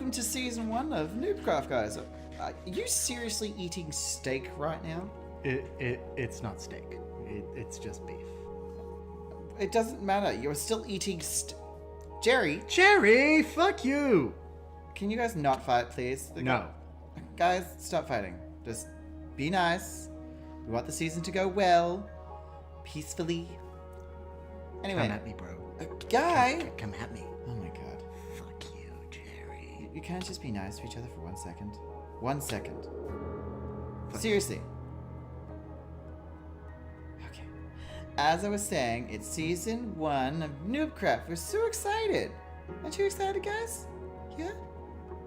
welcome to season 1 of Newbcraft, guys. Are you seriously eating steak right now? It's not steak. It's just beef. It doesn't matter. You're still eating Jerry, fuck you! can you guys not fight, please? No. Guys, stop fighting. Just be nice. We want the season to go well. Peacefully. Anyway. Come at me, bro. Guy! Come at me. Oh my god. Fuck you, Jerry. You can't just be nice to each other for 1 second. 1 second. Seriously. Okay. As I was saying, it's season 1 of Newbcraft. We're so excited. Aren't you excited, guys? Yeah?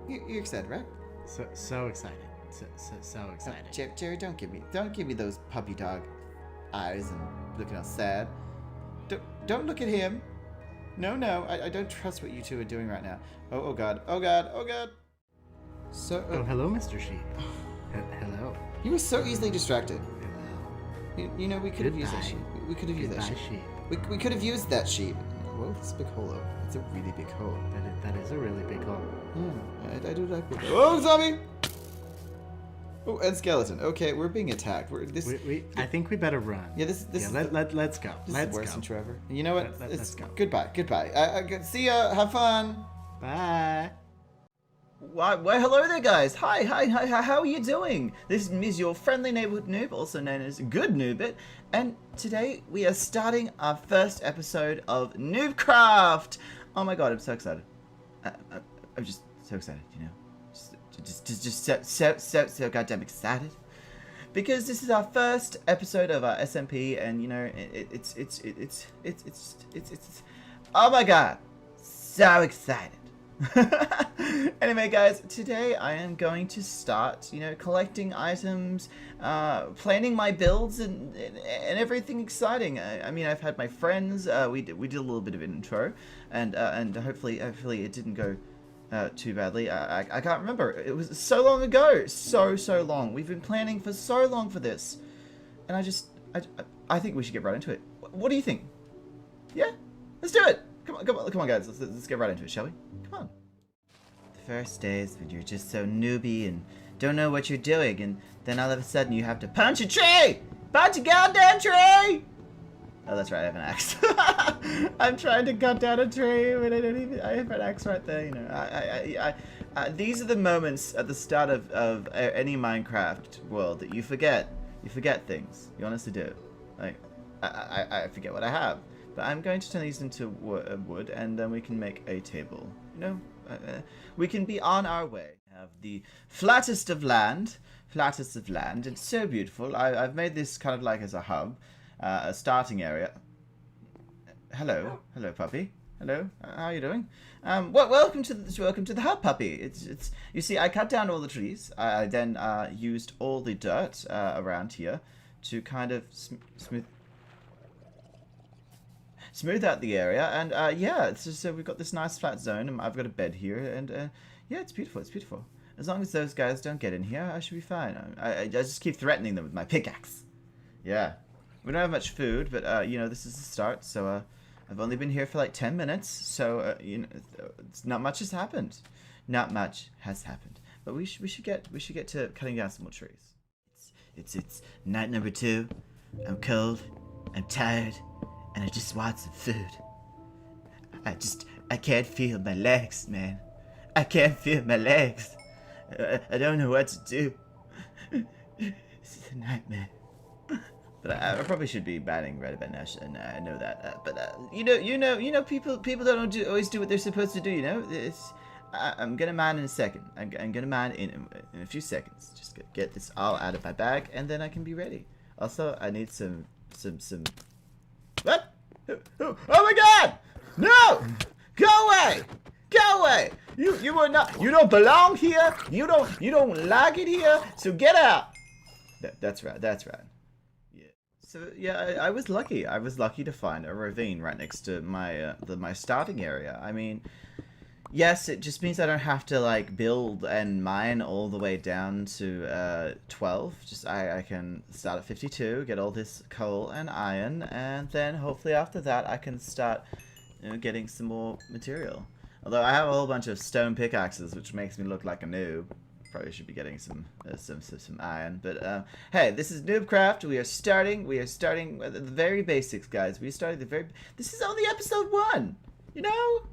You're excited, right? So excited. So excited. Jerry, don't give me those puppy dog eyes and looking all sad. Don't look at him. No, I don't trust what you two are doing right now. Oh god. So. Oh, hello, Mr. Sheep. Hello. You were so easily distracted. Hello. You know, we could have used that sheep. We could have used that sheep. We could have used that sheep. Whoa, this big hole though. It's a really big hole. That is a really big hole. Yeah, I do like big holes. Oh, zombie! Oh, and skeleton. Okay, we're being attacked. I think we better run. Yeah, this let's go. Let's go. Worse than Trevor. You know what? Let's go. Goodbye. See ya. Have fun. Bye. Well, hello there, guys. Hi. How are you doing? This is your friendly neighborhood noob, also known as Good Noobit, and today we are starting our first episode of Newbcraft. Oh my god, I'm so excited. I'm just so excited, you know. Just so goddamn excited, because this is our first episode of our SMP, and you know it's oh my god, so excited. Anyway, guys, today I am going to start, you know, collecting items, planning my builds, and everything exciting. I mean, I've had my friends. We did a little bit of an intro, and hopefully it didn't go too badly. I can't remember. It was so long ago. So long. We've been planning for so long for this. And I think we should get right into it. What do you think? Yeah? Let's do it! Come on guys. Let's get right into it, shall we? Come on. The first days when you're just so newbie and don't know what you're doing, and then all of a sudden you have to punch a tree! Punch a goddamn tree! Oh, that's right, I have an axe. I'm trying to cut down a tree, but I have an axe right there, you know. These are the moments at the start of any Minecraft world that you forget. You forget things. You honestly do. Like, I forget what I have. But I'm going to turn these into wood, and then we can make a table. You know, we can be on our way. We have the flattest of land. It's so beautiful. I've made this kind of like as a hub. A starting area. Hello, puppy. Hello, how are you doing? Welcome to the hub, puppy. It's. You see, I cut down all the trees. I then used all the dirt around here to kind of smooth out the area, and yeah. So we've got this nice flat zone, and I've got a bed here, and yeah, it's beautiful. It's beautiful. As long as those guys don't get in here, I should be fine. I just keep threatening them with my pickaxe. Yeah. We don't have much food, but, you know, this is the start, so, I've only been here for, like, 10 minutes, so, you know, not much has happened. Not much has happened. But we should get to cutting down some more trees. It's night number 2. I'm cold, I'm tired, and I just want some food. I can't feel my legs, man. I can't feel my legs. I don't know what to do. This is a nightmare. But I probably should be batting right about now, and I know that. But you know, people don't always do what they're supposed to do. You know, I'm gonna mine in a second. I'm gonna mine in a few seconds. Just get this all out of my bag, and then I can be ready. Also, I need some. What? Oh my God! No! Go away! Go away! You are not. You don't belong here. You don't like it here. So get out. That's right. So yeah, I was lucky. I was lucky to find a ravine right next to my my starting area. I mean, yes, it just means I don't have to like build and mine all the way down to 12. Just I can start at 52, get all this coal and iron, and then hopefully after that I can start, you know, getting some more material. Although I have a whole bunch of stone pickaxes, which makes me look like a noob. Probably should be getting some iron. But hey, this is Newbcraft. We are starting with the very basics, guys. We started the very. This is only episode 1. You know,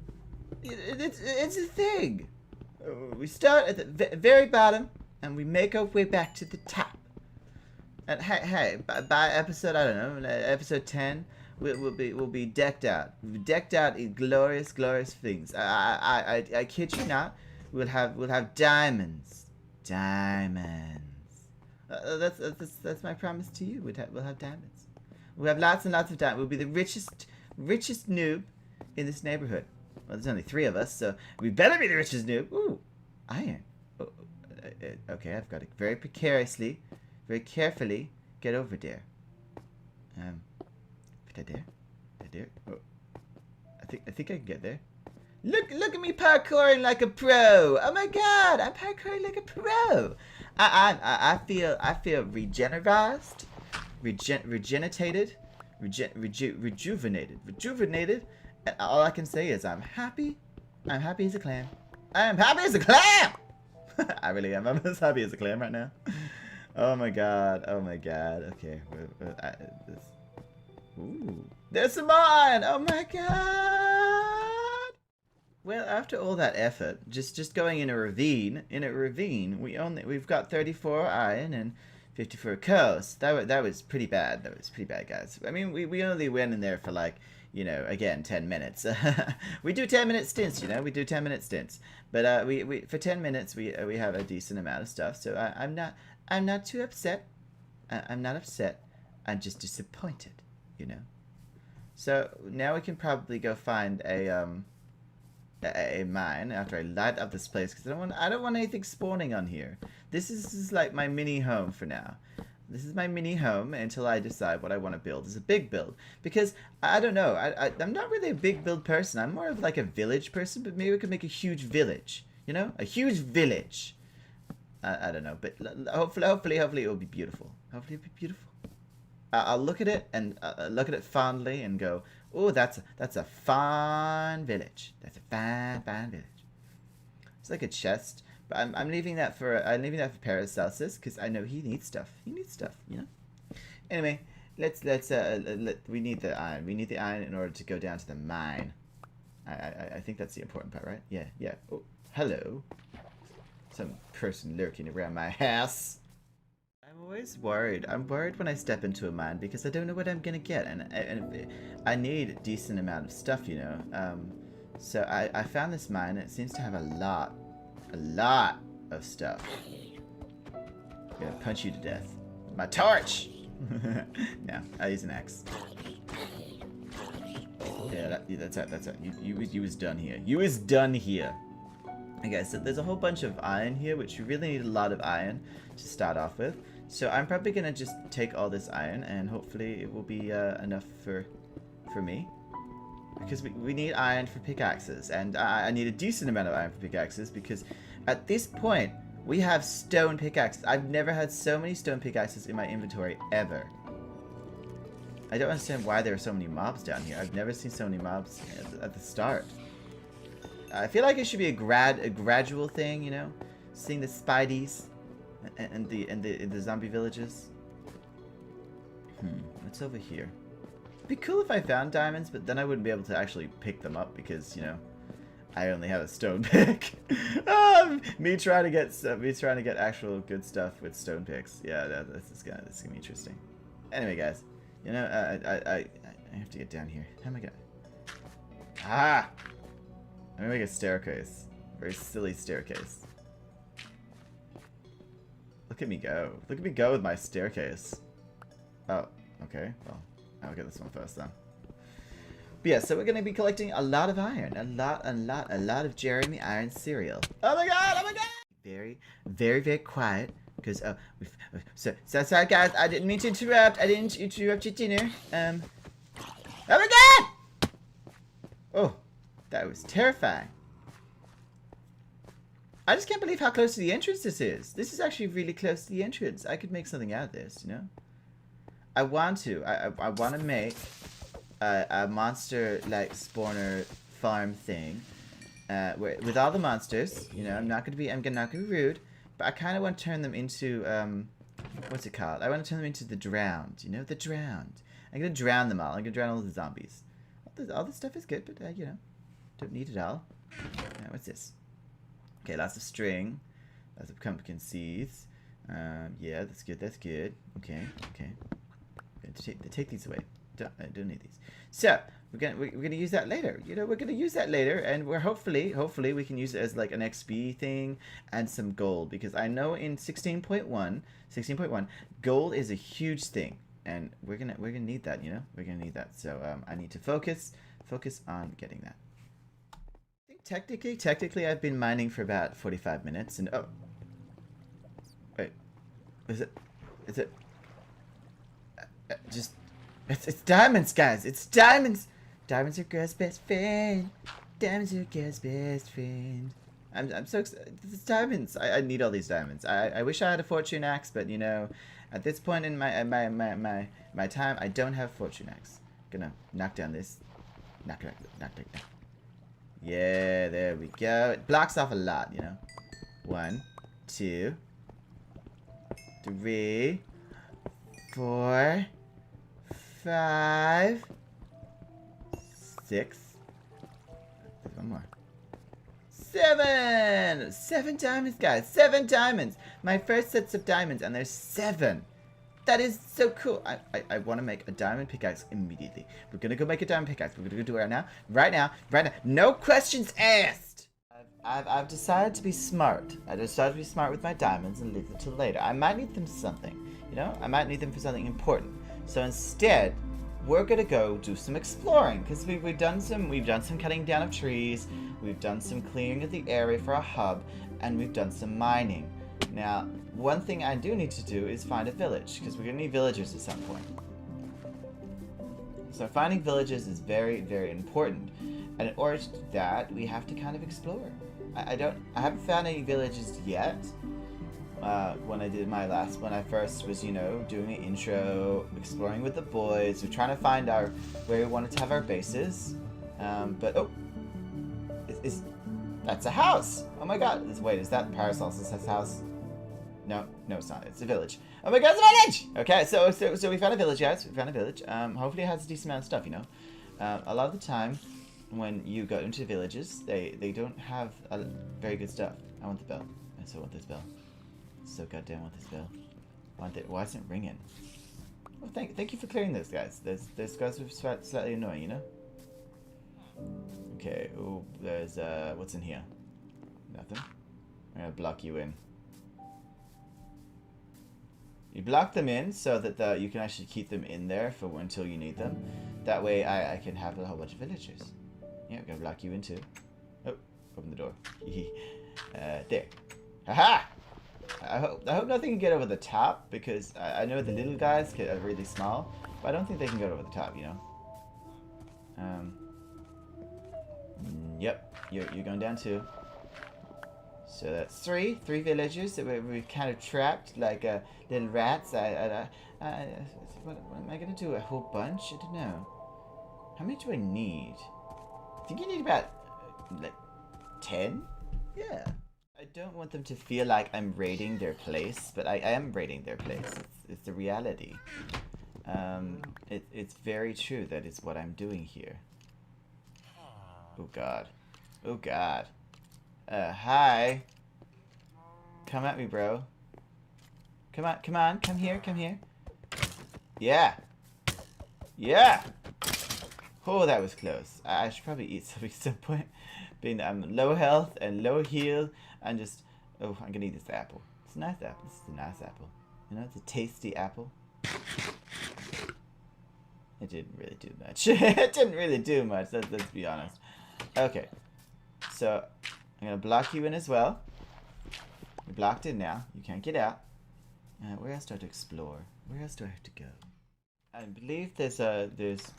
it's a thing. We start at the very bottom and we make our way back to the top. And hey, by episode, I don't know, episode 10, we'll be decked out. We'll be decked out in glorious things. I kid you not. We'll have diamonds. That's my promise to you. We'll have diamonds. We'll have lots and lots of diamonds. We'll be the richest noob in this neighborhood. Well, there's only 3 of us, so we better be the richest noob. Ooh, iron. Oh, okay, I've got to very precariously, very carefully get over there. Did I dare? Oh, I think I can get there. Look at me parkouring like a pro. Oh my god, I'm parkouring like a pro. I feel regenerized, rejuvenated. And all I can say is I'm happy. I'm happy as a clam. I am happy as a clam. I really am. I'm as happy as a clam right now. Oh my god. Okay. Ooh, there's some iron. Oh my god. Well, after all that effort, just going in a ravine, we've got 34 iron and 54 coal. That was pretty bad. That was pretty bad, guys. I mean, we only went in there for like, you know, again, 10 minutes. We do 10-minute stints, you know. We do 10-minute stints. But we for 10 minutes we have a decent amount of stuff. So I'm not too upset. I'm not upset. I'm just disappointed, you know. So now we can probably go find a mine after I light up this place, because I don't want anything spawning on here. This is like my mini home for now. This is my mini home until I decide what I want to build as a big build. Because, I don't know, I'm not really a big build person. I'm more of like a village person, but maybe we could make a huge village. You know? A huge village. I don't know, but hopefully it will be beautiful. Hopefully it'll be beautiful. I'll look at it and look at it fondly and go, oh, that's a fine village. That's a fine village. It's like a chest. But I'm leaving that for Paracelsus, because I know he needs stuff. You know. Anyway, we need the iron. We need the iron in order to go down to the mine. I think that's the important part, right? Yeah. Oh, hello. Some person lurking around my house. I'm always worried. I'm worried when I step into a mine because I don't know what I'm gonna get, and I need a decent amount of stuff, you know. So I found this mine. And it seems to have a lot of stuff. I'm gonna punch you to death with my torch. No, I use an axe. Yeah, that's it. You was done here. You was done here. Okay, so there's a whole bunch of iron here, which you really need a lot of iron to start off with. So I'm probably gonna just take all this iron, and hopefully it will be enough for me. Because we need iron for pickaxes, and I need a decent amount of iron for pickaxes, because at this point, we have stone pickaxes. I've never had so many stone pickaxes in my inventory, ever. I don't understand why there are so many mobs down here. I've never seen so many mobs at the start. I feel like it should be a gradual thing, you know? Seeing the Spideys and the zombie villages. What's over here? It'd be cool if I found diamonds, but then I wouldn't be able to actually pick them up because, you know, I only have a stone pick. Me trying to get actual good stuff with stone picks. Yeah, this is gonna be interesting. Anyway, guys, you know, I have to get down here. How am I gonna? I'm gonna make a staircase. Very silly staircase. Look at me go. Look at me go with my staircase. Oh, okay. Well, I'll get this one first then. But yeah, so we're gonna be collecting a lot of iron. A lot of Jeremy Iron cereal. Oh my god! Very quiet. Because, so sorry guys, I didn't mean to interrupt. I didn't interrupt your dinner. Oh my god! Oh, that was terrifying. I just can't believe how close to the entrance this is. This is actually really close to the entrance. I could make something out of this, you know? I want to make a monster, like, spawner farm thing. with all the monsters. You know, I'm not gonna be rude, but I kind of want to turn them into what's it called? I want to turn them into the drowned. You know, the drowned. I'm gonna drown them all. I'm gonna drown all the zombies. All this stuff is good, but you know, don't need it all. What's this? Okay, lots of string, lots of pumpkin seeds. Yeah, that's good. That's good. Okay. Take these away. I don't need these. So we're gonna use that later. You know, we're gonna use that later, and we're hopefully we can use it as like an XP thing and some gold, because I know in 16.1 gold is a huge thing, and we're gonna need that. You know, we're gonna need that. So I need to focus on getting that. I think technically I've been mining for about 45 minutes, and oh wait, is it just it's diamonds, guys. It's diamonds. Diamonds are girl's best friend. Diamonds are girl's best friend. I'm so excited. It's diamonds. I need all these diamonds. I wish I had a fortune axe, but you know, at this point in my time, I don't have fortune axe. Gonna knock down this. Knock. Yeah, there we go. It blocks off a lot, you know. 1, 2, 3, 4, 5, 6. There's one more. 7! 7 diamonds, guys. 7 diamonds. My first sets of diamonds, and there's 7. That is so cool. I want to make a diamond pickaxe immediately. We're gonna go make a diamond pickaxe. We're gonna go do it right now. No questions asked. I've decided to be smart. I decided to be smart with my diamonds and leave them till later. I might need them for something. You know, I might need them for something important. So instead, we're gonna go do some exploring, because we've done some cutting down of trees. We've done some clearing of the area for a hub, and we've done some mining. Now, one thing I do need to do is find a village, because we're going to need villagers at some point. So finding villages is very, very important. And in order to do that, we have to kind of explore. I haven't found any villages yet. When I first was, you know, doing an intro, exploring with the boys. We're trying to find where we wanted to have our bases. But, oh, that's a house! Oh my god. Wait, is that Paracelsus's house? No, it's not. It's a village. Oh my god, it's a village! Okay, so we found a village, guys. We found a village. Hopefully it has a decent amount of stuff, you know. A lot of the time, when you go into villages, they don't have very good stuff. I want the bell. I so want this bell. So goddamn want this bell. Why isn't it ringing? Well, thank you for clearing those guys. Those guys were slightly annoying, you know. Okay, oh, there's, what's in here? Nothing. I'm gonna block you in. You block them in so that you can actually keep them in there for until you need them. That way I can have a whole bunch of villagers. Yeah, I'm gonna block you in too. Oh, open the door. There. Haha! I hope nothing can get over the top, because I know the little guys are really small, but I don't think they can get over the top, you know. Yep, you're going down too. So that's three villagers that we've kind of trapped like little rats. What am I gonna do? A whole bunch? I don't know. How many do I need? I think you need about like 10. Yeah. I don't want them to feel like I'm raiding their place, but I am raiding their place. It's the reality. It's very true that it's what I'm doing here. Oh god. Oh god. Hi. Come at me, bro. Come on, come here. Yeah. Yeah. Oh, that was close. I should probably eat something at some point. Being that I'm low health and low heal, I'm just... Oh, I'm gonna eat this apple. It's a nice apple. This is a nice apple. You know, it's a tasty apple. It didn't really do much. It didn't really do much, let's be honest. Okay. So, I'm gonna block you in as well. You're blocked in now. You can't get out. Where else do I have to explore? Where else do I have to go? I believe there's yeah,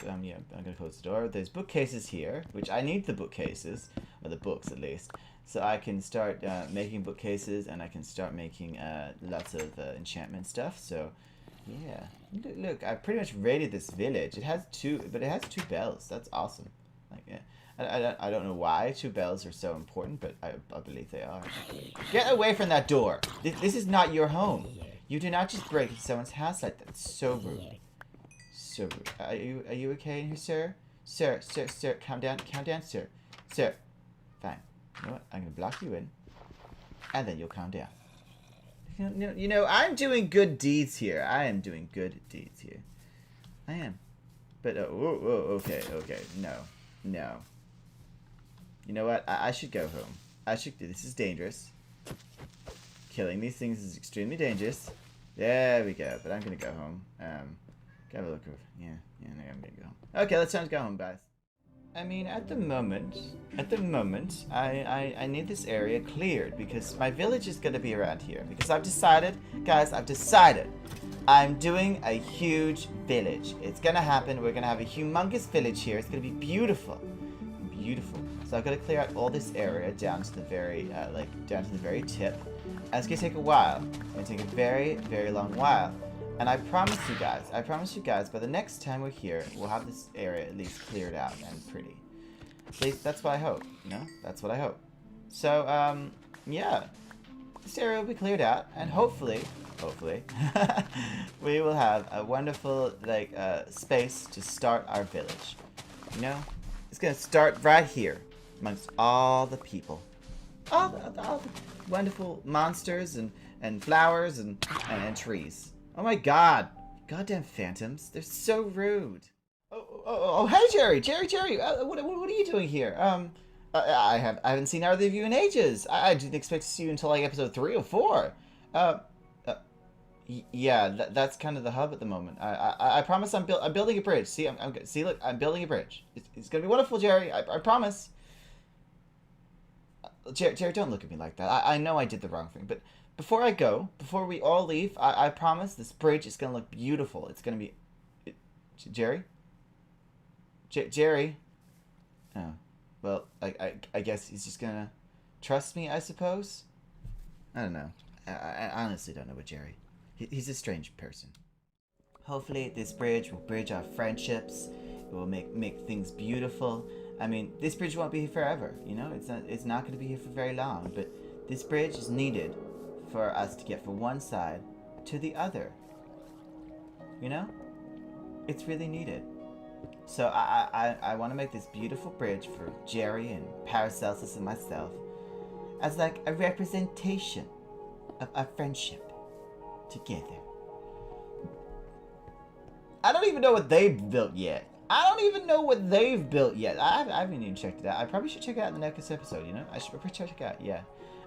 I'm gonna close the door. There's bookcases here, which I need the bookcases, or the books at least, so I can start making bookcases, and I can start making lots of enchantment stuff. So, yeah, look, I pretty much raided this village. It has two bells. That's awesome. Like, yeah. I don't know why 2 bells are so important, but I believe they are. Get away from that door. This is not your home. You do not just break into someone's house like that. It's so rude. So rude. Are you okay in here, sir? Sir, calm down, sir. Sir. Fine. You know what? I'm gonna block you in. And then you'll calm down. You know, I'm doing good deeds here. I am doing good deeds here. I am. But, okay. No. You know what? I should go home. This is dangerous. Killing these things is extremely dangerous. There we go. But I'm gonna go home. Have a look over. Yeah, I'm gonna go home. Okay, let's time to go home, guys. I mean, at the moment, I need this area cleared because my village is gonna be around here. Because I've decided, guys, I'm doing a huge village. It's gonna happen. We're gonna have a humongous village here. It's gonna be beautiful, beautiful. So I've got to clear out all this area down to the very, down to the very tip. And it's gonna take a while. It's gonna take a very, very long while. And I promise you guys, by the next time we're here, we'll have this area at least cleared out and pretty. At least that's what I hope, you know? That's what I hope. So, yeah. This area will be cleared out, and hopefully, we will have a wonderful, space to start our village. You know? It's gonna start right here, amongst all the people. All the wonderful monsters and flowers and trees. Oh my god. Goddamn phantoms. They're so rude. Oh, hey Jerry. What are you doing here? I haven't seen either of you in ages. I didn't expect to see you until like episode 3 or 4. Yeah, that's kind of the hub at the moment. I promise I'm building a bridge. See, look, I'm building a bridge. It's gonna be wonderful, Jerry. I promise. Jerry, don't look at me like that. I know I did the wrong thing, but before we all leave, I promise this bridge is gonna look beautiful. It's gonna be... Jerry? Jerry? Oh. Well, I guess he's just gonna trust me, I suppose? I don't know. I honestly don't know what Jerry... He's a strange person. Hopefully this bridge will bridge our friendships. It will make things beautiful. I mean, this bridge won't be here forever, you know? It's not going to be here for very long, but this bridge is needed for us to get from one side to the other. You know? It's really needed. So I want to make this beautiful bridge for Jerry and Paracelsus and myself as like a representation of our friendship together. I don't even know what they've built yet. I haven't even checked it out. I probably should check it out in the next episode, you know? I should probably check it out, yeah.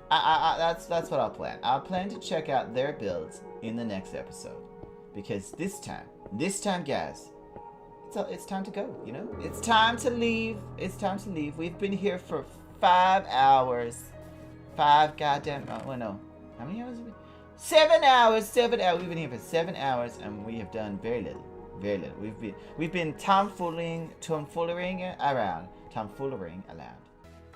That's what I'll plan. I'll plan to check out their builds in the next episode. Because this time, guys, it's time to go, you know? It's time to leave. We've been here for 5 hours. 5 goddamn... Oh, no. How many hours have we... 7 hours. We've been here for 7 hours, and we have done very little. We've been tomfooling around.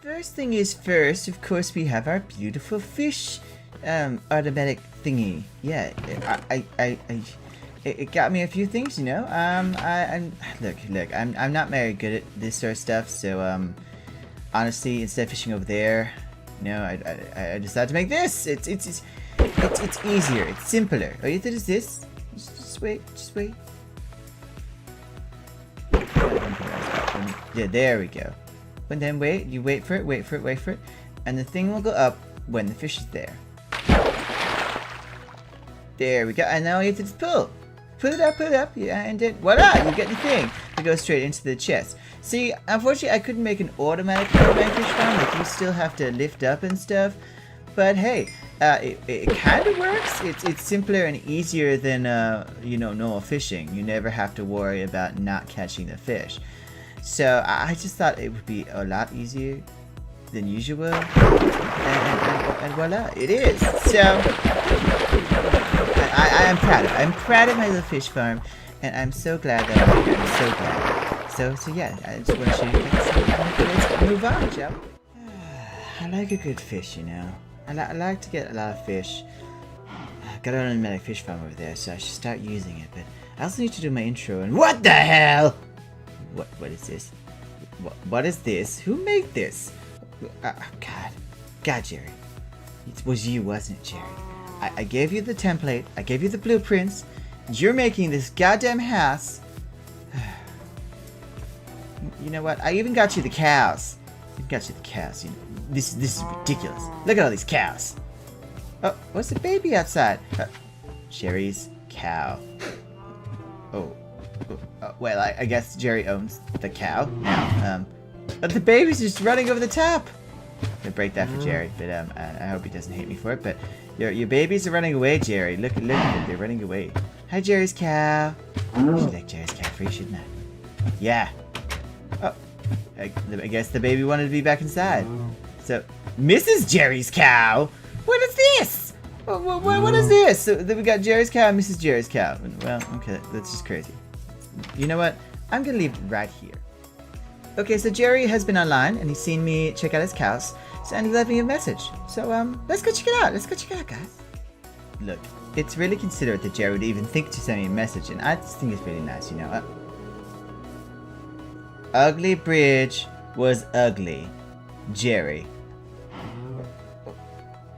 First thing is first, of course, we have our beautiful fish automatic thingy. Yeah, it got me a few things, you know. Look, I'm not very good at this sort of stuff, so honestly, instead of fishing over there, you know, I decided to make this. It's easier. It's simpler. All you did is this. Just wait. Yeah, there we go. And then you wait for it, and the thing will go up when the fish is there. There we go, and now you have to just pull it up, yeah, and then voila, you get the thing to go straight into the chest. See, unfortunately, I couldn't make an automatic fish farm, like you still have to lift up and stuff, but hey, it kind of works. It's simpler and easier than you know, normal fishing. You never have to worry about not catching the fish. So I just thought it would be a lot easier than usual, and voila, it is. So I'm proud of my little fish farm, and I'm so glad that I'm so glad. So yeah, I just want to show you guys. Let's move on, shall we? I like a good fish, you know. I like to get a lot of fish. I've got an automatic fish farm over there, so I should start using it. But I also need to do my intro. And what the hell? What is this? What is this? Who made this? God, Jerry. It was you, wasn't it, Jerry? I gave you the template. I gave you the blueprints. You're making this goddamn house. You know what? I even got you the cows. You know, this is ridiculous. Look at all these cows. Oh, what's the baby outside? Jerry's cow. Well, I guess Jerry owns the cow now. But the baby's just running over the top. I'm gonna break that for Jerry, but I hope he doesn't hate me for it. But your babies are running away, Jerry. Look at them, they're running away. Hi, Jerry's cow. I should like Jerry's cow free, shouldn't I? Yeah. Oh, I guess the baby wanted to be back inside. So, Mrs. Jerry's cow. What is this? What is this? So we got Jerry's cow and Mrs. Jerry's cow. Well, okay, that's just crazy. You know what? I'm gonna leave it right here. Okay, so Jerry has been online and he's seen me check out his cows. So, and he left me a message. So let's go check it out. Let's go check it out, guys. Look, it's really considerate that Jerry would even think to send me a message, and I just think it's really nice, you know. Ugly bridge was ugly, Jerry.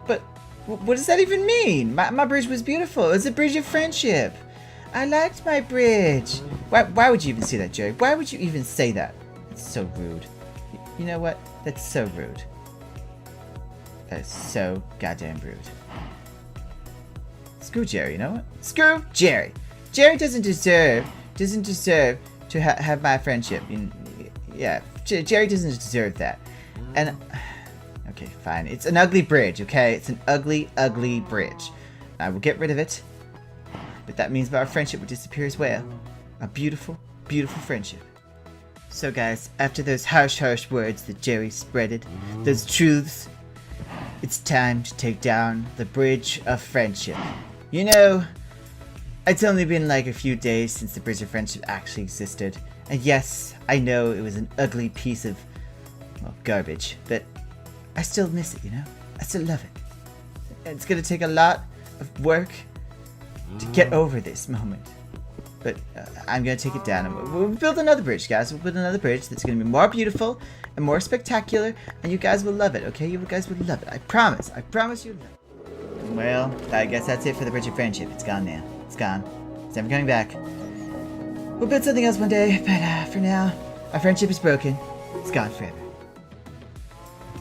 But what does that even mean? My bridge was beautiful. It was a bridge of friendship. I liked my bridge. Why would you even say that, Jerry? Why would you even say that? It's so rude. You know what? That's so rude. That is so goddamn rude. Screw Jerry, you know what? Screw Jerry. Jerry doesn't deserve to have my friendship. Yeah, Jerry doesn't deserve that. And okay, fine. It's an ugly bridge, okay? It's an ugly, ugly bridge. I will get rid of it. But that means our friendship will disappear as well. A beautiful, beautiful friendship. So guys, after those harsh words that Jerry spreaded, those truths, it's time to take down the bridge of friendship. You know, it's only been like a few days since the bridge of friendship actually existed. And yes, I know it was an ugly piece of, well, garbage, but I still miss it, you know? I still love it. It's gonna take a lot of work to get over this moment. But I'm gonna take it down, and we'll build another bridge, guys. We'll build another bridge that's gonna be more beautiful and more spectacular, and you guys will love it, okay? You guys will love it. I promise. I promise you'll love it. Well, I guess that's it for the bridge of friendship. It's gone now. It's gone. It's never coming back. We'll build something else one day, but for now, our friendship is broken. It's gone forever.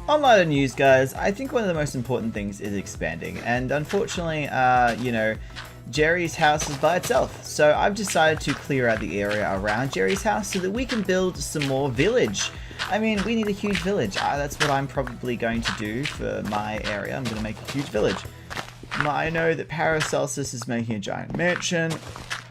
On lighter news, guys, I think one of the most important things is expanding, and unfortunately, you know, Jerry's house is by itself, so I've decided to clear out the area around Jerry's house so that we can build some more village. I mean, we need a huge village. That's what I'm probably going to do for my area. I'm going to make a huge village. I know that Paracelsus is making a giant mansion,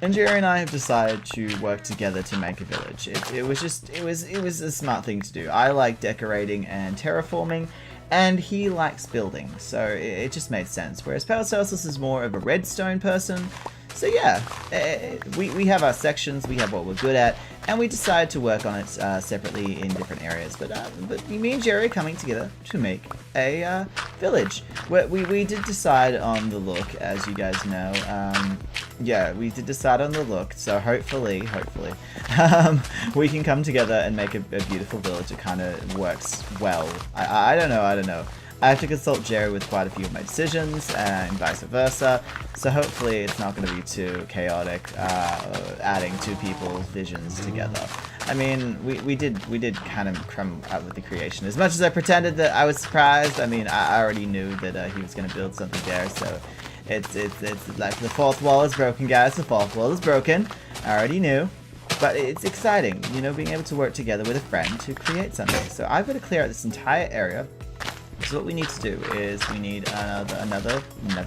and Jerry and I have decided to work together to make a village. It was a smart thing to do. I like decorating and terraforming, and he likes building, so it just made sense. Whereas Paracelsus is more of a redstone person. So yeah, we have our sections, we have what we're good at, and we decided to work on it separately in different areas. But me and Jerry are coming together to make a village. We did decide on the look, as you guys know. Yeah, we did decide on the look, so hopefully, we can come together and make a beautiful village that kind of works well. I don't know. I have to consult Jerry with quite a few of my decisions, and vice versa, so hopefully it's not going to be too chaotic, adding two people's visions together. I mean, we did kind of come up with the creation. As much as I pretended that I was surprised, I mean, I already knew that he was going to build something there, so it's like the fourth wall is broken, guys. The fourth wall is broken. I already knew. But it's exciting, you know, being able to work together with a friend to create something. So I've got to clear out this entire area. So what we need to do is we need another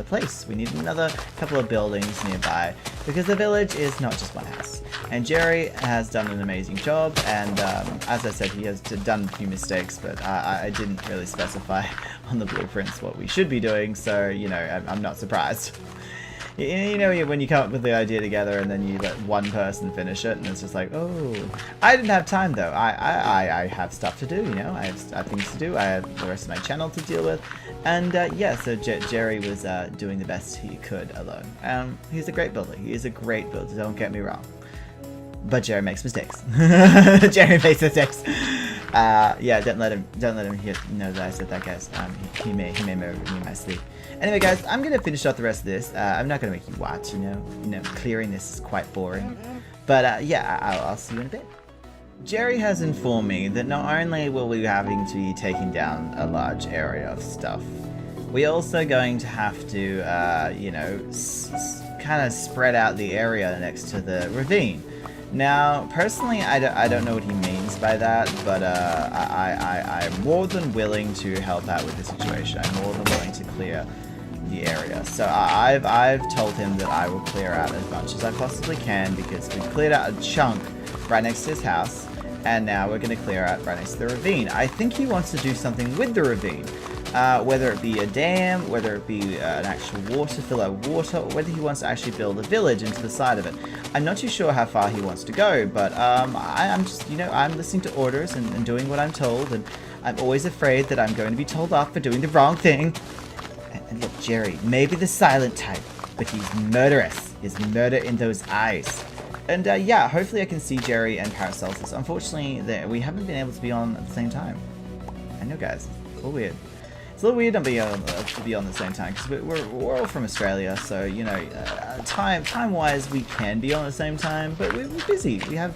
place. We need another couple of buildings nearby, because the village is not just one house. And Jerry has done an amazing job, and as I said, he has done a few mistakes, but I didn't really specify on the blueprints what we should be doing, so, you know, I'm not surprised. You know, when you come up with the idea together and then you let one person finish it, and it's just like, oh. I didn't have time, though. I have stuff to do, you know. I have things to do. I have the rest of my channel to deal with. And, yeah, so Jerry was doing the best he could alone. He's a great builder. He is a great builder, don't get me wrong. But Jerry makes mistakes. Jerry makes mistakes. Yeah, don't let him know that I said that, guys. He may murder me in my sleep. Anyway, guys, I'm gonna finish off the rest of this. I'm not gonna make you watch, you know, clearing this is quite boring. But yeah, I'll see you in a bit. Jerry has informed me that not only will we be having to be taking down a large area of stuff, we're also going to have to, you know, kind of spread out the area next to the ravine. Now, personally, I don't know what he means by that, but I'm more than willing to help out with the situation. I'm more than willing to clear the area. So I've told him that I will clear out as much as I possibly can, because we cleared out a chunk right next to his house, and now we're going to clear out right next to the ravine. I think he wants to do something with the ravine. Whether it be a dam, whether it be an actual water, fill out water, or whether he wants to actually build a village into the side of it. I'm not too sure how far he wants to go, but I'm just, you know, I'm listening to orders and doing what I'm told, and I'm always afraid that I'm going to be told off for doing the wrong thing. And look, Jerry, maybe the silent type, but he's murderous. There's murder in those eyes. And yeah, hopefully I can see Jerry and Paracelsus. Unfortunately, we haven't been able to be on at the same time. I know, guys, it's a little weird. It's a little weird not being able to be on the same time, because we're all from Australia, so, you know, time-wise we can be on at the same time, but we're busy. We have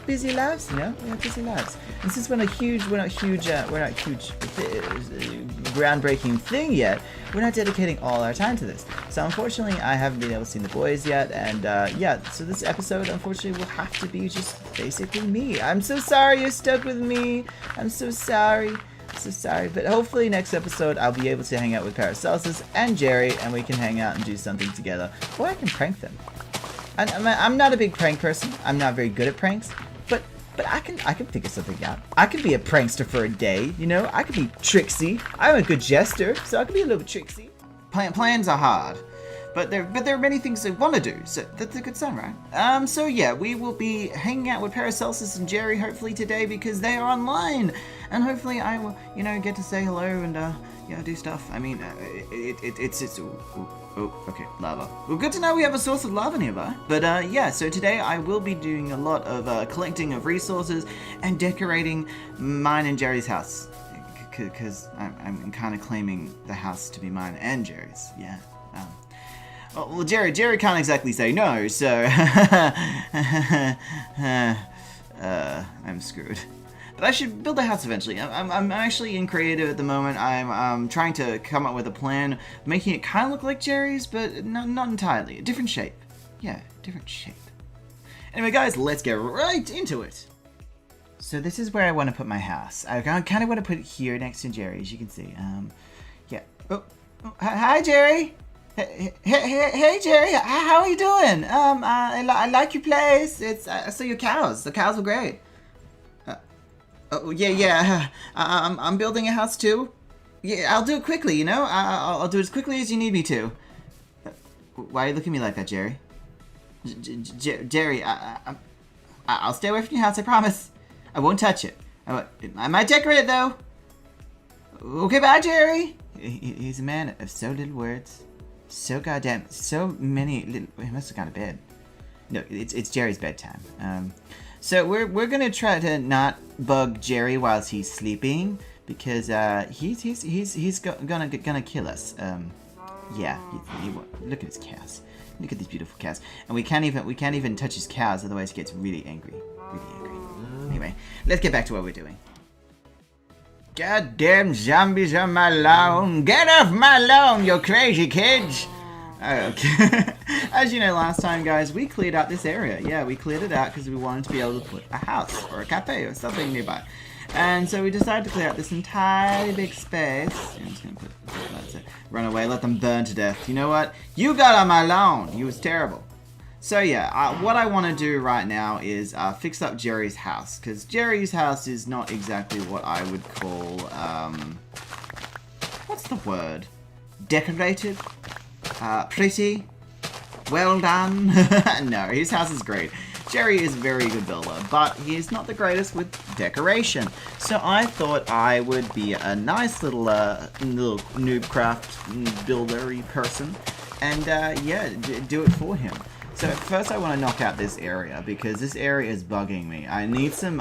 busy lives, you know. We have busy lives, and since we're not huge groundbreaking thing yet, we're not dedicating all our time to this. So unfortunately, I haven't been able to see the boys yet, and yeah, so this episode unfortunately will have to be just basically me. I'm so sorry you're stuck with me. I'm so sorry. So sorry, but hopefully next episode I'll be able to hang out with Paracelsus and Jerry, and we can hang out and do something together. Or I can prank them. I'm not a big prank person. I'm not very good at pranks, but I can figure something out. I can be a prankster for a day, you know. I can be tricksy. I'm a good jester, so I can be a little bit tricksy. Plans are hard. But there are many things I want to do, so that's a good sign, right? So yeah, we will be hanging out with Paracelsus and Jerry hopefully today, because they are online, and hopefully I will, you know, get to say hello and you know, do stuff. I mean, it's okay, lava. Well, good to know we have a source of lava nearby. But yeah, so today I will be doing a lot of collecting of resources and decorating mine and Jerry's house, because I'm kind of claiming the house to be mine and Jerry's. Yeah. Well, Jerry can't exactly say no, so I'm screwed. But I should build a house eventually. I'm actually in creative at the moment. I'm trying to come up with a plan, making it kind of look like Jerry's, but not entirely. A different shape. Yeah, different shape. Anyway, guys, let's get right into it. So this is where I want to put my house. I kind of want to put it here next to Jerry's. You can see. Yeah. Oh, hi, Jerry. Hey Jerry, how are you doing? I like your place. I saw your cows. The cows were great. Oh yeah. I'm building a house too. Yeah, I'll do it quickly. You know, I'll do it as quickly as you need me to. Why are you looking at me like that, Jerry? Jerry, I'll stay away from your house. I promise. I won't touch it. I might decorate it though. Okay, bye, Jerry. He's a man of so little words. So goddamn, so many little, he must have gone to bed. No, it's Jerry's bedtime. So we're gonna try to not bug Jerry whilst he's sleeping, because he's gonna kill us. Yeah, look at his cows. Look at these beautiful cows, and we can't even touch his cows, otherwise he gets really angry. Anyway, let's get back to what we're doing. Goddamn zombies on my lawn! Get off my lawn, you crazy kids! Okay. As you know, last time, guys, we cleared out this area. Yeah, we cleared it out because we wanted to be able to put a house or a cafe or something nearby. And so we decided to clear out this entire big space. I'm just gonna that's it. Run away, let them burn to death. You know what? You got on my lawn! You was terrible. So yeah, what I want to do right now is fix up Jerry's house, because Jerry's house is not exactly what I would call, what's the word? Decorated? Pretty? Well done? No, his house is great. Jerry is a very good builder, but he's not the greatest with decoration. So I thought I would be a nice little Newbcraft buildery person, and yeah, do it for him. So first I want to knock out this area because this area is bugging me. I need some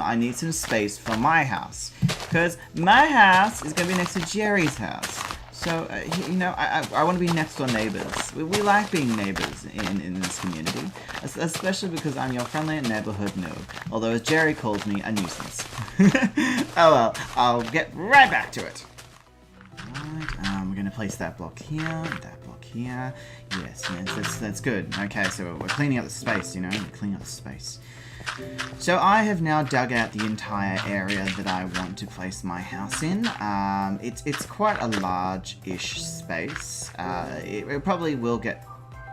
space for my house because my house is gonna be next to Jerry's house. So you know, I want to be next door neighbors. We like being neighbors in this community, especially because I'm your friendly neighborhood noob. Although as Jerry calls me, a nuisance. Oh well, I'll get right back to it. Right, we're gonna place that block here, that block here. Yes, that's good. Okay, so we're cleaning up the space, you know, we're cleaning up the space. So I have now dug out the entire area that I want to place my house in. It's quite a large-ish space. It probably will get...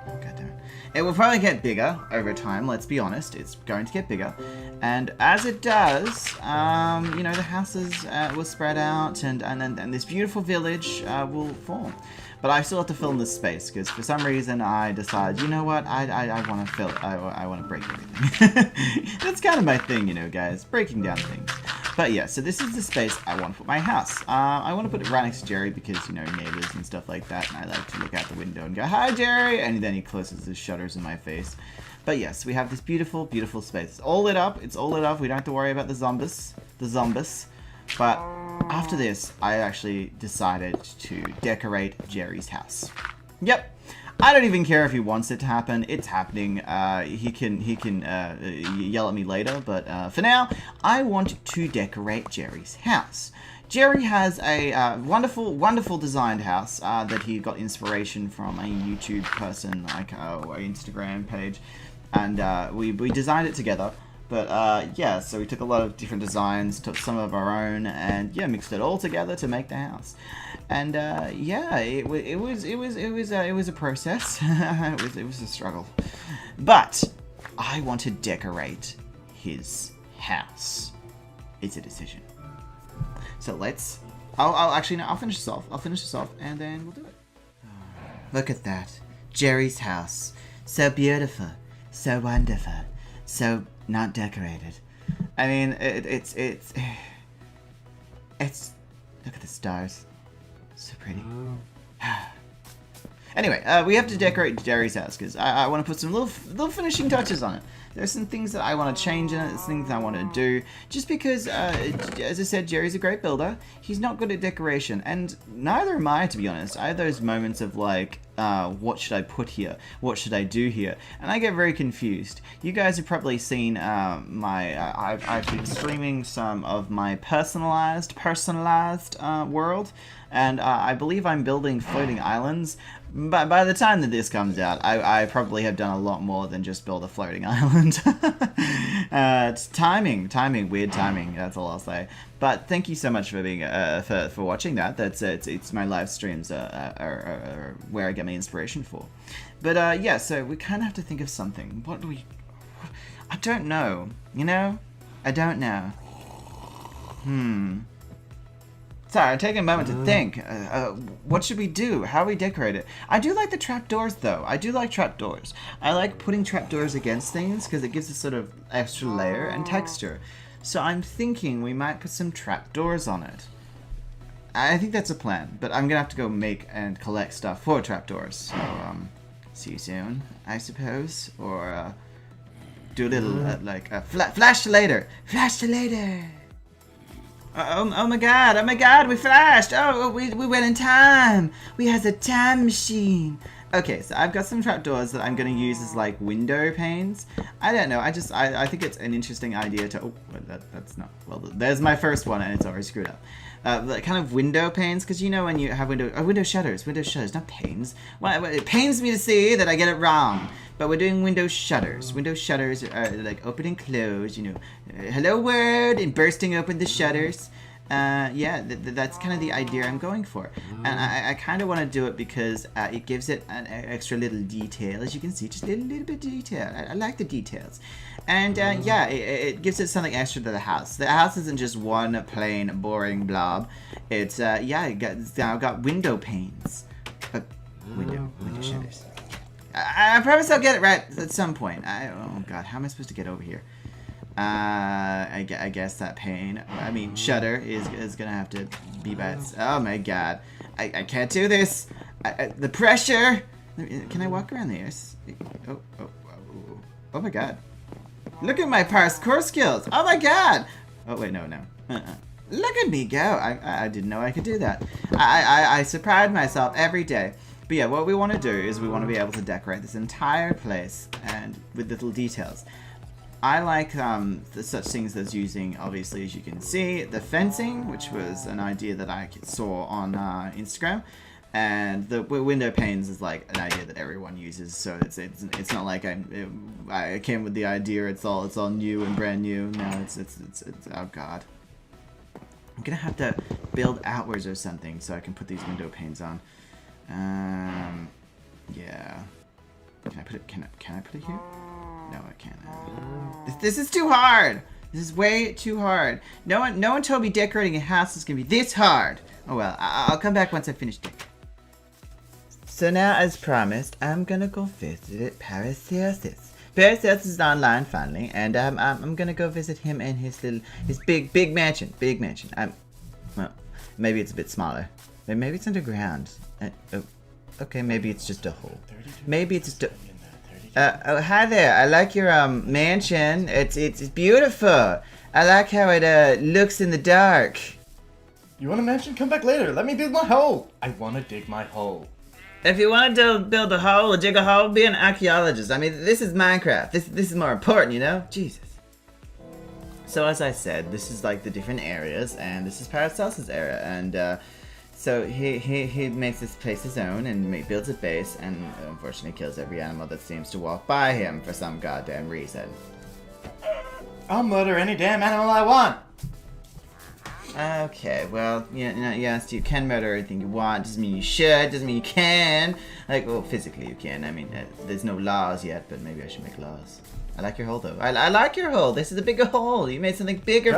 Oh, God damn it. It will probably get bigger over time, let's be honest. It's going to get bigger. And as it does, you know, the houses will spread out and this beautiful village will form. But I still have to fill in this space because for some reason I decided, you know what, I want to fill it. I want to break everything. That's kind of my thing, you know, guys, breaking down things. But yeah, so this is the space I want to put my house. I want to put it right next to Jerry because, you know, neighbors and stuff like that. And I like to look out the window and go, hi, Jerry. And then he closes his shutters in my face. But yes, we have this beautiful, beautiful space. It's all lit up. It's all lit up. We don't have to worry about the zombies. But after this, I actually decided to decorate Jerry's house. Yep. I don't even care if he wants it to happen. It's happening. He can yell at me later, but for now, I want to decorate Jerry's house. Jerry has a wonderful, wonderful designed house that he got inspiration from a YouTube person, like our Instagram page, and we designed it together. But yeah, so we took a lot of different designs, took some of our own, and yeah, mixed it all together to make the house. And yeah, it was a process. it was a struggle. But I want to decorate his house. It's a decision. So I'll finish this off. I'll finish this off, and then we'll do it. Look at that, Jerry's house. So beautiful, so wonderful, so not decorated. I mean, it's look at the stars, so pretty. Anyway, we have to decorate Jerry's house because I want to put some little finishing touches on it. There's some things that I want to change in it. There's things I want to do. Just because, as I said, Jerry's a great builder. He's not good at decoration, and neither am I, to be honest. I have those moments of like, what should I put here? What should I do here? And I get very confused. You guys have probably seen I've been streaming some of my personalized world, and I believe I'm building floating islands. But by the time that this comes out, I probably have done a lot more than just build a floating island. It's timing, weird timing. That's all I'll say. But thank you so much for being for watching that. It's my live streams are where I get my inspiration for. But yeah, so we kind of have to think of something. What do we? I don't know. You know, I don't know. Sorry, I'm taking a moment to think. What should we do? How do we decorate it? I do like the trapdoors, though. I do like trapdoors. I like putting trapdoors against things because it gives a sort of extra layer and texture. So I'm thinking we might put some trapdoors on it. I think that's a plan, but I'm gonna have to go make and collect stuff for trapdoors. So, see you soon, I suppose. Or, do a little, flash to later. Flash to later. Oh my god, we flashed! Oh, we went in time! We has a time machine! Okay, so I've got some trapdoors that I'm gonna use as like window panes. I don't know, I think it's an interesting idea to, oh, that's not, well, there's my first one and it's already screwed up. Kind of window panes, because you know when you have window shutters, not panes. Well, it pains me to see that I get it wrong. But we're doing window shutters. Window shutters are like open and close, you know. Hello world, and bursting open the shutters. Yeah, that's kind of the idea I'm going for. And I kind of want to do it because it gives it an extra little detail. As you can see, just a little bit of detail. I like the details. And yeah, it gives it something extra to the house. The house isn't just one plain, boring blob. It's, yeah, it's now got window panes. Window shutters. I promise I'll get it right at some point. Oh god, how am I supposed to get over here? I guess that shutter is gonna have to be by its, oh my god. I can't do this. The pressure. Can I walk around there? Oh my god. Look at my parkour skills. Oh my god. Oh wait, no. Look at me go. I didn't know I could do that. I surprise myself every day. But yeah, what we want to do is we want to be able to decorate this entire place and with little details. I like such things as using, obviously, as you can see, the fencing, which was an idea that I saw on Instagram. And the window panes is like an idea that everyone uses, so it's not like I came with the idea. It's all new and brand new. No, it's oh god. I'm gonna have to build outwards or something so I can put these window panes on. Yeah. Can I put it? Can I put it here? No, I can't. This is too hard. This is way too hard. No one told me decorating a house is gonna be this hard. Oh well, I'll come back once I finish decorating. So now, as promised, I'm gonna go visit Paracelsus. Paracelsus is online finally, and I'm gonna go visit him in his big mansion. Well, maybe it's a bit smaller. Maybe it's underground. Okay, maybe it's just a hole. Maybe it's just a. Oh, hi there. I like your mansion. It's beautiful. I like how it looks in the dark. You want a mansion? Come back later. Let me dig my hole. I want to dig my hole. If you want to build a hole or dig a hole, be an archaeologist. I mean, this is Minecraft. This is more important, you know? Jesus. So as I said, this is like the different areas, and this is Paracelsus' area, and so he makes this place his own and builds a base, and unfortunately kills every animal that seems to walk by him for some goddamn reason. I'll murder any damn animal I want. Okay, well, yes, you can murder anything you want. Doesn't mean you should. Doesn't mean you can. Like, well, physically you can. I mean, there's no laws yet, but maybe I should make laws. I like your hole, though. I like your hole. This is a bigger hole. You made something bigger.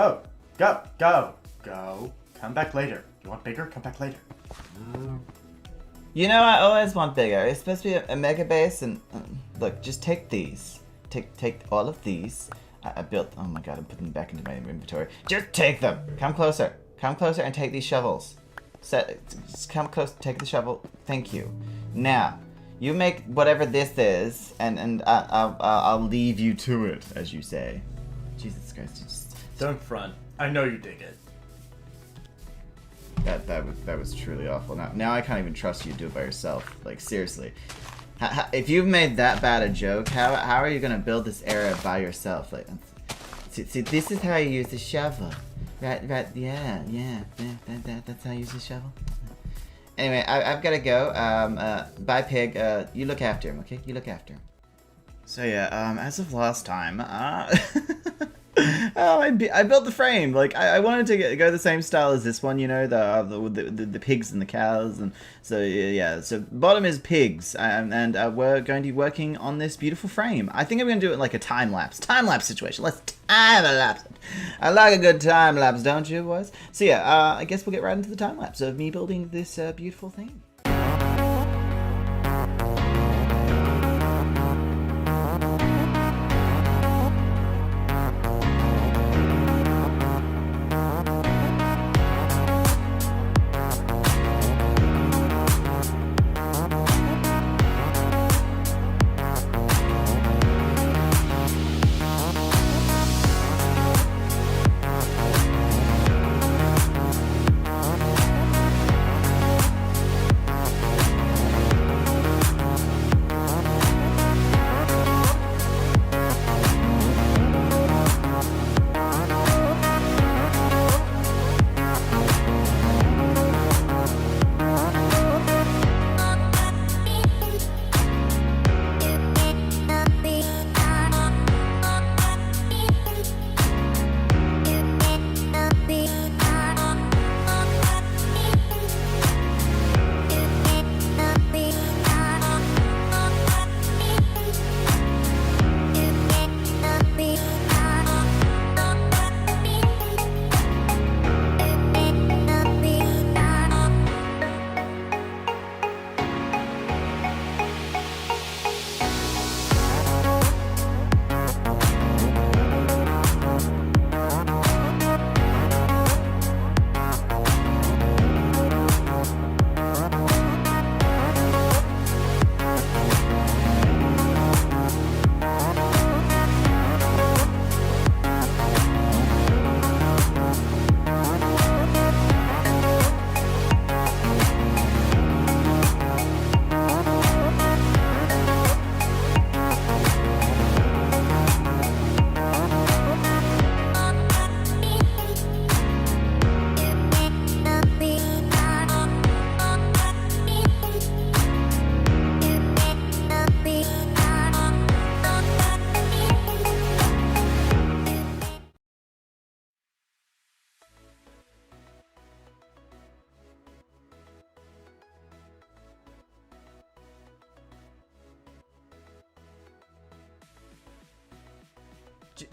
Go. Come back later. You want bigger? Come back later. You know, I always want bigger. It's supposed to be a mega base, and look, just take these. Take all of these. I built, oh my god, I'm putting them back into my inventory. Just take them. Come closer and take these shovels. Just come close, take the shovel. Thank you. Now, you make whatever this is, and I'll leave you to it, as you say. Jesus Christ, you just... Don't front. I know you dig it. That was truly awful. Now I can't even trust you to do it by yourself. Like, seriously. If you've made that bad a joke, how are you gonna build this area by yourself? Like, see, this is how you use the shovel, right? Yeah. That's how you use the shovel. Anyway, I've gotta go. Bye, pig. You look after him, okay? You look after him. So yeah, as of last time, I built the frame. Like I wanted to go the same style as this one, you know, the pigs and the cows, and so yeah. So bottom is pigs, and we're going to be working on this beautiful frame. I think I'm going to do it like a time lapse situation. Let's time lapse it. I like a good time lapse, don't you, boys? So yeah, I guess we'll get right into the time lapse of me building this beautiful thing.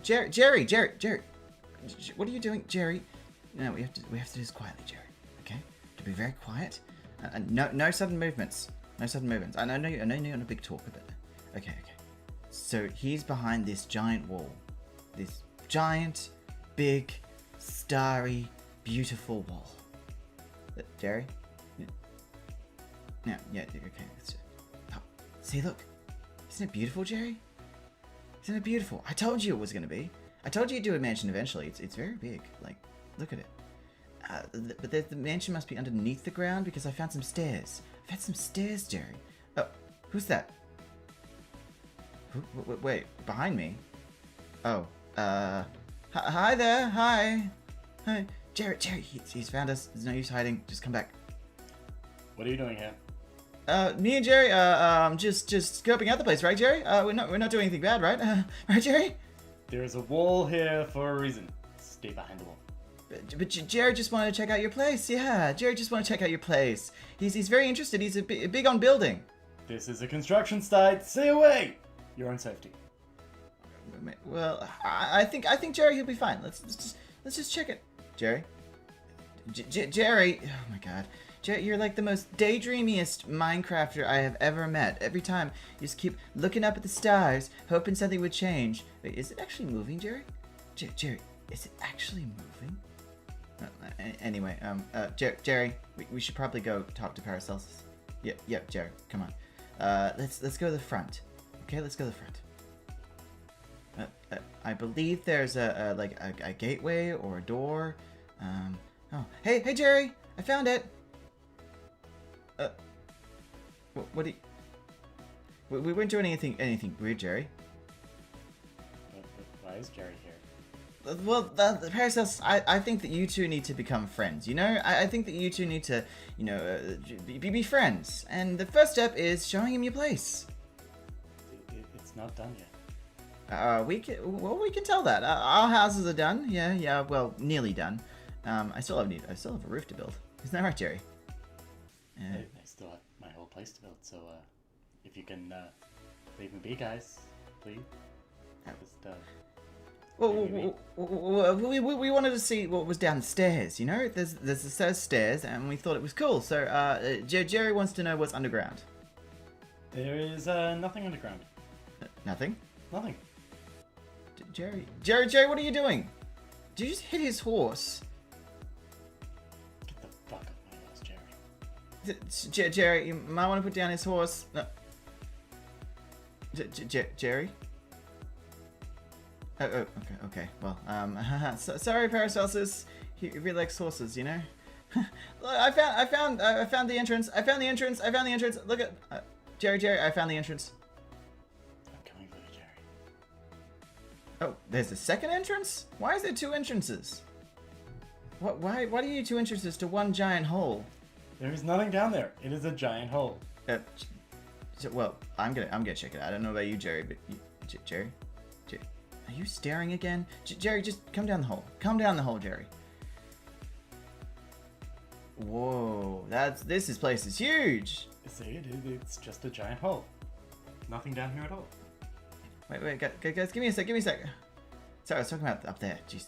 Jerry, what are you doing, Jerry? No, we have to do this quietly, Jerry. Okay, to be very quiet. No sudden movements. No sudden movements. I know you're not a big talker, but okay. So he's behind this giant wall, this giant, big, starry, beautiful wall. Jerry. Yeah. Okay. Oh, see, look. Isn't it beautiful, Jerry? Isn't it beautiful? I told you it was gonna be. I told you you'd do a mansion eventually. It's very big. Like, look at it. But the mansion must be underneath the ground because I found some stairs. I've had some stairs, Jerry. Oh, who's that? Wait, behind me? Oh, hi there. Hi. Jerry, he's found us. There's no use hiding. Just come back. What are you doing here? Me and Jerry, just scoping out the place, right, Jerry? We're not doing anything bad, right? Right, Jerry? There's a wall here for a reason. Stay behind the wall. But Jerry just wanted to check out your place. Yeah, Jerry just wanted to check out your place. He's very interested. He's big on building. This is a construction site. Stay away. Your own safety. Well, I think Jerry, he'll be fine. Let's just check it, Jerry. Jerry, oh my God. Jerry, you're like the most daydreamiest Minecrafter I have ever met. Every time you just keep looking up at the stars, hoping something would change. Wait, is it actually moving, Jerry? Jerry, is it actually moving? Anyway, Jerry, we should probably go talk to Paracelsus. Yep, Jerry, come on. Let's go to the front. Okay, let's go to the front. I believe there's a gateway or a door. Oh, hey, Jerry, I found it. What do you... We weren't doing anything weird, Jerry. Why is Jerry here? Well, the Paracelsus, I think that you two need to become friends, you know? I think that you two need to, be friends. And the first step is showing him your place. It's not done yet. We can tell that. Our houses are done. Yeah, well, nearly done. I still have a roof to build. Isn't that right, Jerry? I still have my whole place to build, so if you can leave me be, guys, please. Just, we wanted to see what was downstairs, you know? There's a set of stairs, and we thought it was cool. So Jerry wants to know what's underground. There is nothing underground. Nothing? Nothing. Jerry, what are you doing? Did you just hit his horse? Get the fuck off my horse, Jerry. Jerry, you might want to put down his horse. No. Jerry? Oh, okay. Well, sorry, Paracelsus. He really likes horses, you know. Look, I found the entrance. I found the entrance. Look at Jerry. I found the entrance. I'm coming for you, Jerry. Oh, there's a second entrance? Why is there two entrances? Why do you need two entrances to one giant hole? There is nothing down there. It is a giant hole. Well, I'm gonna check it out. I don't know about you, Jerry, but Jerry, are you staring again? Jerry, just come down the hole. Come down the hole, Jerry. Whoa, this place is huge. See, it's just a giant hole. Nothing down here at all. Wait, guys, give me a sec. Sorry, I was talking about up there. Jeez.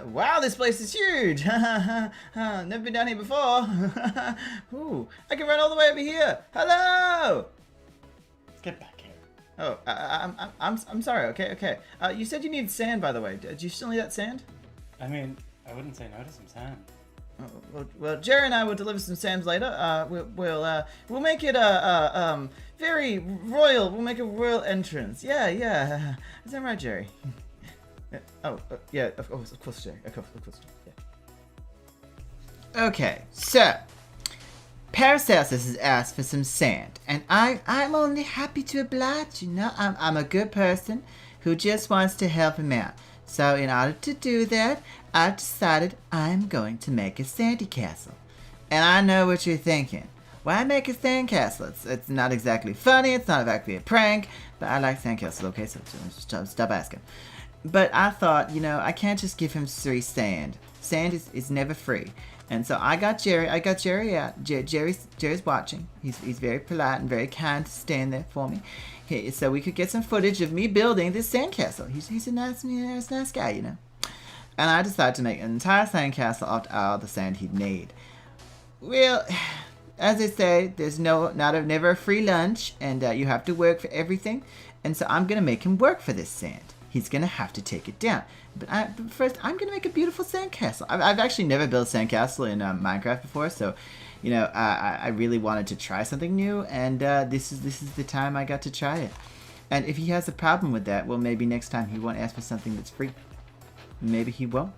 Wow, this place is huge. Never been down here before. Ooh, I can run all the way over here. Hello. Let's get back here. Oh, I'm sorry. Okay. You said you needed sand, by the way. Do you still need that sand? I mean, I wouldn't say no to some sand. Well, Jerry and I will deliver some sands later. We'll make it very royal. We'll make a royal entrance. Yeah. Is that right, Jerry? Yeah. Of course, Jerry. Of course, yeah. Okay, so Paracelsus has asked for some sand, and I'm only happy to oblige. You know, I'm a good person who just wants to help him out. So in order to do that, I've decided I'm going to make a sandy castle. And I know what you're thinking. Why make a sand castle? It's not exactly funny, it's not exactly a prank, but I like sand castles, okay? So stop asking. But I thought, I can't just give him free sand. Sand is never free. And so I got Jerry out. Jerry's watching. He's very polite and very kind to stand there for me. So we could get some footage of me building this sandcastle. He's a nice guy, you know. And I decided to make an entire sandcastle out of the sand he'd made. Well, as they say, there's never a free lunch, and you have to work for everything. And so I'm gonna make him work for this sand. He's gonna have to take it down. But first, I'm gonna make a beautiful sandcastle. I've actually never built a sandcastle in Minecraft before, so you know I really wanted to try something new, and this is the time I got to try it. And if he has a problem with that, well, maybe next time he won't ask for something that's free. Maybe he won't.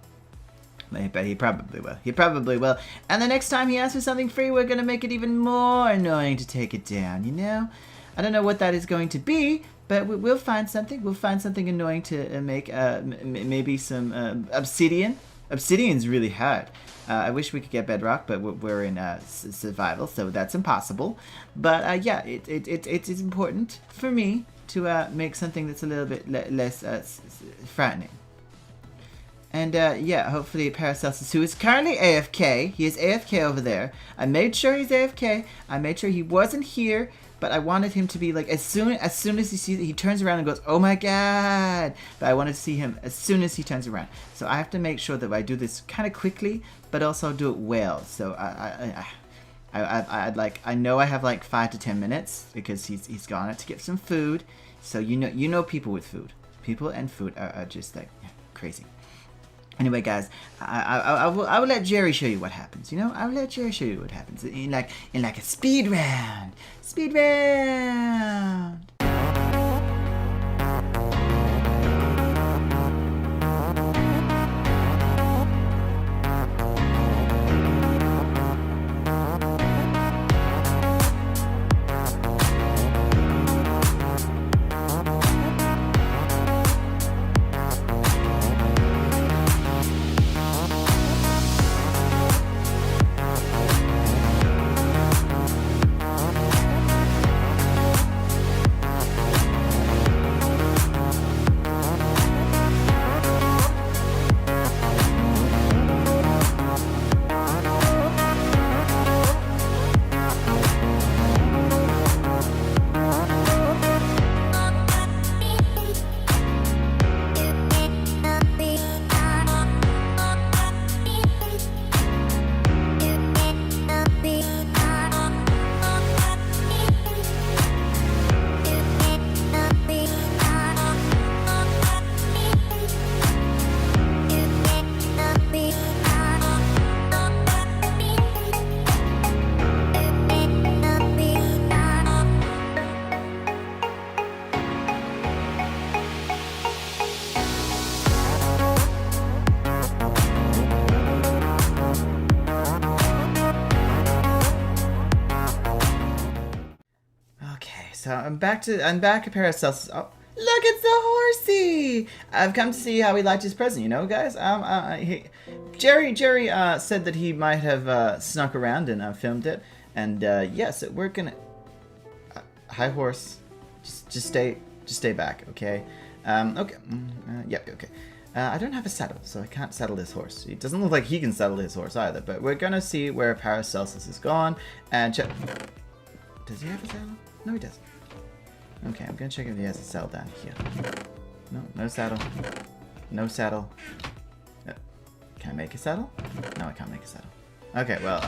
But he probably will. He probably will. And the next time he asks for something free, we're gonna make it even more annoying to take it down. You know, I don't know what that is going to be. But we'll find something. We'll find something annoying to make. Maybe some obsidian. Obsidian's really hard. I wish we could get bedrock, but we're in survival, so that's impossible. But yeah, it's important for me to make something that's a little bit less frightening. And yeah, hopefully Paracelsus, who is currently AFK, he is AFK over there. I made sure he's AFK. I made sure he wasn't here. But I wanted him to be like, as soon as he sees it, he turns around and goes, oh my god. But I wanted to see him as soon as he turns around. So I have to make sure that I do this kind of quickly, but also do it well. So I know I have like 5 to 10 minutes because he's gone out to get some food. So you know people with food. People and food are just like crazy. Anyway, guys, I will let Jerry show you what happens. You know, I will let Jerry show you what happens in like a speed round. Speed round. So I'm back at Paracelsus. Oh, look, it's the horsey! I've come to see how he liked his present, you know, guys. Jerry said that he might have snuck around and filmed it, and yes, we're gonna. Hi, horse. Just stay back, okay? Okay. Yep. Okay. I don't have a saddle, so I can't saddle this horse. It doesn't look like he can saddle his horse either. But we're gonna see where Paracelsus is gone and check. Does he have a saddle? No, he doesn't. Okay, I'm gonna check if he has a saddle down here. No saddle. No saddle. Can I make a saddle? No, I can't make a saddle. Okay, well,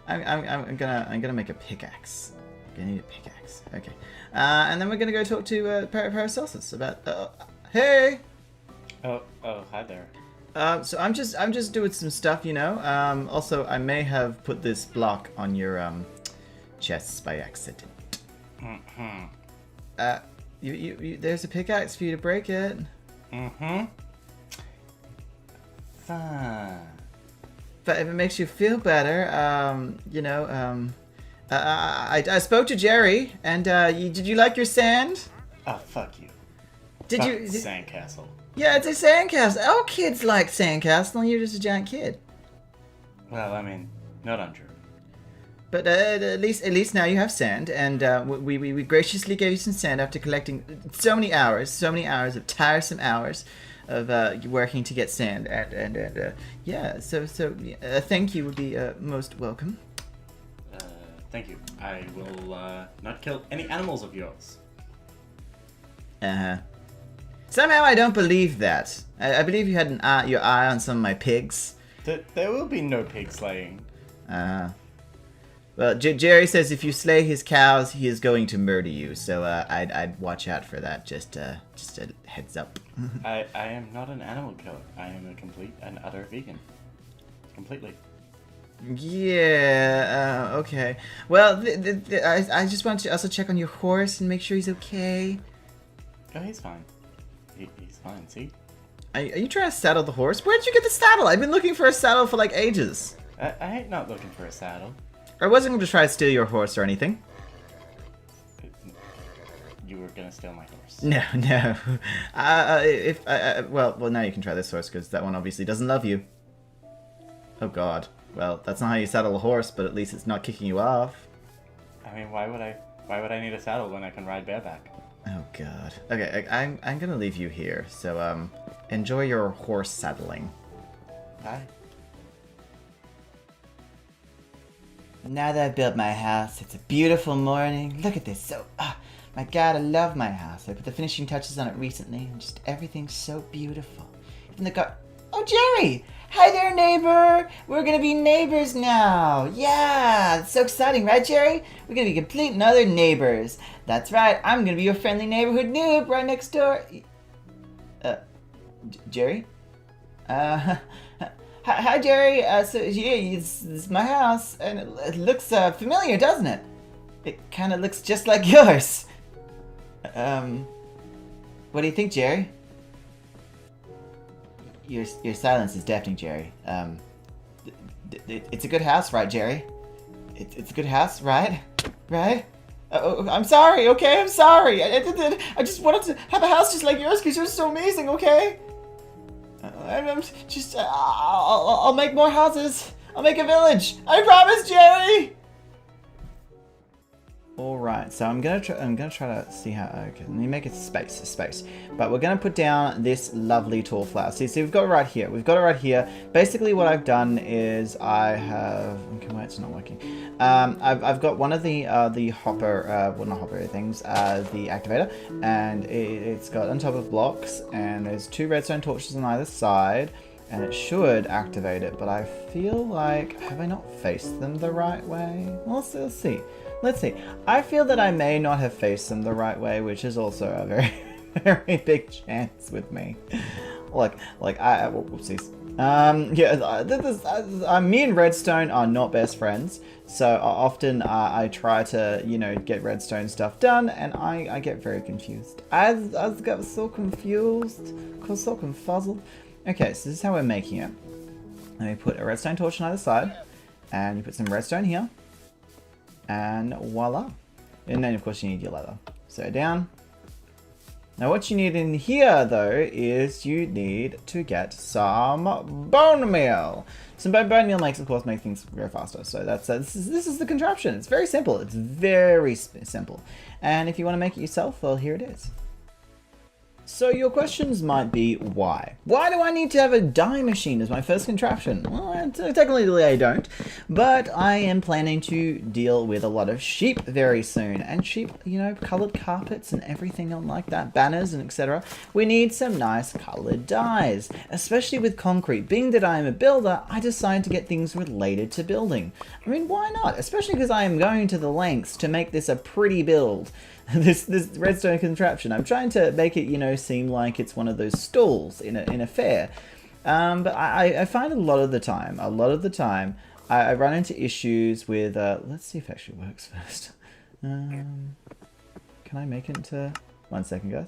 I'm gonna make a pickaxe. I'm gonna need a pickaxe. Okay, and then we're gonna go talk to Paracelsus about. Hey. Oh, hi there. So I'm just doing some stuff, you know. Also, I may have put this block on your chests by accident. Mm-hmm. There's a pickaxe for you to break it. Mm-hmm. Fine. But if it makes you feel better, you know, I spoke to Jerry, and did you like your sand? Oh, fuck you. Did fuck you? Sandcastle. Yeah, it's a sandcastle. All kids like sandcastle, and you're just a giant kid. Well, I mean, not untrue. But at least now you have sand, and we graciously gave you some sand after collecting so many hours of tiresome hours working to get sand, and yeah. So thank you would be most welcome. Thank you. I will not kill any animals of yours. Somehow I don't believe that. I believe you had your eye on some of my pigs. There will be no pig slaying. Well, Jerry says if you slay his cows, he is going to murder you. So I'd watch out for that. Just a heads up. I am not an animal killer. I am a complete and utter vegan. Completely. Yeah. Okay. Well, I just want to also check on your horse and make sure he's okay. Oh, he's fine. He's fine. See. Are you trying to saddle the horse? Where'd you get the saddle? I've been looking for a saddle for like ages. I ain't not looking for a saddle. I wasn't going to try to steal your horse or anything. You were gonna steal my horse. No. Well, now you can try this horse because that one obviously doesn't love you. Oh God. Well, that's not how you saddle a horse, but at least it's not kicking you off. I mean, why would I need a saddle when I can ride bareback? Oh God. Okay, I'm gonna leave you here. So enjoy your horse saddling. Bye. Now that I've built my house, it's a beautiful morning. Look at this. My God, I love my house. I put the finishing touches on it recently, and just everything's so beautiful. Even the Oh, Jerry! Hi there, neighbor! We're gonna be neighbors now! Yeah! It's so exciting, right, Jerry? We're gonna be complete and other neighbors. That's right, I'm gonna be your friendly neighborhood noob right next door. Jerry? Hi, Jerry. So, yeah, this is my house, and it looks familiar, doesn't it? It kind of looks just like yours. What do you think, Jerry? Your silence is deafening, Jerry. It's a good house, right, Jerry? It's a good house, right? Right? Oh, I'm sorry, okay? I'm sorry. I just wanted to have a house just like yours because you're so amazing, okay? I'm just, I'll make more houses. I'll make a village. I promise, Jerry. All right, so I'm gonna try to see how. Okay, let me make a space. But we're gonna put down this lovely tall flower. See, we've got it right here. We've got it right here. Basically, what I've done is I have. Okay, wait, it's not working. I've got one of the hopper, well, not hopper things, the activator, and it's got on top of blocks, and there's 2 redstone torches on either side, and it should activate it. But I feel like, have I not faced them the right way? Well, let's see. Let's see. I feel that I may not have faced them the right way, which is also a very, very big chance with me. Whoopsies. Me and Redstone are not best friends, so often I try to, get Redstone stuff done, and I get very confused. I got so confused, so confuzzled. Okay, so this is how we're making it. Let me put a redstone torch on either side, and you put some redstone here. And voila. And then of course you need your leather. So down. Now what you need in here though is you need to get some bone meal. Some bone meal makes things go faster. So that's this is the contraption. It's very simple. It's very simple. And if you want to make it yourself, well, here it is. So your questions might be why? Why do I need to have a dye machine as my first contraption? Well, technically I don't, but I am planning to deal with a lot of sheep very soon. And sheep, colored carpets and everything like that, banners and etc. We need some nice colored dyes, especially with concrete. Being that I am a builder, I decided to get things related to building. I mean, why not? Especially because I am going to the lengths to make this a pretty build. This redstone contraption. I'm trying to make it, seem like it's one of those stalls in a fair. But I find a lot of the time, I run into issues with. Let's see if it actually works first. Can I make it into 1 second, guys?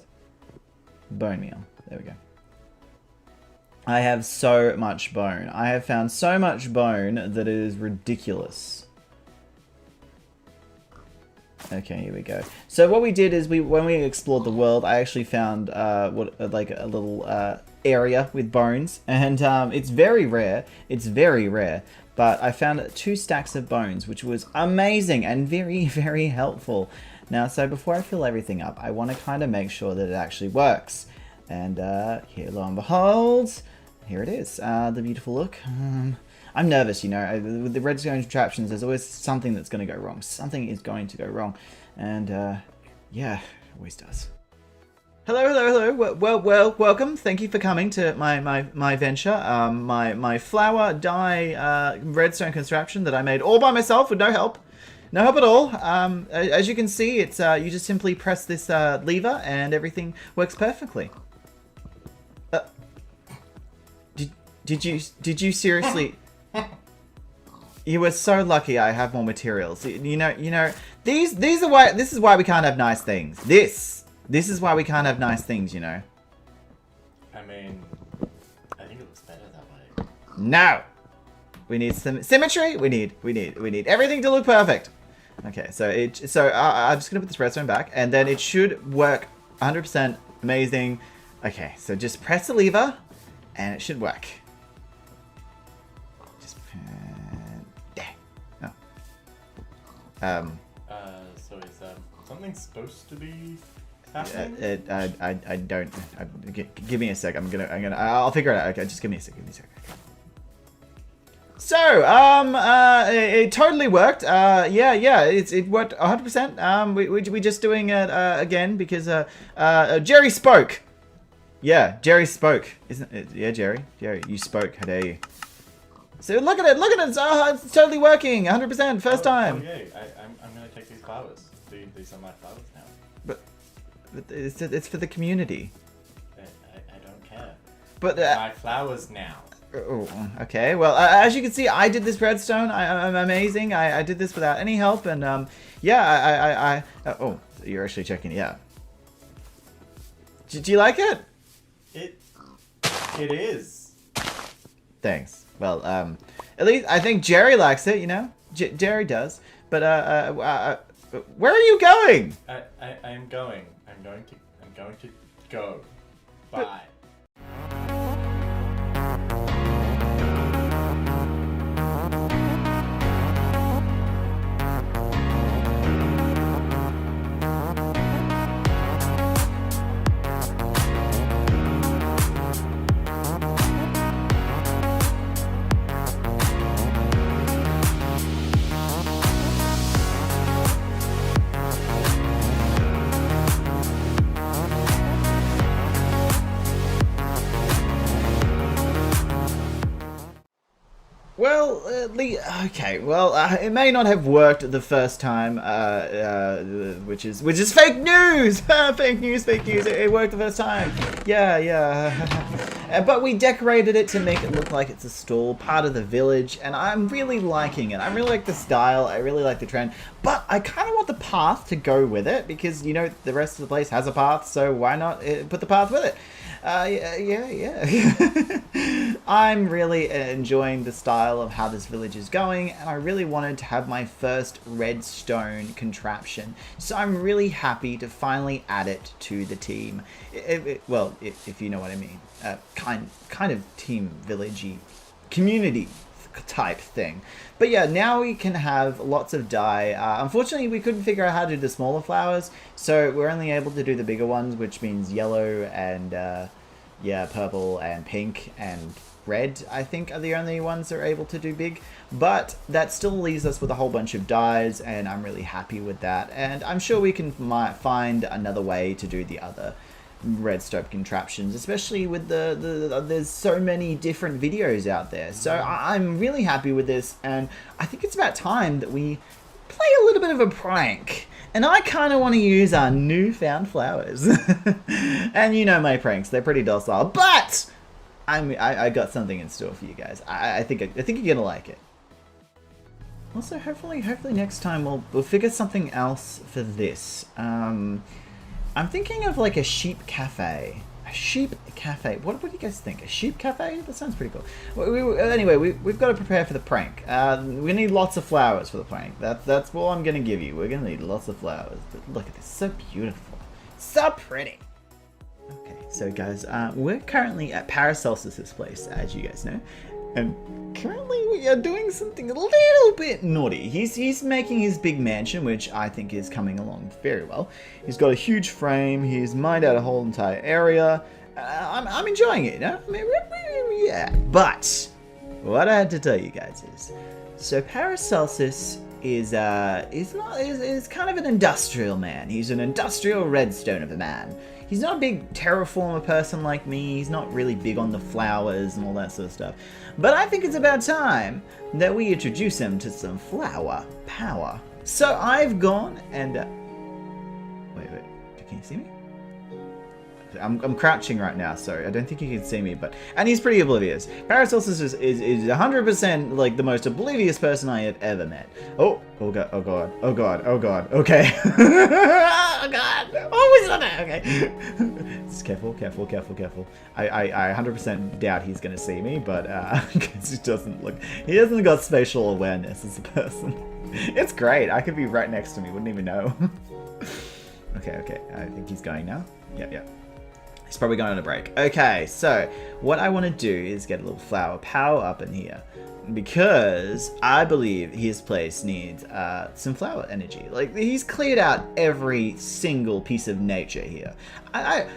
Bone meal. There we go. I have so much bone. I have found so much bone that it is ridiculous. Okay, here we go. So what we did is when we explored the world, I actually found a little area with bones, and it's very rare. It's very rare, but I found 2 stacks of bones, which was amazing and very, very helpful. Now, so before I fill everything up, I want to kind of make sure that it actually works. And here, lo and behold, here it is. The beautiful look. I'm nervous, you know. With the redstone contraptions, there's always something that's going to go wrong. Something is going to go wrong. And, yeah, it always does. Hello, hello, hello. Welcome. Thank you for coming to my venture. My flower dye redstone contraption that I made all by myself with no help. No help at all. As you can see, it's you just simply press this lever and everything works perfectly. Did you seriously? You were so lucky. I have more materials. You know. These are why. This is why we can't have nice things. This is why we can't have nice things. You know. I mean, I think it looks better that way. No. We need some symmetry. We need everything to look perfect. Okay, so I'm just gonna put this redstone back, and then it should work 100% amazing. Okay, so just press the lever, and it should work. Just there. Oh. So is something supposed to be happening? I don't. Give me a sec. I'll figure it out. Okay, just give me a sec. So, it totally worked. Yeah, it worked 100%. We just doing it again because Jerry spoke. Yeah, Jerry spoke, isn't it? Yeah, Jerry, you spoke. How dare you? So look at it. It's totally working. 100%. First time. Oh, yay. I'm gonna take these flowers. These are my flowers now. But it's for the community. I don't care. But my flowers now. Oh, okay. Well, as you can see, I did this redstone. I'm amazing. I did this without any help, and yeah, oh, you're actually checking it out. Do you like it? It is. Thanks. Well, at least I think Jerry likes it. You know, Jerry does. But where are you going? I am going. I'm going to go. Bye. Well, okay. Well, it may not have worked the first time, which is fake news. Fake news. It worked the first time. Yeah. But we decorated it to make it look like it's a store, part of the village, and I'm really liking it. I really like the style. I really like the trend. But I kind of want the path to go with it because you know the rest of the place has a path, so why not put the path with it? Yeah. I'm really enjoying the style of how this village is going, and I really wanted to have my first redstone contraption. So I'm really happy to finally add it to the team. Well, if you know what I mean. Kind of team villagey community type thing. But yeah, now we can have lots of dye. Unfortunately, we couldn't figure out how to do the smaller flowers, so we're only able to do the bigger ones, which means yellow and yeah, purple and pink and red, I think, are the only ones that are able to do big. But that still leaves us with a whole bunch of dyes, and I'm really happy with that. And I'm sure we can find another way to do the other redstone contraptions, especially with there's so many different videos out there. So I'm really happy with this, and I think it's about time that we play a little bit of a prank. And I kind of want to use our newfound flowers. And you know my pranks, they're pretty docile, but I got something in store for you guys. I think you're gonna like it. Also, hopefully next time we'll figure something else for this. I'm thinking of like a sheep cafe. A sheep cafe. What do you guys think? A sheep cafe? That sounds pretty cool. Anyway, we've got to prepare for the prank. We need lots of flowers for the prank. That's all I'm going to give you. We're going to need lots of flowers. But look at this. So beautiful. So pretty. Okay, so guys, we're currently at Paracelsus's place, as you guys know. And currently we are doing something a little bit naughty. He's making his big mansion, which I think is coming along very well. He's got a huge frame. He's mined out a whole entire area. I'm enjoying it, you know? I mean, yeah. But what I had to tell you guys is, so Paracelsus is kind of an industrial man. He's an industrial redstone of a man. He's not a big terraformer person like me. He's not really big on the flowers and all that sort of stuff. But I think it's about time that we introduce him to some flower power. So I've gone and wait, can you see me? I'm crouching right now, sorry. I don't think you can see me, and he's pretty oblivious. Paracelsus is 100% like the most oblivious person I have ever met. Oh god, oh god, oh god, oh god, okay. Oh god, oh, he's not there, okay. Just careful. I 100% doubt he's gonna see me, but because he hasn't got spatial awareness as a person. It's great, I could be right next to me, wouldn't even know. Okay, I think he's going now. Yep. He's probably going on a break. Okay, so what I want to do is get a little flower power up in here, because I believe his place needs some flower energy. Like, he's cleared out every single piece of nature here. I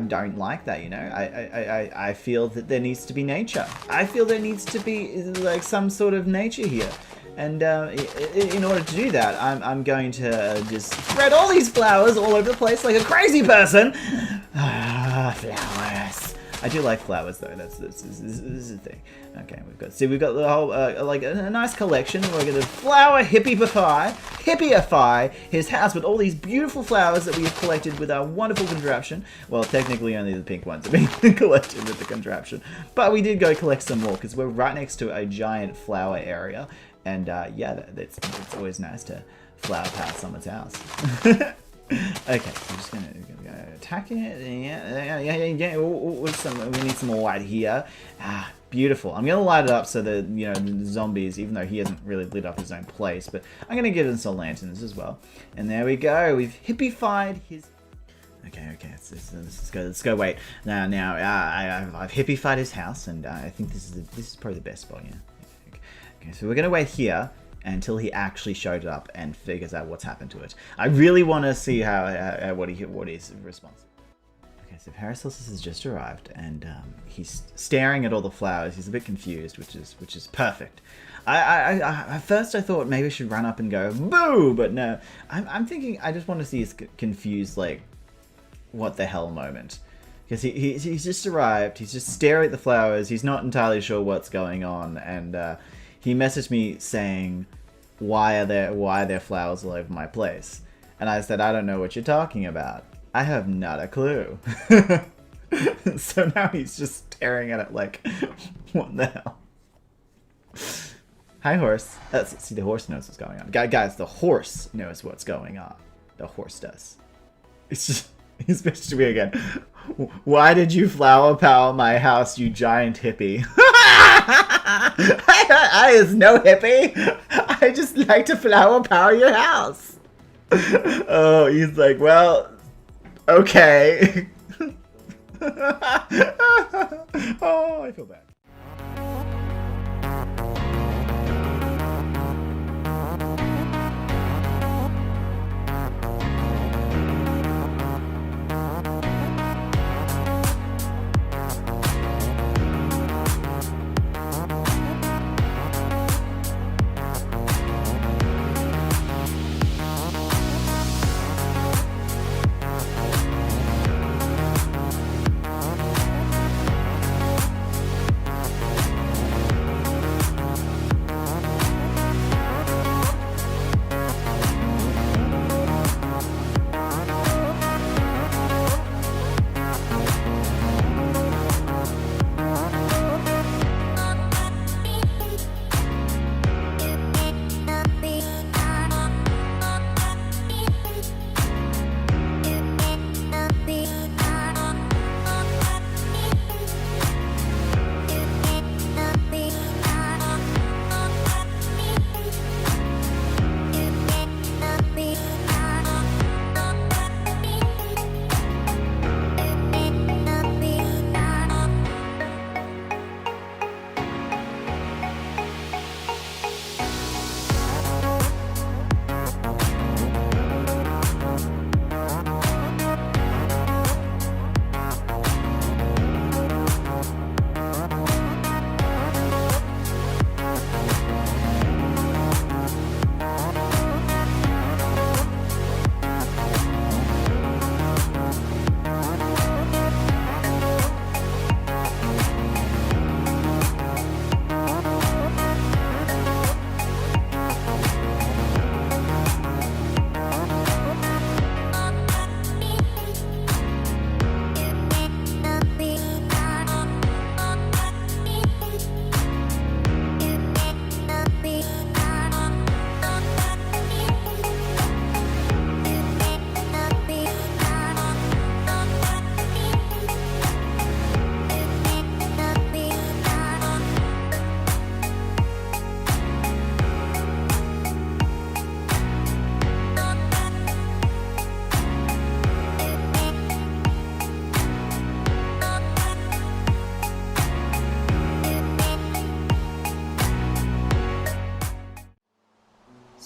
don't like that, you know. I feel that there needs to be nature. I feel there needs to be like some sort of nature here. And in order to do that, I'm going to just spread all these flowers all over the place like a crazy person. Flowers. I do like flowers though. This is the thing. Okay, we've got the whole like a nice collection. We're going to flower hippify his house with all these beautiful flowers that we have collected with our wonderful contraption. Well, technically only the pink ones have been collected with the contraption, but we did go collect some more because we're right next to a giant flower area. And yeah, it's always nice to flower power someone's house. Okay, I'm just gonna attack it. Yeah. We need some more light here. Beautiful. I'm gonna light it up so that, you know, the zombies, even though he hasn't really lit up his own place, but I'm gonna give him some lanterns as well. And there we go. We've hippified his. Okay. Let's go. Wait. Now, I've hippified his house, and I think this is probably the best spot. Yeah. Okay, so we're going to wait here until he actually showed up and figures out what's happened to it. I really want to see what his response. Okay, so Paracelsus has just arrived, and he's staring at all the flowers. He's a bit confused, which is perfect. At first I thought maybe I should run up and go boo, but no. I'm thinking I just want to see his confused, like, what the hell moment. Because he's just arrived. He's just staring at the flowers. He's not entirely sure what's going on, and he messaged me saying, why are there flowers all over my place? And I said, I don't know what you're talking about. I have not a clue. So now he's just staring at it like, what the hell? Hi, horse. See, the horse knows what's going on. Guys, the horse knows what's going on. The horse does. It's just, he's messaged me again. Why did you flower power my house, you giant hippie? I is no hippie. I just like to flower power your house. Oh, he's like, well, okay. Oh, I feel bad.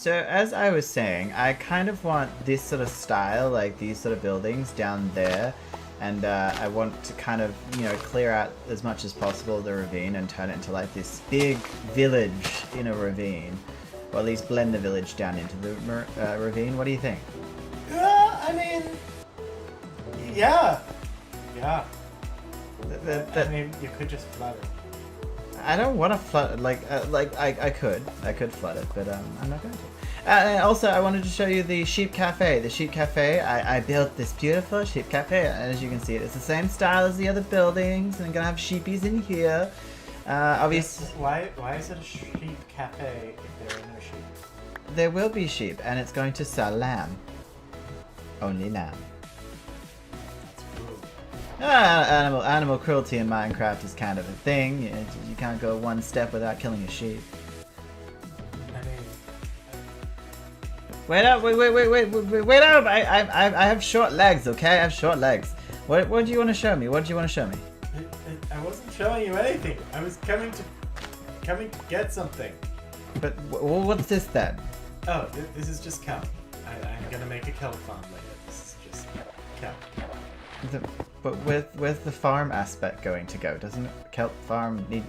So as I was saying, I kind of want this sort of style, like these sort of buildings down there, and I want to kind of, you know, clear out as much as possible the ravine and turn it into like this big village in a ravine, or at least blend the village down into the ravine. What do you think? I mean, yeah. I mean, you could just flood it. I don't want to flood, I could flood it, but I'm not going to. And also, I wanted to show you the sheep cafe. The sheep cafe, I built this beautiful sheep cafe, and as you can see, it's the same style as the other buildings, and I'm gonna have sheepies in here. Obviously, why is it a sheep cafe if there are no sheep? there will be sheep, and it's going to sell lamb. Only lamb. Animal cruelty in Minecraft is kind of a thing. You can't go one step without killing a sheep. I mean, Wait up! Wait up! I have short legs. Okay, I have short legs. What do you want to show me? What do you want to show me? I wasn't showing you anything. I was coming to get something. But what's this then? Oh, this is just kelp. I'm gonna make a kelp farm later. This is just kelp. But where's the farm aspect going to go? Doesn't kelp farm need?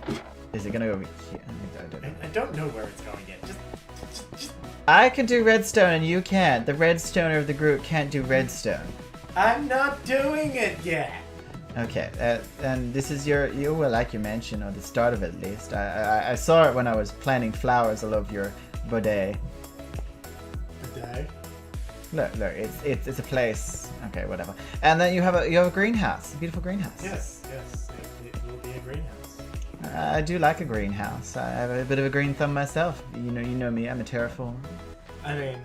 Is it gonna go over here? I don't know. I don't know where it's going yet. Just I can do redstone and you can't. The redstoner of the group can't do redstone. I'm not doing it yet. Okay, and this is you will like your mansion, or the start of it at least. I saw it when I was planting flowers all over your boudet. Today. Look, it's a place. Okay, whatever. And then you have a greenhouse, a beautiful greenhouse. Yes, it will be a greenhouse. I do like a greenhouse. I have a bit of a green thumb myself. You know me. I'm a terraformer. I mean,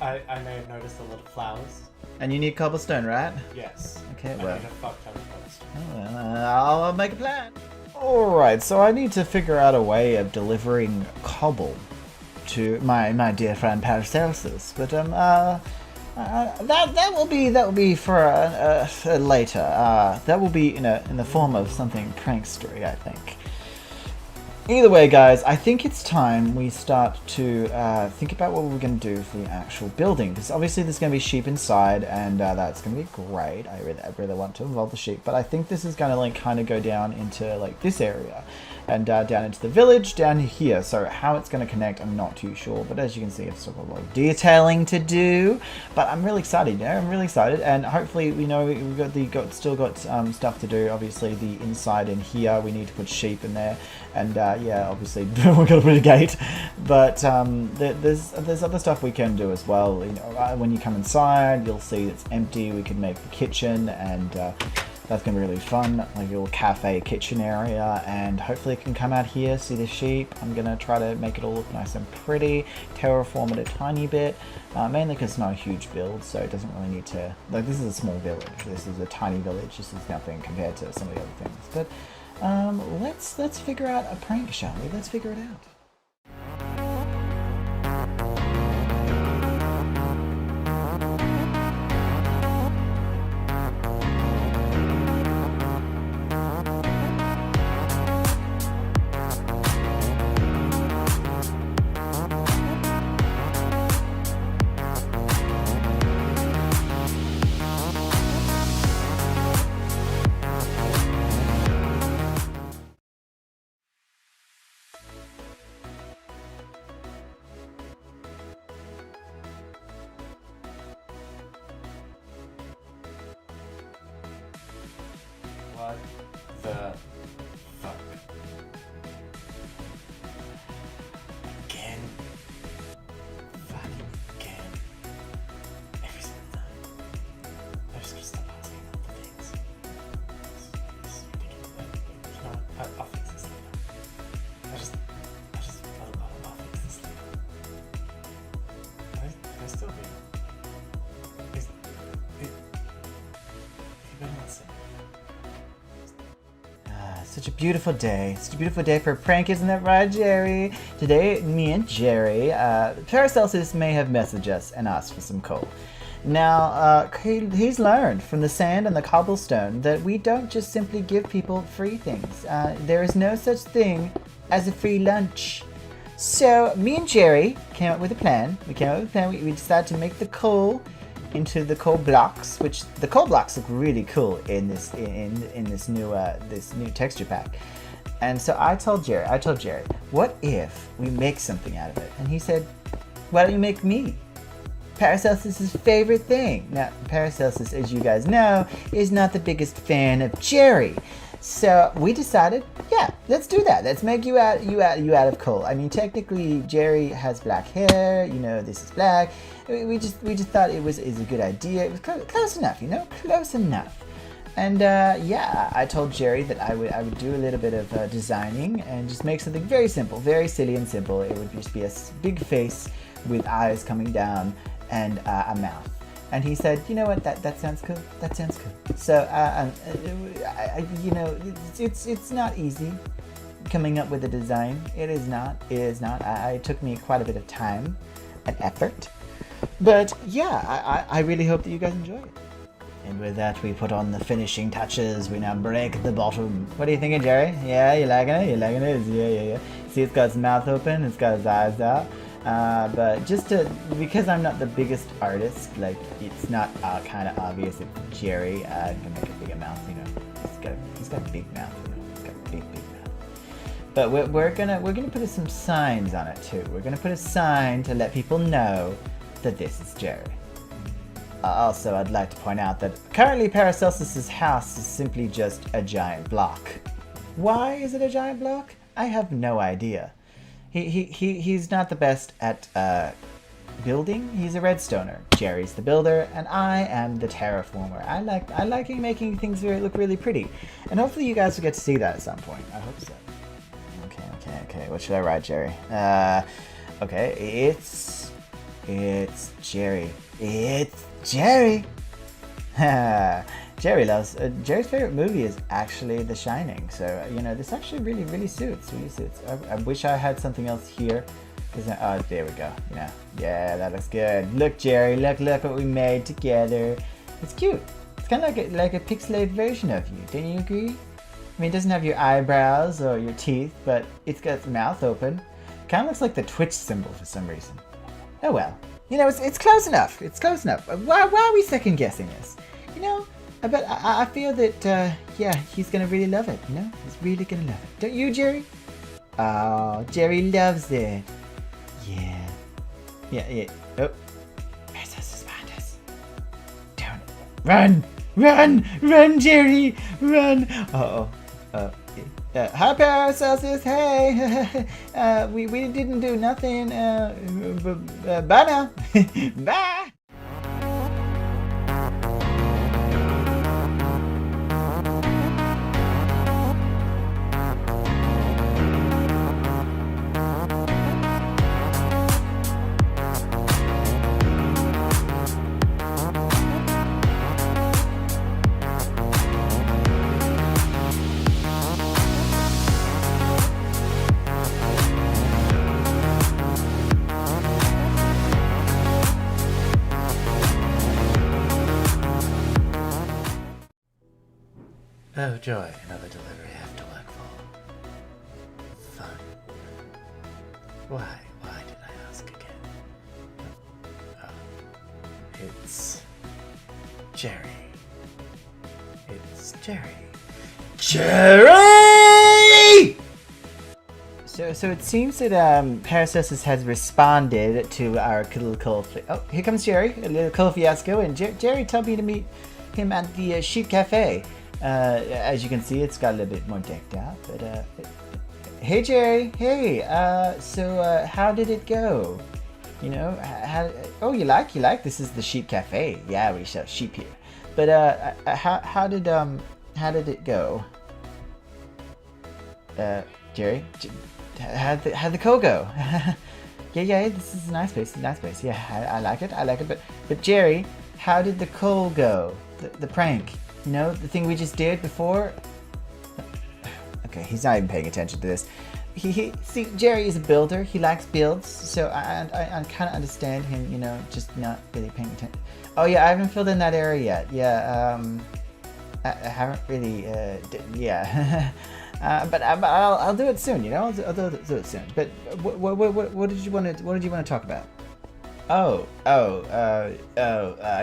I may have noticed a lot of flowers. And you need cobblestone, right? Yes. Okay, I well. need a fuck ton of cobblestone. Oh, well, I'll make a plan. Alright, so I need to figure out a way of delivering cobble to my dear friend Paracelsus, but that will be for later. That will be in the form of something prankstery, I think. Either way, guys, I think it's time we start to think about what we're going to do for the actual building. Because obviously there's going to be sheep inside, and that's going to be great. I really want to involve the sheep. But I think this is going to kind of go down into like this area. And down into the village down here. So how it's going to connect, I'm not too sure. But as you can see, it's still got a lot of detailing to do. But I'm really excited. Yeah, I'm really excited. And hopefully, we've still got stuff to do. Obviously, the inside in here, we need to put sheep in there. And yeah, obviously, we've got to put a gate. But there's other stuff we can do as well. You know, when you come inside, you'll see it's empty. We can make the kitchen, and that's going to be really fun, like a little cafe kitchen area, and hopefully it can come out here, see the sheep. I'm going to try to make it all look nice and pretty, terraform it a tiny bit, mainly because it's not a huge build, so it doesn't really need to, like this is a small village, this is a tiny village, this is nothing compared to some of the other things. But let's figure out a prank, shall we? Let's figure it out. What the fuck? Again? Fucking again. Every single time. I'm just gonna stop asking all the things. This is ridiculous. No, I'll fix this later. I'll fix this later. Can I still be? You better not say. Such a beautiful day. Such a beautiful day for a prank, isn't it right, Jerry? Today, me and Jerry, Paracelsus may have messaged us and asked for some coal. Now, he's learned from the sand and the cobblestone that we don't just simply give people free things. There is no such thing as a free lunch. So me and Jerry came up with a plan. We decided to make the coal into the coal blocks, which the coal blocks look really cool in this this new texture pack. And so I told Jerry, what if we make something out of it? And he said, why don't you make me? Paracelsus' favorite thing. Now, Paracelsus, as you guys know, is not the biggest fan of Jerry. So we decided, yeah, let's do that. Let's make you out of coal. I mean, technically, Jerry has black hair. You know, this is black. We just thought is a good idea. It was close enough, you know, close enough. And yeah, I told Jerry that I would do a little bit of designing and just make something very simple, very silly and simple. It would just be a big face with eyes coming down and a mouth. And he said, you know what, that sounds cool. That sounds cool. So, you know, it's not easy coming up with a design. It is not. It took me quite a bit of time and effort. But yeah, I really hope that you guys enjoy it. And with that, we put on the finishing touches. We now break the bottom. What are you thinking, Jerry? Yeah, you liking it? You liking it? Yeah. See, it's got its mouth open. It's got its eyes out. But because I'm not the biggest artist, like, it's not kind of obvious that Jerry can make a bigger mouth, you know. He's got a big mouth, you know. He's got a big mouth. But we're gonna put some signs on it too. We're gonna put a sign to let people know that this is Jerry. Also, I'd like to point out that currently Paracelsus' house is simply just a giant block. Why is it a giant block? I have no idea. He's not the best at building. He's a redstoner. Jerry's the builder, and I am the terraformer. I like making things look really pretty, and hopefully you guys will get to see that at some point. I hope so. Okay. What should I write, Jerry? Okay, it's Jerry. It's Jerry. Jerry's favorite movie is actually The Shining. So, you know, this actually really suits. I wish I had something else here. Oh, there we go. Yeah, that looks good. Look, Jerry, look what we made together. It's cute. It's kind of like a pixelated version of you. Don't you agree? I mean, it doesn't have your eyebrows or your teeth, but it's got its mouth open. Kind of looks like the Twitch symbol for some reason. Oh well. You know, it's close enough. It's close enough. Why are we second guessing this? You know, I feel that, yeah, he's gonna really love it. You know, he's really gonna love it. Don't you, Jerry? Oh, Jerry loves it. Yeah. Oh, Paracelsus behind us. Down. Run, Jerry, run. Hi, Paracelsus. Hey, we didn't do nothing. Bye now. Bye. Oh joy, another delivery I have to work for. Fun. Why did I ask again? Oh, it's Jerry. It's Jerry. Jerry! So it seems that Paracelsus has responded to our little coal. Oh, here comes Jerry, a little coal fiasco, and Jerry told me to meet him at the Sheep Cafe. As you can see, it's got a little bit more decked out. But hey, Jerry. Hey. So how did it go? You know, oh, you like? This is the Sheep Cafe. Yeah, we sell sheep here. But how did it go? Jerry, how'd the coal go? yeah. This is a nice place. Yeah, I like it. But Jerry, how did the coal go? The prank. You know, the thing we just did before? Okay, he's not even paying attention to this. See, Jerry is a builder. He likes builds, so I kind of understand him, you know, just not really paying attention. Oh yeah, I haven't filled in that area yet. Yeah, I haven't really, yeah. But I'll do it soon. You know, I'll do it soon. But what did you want to talk about?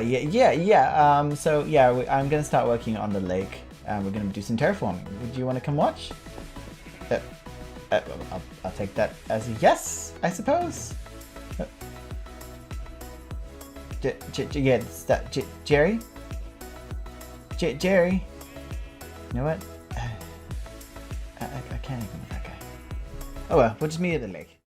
Yeah. So yeah, I'm gonna start working on the lake. We're gonna do some terraforming. Would you want to come watch? I'll take that as a yes, I suppose. Jerry? Jerry? You know what? I can't even with that guy. Oh well, we'll just meet at the lake.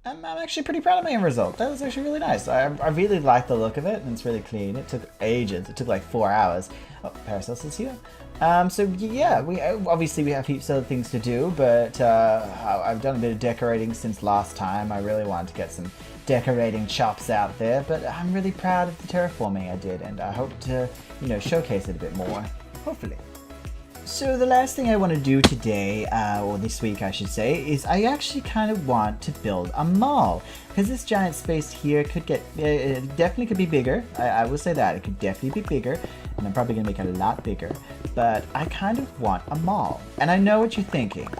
I'm actually pretty proud of my end result. That was actually really nice. I really like the look of it, and it's really clean. It took ages. It took like 4 hours. Oh, Paracelsus is here. So yeah, we have heaps of other things to do, but I've done a bit of decorating since last time. I really wanted to get some decorating chops out there, but I'm really proud of the terraforming I did, and I hope to, showcase it a bit more, hopefully. So the last thing I want to do today, or this week I should say, is I actually kind of want to build a mall. Because this giant space here could get, it definitely could be bigger. I will say that, it could definitely be bigger. And I'm probably going to make it a lot bigger. But I kind of want a mall. And I know what you're thinking.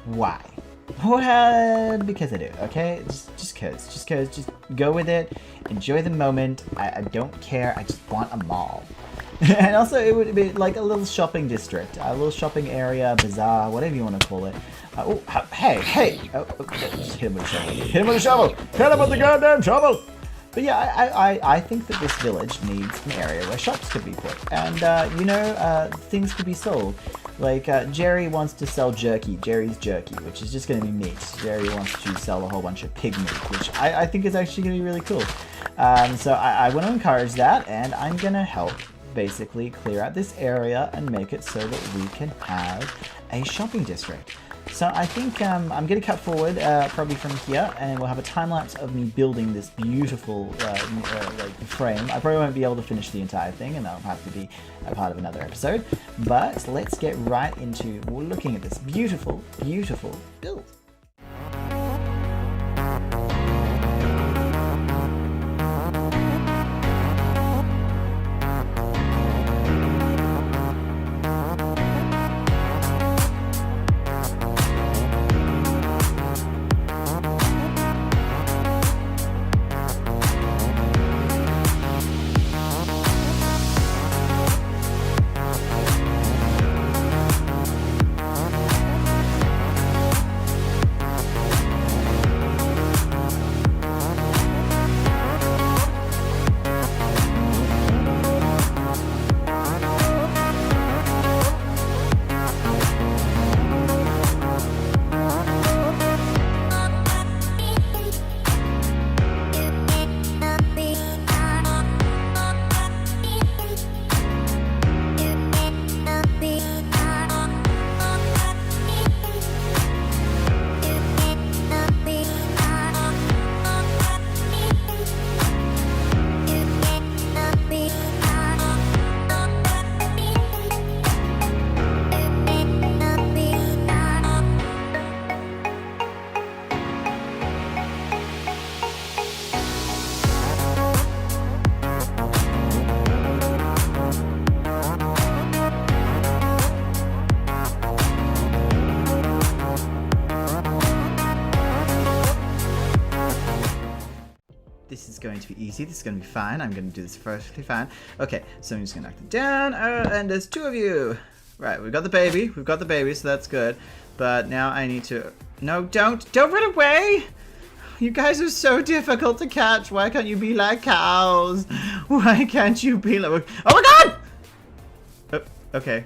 Why? Well, because I do, okay? Just go with it. Enjoy the moment. I don't care. I just want a mall. And also it would be like a little shopping district, a little shopping area, bazaar, whatever you want to call it. Hey! Just hit him with a shovel. Hit him with a shovel! Hit him with the goddamn shovel! But yeah, I think that this village needs an area where shops could be put. And, things could be sold. Like, Jerry wants to sell jerky, Jerry's jerky, which is just going to be meat. Jerry wants to sell a whole bunch of pig meat, which I think is actually going to be really cool. So I want to encourage that, and I'm going to help basically clear out this area and make it so that we can have a shopping district. So I think I'm going to cut forward probably from here, and we'll have a time lapse of me building this beautiful frame. I probably won't be able to finish the entire thing, and that'll have to be a part of another episode. But let's get right into looking at this beautiful, beautiful build. This is going to be easy. This is going to be fine. I'm going to do this perfectly fine. Okay, so I'm just going to knock them down. And there's 2 of you. Right, we've got the baby. We've got the baby, so that's good. But now I need to... No, don't run away! You guys are so difficult to catch. Why can't you be like cows? Why can't you be like... Oh my god! Oh, okay,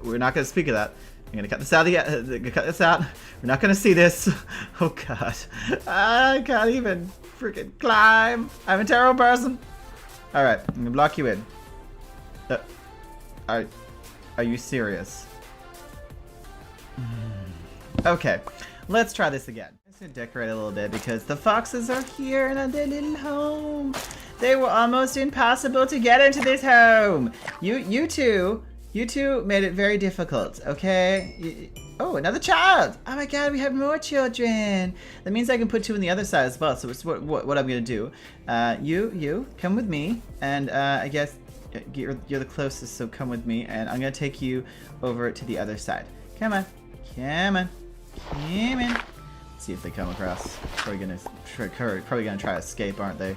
we're not going to speak of that. I'm going to cut this out cut this out. We're not going to see this. Oh god. I can't even freaking climb. I'm a terrible person. Alright, I'm going to block you in. Are you serious? Okay, let's try this again. I'm going to decorate a little bit because the foxes are here in their little home. They were almost impossible to get into this home. You two made it very difficult, okay? Oh, another child! Oh my god, we have more children! That means I can put 2 on the other side as well, so it's what I'm gonna do. You, come with me, and I guess you're the closest, so come with me, and I'm gonna take you over to the other side. Come on. Let's see if they come across. Probably gonna try to escape, aren't they?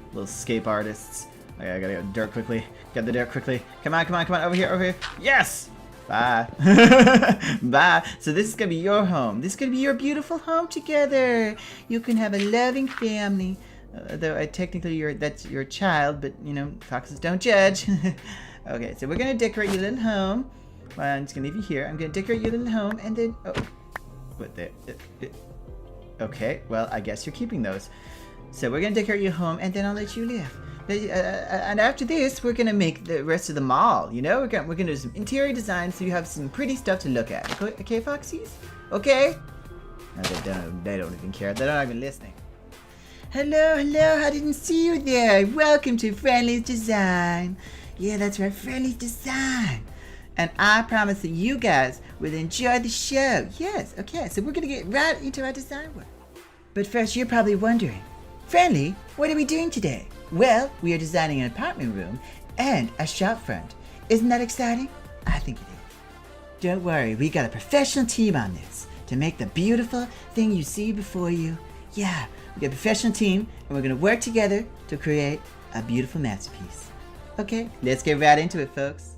Little escape artists. Okay, I gotta get dirt quickly. Get the dirt quickly. Come on. Over here. Yes! Bye. Bye. So this is gonna be your home. This is gonna be your beautiful home together. You can have a loving family. Though technically that's your child, but you know, foxes don't judge. Okay, so we're gonna decorate your little home. Well, I'm just gonna leave you here. I'm gonna decorate your little home, and then what the? Okay, well, I guess you're keeping those. So we're gonna decorate your home, and then I'll let you live. And after this, we're gonna make the rest of the mall. You know, we're gonna do some interior design, so you have some pretty stuff to look at. Okay, Foxies? Okay? No, they don't even care. They're not even listening. Hello. I didn't see you there. Welcome to Friendly's Design. Yeah, that's right, Friendly's Design. And I promise that you guys will enjoy the show. Yes, okay, so we're gonna get right into our design work. But first, you're probably wondering, Friendly, what are we doing today? Well, we are designing an apartment room and a shop front. Isn't that exciting? I think it is. Don't worry, we got a professional team on this to make the beautiful thing you see before you. Yeah, we got a professional team, and we're gonna work together to create a beautiful masterpiece. Okay, let's get right into it, folks.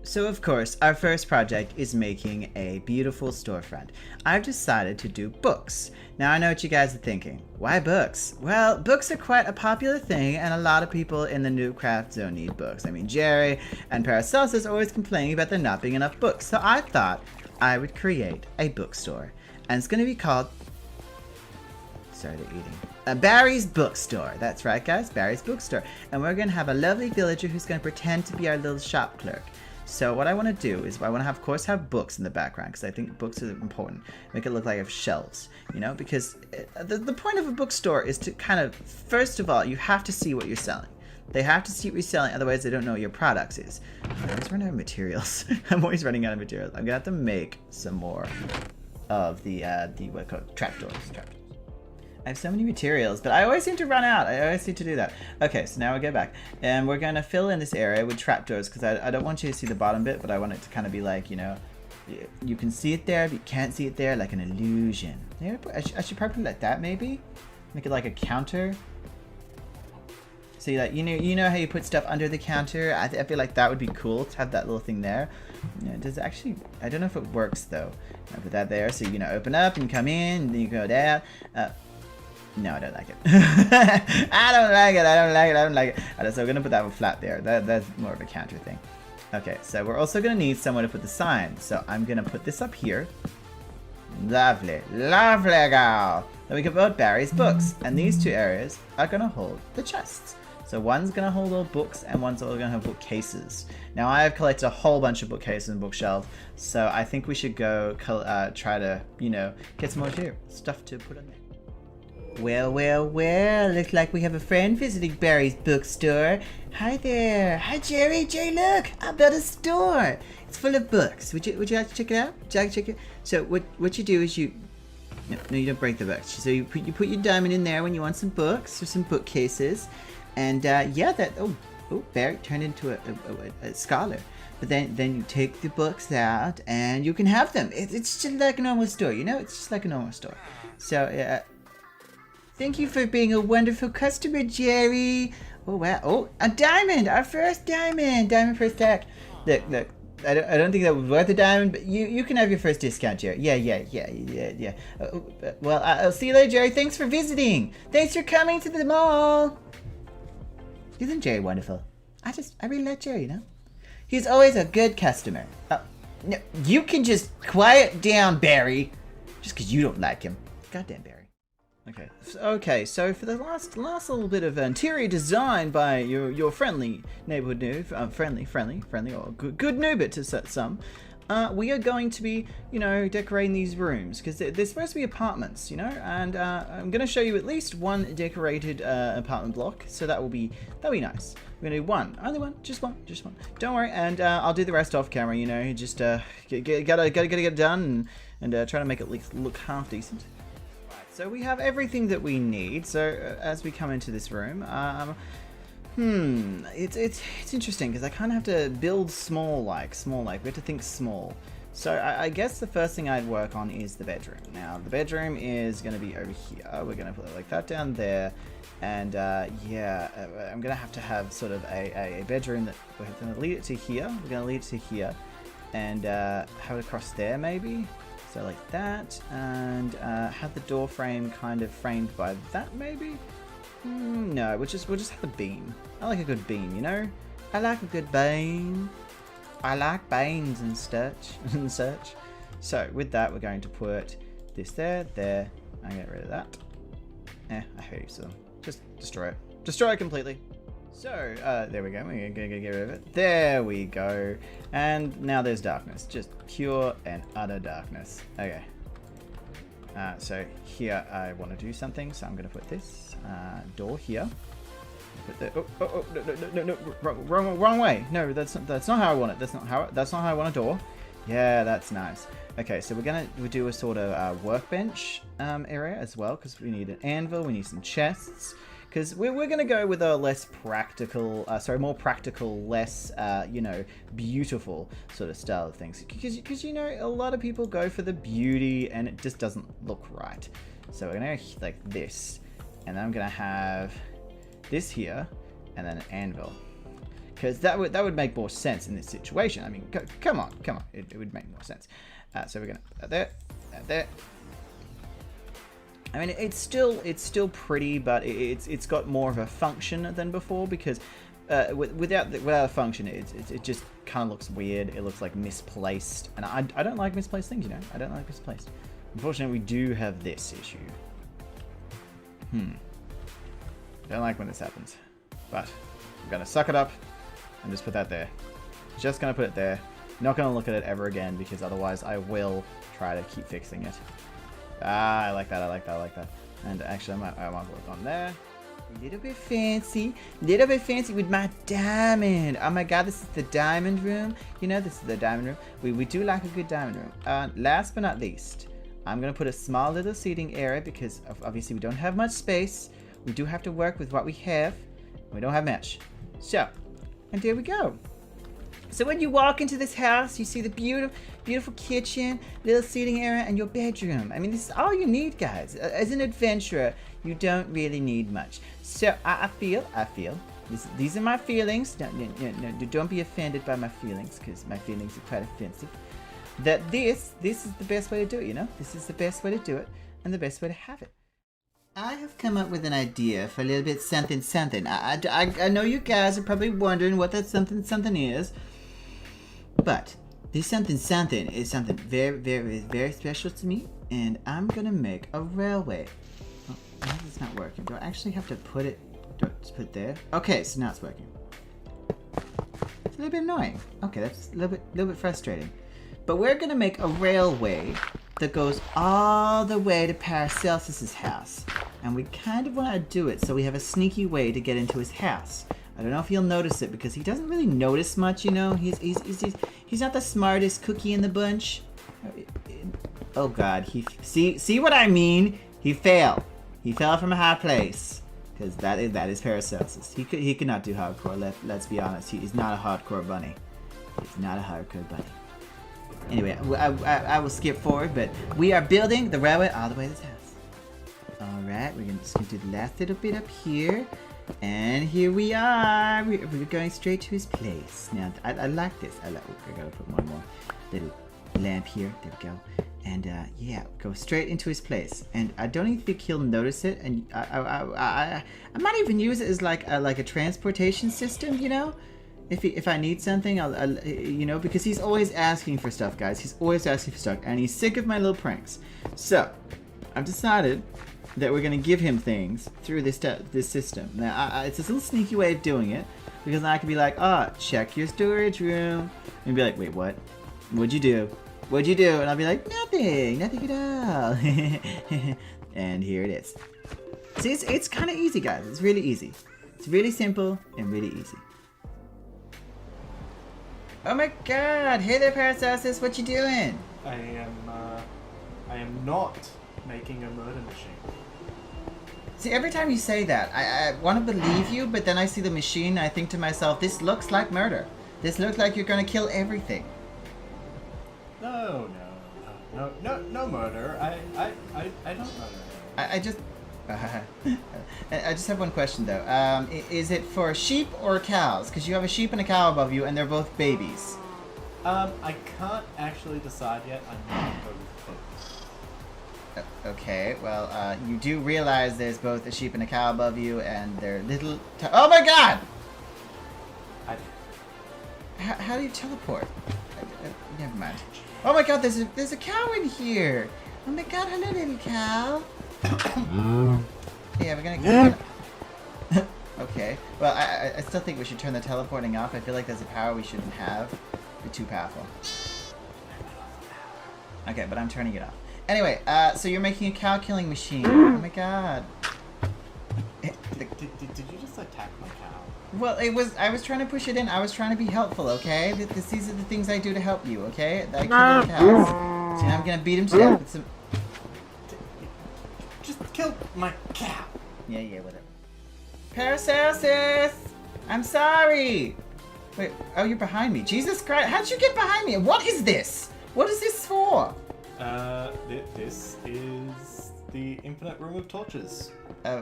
So of course, our first project is making a beautiful storefront. I've decided to do books. Now I know what you guys are thinking. Why books? Well, books are quite a popular thing, and a lot of people in the Newbcraft zone need books. I mean, Jerry and Paracelsus are always complaining about there not being enough books. So I thought I would create a bookstore. And it's going to be called... Sorry, they're eating. Barry's Bookstore. That's right, guys. Barry's Bookstore. And we're going to have a lovely villager who's going to pretend to be our little shop clerk. So what I want to do is I want to, of course, have books in the background because I think books are important. Make it look like I have shelves, you know, because the point of a bookstore is to kind of, first of all, you have to see what you're selling. They have to see what you're selling, otherwise they don't know what your products is. I'm always running out of materials. I'm always running out of materials. I'm going to have to make some more of the what I call it, trapdoors. I have so many materials, but I always seem to run out. I always seem to do that. Okay, so now we get back. And we're going to fill in this area with trapdoors because I don't want you to see the bottom bit, but I want it to kind of be like, you know, you can see it there, but you can't see it there, like an illusion. I should probably like that, maybe? Make it like a counter. So you know how you put stuff under the counter? I feel like that would be cool to have that little thing there. Yeah, does it actually... I don't know if it works, though. I put that there, so you know, open up and come in, and then you go down. No, I don't like it. I don't like it. So we're gonna put that one flat there. That's more of a counter thing. Okay, so we're also gonna need somewhere to put the sign. So I'm gonna put this up here. Lovely girl. Then we can put Barry's books, and these two areas are gonna hold the chests. So one's gonna hold all books, and one's all gonna have bookcases. Now I have collected a whole bunch of bookcases and bookshelves, so I think we should go try to, you know, get some more stuff to put on there. Well, looks like we have a friend visiting Barry's bookstore. Hi there. Hi, Jerry. Jerry, look, I built a store. It's full of books. Would you like to check it out? Would you like to check it? So what you do is you... No, you don't break the books. So you put your diamond in there when you want some books or some bookcases. And yeah, that... Oh, Barry turned into a scholar. But then you take the books out and you can have them. It's just like a normal store, you know? It's just like a normal store. So... Thank you for being a wonderful customer, Jerry. Oh, wow. Oh, a diamond. Our first diamond. Diamond per stack. Look. I don't think that was worth a diamond, but you can have your first discount, Jerry. Yeah. Well, I'll see you later, Jerry. Thanks for visiting. Thanks for coming to the mall. Isn't Jerry wonderful? I really like Jerry, you know? He's always a good customer. No, you can just quiet down, Barry. Just because you don't like him. Goddamn Barry. Okay, so for the last little bit of interior design by your friendly neighborhood noob, friendly, or good noob to some, we are going to be, decorating these rooms, because they're supposed to be apartments, and I'm going to show you at least one decorated apartment block, so that'll be nice. We're going to do one, only one, just one. Don't worry, and I'll do the rest off camera, just gotta get it done, and try to make it look half decent. So we have everything that we need. So as we come into this room, it's interesting because I kind of have to build small like. We have to think small. So I guess the first thing I'd work on is the bedroom. Now the bedroom is going to be over here. We're going to put it like that down there, and yeah, I'm going to have sort of a bedroom that we're going to lead it to here. We're going to lead it to here, and have it across there maybe. So like that, and have the door frame kind of framed by that maybe? No, we'll just have the beam. I like a good beam, I like a good beam. I like beams and such. So with that, we're going to put this there, and get rid of that. I hate you, so just destroy it. Destroy it completely. So, there we go. We're going to get rid of it. There we go. And now there's darkness. Just pure and utter darkness. Okay. So here I want to do something. So I'm going to put this door here. Put the, no, wrong way. No, that's not how I want it. That's not how I want a door. Yeah, that's nice. Okay, so we'll do a sort of workbench area as well, because we need an anvil. We need some chests. Because we're going to go with a less practical, more practical, less, beautiful sort of style of things. Because a lot of people go for the beauty and it just doesn't look right. So we're going to go like this. And then I'm going to have this here and then an anvil. Because that would make more sense in this situation. I mean, come on. It would make more sense. So we're going to there. I mean, it's still pretty, but it's got more of a function than before, because without a function, it just kind of looks weird. It looks like misplaced, and I don't like misplaced things. I don't like misplaced. Unfortunately, we do have this issue. Don't like when this happens, but I'm gonna suck it up and just put that there. Just gonna put it there. Not gonna look at it ever again, because otherwise I will try to keep fixing it. I like that. And actually, I might work on there. A little bit fancy with my diamond. Oh my god, this is the diamond room. This is the diamond room. We do like a good diamond room. Last but not least, I'm going to put a small little seating area, because obviously we don't have much space. We do have to work with what we have. We don't have much. So, and there we go. So when you walk into this house, you see the beautiful kitchen, little seating area, and your bedroom. I mean, this is all you need, guys. As an adventurer, you don't really need much. So I feel, these are my feelings. No, don't be offended by my feelings, because my feelings are quite offensive. That this is the best way to do it, This is the best way to do it, and the best way to have it. I have come up with an idea for a little bit something. I know you guys are probably wondering what that something is. But this something is something very, very, very special to me, and I'm gonna make a railway. Oh, now it's not working. Do I actually have to put it? Do I just put it there? Okay, so now it's working. It's a little bit annoying. Okay, that's a little bit frustrating. But we're gonna make a railway that goes all the way to Paracelsus's house, and we kind of want to do it so we have a sneaky way to get into his house. I don't know if you'll notice it, because he doesn't really notice much, He's not the smartest cookie in the bunch. Oh god, see what I mean? He fell. He fell from a high place, because that is Paracelsus. He could not do hardcore. Let's be honest. He's not a hardcore bunny. He's not a hardcore bunny. Anyway, I will skip forward, but we are building the railway all the way to this house. Alright, just gonna do the last little bit up here. And here we are. We're going straight to his place. Now, I like this. I gotta put one more little lamp here. There we go. And yeah, go straight into his place. And I don't even think he'll notice it. And I might even use it as like a transportation system, you know? If I need something, I'll you know, because he's always asking for stuff, guys. He's always asking for stuff, and he's sick of my little pranks. So, I've decided that we're gonna give him things through this system. Now, it's a little sneaky way of doing it, because I could be like, check your storage room, and be like, wait, what? What'd you do? What'd you do? And I'll be like, nothing at all. And here it is. See, it's kind of easy, guys. It's really easy. It's really simple and really easy. Oh my God! Hey there, Paracelsus. What you doing? I am not making a murder machine. See, every time you say that, I want to believe you, but then I see the machine and I think to myself, this looks like murder. This looks like you're gonna kill everything. No murder. I don't murder. I just have one question though. Is it for sheep or cows? Because you have a sheep and a cow above you, and they're both babies. I can't actually decide yet. I'm not both. Okay, well, you do realize there's both a sheep and a cow above you, and they're little. Oh my God! How do you teleport? Never mind. Oh my God, there's a cow in here. Oh my God, hello, little cow. Yeah, we're gonna. Okay. Well, I still think we should turn the teleporting off. I feel like there's a power we shouldn't have. It's too powerful. Okay, but I'm turning it off. Anyway, so you're making a cow killing machine. Oh my God. Did you just attack my cow? Well, I was trying to push it in. I was trying to be helpful, okay? These are the things I do to help you, okay? I kill the cows. So now I'm gonna beat him to death with some. Just kill my cow. Yeah, whatever. Paracelsus! I'm sorry! Wait, oh, you're behind me. Jesus Christ, how'd you get behind me? What is this? What is this for? This is the infinite room of torches. See,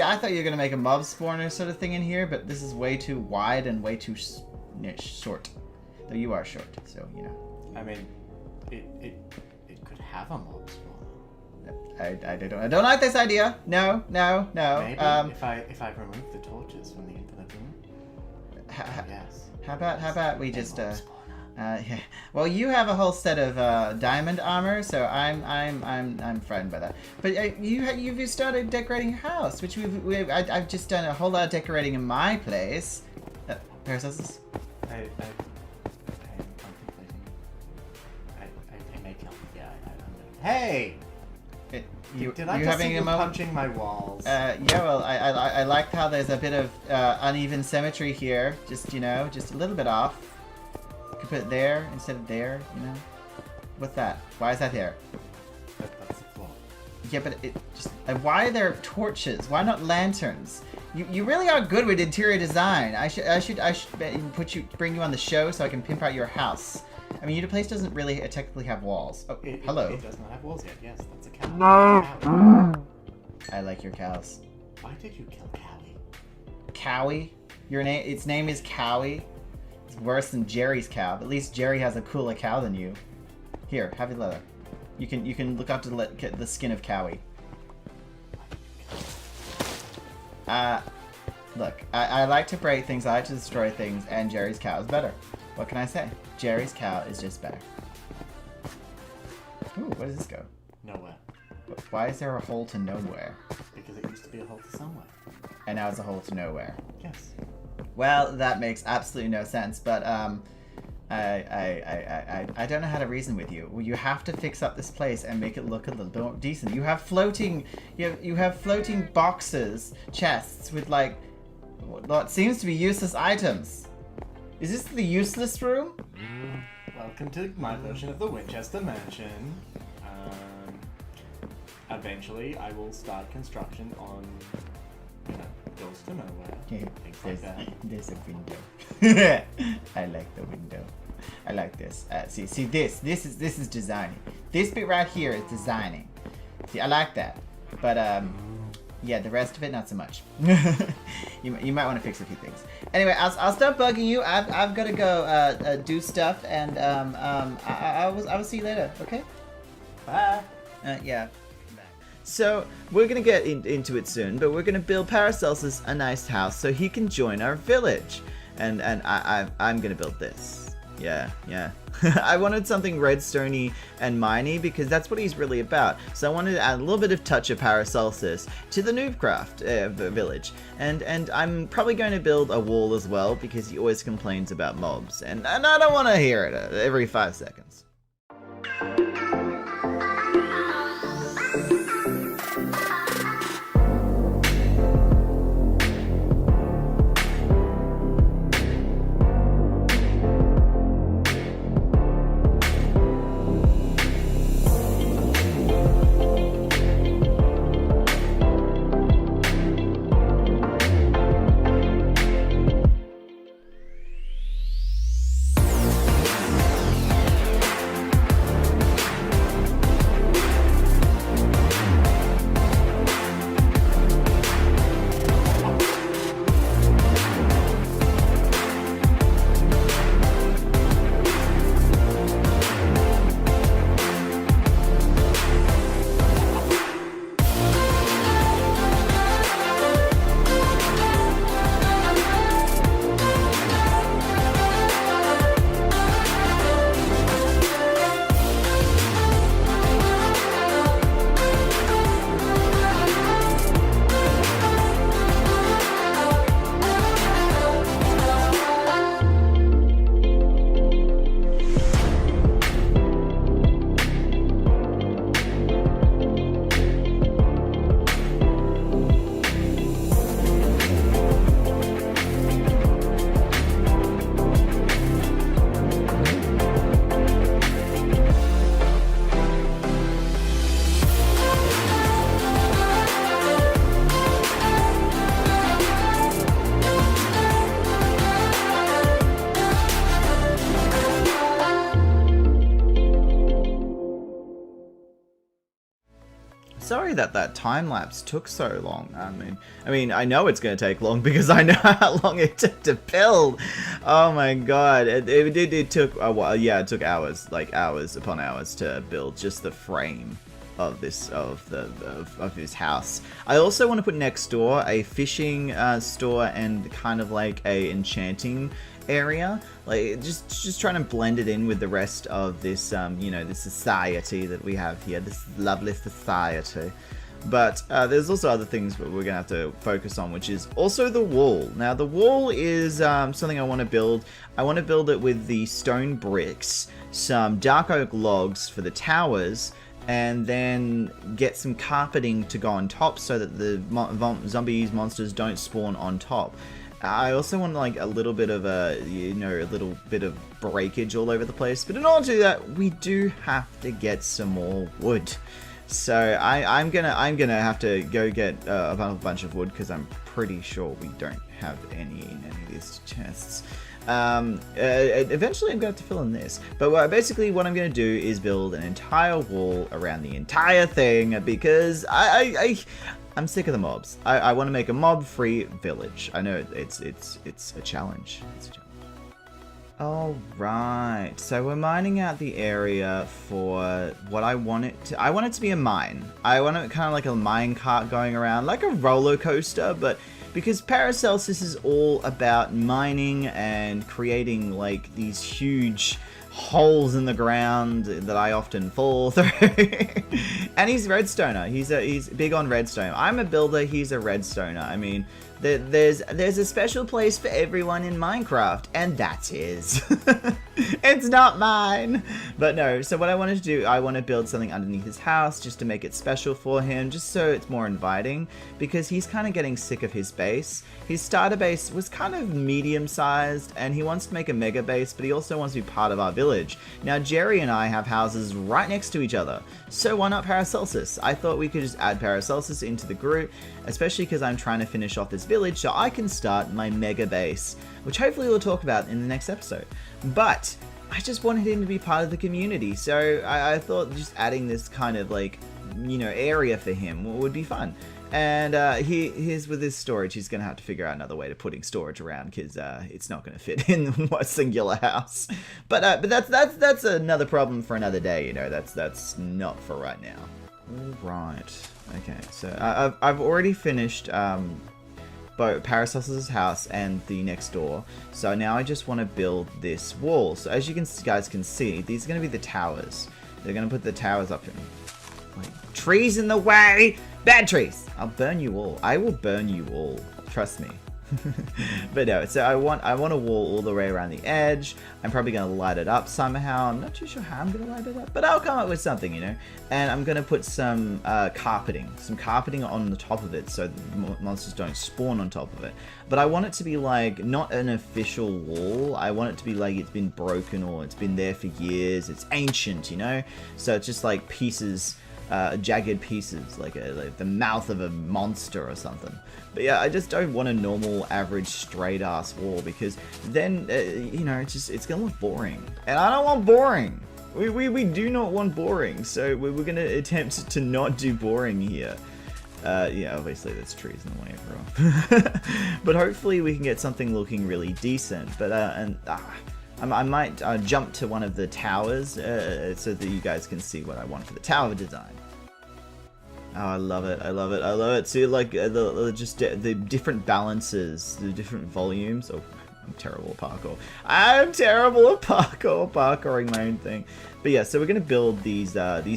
I thought you were gonna make a mob spawner sort of thing in here, but this is way too wide and way too short. Though you are short, so, you know. I mean, it could have a mob spawner. I don't like this idea. No. Maybe if I remove the torches from the infinite room. Yes. How about we just yeah. Well, you have a whole set of diamond armor, so I'm frightened by that. But you've started decorating your house, which I've just done a whole lot of decorating in my place. Paracelsus? I am contemplating. I may kill. Yeah, Hey! Did I just see you punching my walls? Yeah, well, I like how there's a bit of uneven symmetry here. Just, you know, just a little bit off. You could put it there instead of there, you know? What's that? Why is that there? That's the flaw. Yeah, but it just... why are there torches? Why not lanterns? You really are good with interior design. I should bring you on the show so I can pimp out your house. I mean, your place doesn't really technically have walls. Oh, hello. It does not have walls yet. Yes, that's a cow. No. I like your cows. Why did you kill Cowie? Cowie? Its name is Cowie. It's worse than Jerry's cow. But at least Jerry has a cooler cow than you. Here, have your leather. You can look up to the skin of Cowie. Look, I like to break things, I like to destroy things, and Jerry's cow is better. What can I say? Jerry's cow is just better. Ooh, where does this go? Nowhere. Why is there a hole to nowhere? Because it used to be a hole to somewhere. And now it's a hole to nowhere. Yes. Well, that makes absolutely no sense, but I don't know how to reason with you. You have to fix up this place and make it look a little bit more decent. You have floating boxes, chests with like what seems to be useless items. Is this the useless room? Welcome to my version of the Winchester Mansion. Eventually, I will start construction on, goes to nowhere. Things like that. There's a window. I like the window. I like this. See, this is designing. This bit right here is designing. See, I like that. But, yeah, the rest of it, not so much. you might want to fix a few things. Anyway, I'll stop bugging you. I've got to go do stuff, and I will see you later. Okay? Bye. Yeah. So we're gonna get into it soon, but we're gonna build Paracelsus a nice house so he can join our village, and I'm gonna build this. Yeah. I wanted something redstoney and miney because that's what he's really about. So I wanted to add a little bit of touch of Paracelsus to the Newbcraft village, and I'm probably going to build a wall as well because he always complains about mobs, and I don't want to hear it every 5 seconds. Sorry that time lapse took so long. I mean, I know it's going to take long because I know how long it took to build. Oh my god, it took a while. Yeah, it took hours, like hours upon hours to build just the frame of this of his house. I also want to put next door a fishing store and kind of like a enchanting area, like just trying to blend it in with the rest of this you know, this society that we have here, this lovely society. But there's also other things that we're gonna have to focus on, which is also the wall. Now the wall is something I want to build. I want to build it with the stone bricks, some dark oak logs for the towers, and then get some carpeting to go on top so that the zombies, monsters don't spawn on top. I also want like a little bit of a, you know, a little bit of breakage all over the place. But in order to do that, we do have to get some more wood. So I'm gonna have to go get a bunch of wood because I'm pretty sure we don't have any in any of these chests. Eventually I'm going to have to fill in this, but basically what I'm going to do is build an entire wall around the entire thing because I'm sick of the mobs. I want to make a mob-free village. I know it's a challenge. It's a challenge. All right, so we're mining out the area for what I want it to. I want it to be a mine. I want it kind of like a mine cart going around, like a roller coaster, but because Paracelsus is all about mining and creating like these huge holes in the ground that I often fall through. And he's redstoner. He's big on redstone. I'm a builder, he's a redstoner. I mean, there's a special place for everyone in Minecraft, and that's his. It's not mine. But no, so what I wanted to do, I want to build something underneath his house just to make it special for him, just so it's more inviting, because he's kind of getting sick of his base. His starter base was kind of medium-sized, and he wants to make a mega base, but he also wants to be part of our village. Now, Jerry and I have houses right next to each other, so why not Paracelsus? I thought we could just add Paracelsus into the group, especially because I'm trying to finish off this village so I can start my mega base, which hopefully we'll talk about in the next episode. But I just wanted him to be part of the community, so I thought just adding this kind of like you know, area for him would be fun. And here's with his storage, he's going to have to figure out another way to putting storage around, because it's not going to fit in one singular house. But that's another problem for another day, you know. That's not for right now. Right. Okay. So I've already finished both Paracelsus's house and the next door. So now I just want to build this wall. So as you guys can see, these are going to be the towers. They're going to put the towers up in. Like, trees in the way! Bad trees! I'll burn you all. I will burn you all. Trust me. But no, so I want a wall all the way around the edge. I'm probably going to light it up somehow. I'm not too sure how I'm going to light it up, but I'll come up with something, you know. And I'm going to put some carpeting on the top of it so the monsters don't spawn on top of it. But I want it to be like not an official wall. I want it to be like it's been broken or it's been there for years. It's ancient, you know. So it's just like pieces. Jagged pieces, like the mouth of a monster or something. But yeah, I just don't want a normal, average, straight-ass wall, because then, you know, it's gonna look boring. And I don't want boring! We do not want boring, so we're gonna attempt to not do boring here. Yeah, obviously there's trees in the way, everyone. But hopefully we can get something looking really decent. But, I might jump to one of the towers so that you guys can see what I want for the tower design. Oh, I love it! I love it! I love it! See, like the different balances, the different volumes. Oh, I'm terrible at parkour. I'm terrible at parkouring my own thing. But yeah, so we're gonna build these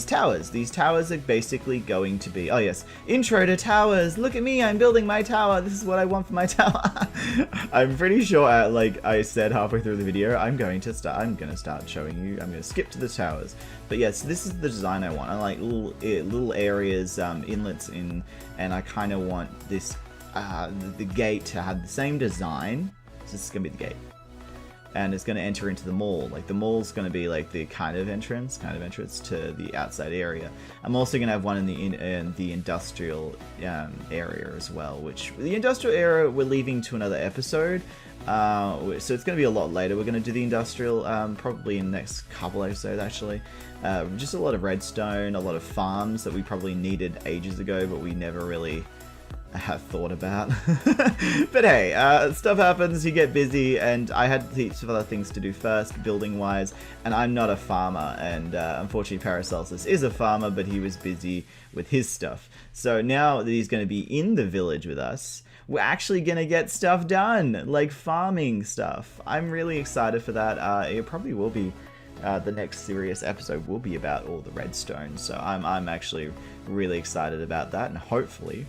towers. These towers are basically going to be, oh yes, intro to towers. Look at me, I'm building my tower. This is what I want for my tower. I'm pretty sure, like I said halfway through the video, I'm gonna start showing you. I'm gonna skip to the towers. But yes, this is the design I want. I like little areas, inlets in, and I kind of want this the gate to have the same design. So this is gonna be the gate. And it's going to enter into the mall. Like, the mall's going to be like the kind of entrance to the outside area. I'm also going to have one in the industrial area as well, which the industrial area we're leaving to another episode. So it's going to be a lot later. We're going to do the industrial probably in the next couple episodes, actually. Just a lot of redstone, a lot of farms that we probably needed ages ago, but we never really have thought about. But hey, stuff happens, you get busy, and I had heaps of other things to do first, building wise, and I'm not a farmer, and unfortunately Paracelsus is a farmer, but he was busy with his stuff. So now that he's going to be in the village with us, we're actually going to get stuff done, like farming stuff. I'm really excited for that. It probably will be the next serious episode will be about all the redstone, so I'm actually really excited about that, and hopefully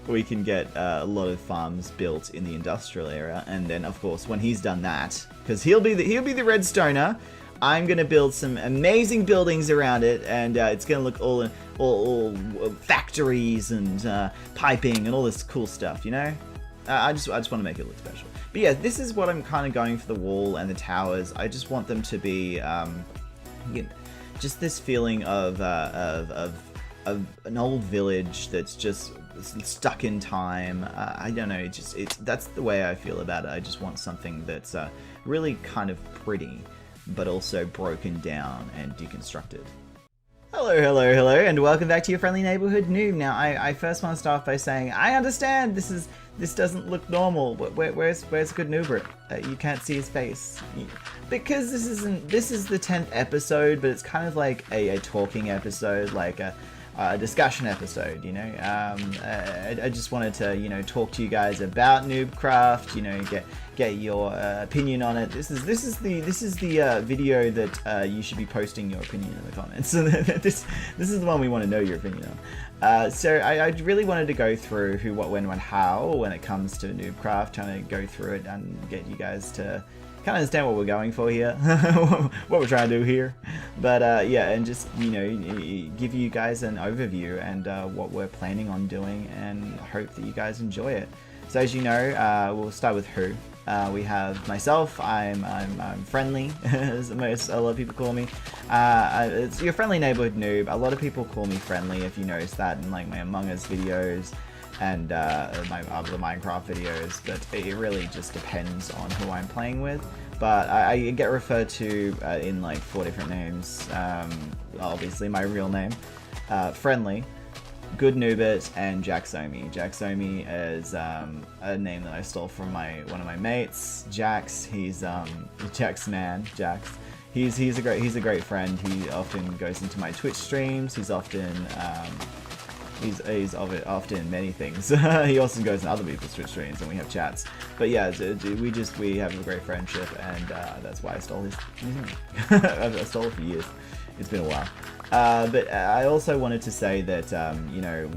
we can get a lot of farms built in the industrial area. And then of course when he's done that, because he'll be the redstoner, I'm gonna build some amazing buildings around it, and it's gonna look all factories and piping and all this cool stuff, you know. I just want to make it look special. But yeah, this is what I'm kind of going for the wall and the towers. I just want them to be, you know, just this feeling of an old village that's just stuck in time. I don't know. That's the way I feel about it. I just want something that's really kind of pretty, but also broken down and deconstructed. Hello, and welcome back to your friendly neighborhood noob. Now, I first want to start off by saying I understand this doesn't look normal. Where's good noober? You can't see his face because this is the 10th episode, but it's kind of like a talking episode, like a discussion episode, you know. I just wanted to, you know, talk to you guys about Newbcraft, you know, get your opinion on it. This is the video that you should be posting your opinion in the comments. So this is the one we want to know your opinion on. So I really wanted to go through who, what, when, how when it comes to Newbcraft, trying to go through it and get you guys to kind of understand what we're going for here, what we're trying to do here. But yeah, and just, you know, give you guys an overview and what we're planning on doing, and hope that you guys enjoy it. So as you know, we'll start with who. We have myself. I'm friendly, as a lot of people call me. It's your friendly neighborhood noob. A lot of people call me friendly, if you notice that in like my Among Us videos and my other Minecraft videos, but it really just depends on who I'm playing with. But I get referred to in like 4 different names. Obviously my real name, Friendly, Good Noobit, and Jaxomi. Jaxomi is a name that I stole from one of my mates, Jax. He's Jax man, Jax. He's a great friend. He often goes into my Twitch streams. He's often often in many things. He also goes in other people's Twitch streams, and we have chats. But yeah, we have a great friendship, and that's why I stole his name. I stole it for years. It's been a while. But I also wanted to say that, you know,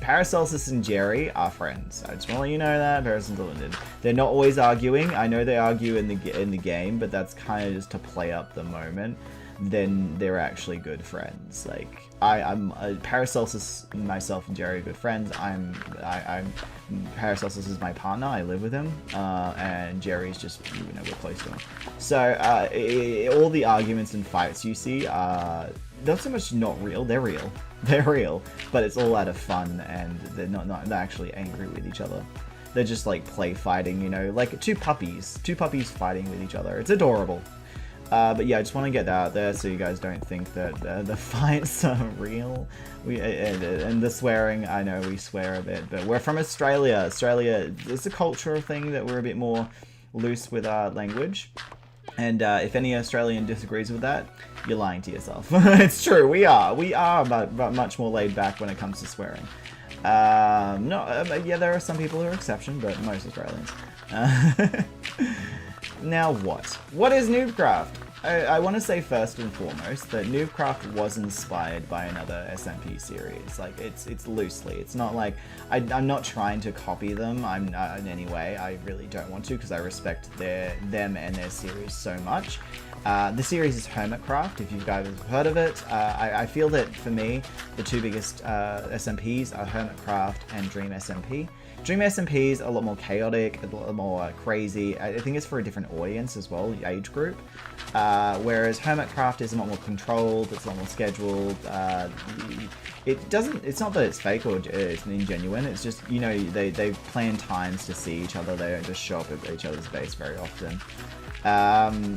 Paracelsus and Jerry are friends. I just want to let you know that. Paracelsus, they're not always arguing. I know they argue in the game, but that's kind of just to play up the moment. Then they're actually good friends. Like, I'm Paracelsus, myself, and Jerry are good friends. Paracelsus is my partner. I live with him, and Jerry's just, you know, we're close to him. So all the arguments and fights you see are not so much not real. They're real. They're real, but it's all out of fun, and they're not actually angry with each other. They're just like play fighting, you know, like two puppies fighting with each other. It's adorable. But yeah, I just want to get that out there so you guys don't think that the fights are real. And the swearing, I know we swear a bit, but we're from Australia. Australia, it's a cultural thing that we're a bit more loose with our language. And if any Australian disagrees with that, you're lying to yourself. It's true, we are but much more laid back when it comes to swearing. Yeah, there are some people who are exception, but most Australians. Now what is Newbcraft? I want to say first and foremost that Newbcraft was inspired by another SMP series. Like, it's loosely. It's not like I'm not trying to copy them. I'm not in any way. I really don't want to, because I respect them and their series so much. The series is Hermitcraft, if you guys have heard of it. I feel that for me, the two biggest SMPs are Hermitcraft and Dream SMP. Dream SMP is a lot more chaotic, a lot more crazy. I think it's for a different audience as well, age group. Whereas Hermitcraft is a lot more controlled, it's a lot more scheduled. It's not that it's fake or it's ingenuine, it's just, you know, they plan times to see each other, they don't just show up at each other's base very often.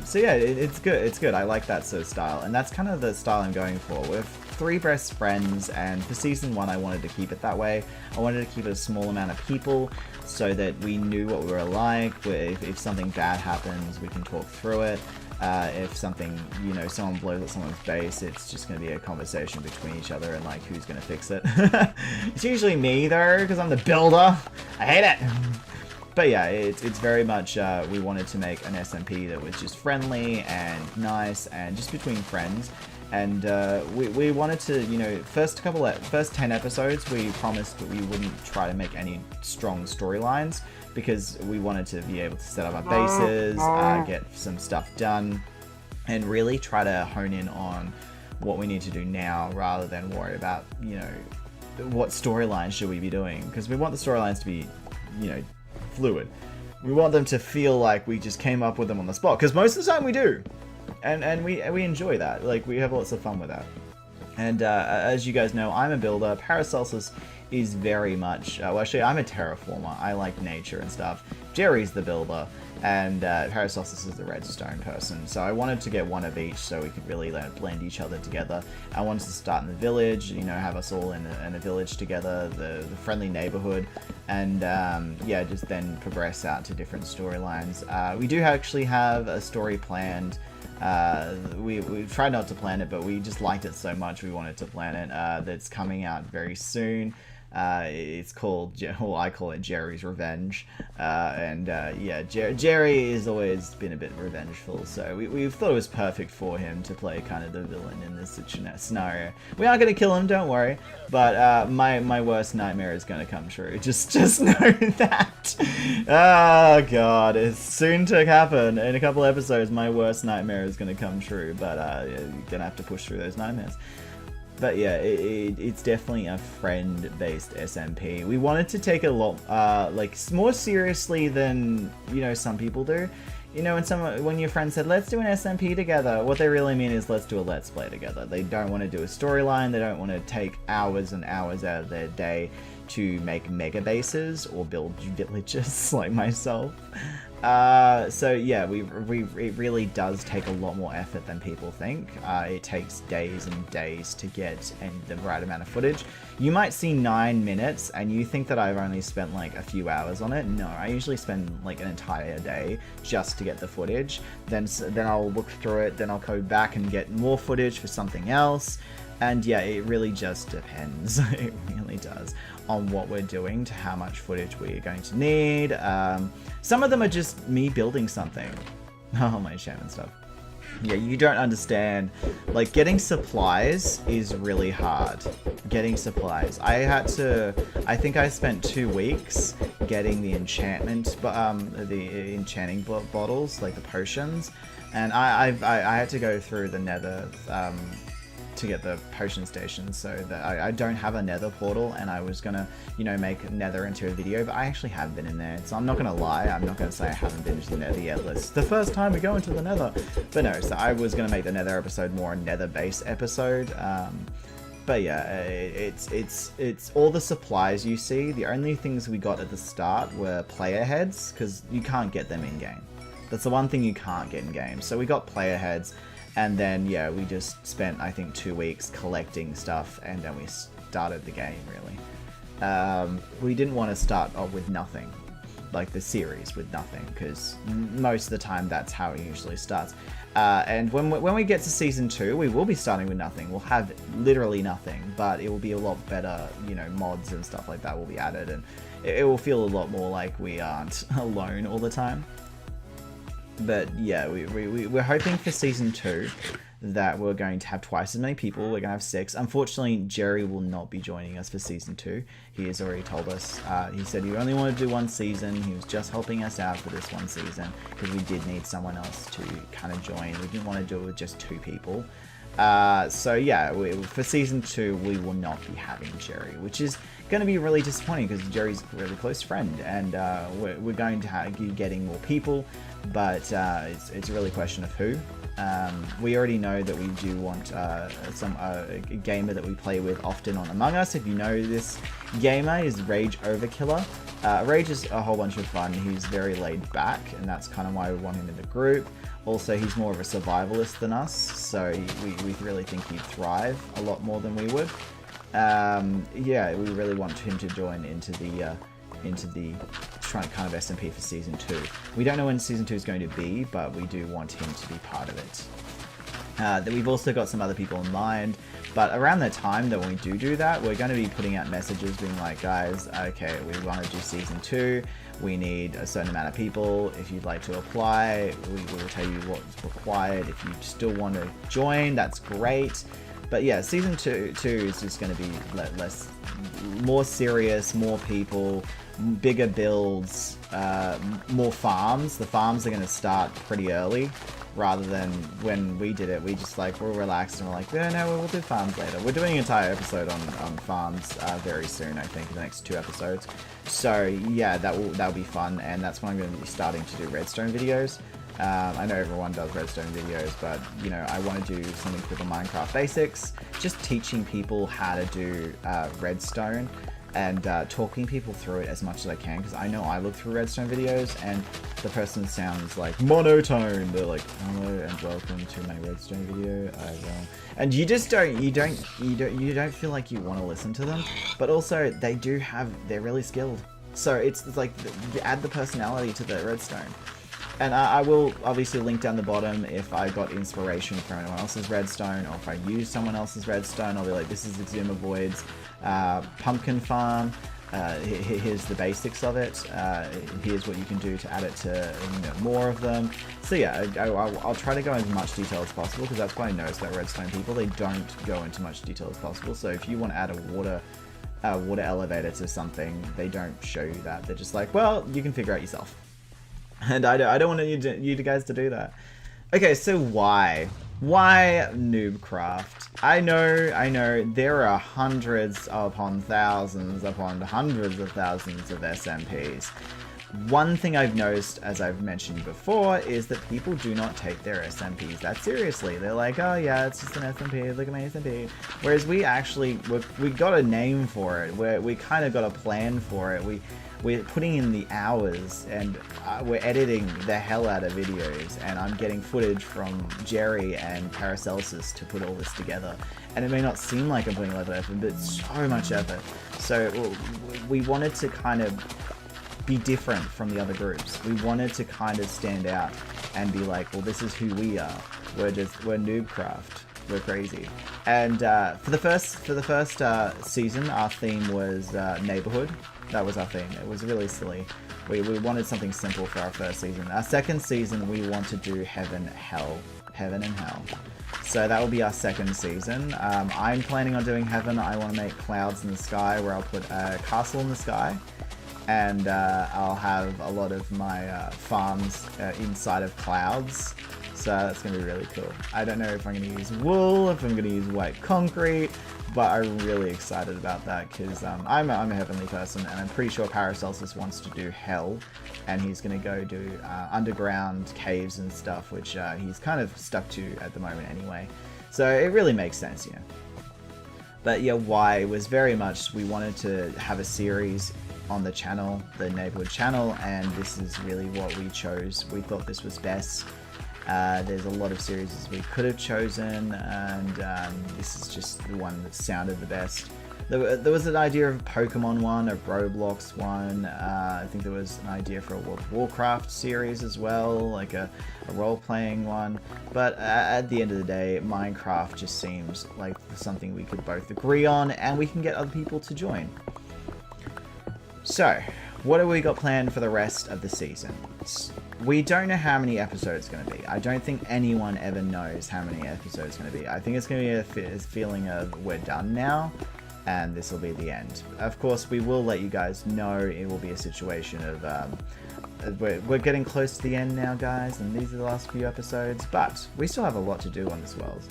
So yeah, it's good. I like that sort of style, and that's kind of the style I'm going for. With 3 best friends, and for season 1 I wanted to keep it that way. I wanted to keep it a small amount of people so that we knew what we were like. If something bad happens, we can talk through it. If something, you know, someone blows up someone's base, it's just going to be a conversation between each other and like who's going to fix it. It's usually me though, because I'm the builder. I hate it. But yeah, it's very much, we wanted to make an SMP that was just friendly and nice and just between friends. And we wanted to, you know, first 10 episodes, we promised that we wouldn't try to make any strong storylines, because we wanted to be able to set up our bases, get some stuff done, and really try to hone in on what we need to do now, rather than worry about, you know, what storylines should we be doing, because we want the storylines to be, you know, fluid. We want them to feel like we just came up with them on the spot, because most of the time we do, and we enjoy that. Like, we have lots of fun with that. And as you guys know, I'm a builder. Paracelsus is very much well, actually I'm a terraformer. I like nature and stuff. Jerry's the builder, and Paracelsus is the redstone person. So I wanted to get one of each so we could really blend each other together. I wanted to start in the village, you know, have us all in a village together, the friendly neighborhood, and yeah, just then progress out to different storylines. We do actually have a story planned. We tried not to plan it, but we just liked it so much we wanted to plan it. That's coming out very soon. It's called, well, I call it Jerry's Revenge. Yeah, Jerry has always been a bit revengeful, so we thought it was perfect for him to play kind of the villain in this scenario. We aren't going to kill him, don't worry, but my worst nightmare is going to come true. Just know that. Oh god, it's soon to happen. In a couple episodes, my worst nightmare is going to come true, but you're going to have to push through those nightmares. But yeah, it's definitely a friend-based SMP. We wanted to take a lot, like, more seriously than, you know, some people do. You know, when your friend said, let's do an SMP together, what they really mean is let's do a Let's Play together. They don't want to do a storyline, they don't want to take hours and hours out of their day to make mega bases or build villages like myself. So yeah, it really does take a lot more effort than people think. It takes days and days to get the right amount of footage. You might see 9 minutes and you think that I've only spent like a few hours on it. No, I usually spend like an entire day just to get the footage. Then I'll look through it, then I'll go back and get more footage for something else. And yeah, it really just depends. It really does on what we're doing to how much footage we're going to need. Some of them are just me building something. Oh, my shaman stuff. Yeah, you don't understand. Like, getting supplies is really hard. Getting supplies. I think I spent 2 weeks getting the enchantment, the enchanting bottles, like the potions. And I had to go through the nether, to get the potion station, so that I don't have a nether portal, and I was gonna, you know, make nether into a video, but I actually have been in there, so I'm not gonna lie, I'm not gonna say I haven't been to the nether yet. It's the first time we go into the nether. But no, so I was gonna make the nether episode more a nether base episode. But yeah, it's all the supplies you see. The only things we got at the start were player heads, because you can't get them in game. That's the one thing you can't get in game. So we got player heads. And then, yeah, we just spent, I think, 2 weeks collecting stuff, and then we started the game, really. We didn't want to start off with nothing, like the series with nothing, because most of the time that's how it usually starts. And when we get to Season 2, we will be starting with nothing. We'll have literally nothing, but it will be a lot better, you know, mods and stuff like that will be added, and it will feel a lot more like we aren't alone all the time. But yeah, we're hoping for Season 2 that we're going to have twice as many people. We're going to have 6. Unfortunately, Jerry will not be joining us for Season 2. He has already told us. He said he only wanted to do 1 season. He was just helping us out for this 1 season because we did need someone else to kind of join. We didn't want to do it with just 2 people. So yeah, for Season 2, we will not be having Jerry, which is going to be really disappointing because Jerry's a really close friend, and we're going to be getting more people, but it's really a question of who. We already know that we do want a gamer that we play with often on Among Us. If you know this gamer, is Rage Overkiller. Rage is a whole bunch of fun. He's very laid back, and that's kind of why we want him in the group. Also, he's more of a survivalist than us, so we really think he'd thrive a lot more than we would. Yeah, we really want him to join into the kind of SMP for Season 2. We don't know when Season 2 is going to be, but we do want him to be part of it. We've also got some other people in mind, but around the time that when we do that, we're going to be putting out messages being like, guys, okay, we want to do Season 2, we need a certain amount of people. If you'd like to apply, we will tell you what's required. If you still want to join, that's great. But yeah, Season 2 is just going to be more serious, more people, bigger builds, more farms. The farms are going to start pretty early, rather than when we did it, we just like, we're relaxed and we're like, no, we'll do farms later. We're doing an entire episode on farms very soon, I think, in the next 2 episodes. So yeah, that'll be fun, and that's when I'm going to be starting to do redstone videos. I know everyone does redstone videos, but you know, I want to do something called the Minecraft Basics, just teaching people how to do redstone, and talking people through it as much as I can, because I know I look through redstone videos and the person sounds like monotone. They're like, hello and welcome to my redstone video. And you just don't feel like you want to listen to them, but also they're really skilled. So it's like you add the personality to the redstone. And I will obviously link down the bottom if I got inspiration from anyone else's redstone, or if I use someone else's redstone. I'll be like, this is Exuma Void's pumpkin farm. Here's the basics of it. Here's what you can do to add it to more of them. So yeah, I'll try to go into as much detail as possible, because that's what I noticed about redstone people. They don't go into much detail as possible. So if you want to add a water elevator to something, they don't show you that. They're just like, well, you can figure out yourself. And I don't want you guys to do that. Okay, so why Newbcraft? I know there are hundreds upon thousands upon hundreds of thousands of SMPs. one thing I've noticed, as I've mentioned before, is that people do not take their SMPs that seriously. They're like, oh yeah, it's just an SMP, look at my SMP. Whereas we actually, we got a name for it, we kind of got a plan for it. We're putting in the hours, and we're editing the hell out of videos, and I'm getting footage from Jerry and Paracelsus to put all this together. And it may not seem like I'm putting a lot of effort, but it's so much effort. So we wanted to kind of be different from the other groups. We wanted to kind of stand out and be like, well, this is who we are. We're Newbcraft. We're crazy. And for the first season, our theme was neighborhood. That was our theme. It was really silly. We wanted something simple for our first season. Our second season, we want to do heaven and hell. So that will be our second season. I'm planning on doing heaven. I want to make clouds in the sky where I'll put a castle in the sky. And I'll have a lot of my farms inside of clouds. So that's going to be really cool. I don't know if I'm going to use wool, if I'm going to use white concrete, but I'm really excited about that because I'm a heavenly person, and I'm pretty sure Paracelsus wants to do hell, and he's going to go do underground caves and stuff, which he's kind of stuck to at the moment anyway. So it really makes sense, you know. But yeah, why was very much we wanted to have a series on the channel, the neighborhood channel, and this is really what we chose. We thought this was best. There's a lot of series we could have chosen, and this is just the one that sounded the best. There was an idea of a Pokemon one, a Roblox one. I think there was an idea for a World of Warcraft series as well, like a role-playing one. But at the end of the day, Minecraft just seems like something we could both agree on, and we can get other people to join. So, what have we got planned for the rest of the season? We don't know how many episodes it's going to be. I don't think anyone ever knows how many episodes it's going to be. I think it's going to be a feeling of we're done now, and this will be the end. Of course, we will let you guys know. It will be a situation of we're getting close to the end now, guys, and these are the last few episodes, but we still have a lot to do on this world.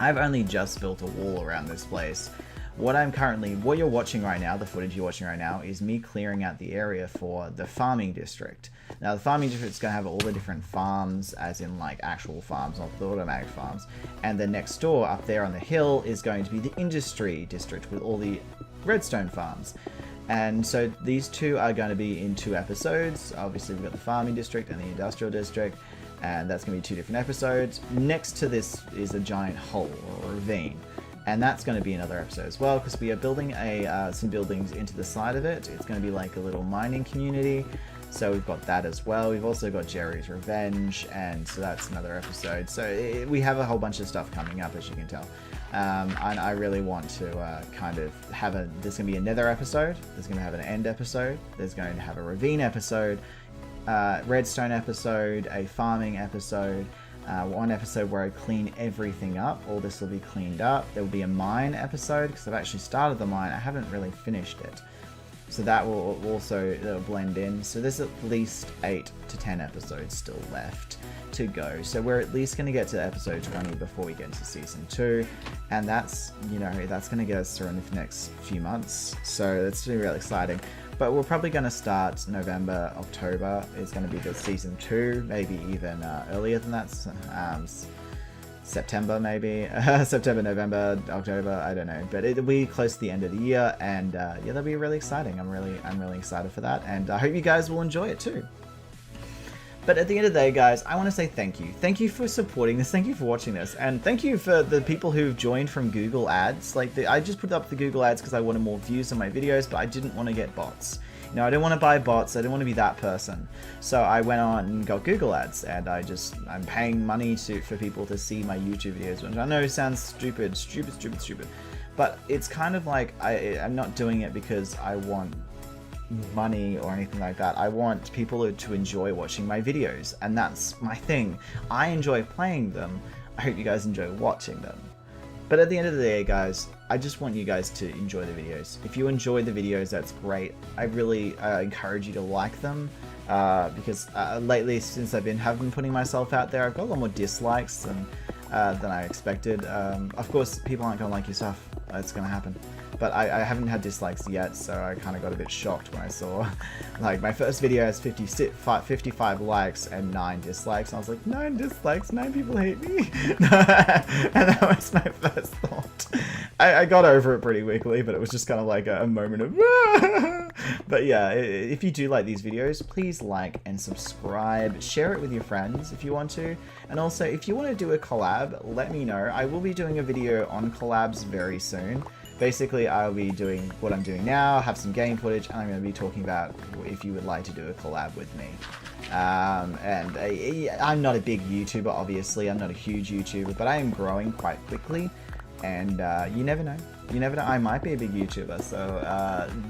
I've only just built a wall around this place. What you're watching right now, the footage you're watching right now, is me clearing out the area for the farming district. Now, the farming district is going to have all the different farms, as in like actual farms, not the automatic farms. And then next door, up there on the hill, is going to be the industry district with all the redstone farms. And so these two are going to be in 2 episodes. Obviously, we've got the farming district and the industrial district, and that's going to be 2 different episodes. Next to this is a giant hole or ravine. And that's going to be another episode as well, because we are building some buildings into the side of it. It's going to be like a little mining community, so we've got that as well. We've also got Jerry's Revenge, and so that's another episode. So we have a whole bunch of stuff coming up, as you can tell. And I really want to kind of have there's going to be a Nether episode, there's going to have an End episode, there's going to have a Ravine episode, Redstone episode, a Farming episode, one episode where I clean everything up. All this will be cleaned up. There will be a mine episode, because I've actually started the mine. I haven't really finished it. So that will also blend in. So there's at least 8 to 10 episodes still left to go. So we're at least going to get to episode 20 before we get into season 2. And that's, you know, that's going to get us through in the next few months. So that's really, really exciting. But we're probably going to start November, October. It's going to be the season 2, maybe even earlier than that. September, maybe. September, November, October, I don't know. But it'll be close to the end of the year, and yeah, that'll be really exciting. I'm really excited for that, and I hope you guys will enjoy it too. But at the end of the day, guys, I want to say thank you. Thank you for supporting this. Thank you for watching this. And thank you for the people who've joined from Google Ads. Like, I just put up the Google Ads because I wanted more views on my videos, but I didn't want to get bots. You know, I didn't want to buy bots. I didn't want to be that person. So I went on and got Google Ads, and I'm paying money for people to see my YouTube videos, which I know sounds stupid. But it's kind of like, I'm not doing it because I want money or anything like that. I want people to enjoy watching my videos, and that's my thing. I enjoy playing them. I hope you guys enjoy watching them. But at the end of the day, guys, I just want you guys to enjoy the videos. If you enjoy the videos, that's great. I really encourage you to like them, because lately, since have been putting myself out there, I've got a lot more dislikes than I expected. Of course, people aren't going to like your stuff. It's going to happen. but I haven't had dislikes yet, so I kind of got a bit shocked when I saw, like, my first video has 55 likes and 9 dislikes. And I was like, 9 dislikes, 9 people hate me? And that was my first thought. I got over it pretty quickly, but it was just kind of like a moment of, but yeah, if you do like these videos, please like and subscribe, share it with your friends if you want to, and also if you want to do a collab, let me know. I will be doing a video on collabs very soon. Basically, I'll be doing what I'm doing now, have some game footage, and I'm going to be talking about if you would like to do a collab with me. I'm not a big YouTuber, obviously. I'm not a huge YouTuber, but I am growing quite quickly, and you never know. You never know, I might be a big YouTuber, so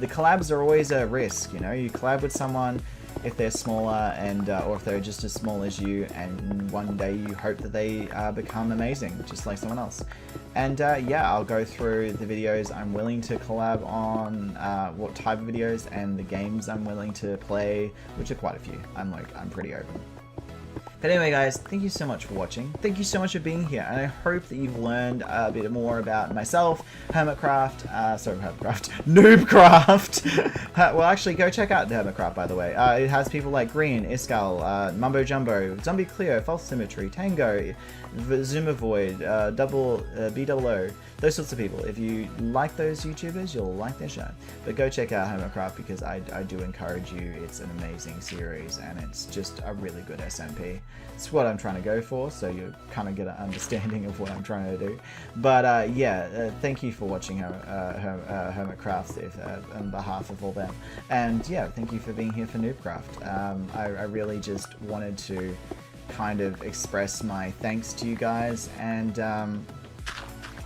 the collabs are always a risk, you know? You collab with someone if they're smaller, and or if they're just as small as you, and one day you hope that they become amazing, just like someone else. And yeah, I'll go through the videos I'm willing to collab on, what type of videos, and the games I'm willing to play, which are quite a few. I'm pretty open. But anyway, guys, thank you so much for watching. Thank you so much for being here, and I hope that you've learned a bit more about myself, Newbcraft. Well, actually, go check out Hermitcraft, by the way. It has people like Green, Iskal, Mumbo Jumbo, Zombie Cleo, False Symmetry, Tango, Zoomovoid, BOO, those sorts of people. If you like those YouTubers, you'll like their show. But go check out Hermitcraft, because I do encourage you. It's an amazing series, and it's just a really good SMP. It's what I'm trying to go for, so you kind of get an understanding of what I'm trying to do. But yeah, thank you for watching Hermitcraft on behalf of all them. And yeah, thank you for being here for Newbcraft. I really just wanted to kind of express my thanks to you guys, and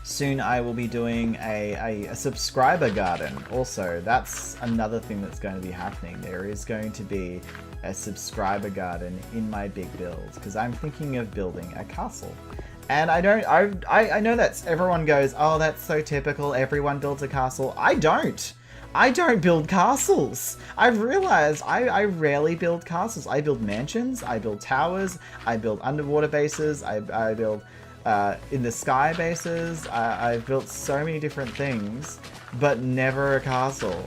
soon I will be doing a subscriber garden. Also, that's another thing that's going to be happening. There is going to be a subscriber garden in my big build, because I'm thinking of building a castle. And I know that everyone goes, oh, that's so typical, everyone builds a castle. I don't build castles. I've realized I rarely build castles. I build mansions, I build towers, I build underwater bases, I build in the sky bases. I've built so many different things, but never a castle.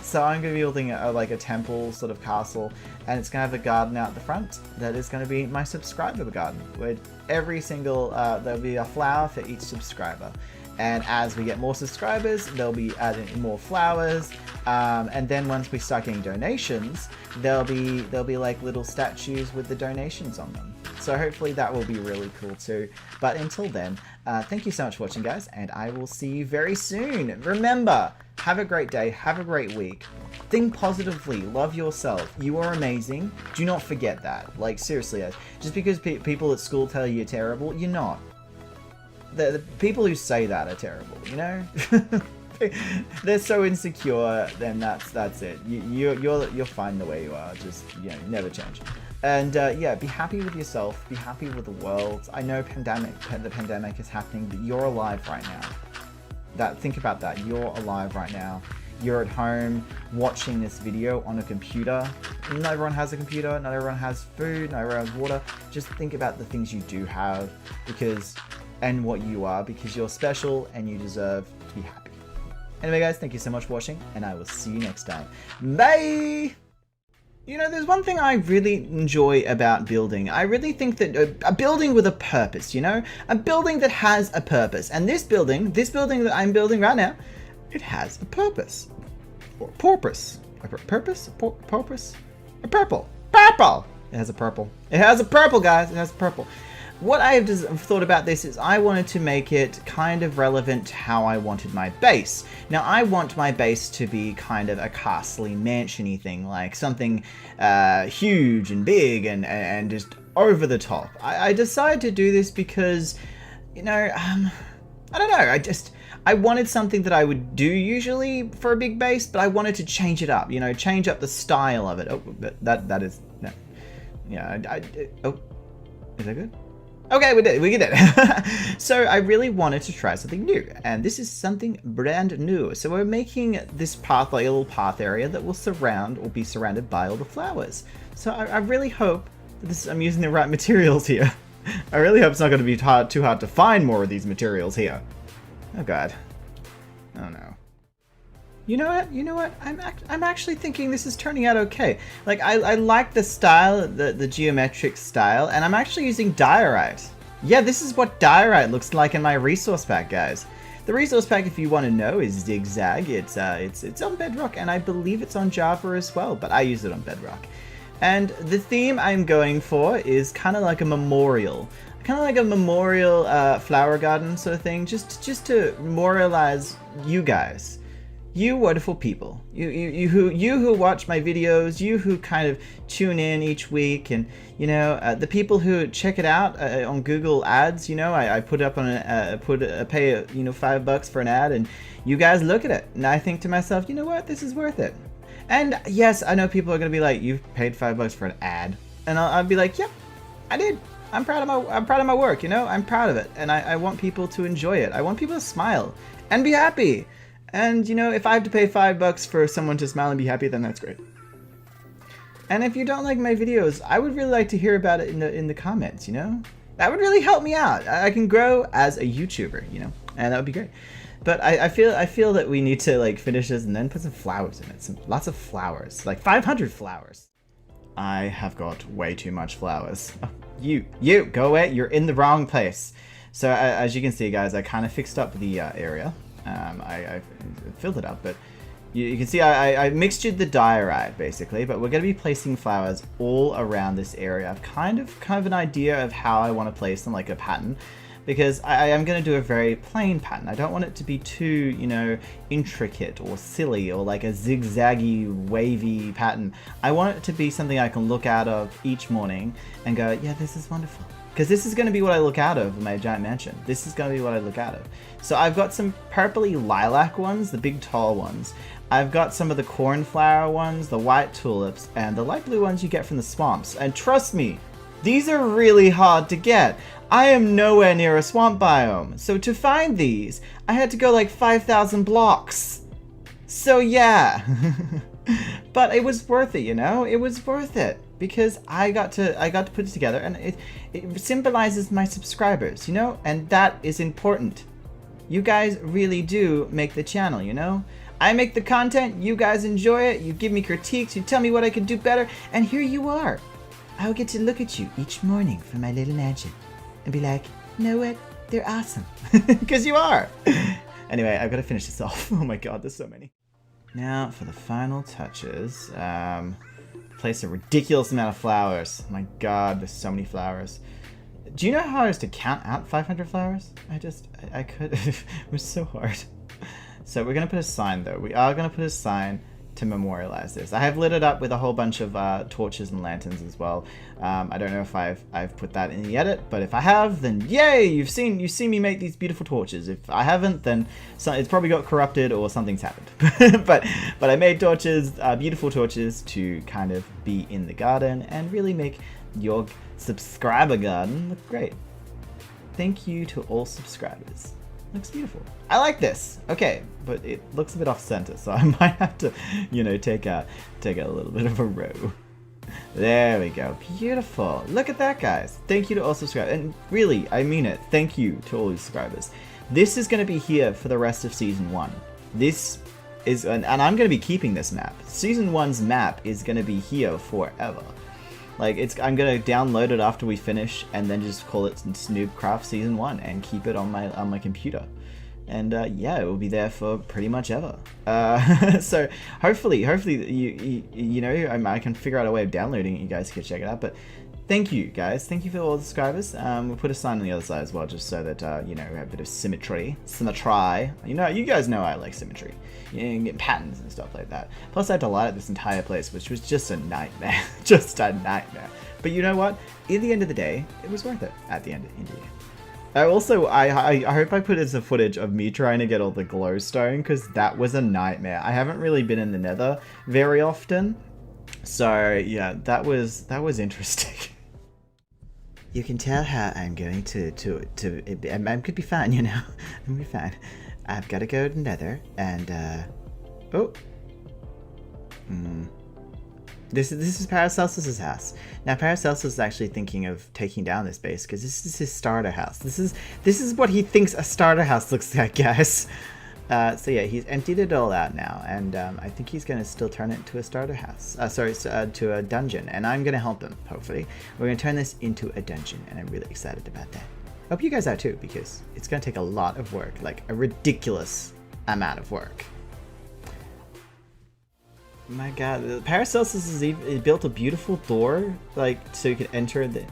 So I'm going to be building like a temple sort of castle, and it's going to have a garden out the front that is going to be my subscriber garden, where every single, there'll be a flower for each subscriber. And as we get more subscribers, they'll be adding more flowers, and then once we start getting donations, there'll be like little statues with the donations on them. So hopefully that will be really cool too. But until then, thank you so much for watching, guys, and I will see you very soon. Remember, have a great day, have a great week. Think positively, love yourself. You are amazing. Do not forget that. Like, seriously, guys. Just because people at school tell you you're terrible, you're not. The people who say that are terrible, you know? They're so insecure, then that's it. You're fine the way you are. Just, you know, never change. And yeah, be happy with yourself. Be happy with the world. I know the pandemic is happening, but you're alive right now. Think about that. You're alive right now. You're at home watching this video on a computer. Not everyone has a computer. Not everyone has food. Not everyone has water. Just think about the things you do have, and what you are, because you're special and you deserve to be happy. Anyway, guys, thank you so much for watching, and I will see you next time. Bye! You know, there's one thing I really enjoy about building. I really think that a building with a purpose, you know? A building that has a purpose. And this building that I'm building right now, it has a purpose. Or porpoise. A purpose? Porpoise? A purple. Purple! It has a purple. It has a purple, guys. It has a purple. What I have thought about this is I wanted to make it kind of relevant to how I wanted my base. Now, I want my base to be kind of a castle-y, mansion-y thing, like something huge and big and just over the top. I decided to do this because, you know, I don't know, I wanted something that I would do usually for a big base, but I wanted to change it up, you know, change up the style of it. Oh, that is, no. Yeah, oh, is that good? Okay, we did it. So I really wanted to try something new, and this is something brand new. So we're making this path, like a little path area that will be surrounded by all the flowers. So I really hope that I'm using the right materials here. I really hope it's not going to be too hard to find more of these materials here. Oh god. Oh no. You know what? You know what? I'm actually thinking this is turning out okay. Like, I like the style, the geometric style, and I'm actually using diorite. Yeah, this is what diorite looks like in my resource pack, guys. The resource pack, if you want to know, is Zigzag. It's on Bedrock, and I believe it's on Java as well, but I use it on Bedrock. And the theme I'm going for is kind of like a memorial. Kind of like a memorial flower garden sort of thing, just to memorialize you guys. You wonderful people, you who watch my videos, you who kind of tune in each week, and you know the people who check it out on Google Ads. You know, I put up on pay $5 for an ad, and you guys look at it, and I think to myself, you know what, this is worth it. And yes, I know people are gonna be like, you've paid $5 for an ad, and I'll be like, yep, I did. I'm proud of my work. You know, I'm proud of it, and I want people to enjoy it. I want people to smile and be happy. And, you know, if I have to pay $5 for someone to smile and be happy, then that's great. And if you don't like my videos, I would really like to hear about it in the comments, you know? That would really help me out. I can grow as a YouTuber, you know? And that would be great. But I feel that we need to, like, finish this and then put some flowers in it. Lots of flowers. Like 500 flowers. I have got way too much flowers. Oh, you, go away. You're in the wrong place. So, as you can see, guys, I kind of fixed up the area. I filled it up, but you can see I mixtured the diorite basically, but we're going to be placing flowers all around this area. I've kind of an idea of how I want to place them, like a pattern, because I am going to do a very plain pattern. I don't want it to be too, you know, intricate or silly or like a zigzaggy, wavy pattern. I want it to be something I can look out of each morning and go, yeah, this is wonderful. Because this is going to be what I look out of in my giant mansion. This is going to be what I look out of. So I've got some purpley lilac ones, the big tall ones. I've got some of the cornflower ones, the white tulips, and the light blue ones you get from the swamps. And trust me, these are really hard to get. I am nowhere near a swamp biome. So to find these, I had to go like 5,000 blocks. So yeah. But it was worth it, you know? It was worth it. Because I got to put it together, and it symbolizes my subscribers, you know, and that is important. You guys really do make the channel, you know. I make the content, you guys enjoy it, you give me critiques, you tell me what I could do better, and here you are. I'll get to look at you each morning from my little mansion and be like, you know what, they're awesome, because you are. Anyway, I've got to finish this off. Oh my god, there's so many. Now for the final touches. Place a ridiculous amount of flowers. My god, there's so many flowers. Do you know how I was to count out 500 flowers? I could. It was so hard. So we're gonna put a sign though. We are gonna put a sign to memorialize this. I have lit it up with a whole bunch of torches and lanterns as well. I don't know if I've put that in the edit, but if I have, then yay! You've seen me make these beautiful torches. If I haven't, then it's probably got corrupted or something's happened. but I made torches, beautiful torches, to kind of be in the garden and really make your subscriber garden look great. Thank you to all subscribers. Looks beautiful. I like this. Okay, but it looks a bit off center, so I might have to, you know, take a little bit of a row. There we go. Beautiful. Look at that, guys. Thank you to all subscribers. And really, I mean it. Thank you to all subscribers. This is going to be here for the rest of Season 1. This is, and I'm going to be keeping this map. Season 1's map is going to be here forever. Like, I'm going to download it after we finish and then just call it Newbcraft Season 1 and keep it on my computer. And yeah, it will be there for pretty much ever. So hopefully you know, I can figure out a way of downloading it. You guys can check it out. But thank you guys. Thank you for all the subscribers. We'll put a sign on the other side as well, just so that you know, we have a bit of symmetry. You know, you guys know I like symmetry. You can get patterns and stuff like that. Plus, I delighted this entire place, which was just a nightmare. Just a nightmare. But you know what? At the end of the day, it was worth it. At the end of the day. I hope I put as a footage of me trying to get all the glowstone, because that was a nightmare. I haven't really been in the Nether very often, so yeah, that was interesting. You can tell how I'm going to I could be fine, you know. I'm gonna be fine. I've got to go to Nether and This is Paracelsus's house. Now Paracelsus is actually thinking of taking down this base because this is his starter house. This is what he thinks a starter house looks like, guys. So yeah, he's emptied it all out now, and I think he's going to still turn it into a starter house. To a dungeon, and I'm going to help him, hopefully. We're going to turn this into a dungeon, and I'm really excited about that. Hope you guys are too, because it's going to take a lot of work, like a ridiculous amount of work. My god, Paracelsus has built a beautiful door, like, so you can enter the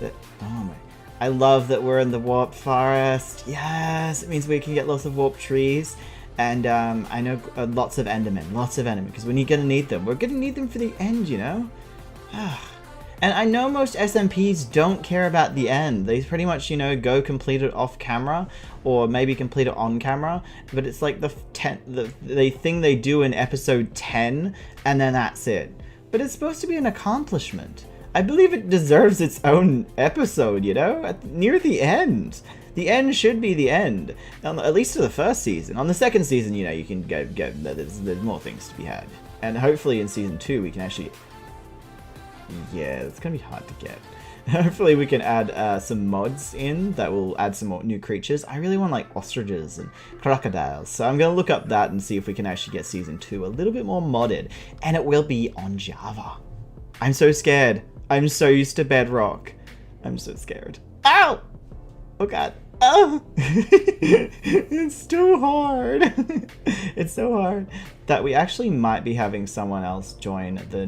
oh my. I love that we're in the warp forest. Yes, it means we can get lots of warp trees. And I know lots of endermen, because we're going to need them. We're going to need them for the end, you know? And I know most SMPs don't care about the end. They pretty much, you know, go complete it off camera or maybe complete it on camera. But it's like the thing they do in episode 10 and then that's it. But it's supposed to be an accomplishment. I believe it deserves its own episode, you know? Near the end. The end should be the end. At least to the first season. On the second season, you know, you can get there's more things to be had. And hopefully in season 2 we can actually... Yeah, it's gonna be hard to get. Hopefully we can add some mods in that will add some more new creatures. I really want like ostriches and crocodiles. So I'm gonna look up that and see if we can actually get season 2 a little bit more modded. And it will be on Java. I'm so scared. I'm so used to Bedrock. I'm so scared. Ow! Oh god. Oh! It's too hard. It's so hard that we actually might be having someone else join the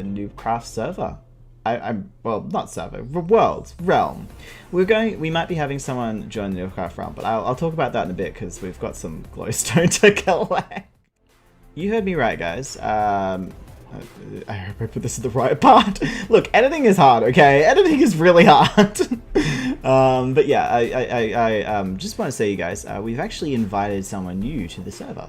Newbcraft server. Well, not server, realm. We might be having someone join the Newbcraft realm, but I'll talk about that in a bit because we've got some glowstone to collect. You heard me right, guys. I hope I put this in the right part. Look, editing is hard, okay? Editing is really hard. But yeah, I just want to say, you guys, we've actually invited someone new to the server,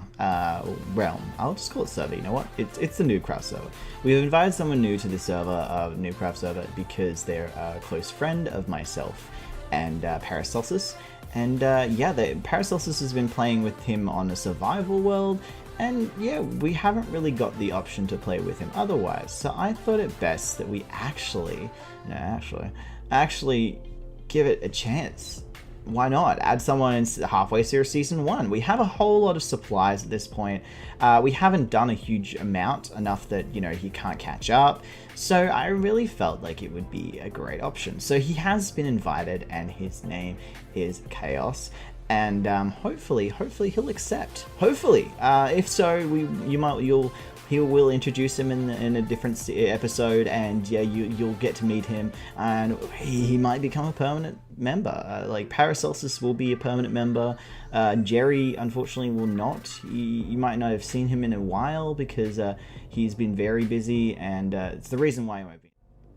realm. I'll just call it server, you know what? It's the Newbcraft server. We've invited someone new to the server, Newbcraft server, because they're a close friend of myself and Paracelsus. And yeah, Paracelsus has been playing with him on a survival world. And yeah, we haven't really got the option to play with him otherwise. So I thought it best that we actually give it a chance. Why not? Add someone in halfway through season 1. We have a whole lot of supplies at this point. We haven't done a huge amount, enough that, you know, he can't catch up. So I really felt like it would be a great option. So he has been invited and his name is Chaos. And hopefully he'll accept. Hopefully, if so, he will introduce him in a different episode, and yeah, you'll get to meet him, and he might become a permanent member. Like Paracelsus will be a permanent member. Jerry, unfortunately, will not. You might not have seen him in a while because he's been very busy, and it's the reason why he won't be.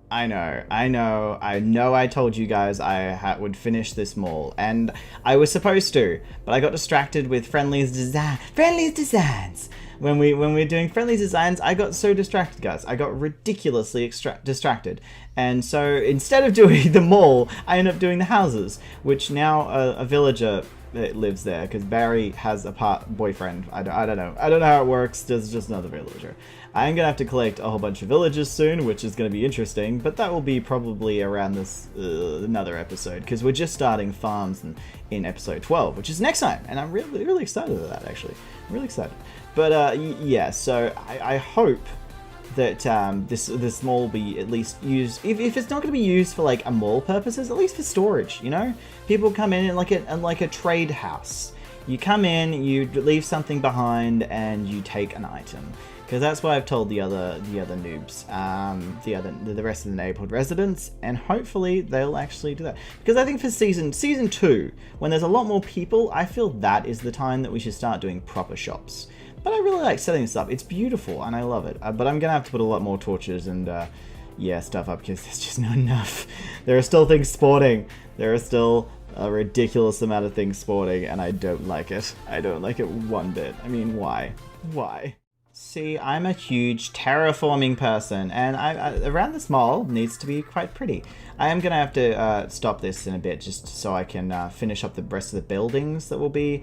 I know I told you guys I would finish this mall, and I was supposed to, but I got distracted with Friendly's designs. When we're doing Friendly's designs, I got so distracted, guys. I got ridiculously distracted. And so instead of doing the mall, I ended up doing the houses, which now a villager lives there because Barry has a boyfriend. I don't know how it works. There's just another villager. I'm gonna have to collect a whole bunch of villagers soon, which is gonna be interesting, but that will be probably around this another episode because we're just starting farms in episode 12, which is next time, and I'm really excited about that. Actually, I'm really excited. But yeah, so I hope that this mall will be at least used, if it's not going to be used for like a mall purposes, at least for storage. You know, people come in like a trade house. You come in, you leave something behind, and you take an item. Because that's what I've told the other noobs, the rest of the neighborhood residents, and hopefully they'll actually do that. Because I think for season 2, when there's a lot more people, I feel that is the time that we should start doing proper shops. But I really like setting this up. It's beautiful and I love it. But I'm gonna have to put a lot more torches and yeah, stuff up because there's just not enough. There are still things spawning. There are still a ridiculous amount of things spawning, and I don't like it. I don't like it one bit. I mean, why? Why? See, I'm a huge terraforming person, and around this mall needs to be quite pretty. I am going to have to stop this in a bit just so I can finish up the rest of the buildings that will be,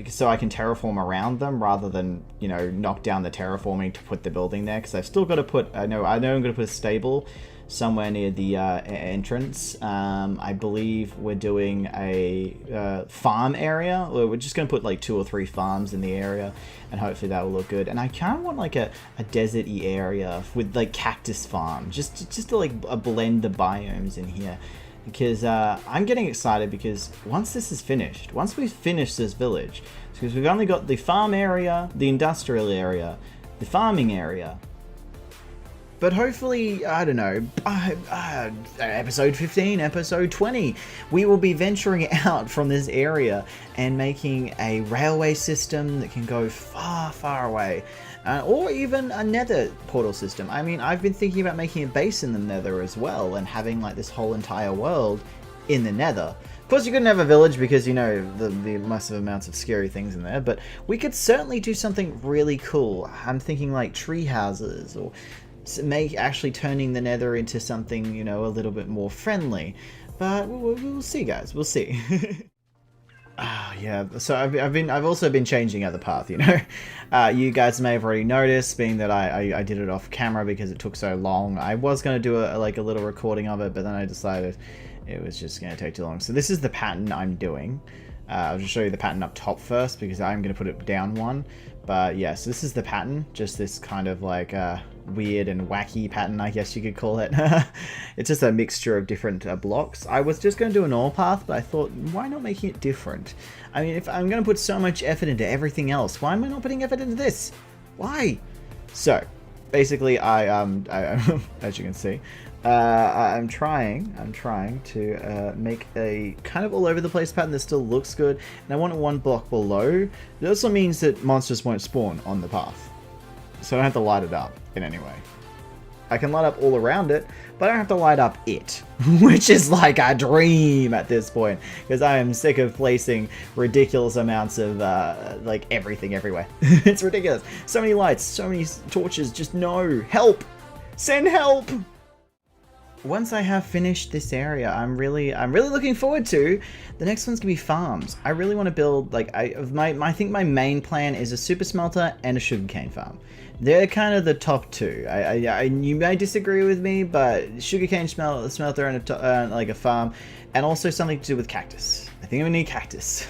so I can terraform around them rather than, you know, knock down the terraforming to put the building there, because I've still got to put, I know I'm going to put a stable somewhere near the entrance. I believe we're doing a farm area. We're just going to put like 2 or 3 farms in the area, and hopefully that will look good. And I kind of want like a desert-y area with like cactus farm, just to like blend the biomes in here. Because I'm getting excited because once this is finished, once we finish this village, because we've only got the farm area, the industrial area, the farming area. But hopefully, I don't know, episode 15, episode 20, we will be venturing out from this area and making a railway system that can go far, far away. Or even a nether portal system. I mean, I've been thinking about making a base in the nether as well and having like this whole entire world in the nether. Of course, you couldn't have a village because, you know, the massive amounts of scary things in there, but we could certainly do something really cool. I'm thinking like tree houses, or actually turning the nether into something, you know, a little bit more friendly. But we'll see, guys. We'll see. Yeah. So I've also been changing out the path. You know, you guys may have already noticed, being that I did it off camera because it took so long. I was gonna do a little recording of it, but then I decided it was just gonna take too long. So this is the pattern I'm doing. I'll just show you the pattern up top first because I'm gonna put it down one. But yes, this is the pattern. Just this kind of like weird and wacky pattern, I guess you could call it. It's just a mixture of different blocks. I was just going to do a normal path, but I thought, why not making it different? I mean, if I'm going to put so much effort into everything else, why am I not putting effort into this? Why? So, basically, as you can see, I'm trying to make a kind of all over the place pattern that still looks good, and I want it 1 block below. It also means that monsters won't spawn on the path, so I don't have to light it up in any way. I can light up all around it, but I don't have to light up it, which is like a dream at this point, because I am sick of placing ridiculous amounts of like everything everywhere. It's ridiculous. So many lights, so many torches. Just no help. Send help. Once I have finished this area, I'm really looking forward to the next one's gonna be farms. I really want to build like I think my main plan is a super smelter and a sugarcane farm. They're kind of the top 2. You may disagree with me, but sugarcane smelter and like a farm, and also something to do with cactus. I think I'm gonna need cactus.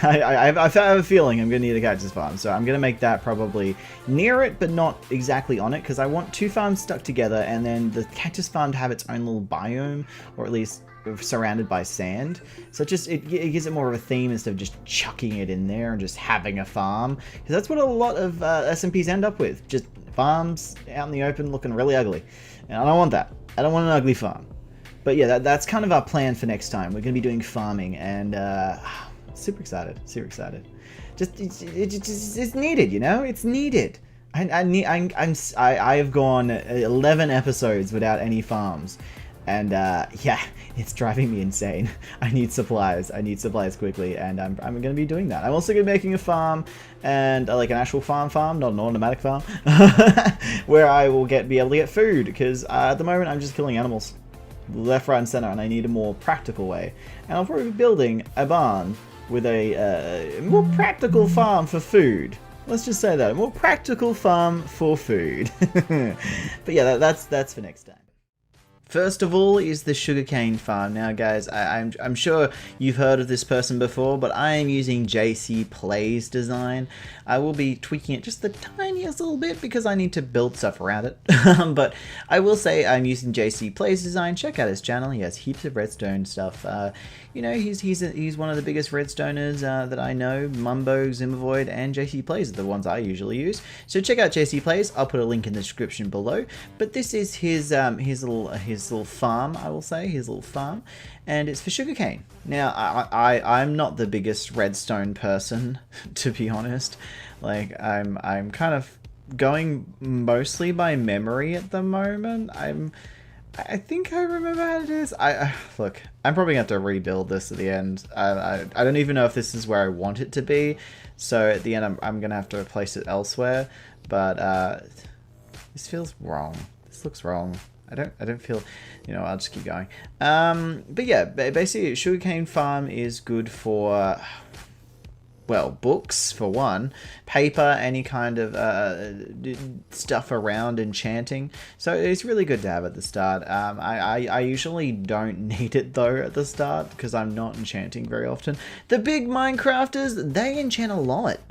I have a feeling I'm gonna need a cactus farm, so I'm gonna make that probably near it, but not exactly on it, because I want 2 farms stuck together, and then the cactus farm to have its own little biome, or at least surrounded by sand. So it gives it more of a theme instead of just chucking it in there and just having a farm, because that's what a lot of SMPs end up with, just farms out in the open looking really ugly, and I don't want that. I don't want an ugly farm. But yeah, that's kind of our plan for next time. We're going to be doing farming, and super excited, super excited. It's needed, you know, it's needed. I have gone 11 episodes without any farms, and yeah, it's driving me insane. I need supplies. I need supplies quickly, and I'm going to be doing that. I'm also going to be making a farm, and like an actual farm, not an automatic farm, where I will be able to get food, because at the moment I'm just killing animals left, right, and center, and I need a more practical way. And I'll probably be building a barn with a more practical farm for food. Let's just say that, a more practical farm for food. But yeah, that's for next time. First of all is the sugarcane farm. Now guys, I'm sure you've heard of this person before, but I am using JC Plays design. I will be tweaking it just the tiniest little bit because I need to build stuff around it. But I will say I'm using JC Plays design. Check out his channel. He has heaps of redstone stuff. You know, he's one of the biggest redstoners that I know. Mumbo, Zimmervoid, and JC Plays are the ones I usually use. So check out JC Plays. I'll put a link in the description below. But this is his little farm, I will say, his little farm, and it's for sugarcane. Now, I'm not the biggest redstone person, to be honest. Like, I'm kind of going mostly by memory at the moment. I think I remember how to do this. Look, I'm probably going to have to rebuild this at the end. I don't even know if this is where I want it to be, so at the end I'm going to have to replace it elsewhere, but this feels wrong. This looks wrong. I don't feel, you know, I'll just keep going. But yeah, basically sugarcane farm is good for, well, books for one, paper, any kind of stuff around enchanting. So it's really good to have at the start. I usually don't need it though at the start because I'm not enchanting very often. The big Minecrafters, they enchant a lot.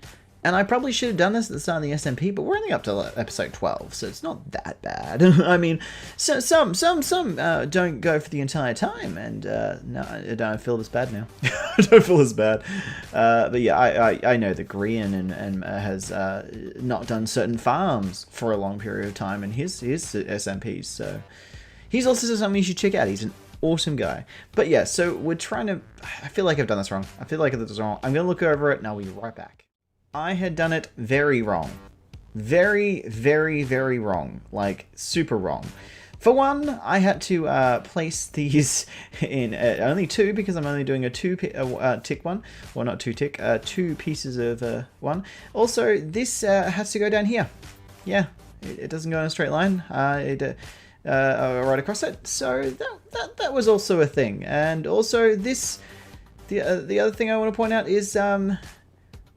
And I probably should have done this at the start of the SMP, but we're only up to episode 12, so it's not that bad. I mean, so some don't go for the entire time, and no, I don't feel this bad now. I don't feel as bad. But yeah, I know that Grian and has not done certain farms for a long period of time in his SMPs, so he's also something you should check out. He's an awesome guy. But yeah, so we're trying to... I feel like I've done this wrong. I feel like this is wrong. I'm going to look over it, and I'll be right back. I had done it very wrong. Very, very, very wrong. Like, super wrong. For one, I had to place these in only two, because I'm only doing a tick one. Well, not two tick, two pieces of one. Also, this has to go down here. Yeah, it doesn't go in a straight line. Right across it. So that was also a thing. And also this, the other thing I want to point out is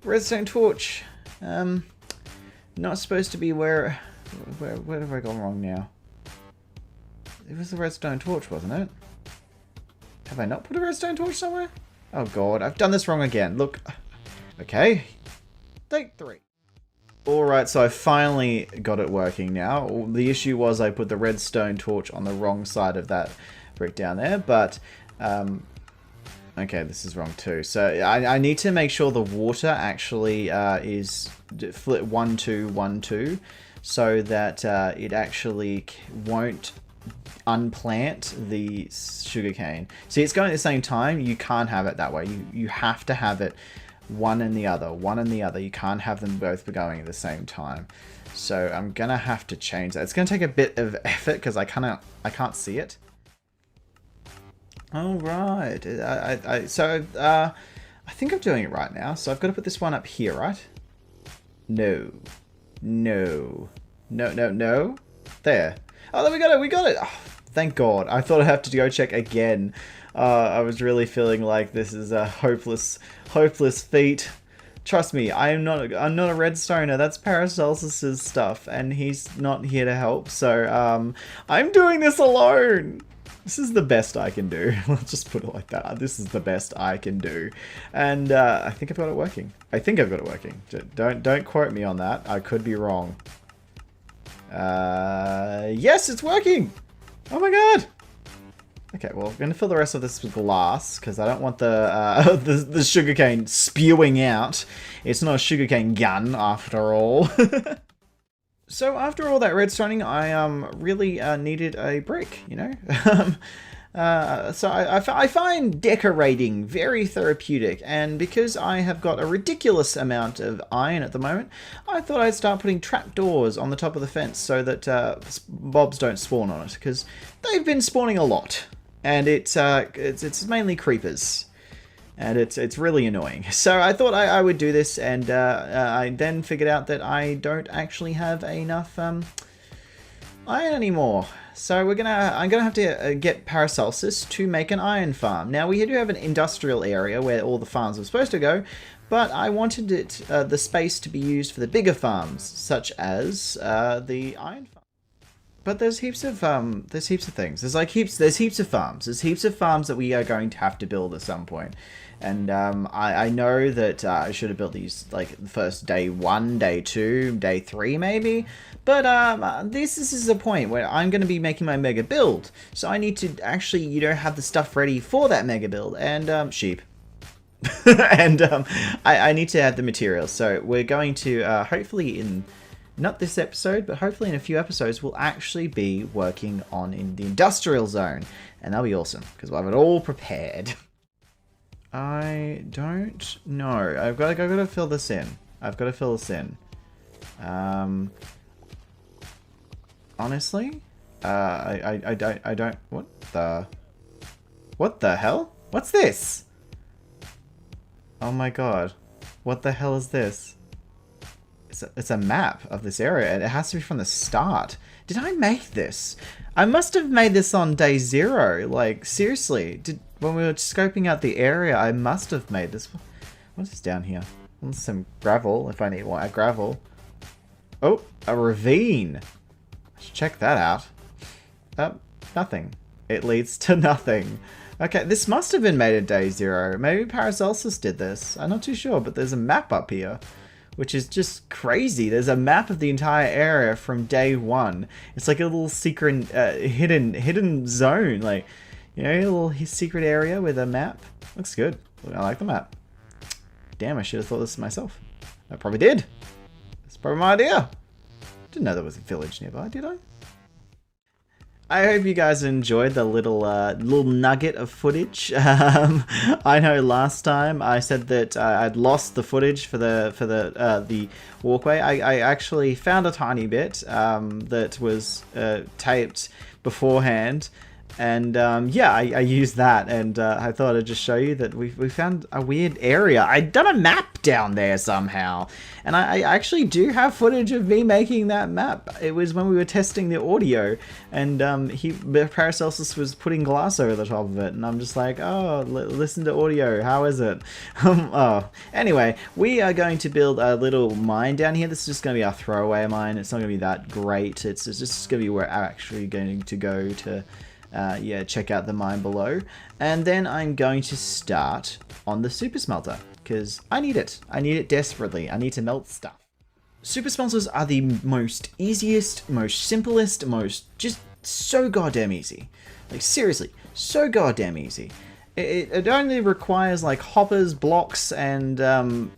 redstone torch. Not supposed to be where have I gone wrong now? It was the redstone torch, wasn't it? Have I not put a redstone torch somewhere? Oh god, I've done this wrong again. Look. Okay. Take 3. Alright, so I finally got it working now. The issue was I put the redstone torch on the wrong side of that brick down there, but okay, this is wrong too. So I need to make sure the water actually is 1 2 1 2, so that it actually won't unplant the sugarcane. See, it's going at the same time. You can't have it that way. You have to have it one and the other, one and the other. You can't have them both going at the same time. So I'm gonna have to change that. It's gonna take a bit of effort because I can't see it. All right. So I think I'm doing it right now. So I've got to put this one up here, right? No. There. Oh, there we got it. We got it. Oh, thank God. I thought I'd have to go check again. I was really feeling like this is a hopeless feat. Trust me, I'm not a redstoner. That's Paracelsus's stuff, and he's not here to help. So I'm doing this alone. This is the best I can do. Let's just put it like that. This is the best I can do. And I think I've got it working. Don't quote me on that. I could be wrong. Yes, it's working! Oh my god! Okay, well, I'm going to fill the rest of this with glass, because I don't want the sugarcane spewing out. It's not a sugarcane gun, after all. So after all that redstoning, I really needed a brick, you know? So I find decorating very therapeutic, and because I have got a ridiculous amount of iron at the moment, I thought I'd start putting trapdoors on the top of the fence so that mobs don't spawn on it, because they've been spawning a lot, and it's mainly creepers. And it's really annoying. So I thought I would do this, and I then figured out that I don't actually have enough iron anymore. So I'm gonna have to get Paracelsus to make an iron farm. Now we do have an industrial area where all the farms are supposed to go, but I wanted the space to be used for the bigger farms, such as the iron farm. But there's heaps of things. There's heaps of farms. There's heaps of farms that we are going to have to build at some point. And I know that I should have built these like the first day 1, day 2, day 3 maybe. But this is the point where I'm going to be making my mega build. So I need to actually, have the stuff ready for that mega build. And sheep. And I need to have the materials. So we're going to hopefully in... not this episode, but hopefully in a few episodes, we'll actually be working on in the industrial zone. And that'll be awesome, because we'll have it all prepared. I don't know. I've got to fill this in. Honestly, I don't. What the hell? What's this? Oh my god! What the hell is this? It's a map of this area, and it has to be from the start. Did I make this? I must have made this on day 0. Like, seriously. When we were scoping out the area, I must have made this. What is down here? And some gravel, if I need one. Gravel. Oh, a ravine. I should check that out. Nothing. It leads to nothing. Okay, this must have been made at day 0. Maybe Paracelsus did this. I'm not too sure, but there's a map up here, which is just crazy. There's a map of the entire area from day 1. It's like a little secret, hidden zone, like, you know, a little secret area with a map. Looks good. I like the map. Damn, I should have thought this myself. I probably did. That's probably my idea. Didn't know there was a village nearby, did I? I hope you guys enjoyed the little nugget of footage. I know last time I said that I'd lost the footage for the walkway. I actually found a tiny bit that was taped beforehand. And yeah, I used that, and I thought I'd just show you that we found a weird area. I'd done a map down there somehow, and I actually do have footage of me making that map. It was when we were testing the audio, and Paracelsus was putting glass over the top of it, and I'm just like, oh, listen to audio, how is it? Oh, anyway, we are going to build a little mine down here. This is just going to be our throwaway mine. It's not going to be that great. It's just going to be where I'm actually going to go to yeah, check out the mine below. And then I'm going to start on the super smelter, because I need it. I need it desperately. I need to melt stuff. Super smelters are the most easiest, most simplest, most just so goddamn easy. Like seriously, so goddamn easy. It only requires like hoppers, blocks, and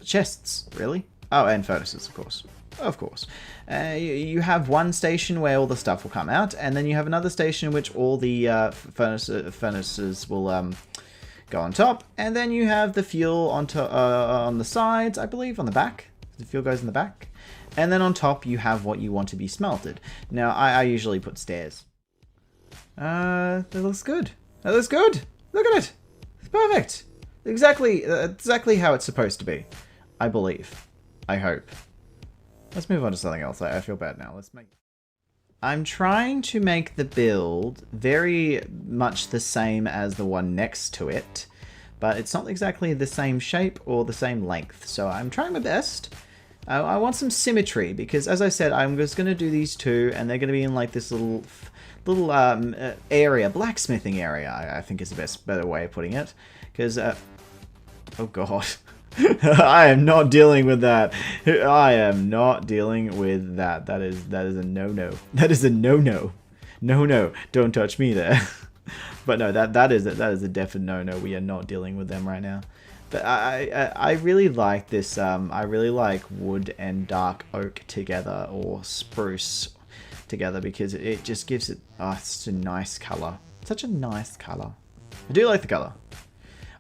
chests, really. Oh, and furnaces, of course. Of course. You have one station where all the stuff will come out, and then you have another station in which all the furnaces will go on top, and then you have the fuel on the sides, I believe, on the back. The fuel goes in the back. And then on top you have what you want to be smelted. Now, I usually put stairs. That looks good. That looks good! Look at it! It's perfect! Exactly how it's supposed to be. I believe. I hope. Let's move on to something else. I feel bad now. I'm trying to make the build very much the same as the one next to it, but it's not exactly the same shape or the same length, so I'm trying my best. I want some symmetry, because as I said, I'm just going to do these two, and they're going to be in like this little area, blacksmithing area, I think is the better way of putting it, because, oh god. I am not dealing with that. I am not dealing with that. That is a no-no. That is a no-no. No, don't touch me there. But no, that is a definite no-no. We are not dealing with them right now. But I really like this. I really like wood and dark oak together, or spruce together, because it just gives it such a nice color. Such a nice color. I do like the color.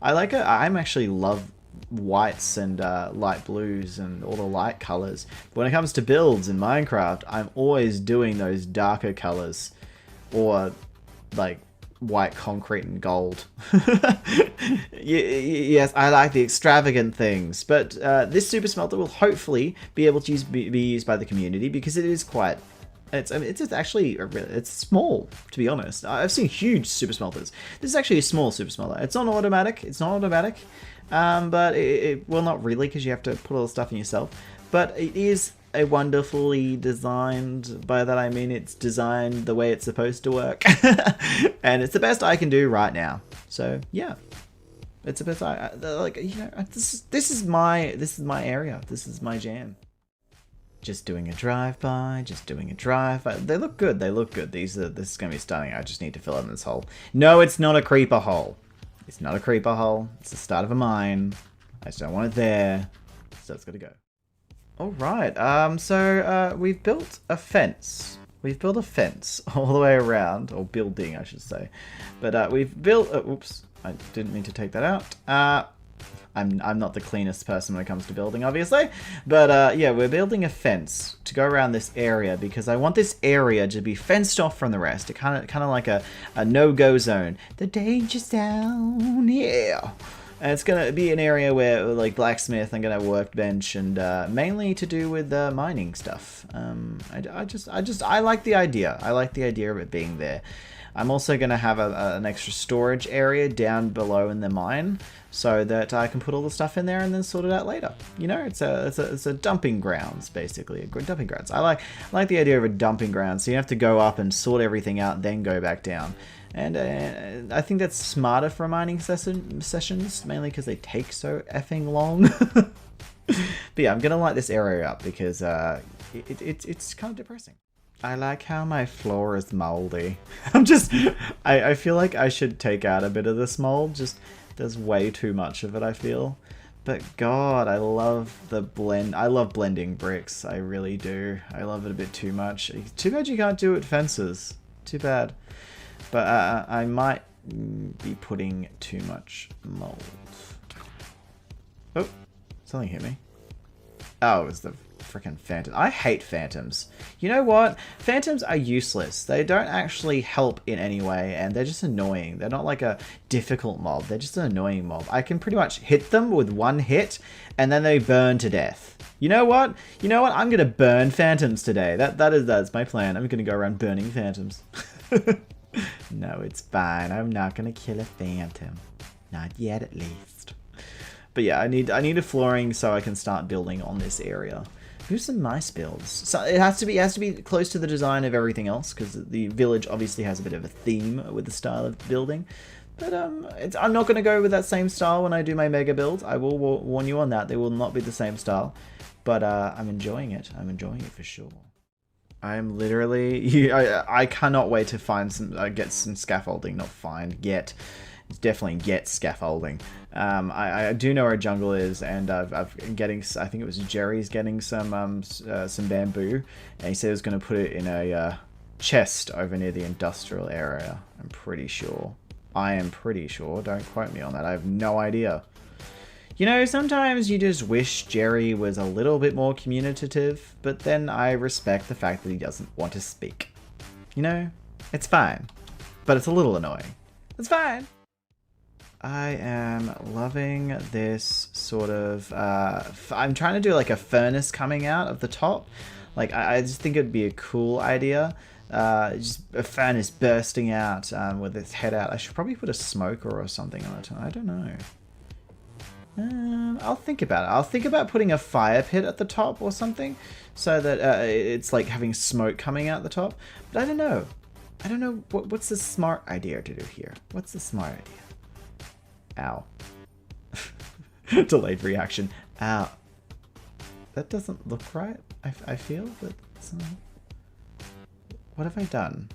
I like it. I'm actually love whites and light blues and all the light colors. But when it comes to builds in Minecraft, I'm always doing those darker colors, or like white concrete and gold. Yes, I like the extravagant things, but this super smelter will hopefully be able to be used by the community, because it is quite. It's actually it's small, to be honest. I've seen huge super smelters. This is actually a small super smelter. It's not automatic. It's not automatic. But well, not really, because you have to put all the stuff in yourself. But it is a wonderfully designed, by that I mean it's designed the way it's supposed to work. And it's the best I can do right now. So yeah, it's the best like, you know, this is my area. This is my jam. Just doing a drive-by, They look good, This is going to be stunning. I just need to fill in this hole. No, it's not a creeper hole. It's not a creeper hole. It's the start of a mine. I just don't want it there. So it's got to go. Alright, so we've built a fence. We've built a fence all the way around. Or building, I should say. But we've built... oops, I didn't mean to take that out. I'm not the cleanest person when it comes to building, obviously. But yeah, we're building a fence to go around this area, because I want this area to be fenced off from the rest. It kind of like a no-go zone. The danger zone, yeah. And it's gonna be an area where, like blacksmith, I'm gonna have a workbench, and mainly to do with mining stuff. I like the idea. I like the idea of it being there. I'm also going to have an extra storage area down below in the mine so that I can put all the stuff in there and then sort it out later. You know, it's a dumping grounds, basically. A good dumping grounds. I like the idea of a dumping ground, so you have to go up and sort everything out, then go back down. And I think that's smarter for mining sessions, mainly because they take so effing long. But yeah, I'm going to light this area up because it's kind of depressing. I like how my floor is moldy. I feel like I should take out a bit of this mold. Just there's way too much of it, I feel. But God, I love the blend. I love blending bricks. I really do. I love it a bit too much. Too bad you can't do it with fences. Too bad. But I might be putting too much mold. Oh, something hit me. Oh, it was the freaking phantom. I hate phantoms. You know what? Phantoms are useless. They don't actually help in any way, and they're just annoying. They're not like a difficult mob. They're just an annoying mob. I can pretty much hit them with one hit, and then they burn to death. You know what? You know what? I'm gonna burn phantoms today. That's my plan. I'm gonna go around burning phantoms. No, it's fine. I'm not gonna kill a phantom. Not yet, at least. But yeah, I need a flooring so I can start building on this area. Do some nice builds. So it has to be close to the design of everything else because the village obviously has a bit of a theme with the style of building. But I'm not going to go with that same style when I do my mega build. I will warn you on that. They will not be the same style. But I'm enjoying it. I'm enjoying it for sure. I'm literally... I cannot wait to find some... get some scaffolding. Not find. Get. Definitely get scaffolding. I do know where a jungle is, and I've getting... I think it was Jerry's getting some bamboo. And he said he was going to put it in a chest over near the industrial area. I'm pretty sure. I am pretty sure. Don't quote me on that. I have no idea. You know, sometimes you just wish Jerry was a little bit more communicative, but then I respect the fact that he doesn't want to speak. You know, it's fine, but it's a little annoying. It's fine. I am loving this sort of, I'm trying to do like a furnace coming out of the top. Like, I just think it'd be a cool idea. Just a furnace bursting out with its head out. I should probably put a smoker or something on it. I don't know. I'll think about it. I'll think about putting a fire pit at the top or something so that it's like having smoke coming out the top. But I don't know. I don't know what's the smart idea to do here. What's the smart idea? Ow. Delayed reaction. Ow. That doesn't look right. I feel that what have I done?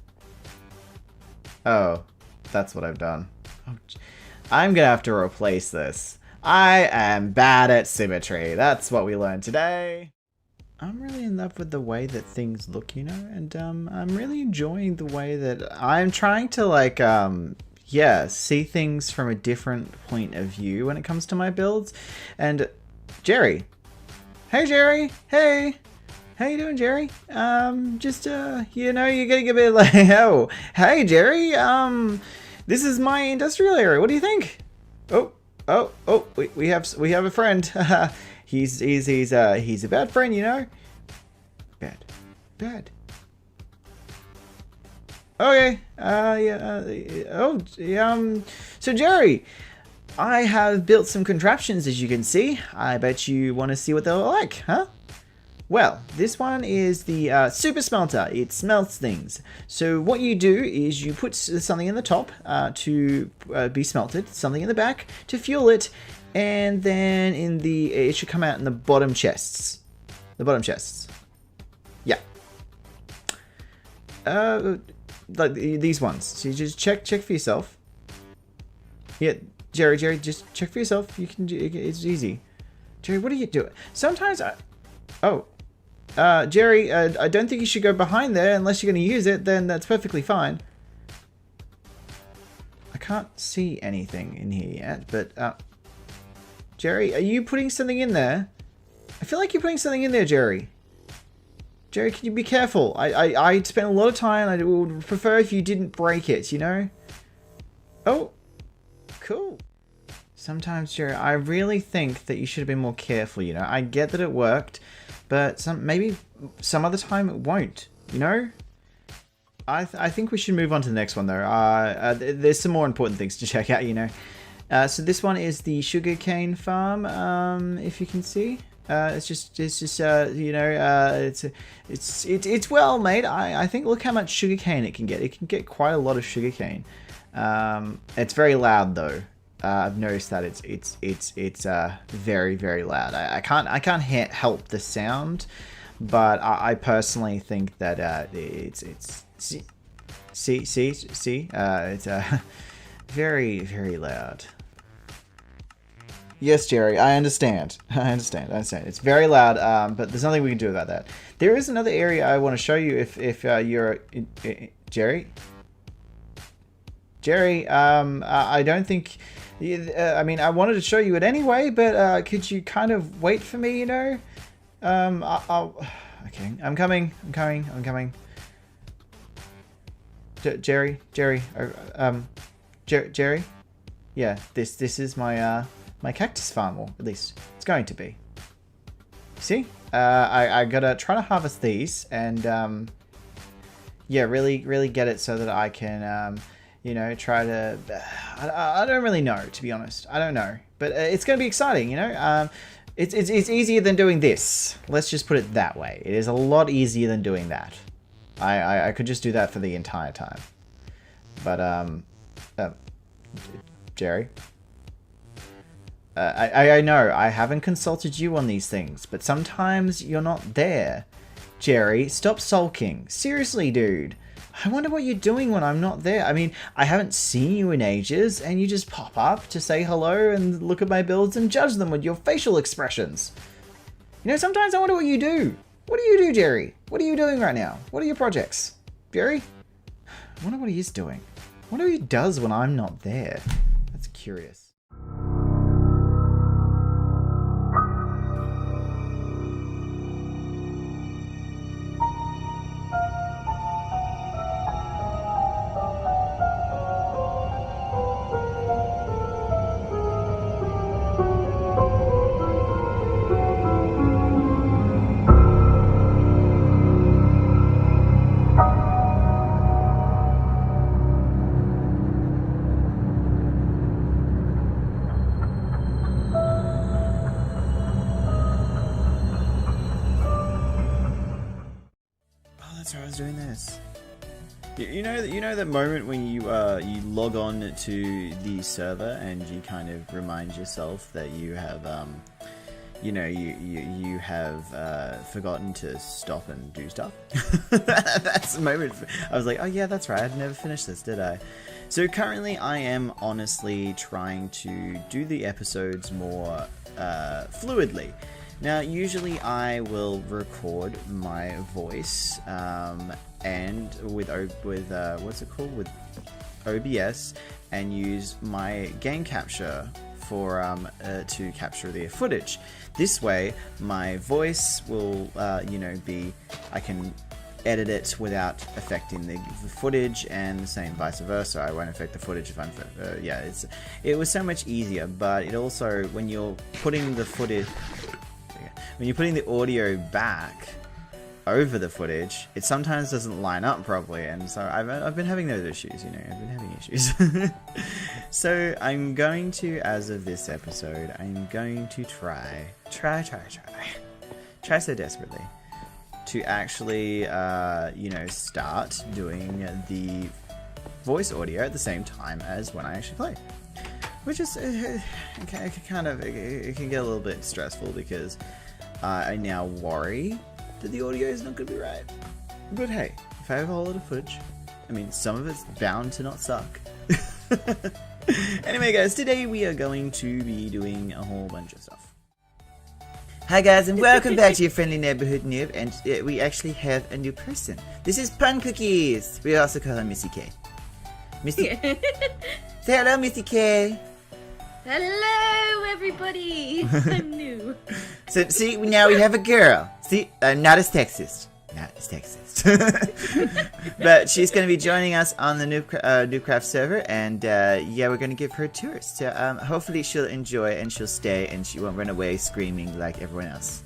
Oh, that's what I've done. Oh, I'm gonna have to replace this. I am bad at symmetry. That's what we learned today. I'm really in love with the way that things look, you know, and I'm really enjoying the way that I'm trying to like, yeah, see things from a different point of view when it comes to my builds. And Jerry. Hey, Jerry. Hey. How you doing, Jerry? Just, you know, you're getting a bit like, oh, hey, Jerry. This is my industrial area. What do you think? Oh, we have a friend. he's a bad friend, you know. Bad. Okay. So Jerry, I have built some contraptions, as you can see. I bet you want to see what they're like, huh? Well, this one is the super smelter. It smelts things. So what you do is you put something in the top to be smelted, something in the back to fuel it, and then it should come out in the bottom chests. The bottom chests. Yeah. Like these ones. So you just check for yourself. Yeah, Jerry, just check for yourself. You can. It's easy. Jerry, what are you doing? Sometimes Jerry, I don't think you should go behind there unless you're going to use it, then that's perfectly fine. I can't see anything in here yet, but, Jerry, are you putting something in there? I feel like you're putting something in there, Jerry. Jerry, can you be careful? I spent a lot of time, I would prefer if you didn't break it, you know? Oh, cool. Sometimes, Jerry, I really think that you should have been more careful, you know? I get that it worked, but maybe some other time it won't, you know? I think we should move on to the next one though. There's some more important things to check out, you know. So this one is the sugarcane farm. If you can see, it's just you know, it's well made. I think look how much sugarcane it can get. It can get quite a lot of sugarcane. It's very loud though. I've noticed that it's very, very loud. I can't help the sound, but I personally think that it's very, very loud. Yes, Jerry, I understand. I understand. It's very loud, but there's nothing we can do about that. There is another area I want to show you if you're Jerry. Jerry, I don't think. I mean, I wanted to show you it anyway, but could you kind of wait for me? You know. Okay, I'm coming. Jerry. Jerry. Yeah, this is my my cactus farm, or at least it's going to be. See, I gotta try to harvest these and yeah, really get it so that I can you know, try to. I don't really know, to be honest. I don't know, but it's gonna be exciting, you know. It's easier than doing this. Let's just put it that way. It is a lot easier than doing that. I could just do that for the entire time. But Jerry. I know I haven't consulted you on these things, but sometimes you're not there. Jerry, stop sulking. Seriously, dude. I wonder what you're doing when I'm not there. I mean, I haven't seen you in ages, and you just pop up to say hello and look at my builds and judge them with your facial expressions. You know, sometimes I wonder what you do. What do you do, Jerry? What are you doing right now? What are your projects? Jerry? I wonder what he is doing. I wonder what he does when I'm not there. That's curious. I was doing this. You know that moment when you log on to the server and you kind of remind yourself that you have you know you have forgotten to stop and do stuff. That's the moment. I was like, oh yeah, that's right. I've never finished this, did I? So currently, I am honestly trying to do the episodes more fluidly. Now, usually I will record my voice and with what's it called, with OBS, and use my game capture for to capture the footage. This way, my voice will you know, I can edit it without affecting the footage, and the same vice versa. I won't affect the footage if I'm yeah. It was so much easier, but it also, when you're putting the footage. When you're putting the audio back over the footage, it sometimes doesn't line up properly, and so I've been having those issues, you know, I've been having issues. So I'm going to, as of this episode, I'm going to try so desperately to actually, you know, start doing the voice audio at the same time as when I actually play. Which is, it can get a little bit stressful because I now worry that the audio is not going to be right. But hey, if I have a whole lot of footage, I mean, some of it's bound to not suck. Anyway, guys, today we are going to be doing a whole bunch of stuff. Hi guys, and welcome back to your friendly neighborhood noob, and we actually have a new person. This is Pun Cookies. We also call her Missy K. Missy, say hello, Missy K. Hello, everybody! I'm new. So, see, now we have a girl. See, not as sexist. Not as sexist. But she's going to be joining us on the Newbcraft server, and yeah, we're going to give her a tour. So, hopefully she'll enjoy, and she'll stay, and she won't run away screaming like everyone else.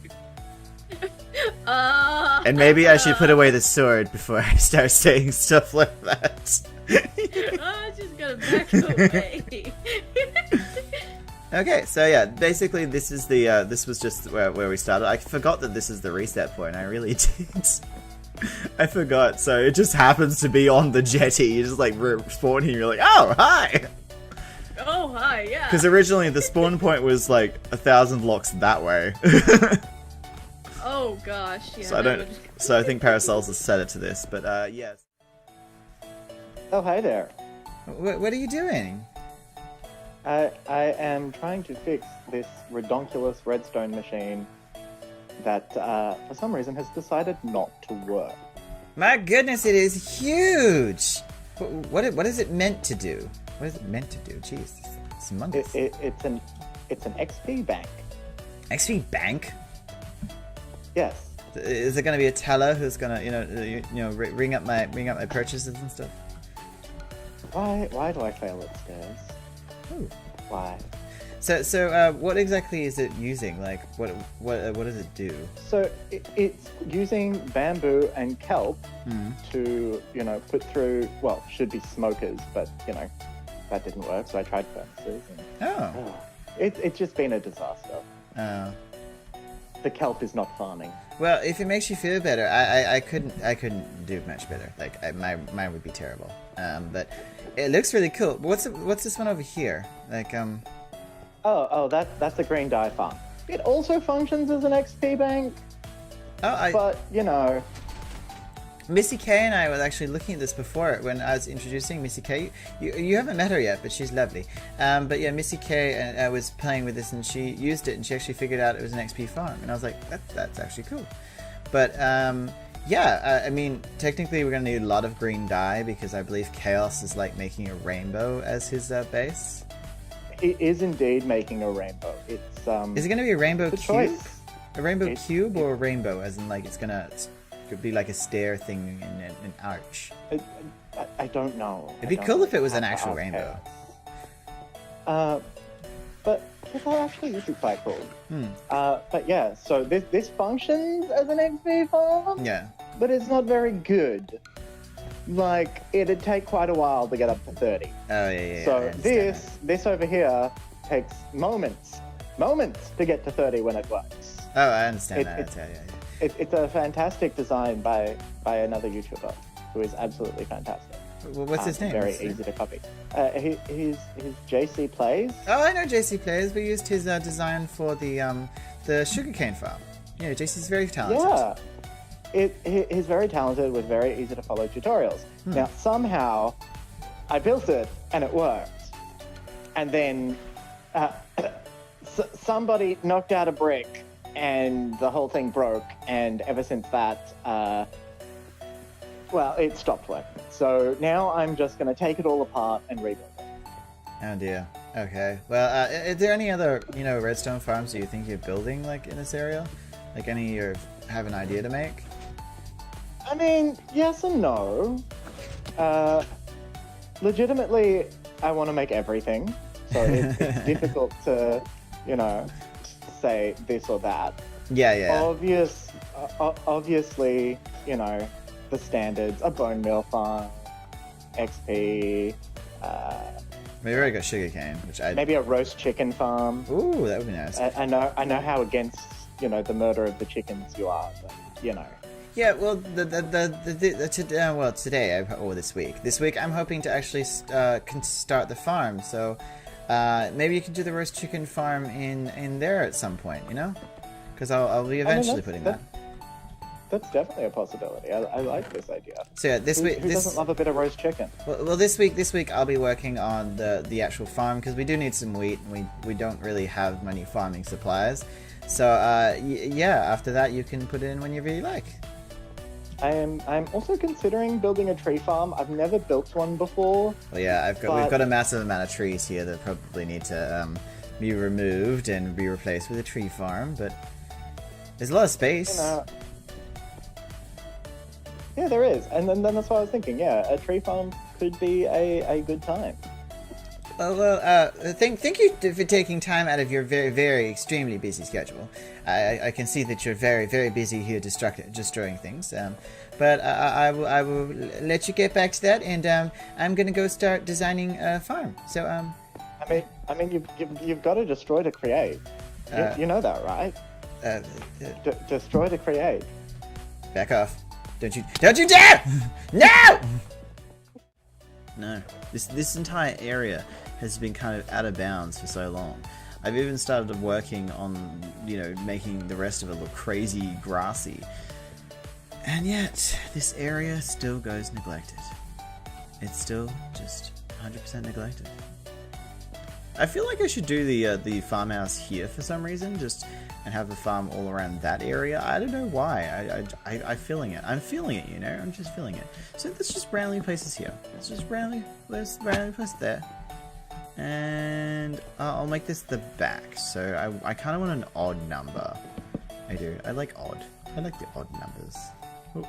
And maybe I should put away the sword before I start saying stuff like that. I'm just gonna back away. Okay, so yeah, basically this is the this was just where we started. I forgot that this is the reset point. I really did. I forgot. So it just happens to be on the jetty. You just like spawn here. You're like, oh hi. Oh hi, yeah. Because originally the spawn point was like 1,000 blocks that way. Oh gosh, yeah. So I don't. So I think Parasols has set it to this, but yes. Oh, hi there. What are you doing? I am trying to fix this redonkulous redstone machine that, for some reason, has decided not to work. My goodness, it is huge. What is it meant to do? What is it meant to do? Jeez, it's humongous. It's an XP bank. XP bank? Yes. Is there going to be a teller who's going to, ring up my purchases and stuff? Why do I fail at stairs? Ooh. Why? So what exactly is it using? Like, what does it do? So it's using bamboo and kelp to, put through, well, should be smokers, but, that didn't work, so I tried furnaces. And, it's just been a disaster. Oh. The kelp is not farming. Well, if it makes you feel better, I couldn't do much better. Like, mine would be terrible. But it looks really cool. What's this one over here? Like, Oh, that's a green dye farm. It also functions as an XP bank. But, Missy K and I were actually looking at this before when I was introducing Missy K. You haven't met her yet, but she's lovely. But yeah, Missy K was playing with this and she used it and she actually figured out it was an XP farm. And I was like, that's actually cool. But yeah, I mean, technically we're going to need a lot of green dye because I believe Chaos is like making a rainbow as his base. It is indeed making a rainbow. It's Is it going to be a rainbow cube? choice. A rainbow cube or a rainbow as in like it's going to could be like a stair thing in an arch. I don't know. It'd be cool if it was an actual rainbow. But that actually would be quite cool. But yeah, so this functions as an XP farm. Yeah. But it's not very good. Like, it'd take quite a while to get up to 30. Oh yeah. So this over here takes moments to get to 30 when it works. Oh, I understand that. Yeah. It's a fantastic design by another YouTuber who is absolutely fantastic. Well, what's his name? Very easy to copy. He's JC Plays. Oh, I know JC Plays. We used his design for the sugarcane farm. Yeah, JC's very talented. Yeah, he's very talented with very easy to follow tutorials. Now, somehow, I built it and it worked. And then somebody knocked out a brick and the whole thing broke. And ever since that, well, it stopped working. So now I'm just going to take it all apart and rebuild it. Oh dear. Okay. Well, are there any other, redstone farms that you think you're building, like, in this area? Like, any you have an idea to make? I mean, yes and no. Legitimately, I want to make everything. So it's difficult to, say this or that. Yeah. Obviously, the standards, a bone meal farm, XP, Maybe I got sugarcane, which maybe a roast chicken farm. Ooh, that would be nice. I know how against, the murder of the chickens you are, but, Yeah, well, today or this week I'm hoping to actually start the farm. So maybe you can do the roast chicken farm in there at some point, because I'll be eventually putting that. That's definitely a possibility. I like this idea. So yeah, this week, who doesn't love a bit of roast chicken? Well, this week I'll be working on the actual farm because we do need some wheat and we don't really have many farming supplies. So yeah, after that you can put it in when you really like. I'm also considering building a tree farm. I've never built one before. Well, yeah, we've got a massive amount of trees here that probably need to be removed and be replaced with a tree farm, but there's a lot of space. Yeah, there is, and then that's what I was thinking. Yeah, a tree farm could be a good time. Thank you for taking time out of your very, very extremely busy schedule. I can see that you're very, very busy here destroying things. But I will let you get back to that, and I'm gonna go start designing a farm. So I mean, you've got to destroy to create. You know that, right? Destroy to create. Back off! Don't you dare! No! No. This entire area has been kind of out of bounds for so long. I've even started working on, making the rest of it look crazy grassy. And yet, this area still goes neglected. It's still just 100% neglected. I feel like I should do the farmhouse here for some reason, and have the farm all around that area. I don't know why. I'm feeling it. I'm feeling it, I'm just feeling it. So let's just randomly place this here. Let's randomly place it there. And I'll make this the back. So I kind of want an odd number. I do. I like odd. I like the odd numbers. Oh.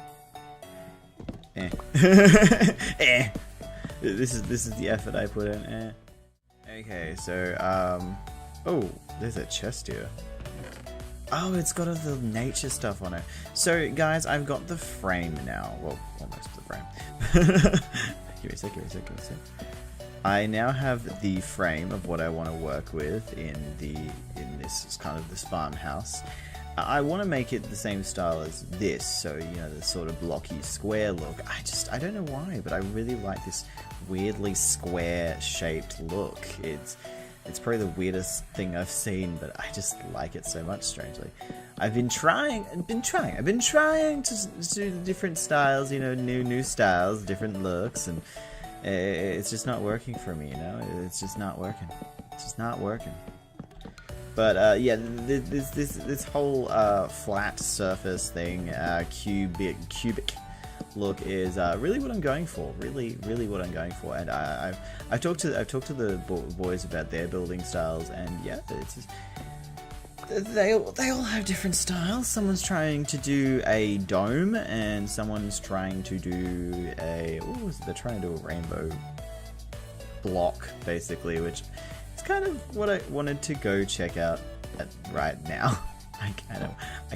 This is the effort I put in. Okay, so oh, there's a chest here. Oh, it's got all the nature stuff on it. So guys, I've got the frame now. Well, almost the frame. Give me a sec. I now have the frame of what I want to work with in this kind of this farmhouse. I want to make it the same style as this, so the sort of blocky square look. I don't know why, but I really like this weirdly square shaped look. It's probably the weirdest thing I've seen, but I just like it so much, strangely. I've been trying to do different styles, new styles, different looks, and it's just not working for me, It's just not working. But yeah, this whole flat surface thing, cubic look is really what I'm going for. Really what I'm going for. And I've talked to the boys about their building styles, and yeah, it's just, they all have different styles. Someone's trying to do a dome, and someone's trying to do they're trying to do a rainbow block, basically, which is kind of what I wanted to go check out right now. I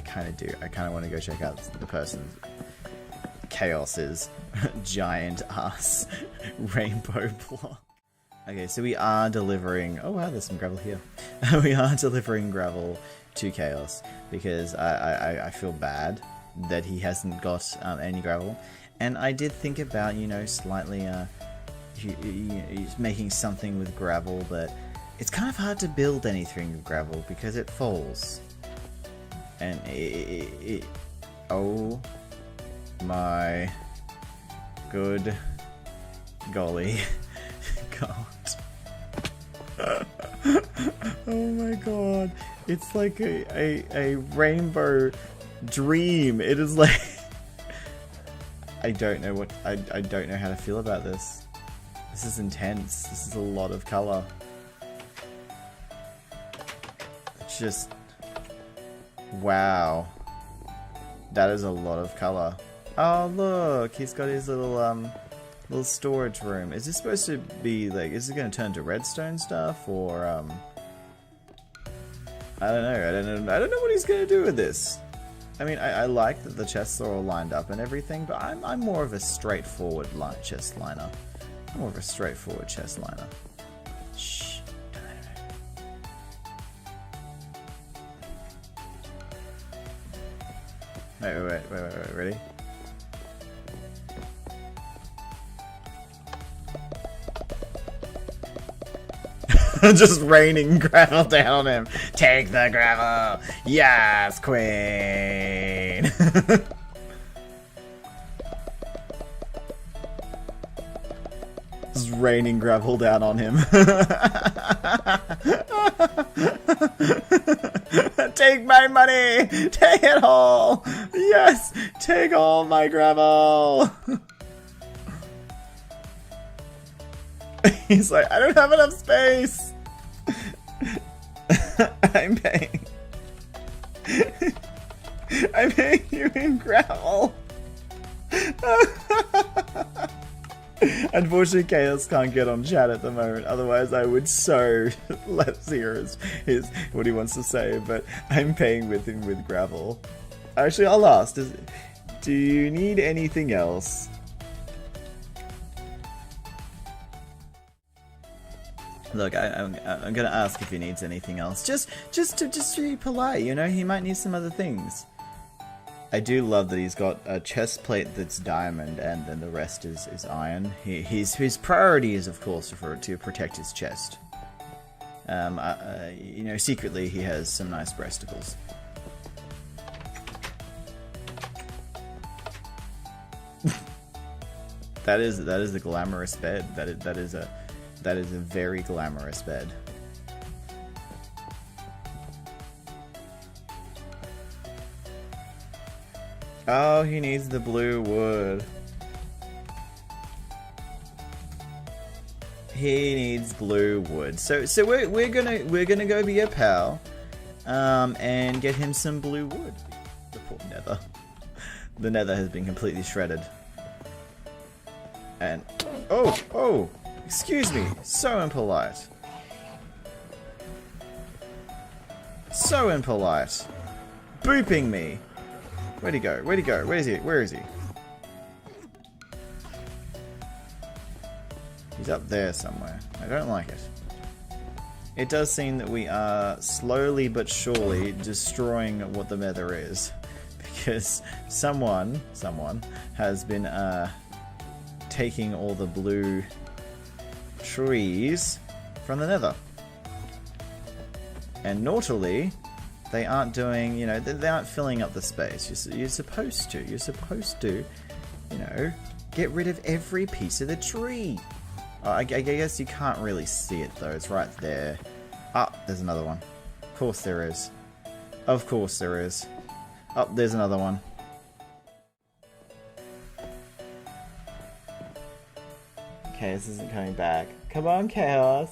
kind of do. I kind of want to go check out the person Chaos's giant ass rainbow block. Okay, so we are delivering. Oh wow, there's some gravel here. We are delivering gravel to Chaos because I feel bad that he hasn't got any gravel, and I did think about slightly making something with gravel, but it's kind of hard to build anything with gravel because it falls, and oh my good golly god. Oh my god, it's like a rainbow dream. It is like I don't know how to feel about this. This is intense. This is a lot of color. It's just wow. That is a lot of color. Oh look, he's got his little storage room. Is this supposed to be like, is it going to turn to redstone stuff, or I don't know. I don't know what he's going to do with this. I mean, I like that the chests are all lined up and everything, but I'm more of a straightforward chest liner. I'm more of a straightforward chest liner. Shh. Wait, ready? Just raining gravel down on him. Take the gravel! Yes, queen! Just raining gravel down on him. Take my money! Take it all! Yes! Take all my gravel! He's like, I don't have enough space! I'm paying you in gravel! Unfortunately, Chaos can't get on chat at the moment. Otherwise, I would so let's hear his what he wants to say. But I'm paying with him with gravel. Actually, I'll ask. Do you need anything else? Look, I'm gonna ask if he needs anything else. Just to be polite, you know. He might need some other things. I do love that he's got a chest plate that's diamond, and then the rest is iron. His priority is, of course, to protect his chest. You know, secretly he has some nice breasticles. That is a glamorous bed. That is a very glamorous bed. Oh, he needs the blue wood. He needs blue wood. So we're gonna go be a pal, and get him some blue wood. The poor Nether. The Nether has been completely shredded. And oh, excuse me. So impolite. So impolite. Booping me. Where'd he go? Where'd he go? Where is he? Where is he? He's up there somewhere. I don't like it. It does seem that we are slowly but surely destroying what the Nether is. Because someone has been taking all the blue trees from the Nether. And naughtily, they aren't doing, you know, they aren't filling up the space. You're supposed to. You're supposed to, you know, get rid of every piece of the tree. I guess you can't really see it, though. It's right there. Ah, there's another one. Of course there is. Of course there is. Oh, there's another one. Okay, this isn't coming back. Come on, Chaos.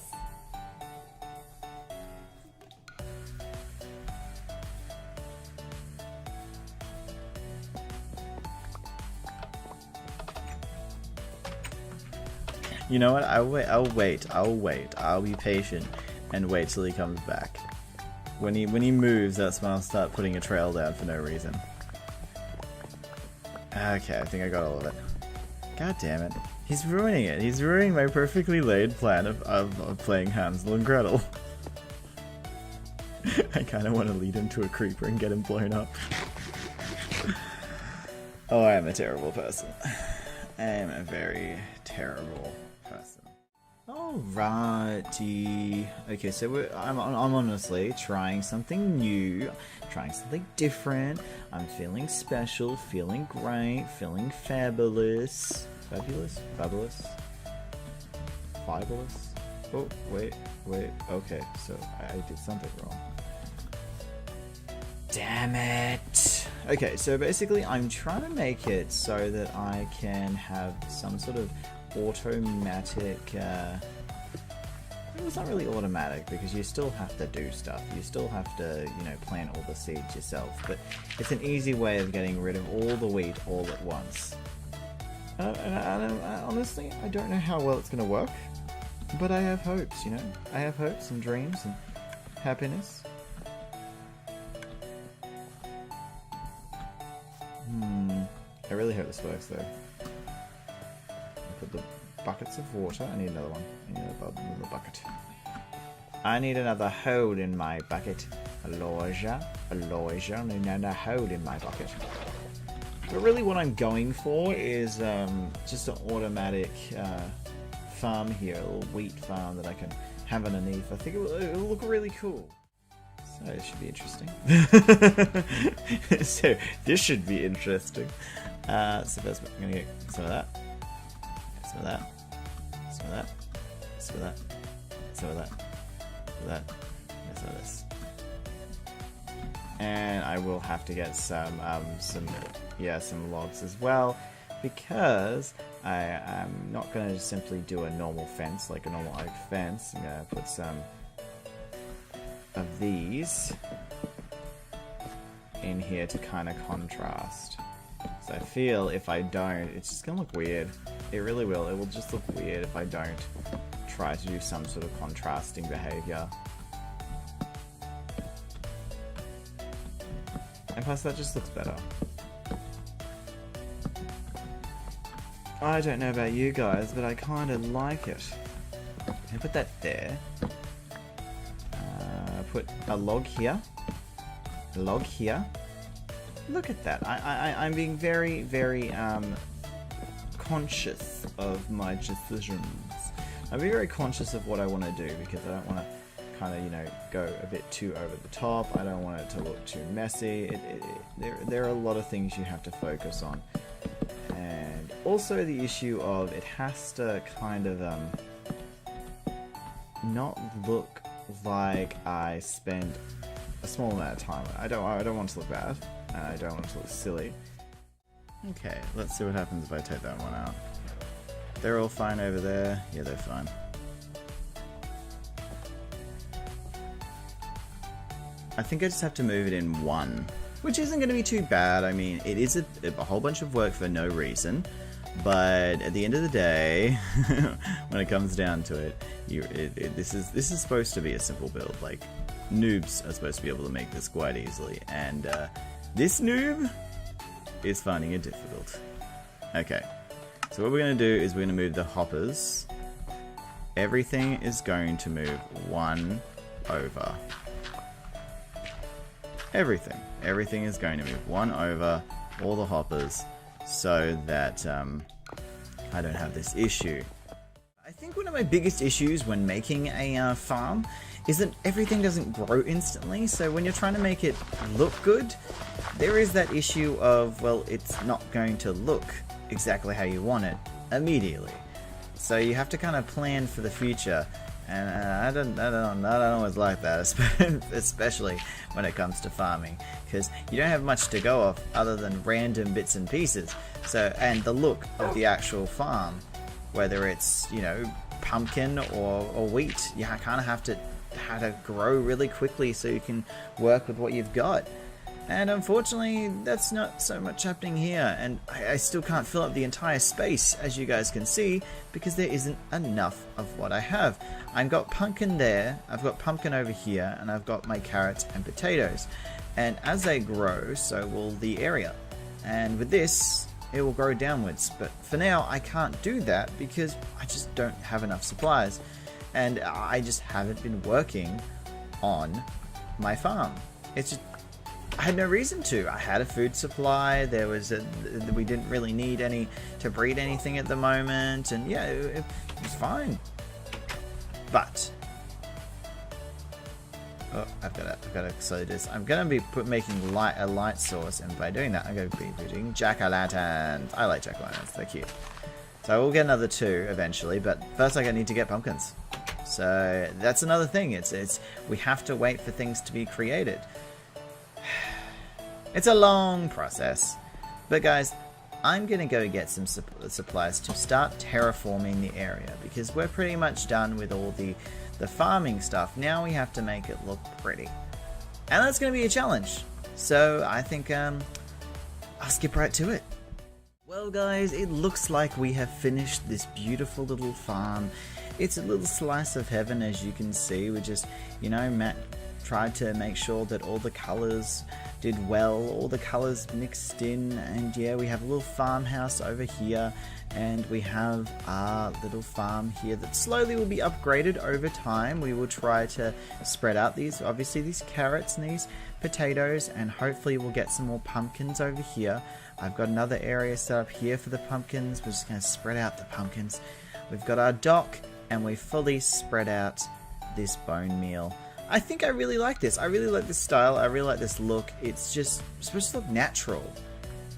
You know what? I'll wait. I'll be patient and wait till he comes back. When he moves, that's when I'll start putting a trail down for no reason. Okay, I think I got all of it. God damn it. He's ruining it. He's ruining my perfectly laid plan of playing Hansel and Gretel. I kind of want to lead him to a creeper and get him blown up. Oh, I am a terrible person. I am a very terrible person. Alrighty. Okay, so I'm honestly trying something new, trying something different. I'm feeling special, feeling great, feeling fabulous. Fabulous? Fabulous? Fabulous? Oh, wait. Okay, so I did something wrong. Damn it! Okay, so basically I'm trying to make it so that I can have some sort of automatic, it's not really automatic because you still have to do stuff. You still have to, you know, plant all the seeds yourself, but it's an easy way of getting rid of all the wheat all at once. Honestly, I don't know how well it's going to work, but I have hopes, you know? I have hopes and dreams and happiness. I really hope this works, though. I put the buckets of water. I need another one. I need another bucket. I need another hole in my bucket. Aloja. I need another hole in my bucket. But really what I'm going for is just an automatic farm here, a little wheat farm that I can have underneath. I think it'll look really cool. So it should be interesting. So this should be interesting. So first I'm going to get some of that, some of that, some of that, some of that, some of that, some of that, and some of this. And I will have to get some logs as well, because I am not going to simply do a normal fence, like a normal oak fence. I'm going to put some of these in here to kind of contrast. So I feel if I don't, it's just going to look weird. It really will. It will just look weird if I don't try to do some sort of contrasting behavior. And plus, that just looks better. I don't know about you guys, but I kind of like it. I put that there. Put a log here. A log here. Look at that. I'm being very, very conscious of my decisions. I'm being very conscious of what I want to do because I don't want to kind of, you know, go a bit too over the top. I don't want it to look too messy. There are a lot of things you have to focus on. And also the issue of it has to kind of not look like I spend a small amount of time. I don't want it to look bad, and I don't want it to look silly. Okay, let's see what happens if I take that one out. They're all fine over there. Yeah, they're fine. I think I just have to move it in one, which isn't going to be too bad. I mean, it is a whole bunch of work for no reason, but at the end of the day, when it comes down to it, this is supposed to be a simple build. Like, noobs are supposed to be able to make this quite easily, and this noob is finding it difficult. Okay, so what we're going to do is we're going to move the hoppers. Everything is going to move one over. Everything is going to move one over, all the hoppers, so that I don't have this issue. I think one of my biggest issues when making a farm is that everything doesn't grow instantly, so when you're trying to make it look good, there is that issue of, well, it's not going to look exactly how you want it immediately. So you have to kind of plan for the future, and I don't always like that, especially when it comes to farming, because you don't have much to go off other than random bits and pieces. So, and the look of the actual farm, whether it's, you know, pumpkin or wheat, you kind of have to grow really quickly so you can work with what you've got. And unfortunately, that's not so much happening here, and I still can't fill up the entire space, as you guys can see, because there isn't enough of what I have. I've got pumpkin there, I've got pumpkin over here, and I've got my carrots and potatoes. And as they grow, so will the area. And with this, it will grow downwards. But for now, I can't do that because I just don't have enough supplies. And I just haven't been working on my farm. It's just, I had no reason to. I had a food supply. We didn't really need any to breed anything at the moment, and yeah, it was fine. But I've got to slow this. I'm gonna be making a light source, and by doing that, I'm going to be putting jack-o'-lanterns. I like jack-o'-lanterns. They're cute. So I will get another 2 eventually, but first I need to get pumpkins. So that's another thing. It's we have to wait for things to be created. It's a long process, but guys, I'm gonna go get some supplies to start terraforming the area, because we're pretty much done with all the farming stuff. Now we have to make it look pretty, and that's gonna be a challenge. So I think I'll skip right to it. Well guys, it looks like we have finished this beautiful little farm. It's a little slice of heaven, as you can see. We just, you know, Matt tried to make sure that all the colors did well, all the colors mixed in, and yeah, we have a little farmhouse over here, and we have our little farm here that slowly will be upgraded over time. We will try to spread out these carrots and these potatoes, and hopefully we'll get some more pumpkins over here. I've got another area set up here for the pumpkins. We're just going to spread out the pumpkins. We've got our dock, and we fully spread out this bone meal. I think I really like this. I really like this style. I really like this look. It's just supposed to look natural.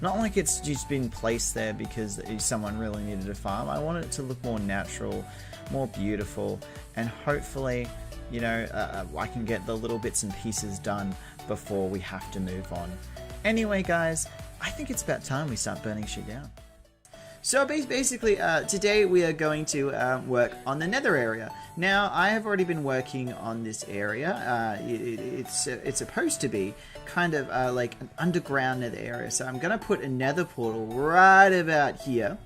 Not like it's just been placed there because someone really needed a farm. I want it to look more natural, more beautiful, and hopefully, you know, I can get the little bits and pieces done before we have to move on. Anyway, guys, I think it's about time we start burning shit down. So basically, today we are going to work on the Nether area. Now, I have already been working on this area. It's supposed to be kind of like an underground Nether area. So I'm going to put a Nether portal right about here.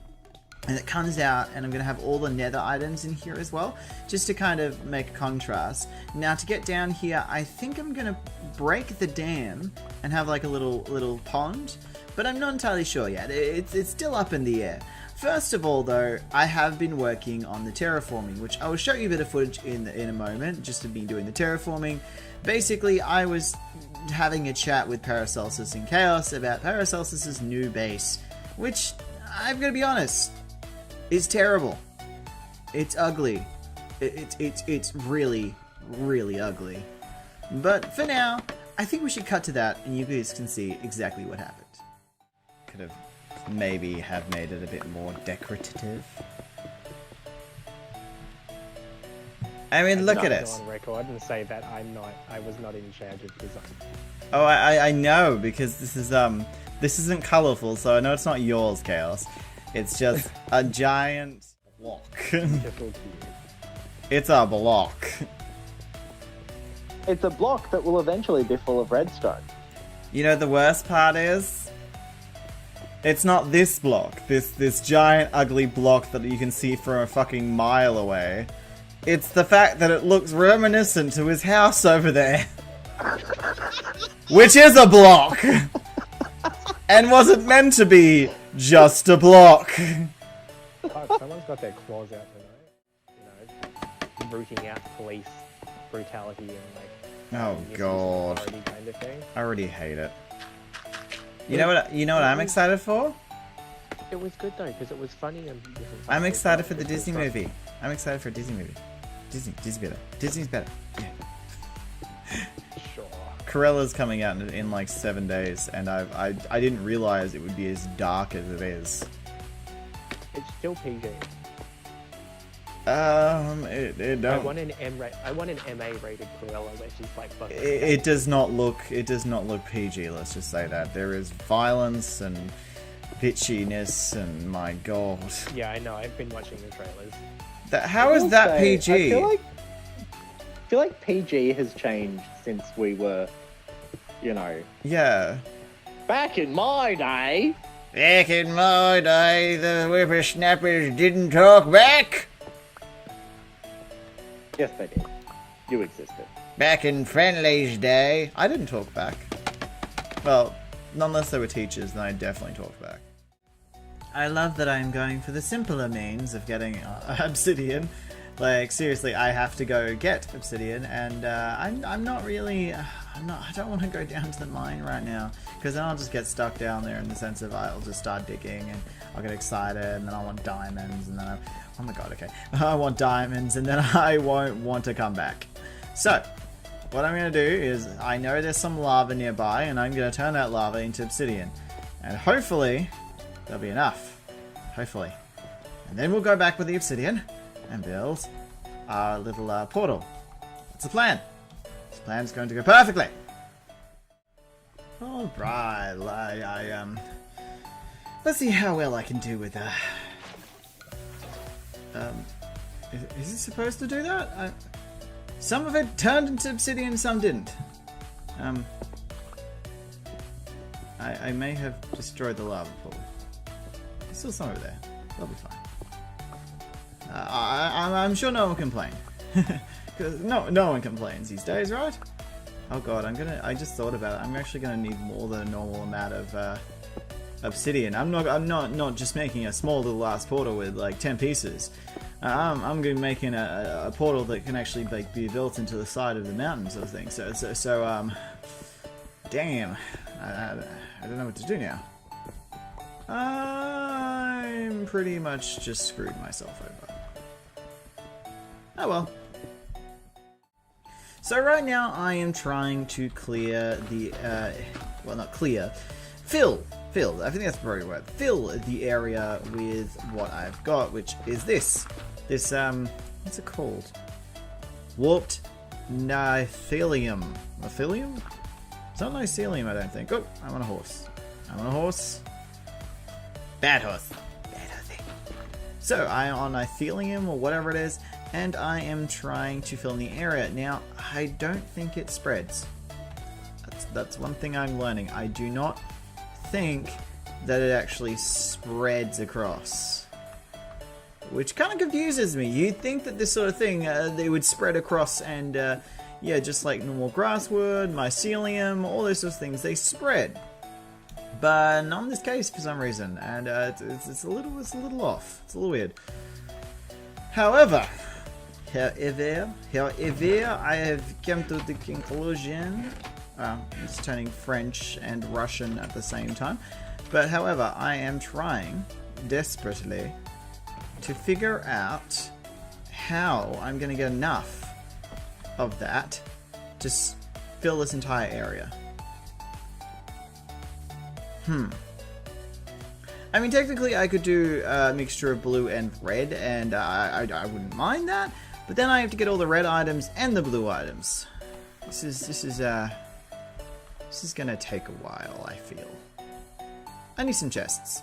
and it comes out, and I'm going to have all the nether items in here as well, just to kind of make a contrast. Now to get down here, I think I'm going to break the dam and have like a little pond, but I'm not entirely sure yet. It's still up in the air. First of all though, I have been working on the terraforming, which I will show you a bit of footage in a moment, just to be doing the terraforming. Basically, I was having a chat with Paracelsus and Chaos about Paracelsus's new base, which, I'm going to be honest, is terrible. It's ugly. It's really, really ugly. But for now, I think we should cut to that and you guys can see exactly what happened. Could have maybe have made it a bit more decorative. I mean, look at it. Go on record and say that I was not in charge of design. Oh, I know, because this isn't colourful, so I know it's not yours, Chaos. It's just a giant block. It's a block. It's a block that will eventually be full of redstone. You know, the worst part is, it's not this block, this giant ugly block that you can see from a fucking mile away. It's the fact that it looks reminiscent to his house over there. Which is a block! And wasn't meant to be just a block. Fuck, someone's got their claws out tonight. You know, rooting out police brutality and like... Oh god. Kind of thing. I already hate it. You know what I'm excited for? It was good though, because it was funny and different. I'm excited for the Disney movie. I'm excited for a Disney movie. Disney's better. Disney's better. Yeah. Sure. Corella's coming out in like 7 days, and I didn't realize it would be as dark as it is. It's still PG. It don't. I want an MA rated Cruella where she's like fucking. It does not look PG. Let's just say that there is violence and bitchiness, and my god. Yeah, I know. I've been watching the trailers. How is that PG? I feel like PG has changed since we were, you know. Yeah. Back in my day. Back in my day, the whippersnappers didn't talk back. Yes, they did. You existed. Back in Friendly's day, I didn't talk back. Well, unless they were teachers, then I definitely talked back. I love that I'm going for the simpler means of getting obsidian. Like, seriously, I have to go get obsidian, and I'm not really... I don't want to go down to the mine right now, because then I'll just get stuck down there in the sense of I'll just start digging, and I'll get excited, and then I want diamonds, and then oh my god, okay. I want diamonds, and then I won't want to come back. So, what I'm going to do is, I know there's some lava nearby, and I'm going to turn that lava into obsidian. And hopefully, there'll be enough. Hopefully. And then we'll go back with the obsidian, and build our little portal. That's the plan. This plan's going to go perfectly. Alright, let's see how well I can do with is it supposed to do that? Some of it turned into obsidian, some didn't. I may have destroyed the lava pool. There's still some over there. That'll be fine. I'm sure no one complained. Because no one complains these days, right? Oh god, I just thought about it. I'm actually gonna need more than a normal amount of obsidian. I'm not just making a small little ass portal with like 10 pieces. I'm gonna be making a portal that can actually like be built into the side of the mountain sort of thing. So damn, I don't know what to do now. I'm pretty much just screwed myself over. Oh well. So right now I am trying to clear the, well not clear, fill, I think that's the right word, fill the area with what I've got, which is this, what's it called? Warped Mycelium. Mycelium? It's not Mycelium, I don't think. Oh, I'm on a horse. Bad horse. So I am on Mycelium or whatever it is, and I am trying to fill in the area. Now, I don't think it spreads. That's one thing I'm learning. I do not think that it actually spreads across. which kind of confuses me. You'd think that this sort of thing, they would spread across and, yeah, just like normal grasswood, mycelium, all those sorts of things, they spread. But not in this case for some reason, and it's a little off. It's a little weird. However, I have come to the conclusion. It's turning French and Russian at the same time. But however, I am trying desperately to figure out how I'm going to get enough of that to fill this entire area. I mean, technically I could do a mixture of blue and red, and I wouldn't mind that, but then I have to get all the red items and the blue items. This is gonna take a while, I feel. I need some chests.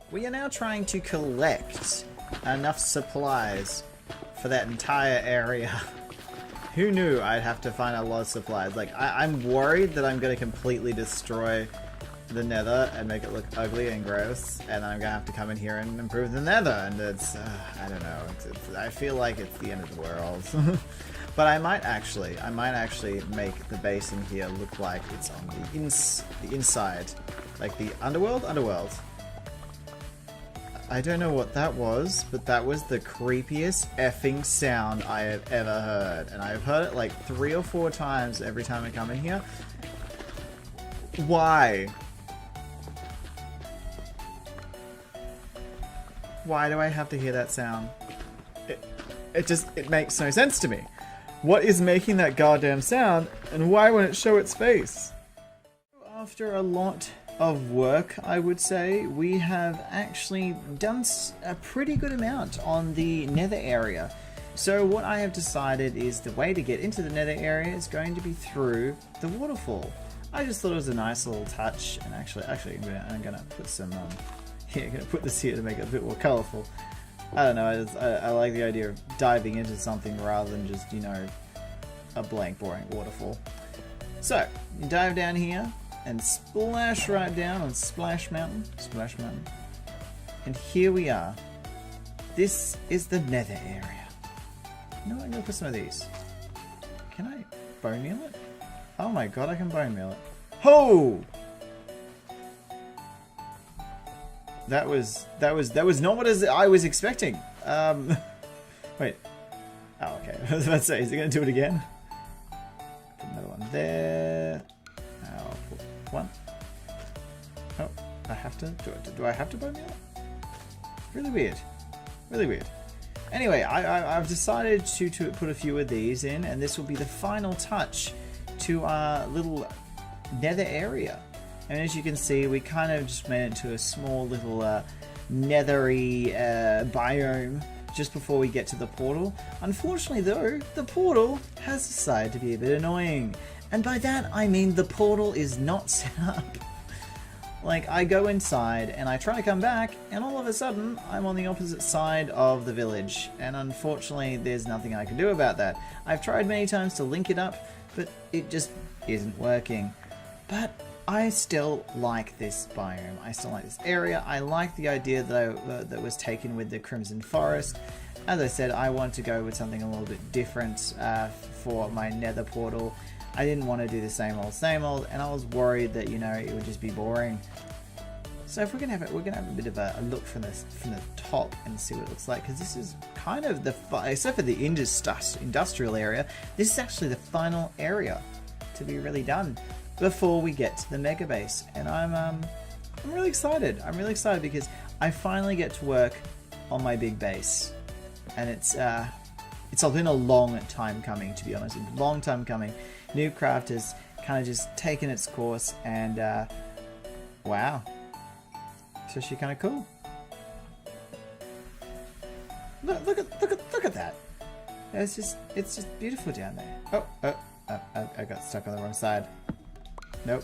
We are now trying to collect enough supplies for that entire area. Who knew I'd have to find a lot of supplies? Like, I'm worried that I'm gonna completely destroy the nether and make it look ugly and gross, and I'm gonna have to come in here and improve the nether, and it's I don't know, I feel like it's the end of the world. But I might actually make the base in here look like it's on the inside, like the underworld. I don't know what that was, but that was the creepiest effing sound I have ever heard, and I've heard it like 3 or 4 times every time I come in here. Why? Why do I have to hear that sound? It makes no sense to me. What is making that goddamn sound, and why won't it show its face? After a lot of work, I would say, we have actually done a pretty good amount on the nether area. So what I have decided is the way to get into the nether area is going to be through the waterfall. I just thought it was a nice little touch, and actually I'm gonna put some yeah, I'm gonna put this here to make it a bit more colorful. I don't know, I like the idea of diving into something rather than just, you know, a blank boring waterfall. So you dive down here and splash right down on Splash Mountain, and here we are. This is the nether area. You know what, I'm gonna put some of these. Can I bone meal it? Oh my god, I can bone meal it. Ho! That was not what I was expecting. Wait. Oh, okay. I was about to say, is he going to do it again? Put another one there. I'll put one. Oh, I have to do I have to bone meal it? Really weird. Really weird. Anyway, I've decided to put a few of these in, and this will be the final touch to our little nether area. And as you can see, we kind of just made it into a small little nethery biome just before we get to the portal. Unfortunately though, the portal has decided to be a bit annoying. And by that I mean the portal is not set up. Like, I go inside and I try to come back, and all of a sudden I'm on the opposite side of the village. And unfortunately there's nothing I can do about that. I've tried many times to link it up, but it just isn't working. But I still like this biome. I still like this area. I like the idea that was taken with the Crimson Forest. As I said, I want to go with something a little bit different for my nether portal. I didn't want to do the same old, and I was worried that, you know, it would just be boring. So if we're gonna have a bit of a look from the top and see what it looks like, because this is kind of except for the industrial area, this is actually the final area to be really done before we get to the mega base. And I'm really excited. I'm really excited because I finally get to work on my big base, and it's been a long time coming, to be honest. A long time coming. Newbcraft has kind of just taken its course, and wow, it's actually kind of cool. Look at that. It's just beautiful down there. Oh, I got stuck on the wrong side. Nope.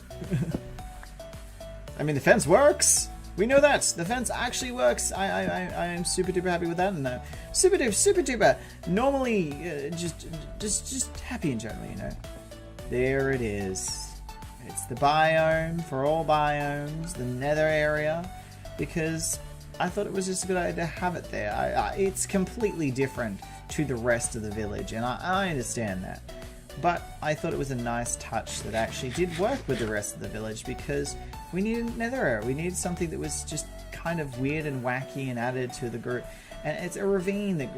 I mean, the fence works. We know that the fence actually works. I am super duper happy with that, and super duper. Normally, just happy in general, you know. There it is. It's the biome for all biomes, the nether area, because I thought it was just a good idea to have it there. It's completely different to the rest of the village, and I understand that. But I thought it was a nice touch that actually did work with the rest of the village, because we needed Nether Area. We needed something that was just kind of weird and wacky and added to the group. And it's a ravine that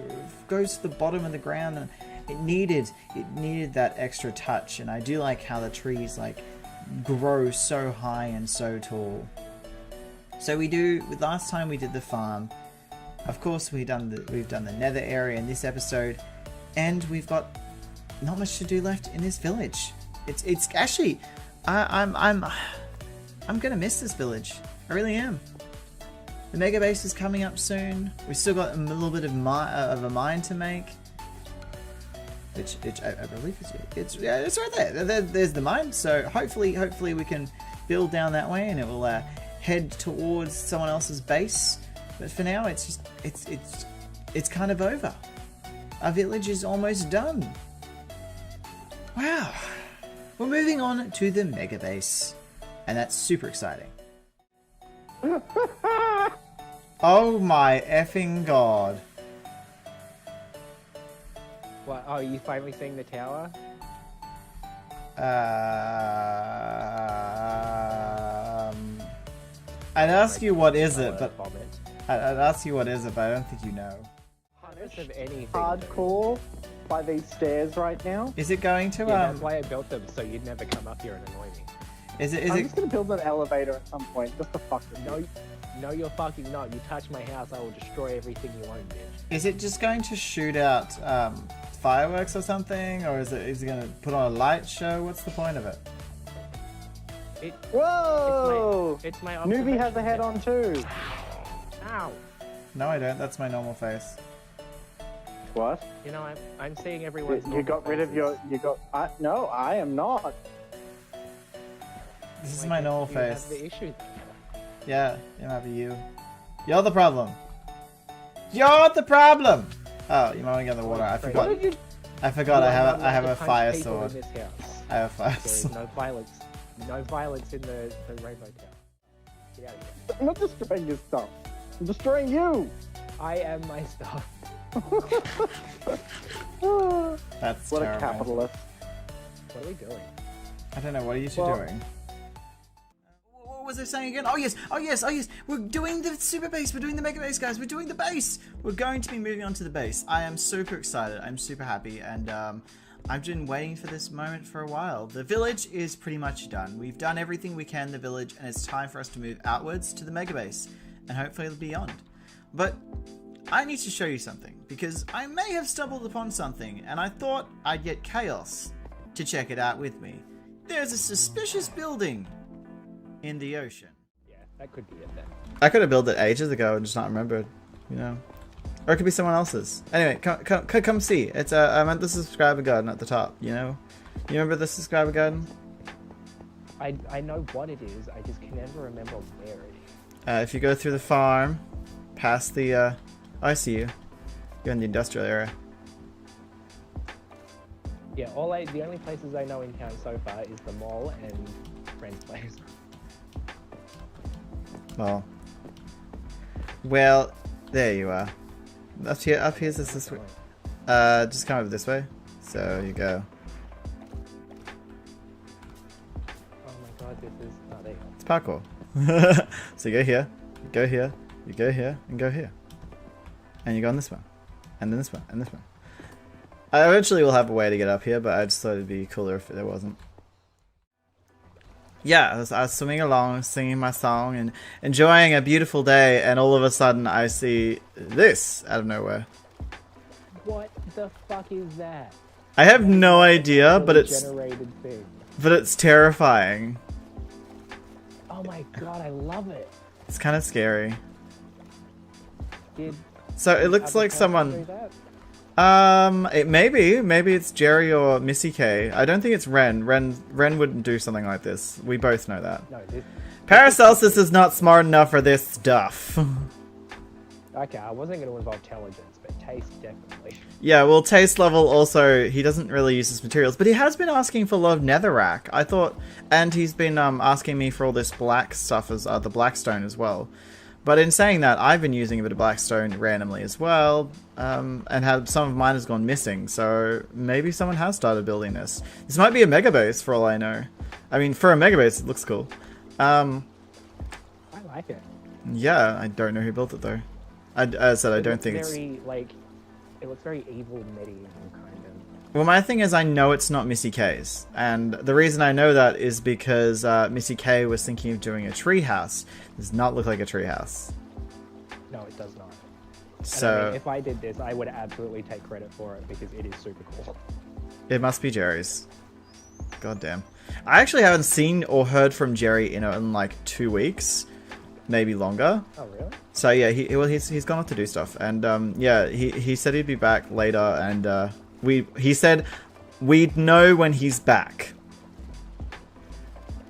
goes to the bottom of the ground, and it needed that extra touch. And I do like how the trees like grow so high and so tall. So last time we did the farm. Of course, we've done the Nether Area in this episode, and we've got not much to do left in this village. It's actually, I'm gonna miss this village. I really am. The mega base is coming up soon. We've still got a little bit of a mine to make, which I believe it's right there. There's the mine. So hopefully we can build down that way, and it will head towards someone else's base. But for now, it's kind of over. Our village is almost done. Wow. We're moving on to the mega base, and that's super exciting. Oh my effing god. What? Oh, are you finally seeing the tower? I'd ask you what is it, but I'd ask you what is it, but I don't think you know. Of anything. Hardcore by these stairs right now. Is it going to Yeah, that's why I built them, so you'd never come up here and annoy me. I'm just gonna build an elevator at some point, just to fuck with you. No, you're fucking not. You touch my house, I will destroy everything you own, bitch. Is it just going to shoot out fireworks or something, or is it going to put on a light show? What's the point of it? Whoa! It's my Newbie has a head on too. Ow! No, I don't. That's my normal face. What? You know, I'm seeing everyone's. You got rid of your. No, I am not. This is my normal face. Have the issue. Yeah, it might be you. You're the problem. You're the problem. Oh, you might want to get in the water. I forgot. What did you? I forgot. I have a fire sword. In this house. I have a fire There is sword. no violence. No violence in the rainbow tower. Get out of here. I'm not destroying your stuff. I'm destroying you. I am my stuff. That's What terrible. a capitalist. What are we doing? I don't know. What are you two doing? What was I saying again? Oh yes. We're doing the super base. We're doing the mega base, guys. We're doing the base. We're going to be moving on to the base. I am super excited. I'm super happy, and I've been waiting for this moment for a while. The village is pretty much done. We've done everything we can in the village, and it's time for us to move outwards to the mega base, and hopefully beyond. But I need to show you something, because I may have stumbled upon something, and I thought I'd get Chaos to check it out with me. There's a suspicious building in the ocean. Yeah, that could be it then. I could have built it ages ago and just not remembered, you know. Or it could be someone else's. Anyway, come see. It's I'm at the subscriber garden at the top, you know. You remember the subscriber garden? I know what it is, I just can never remember where it is. If you go through the farm, past the I see you. You're in the industrial area. Yeah, the only places I know in town so far is the mall and Friend's place. Well, there you are. Up here's this way. Just come over this way. So you go. Oh my god, this is... Oh, there you go. It's parkour. So you go here, you go here, you go here, and go here. And you go on this one. And then this one, and this one. I eventually will have a way to get up here, but I just thought it'd be cooler if there wasn't. Yeah, I was swimming along, singing my song, and enjoying a beautiful day, and all of a sudden I see this out of nowhere. What the fuck is that? I have no idea, but it's generated thing. terrifying. Oh my god, I love it. It's kind of scary. Did So it looks other like person someone. do that? Maybe it's Jerry or Missy K. I don't think it's Ren. Ren wouldn't do something like this. We both know that. No, this... Paracelsus is not smart enough for this stuff. Okay, I wasn't going to involve intelligence, but taste definitely. Yeah, well, taste level also, he doesn't really use his materials, but he has been asking for a lot of netherrack. I thought, and he's been asking me for all this black stuff as the blackstone as well. But in saying that, I've been using a bit of blackstone randomly as well, and some of mine has gone missing, so maybe someone has started building this. This might be a mega base for all I know. I mean, for a mega base, it looks cool. I like it. Yeah, I don't know who built it though. As I said, I don't think it's... It looks very evil medieval kind of. Well, my thing is I know it's not Missy K's. And the reason I know that is because Missy K was thinking of doing a treehouse. Does not look like a treehouse. No, it does not. So, And I mean, if I did this, I would absolutely take credit for it because it is super cool. it must be Jerry's. God damn. I actually haven't seen or heard from Jerry in like 2 weeks. Maybe longer. Oh, really? So yeah, he's gone off to do stuff. And yeah, he said he'd be back later, and he said we'd know when he's back.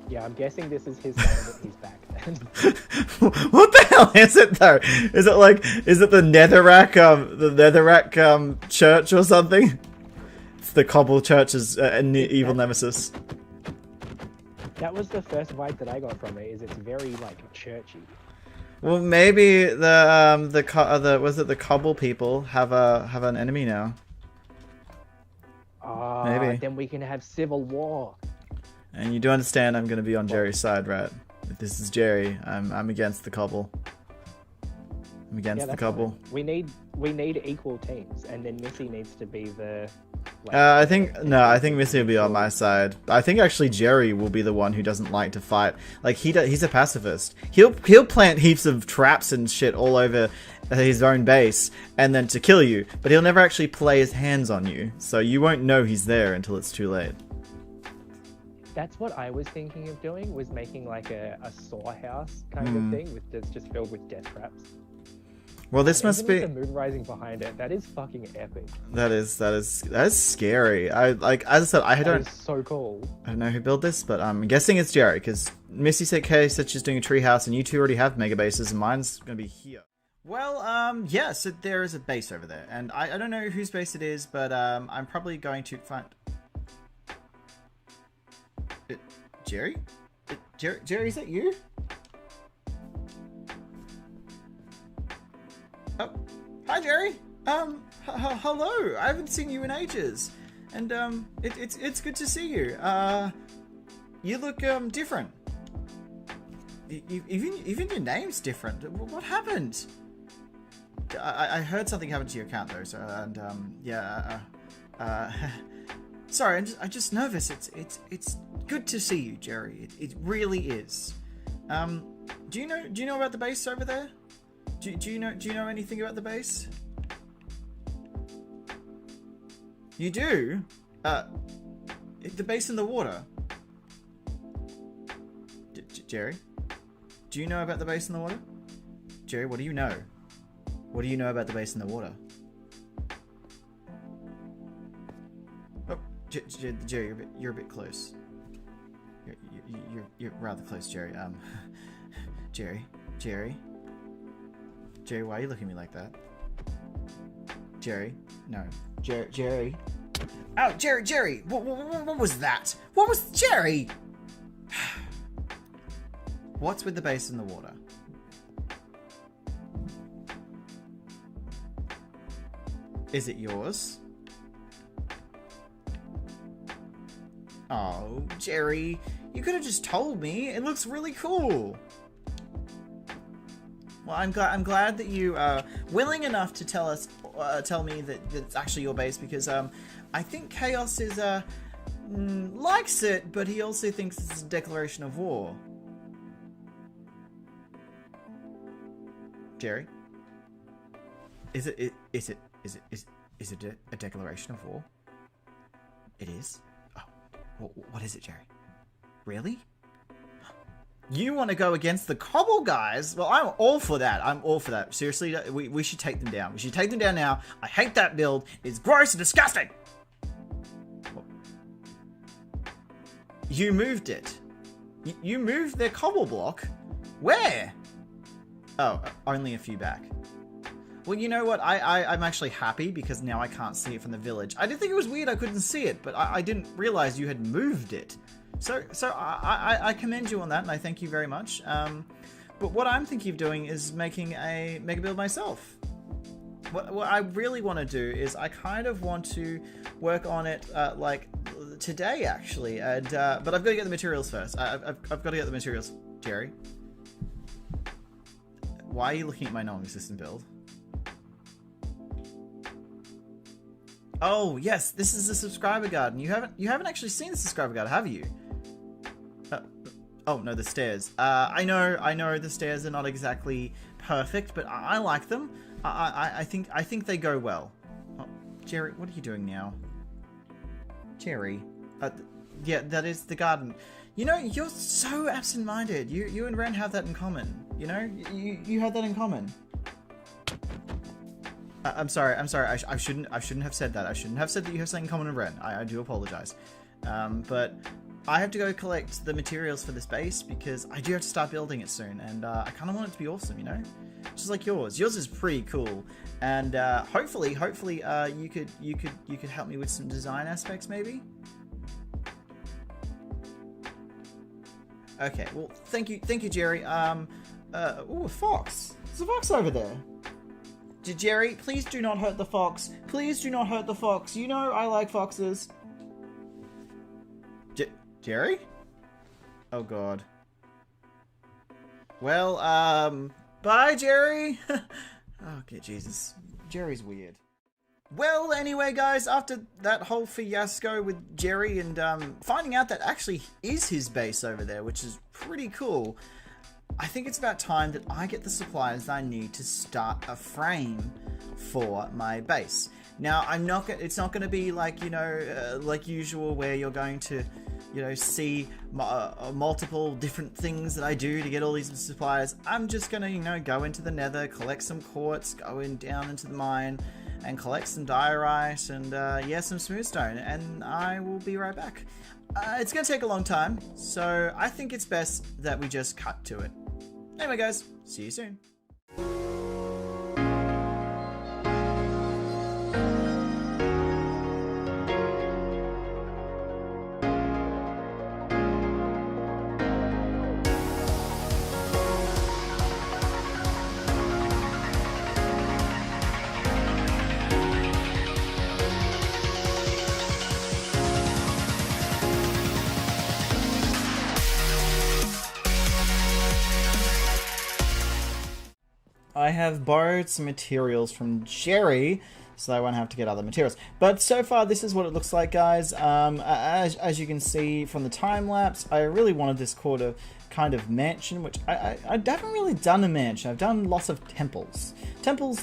Yeah, I'm guessing this is his sign that he's back then. What the hell is it though? Is it the Netherrack church or something? It's the Cobble Church's evil nemesis. That was the first vibe that I got from it. Is it's very like churchy. Well, maybe the Cobble people have an enemy now. Maybe. Then we can have civil war. And you do understand I'm going to be on Jerry's side, right? If this is Jerry, I'm against the Cobble. I'm against the Cobble. Fine. We need equal teams, and then Missy needs to be the. Like, I think Missy will be on my side. I think actually Jerry will be the one who doesn't like to fight. Like he's a pacifist. He'll plant heaps of traps and shit all over his own base and then to kill you, but he'll never actually play his hands on you. So you won't know he's there until it's too late. That's what I was thinking of doing, was making like a saw house kind of thing that's just filled with death traps. Well, this must be the moon rising behind it. That is fucking epic. That is scary. As I said, I don't. That is so cool. I don't know who built this, but I'm guessing it's Jerry because Missy said she's doing a treehouse, and you two already have mega bases, and mine's gonna be here. Well, yeah. So there is a base over there, and I don't know whose base it is, but I'm probably going to find. Jerry? Jerry, is that you? Oh, hi Jerry. Hello. I haven't seen you in ages, and it's good to see you. You look different. Even your name's different. What happened? I heard something happened to your account though. So yeah. Sorry, I'm just nervous. It's good to see you, Jerry. It really is. Do you know about the base over there? Do you know anything about the base? You do? The base in the water. Jerry? Do you know about the base in the water? Jerry, what do you know? What do you know about the base in the water? Oh, Jerry, you're a bit close. You're rather close, Jerry. Jerry, why are you looking at me like that? Jerry, no, Jerry. Oh, Jerry, what was that? What was Jerry? What's with the base in the water? Is it yours? Oh, Jerry, you could have just told me. It looks really cool. Well, I'm glad that you are willing enough to tell me that it's actually your base, because I think Chaos is likes it, but he also thinks it's a declaration of war. Jerry, is it a declaration of war? It is. Oh, what is it, Jerry? Really? You want to go against the Cobble guys? Well, I'm all for that. I'm all for that. Seriously, we should take them down. We should take them down now. I hate that build. It's gross and disgusting. You moved it. You moved their Cobble block? Where? Oh, only a few back. Well, you know what? I'm actually happy because now I can't see it from the village. I did think it was weird I couldn't see it, but I didn't realize you had moved it. So I commend you on that, and I thank you very much. But what I'm thinking of doing is making a mega build myself. What I really want to do is I kind of want to work on it like today actually, and but I've got to get the materials first. I've got to get the materials. Jerry, why are you looking at my non-existent build? Oh yes, this is the subscriber garden. You haven't actually seen the subscriber garden, have you? Oh no, the stairs. I know the stairs are not exactly perfect, but I like them. I think they go well. Oh, Jerry, what are you doing now? Jerry, yeah, that is the garden. You know, you're so absent-minded. You and Ren have that in common. You know, you have that in common. I'm sorry. I shouldn't have said that. I shouldn't have said that you have something in common with Ren. I do apologize. But I have to go collect the materials for this base because I do have to start building it soon, and I kind of want it to be awesome, you know, just like yours. Yours is pretty cool, and hopefully, you could help me with some design aspects, maybe. Okay, well, thank you, Jerry. Ooh, a fox. There's a fox over there. Jerry, please do not hurt the fox. Please do not hurt the fox. You know I like foxes. Jerry? Oh god. Well, bye, Jerry. Okay, Jesus. Jerry's weird. Well, anyway, guys, after that whole fiasco with Jerry and finding out that actually is his base over there, which is pretty cool, I think it's about time that I get the supplies I need to start a frame for my base. Now, it's not going to be like, you know, like usual where you're going to, you know, see multiple different things that I do to get all these supplies. I'm just going to, you know, go into the nether, collect some quartz, go down into the mine, and collect some diorite and, yeah, some smooth stone, and I will be right back. It's going to take a long time, so I think it's best that we just cut to it. Anyway, guys, see you soon. I have borrowed some materials from Jerry, so I won't have to get other materials. But so far, this is what it looks like, guys. As you can see from the time lapse, I really wanted this kind of mansion, which I haven't really done a mansion. I've done lots of temples,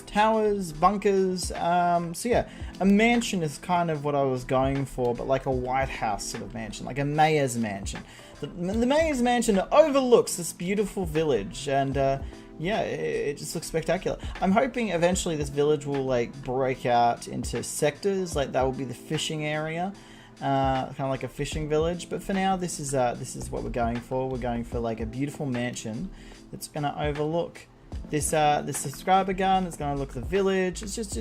towers, bunkers. So yeah, a mansion is kind of what I was going for, but like a White House sort of mansion, like a mayor's mansion. The mayor's mansion overlooks this beautiful village, and yeah, it just looks spectacular. I'm hoping eventually this village will like break out into sectors, like that will be the fishing area, kind of like a fishing village. But for now, this is what we're going for. We're going for like a beautiful mansion that's going to overlook this subscriber garden. It's going to look the village. It's just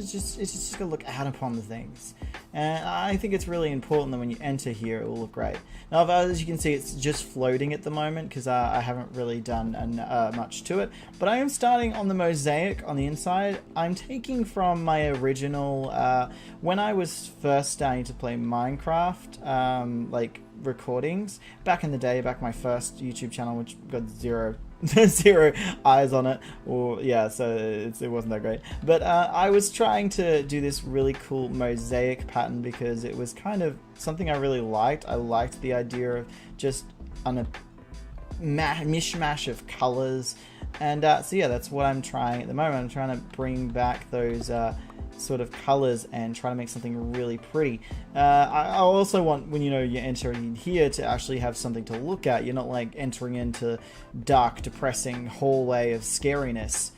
going to look out upon the things. And I think it's really important that when you enter here, it will look great. Now, as you can see, it's just floating at the moment because I haven't really done much to it. But I am starting on the mosaic on the inside. I'm taking from my original, when I was first starting to play Minecraft, like recordings, back in the day, back my first YouTube channel, which got zero eyes on it, or yeah, so it wasn't that great, but I was trying to do this really cool mosaic pattern because it was kind of something I really liked. I liked the idea of just on a mishmash of colors, and so yeah, that's what I'm trying at the moment. I'm trying to bring back those sort of colors and try to make something really pretty. I also want, when you enter in here, to actually have something to look at. You're not like entering into dark, depressing hallway of scariness.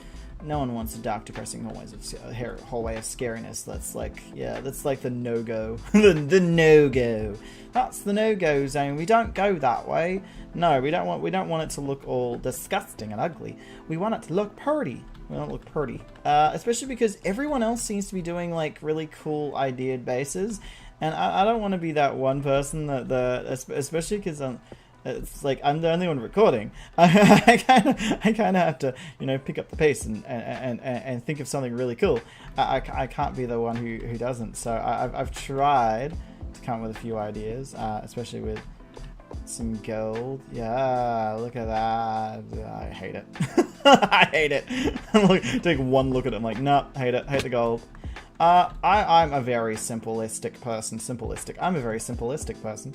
No one wants a dark, depressing hallway of scariness. That's like, yeah, that's like the no-go. the no-go. That's the no-go zone. We don't go that way. No, we don't want it to look all disgusting and ugly. We want it to look pretty. We don't look pretty, especially because everyone else seems to be doing like really cool ideaed bases, and I don't want to be that one person that especially because It's like I'm the only one recording. I kind of have to, you know, pick up the pace and think of something really cool. I can't be the one who doesn't. So I've tried to come up with a few ideas, especially with some gold. Yeah, look at that. I hate it. I hate it. Take one look at it. I'm like, no, hate it. Hate the gold. I'm a very simplistic person. I'm a very simplistic person.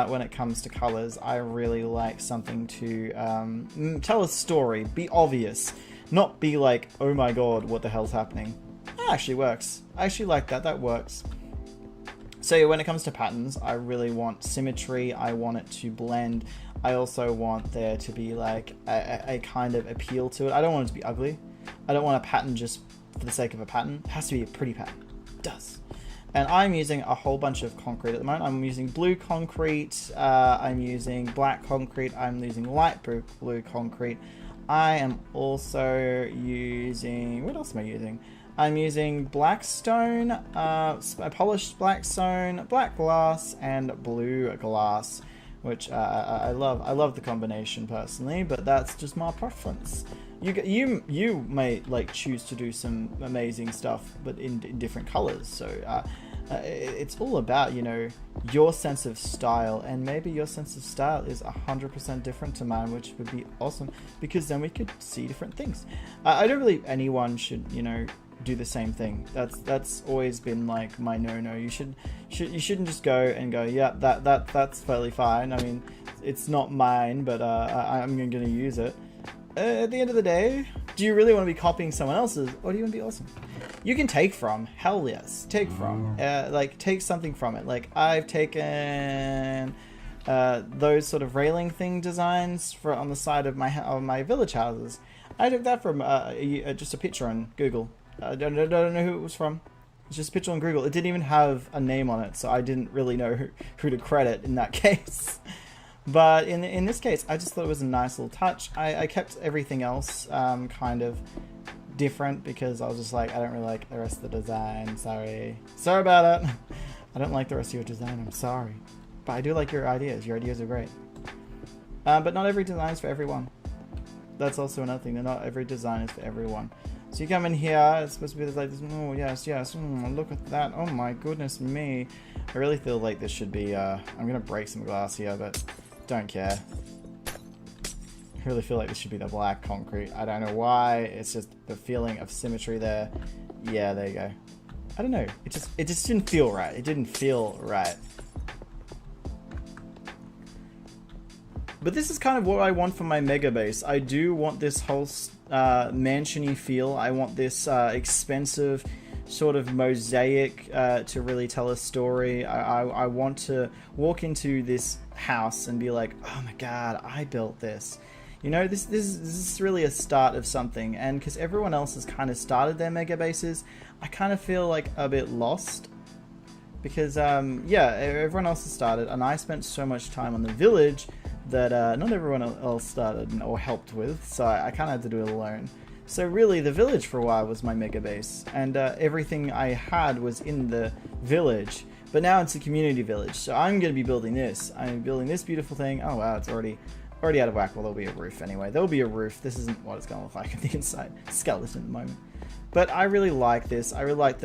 When it comes to colors, I really like something to tell a story, be obvious, not be like, oh my god, what the hell's happening. That actually works. I actually like that. That works. So when it comes to patterns, I really want symmetry. I want it to blend. I also want there to be like a kind of appeal to it. I don't want it to be ugly. I don't want a pattern just for the sake of a pattern. It has to be a pretty pattern. It does. And I'm using a whole bunch of concrete at the moment. I'm using blue concrete. I'm using black concrete. I'm using light blue concrete. I am also using... What else am I using? I'm using blackstone, polished blackstone, black glass, and blue glass, which I love. I love the combination personally, but that's just my preference. You may like choose to do some amazing stuff, but in different colors. So it's all about, you know, your sense of style, and maybe your sense of style is 100% different to mine, which would be awesome because then we could see different things. I don't believe anyone should, you know, do the same thing. That's always been like my no. You shouldn't just go and go, yeah, that's totally fine. I mean, it's not mine, but I'm gonna use it. At the end of the day, do you really want to be copying someone else's, or do you want to be awesome? You can take from, hell yes, take from, like take something from it. Like I've taken those sort of railing thing designs for on the side of my village houses. I took that from just a picture on Google. I don't know who it was from. It's just a picture on Google. It didn't even have a name on it, so I didn't really know who to credit in that case. But in this case, I just thought it was a nice little touch. I kept everything else kind of different because I was just like, I don't really like the rest of the design. Sorry about it. I don't like the rest of your design. I'm sorry. But I do like your ideas. Your ideas are great. But not every design is for everyone. That's also another thing. Not every design is for everyone. So you come in here, it's supposed to be like this, oh yes, look at that, oh my goodness me. I really feel like this should be, I'm gonna break some glass here, but don't care. I really feel like this should be the black concrete. I don't know why, it's just the feeling of symmetry there. Yeah, there you go. I don't know, it just didn't feel right. It didn't feel right. But this is kind of what I want for my mega base. I do want this whole mansion-y feel. I want this expensive sort of mosaic to really tell a story. I want to walk into this house and be like, oh my god, I built this. You know, this is really a start of something. And because everyone else has kind of started their mega bases, I kind of feel like a bit lost. Because, yeah, everyone else has started, and I spent so much time on the village that not everyone else started or helped with, so I kind of had to do it alone. So really, the village for a while was my mega base, and everything I had was in the village. But now it's a community village, so I'm going to be building this. I'm building this beautiful thing. Oh wow, it's already out of whack. Well, there'll be a roof anyway. There'll be a roof. This isn't what it's going to look like on the inside. Skeleton at the moment. But I really like this. I really like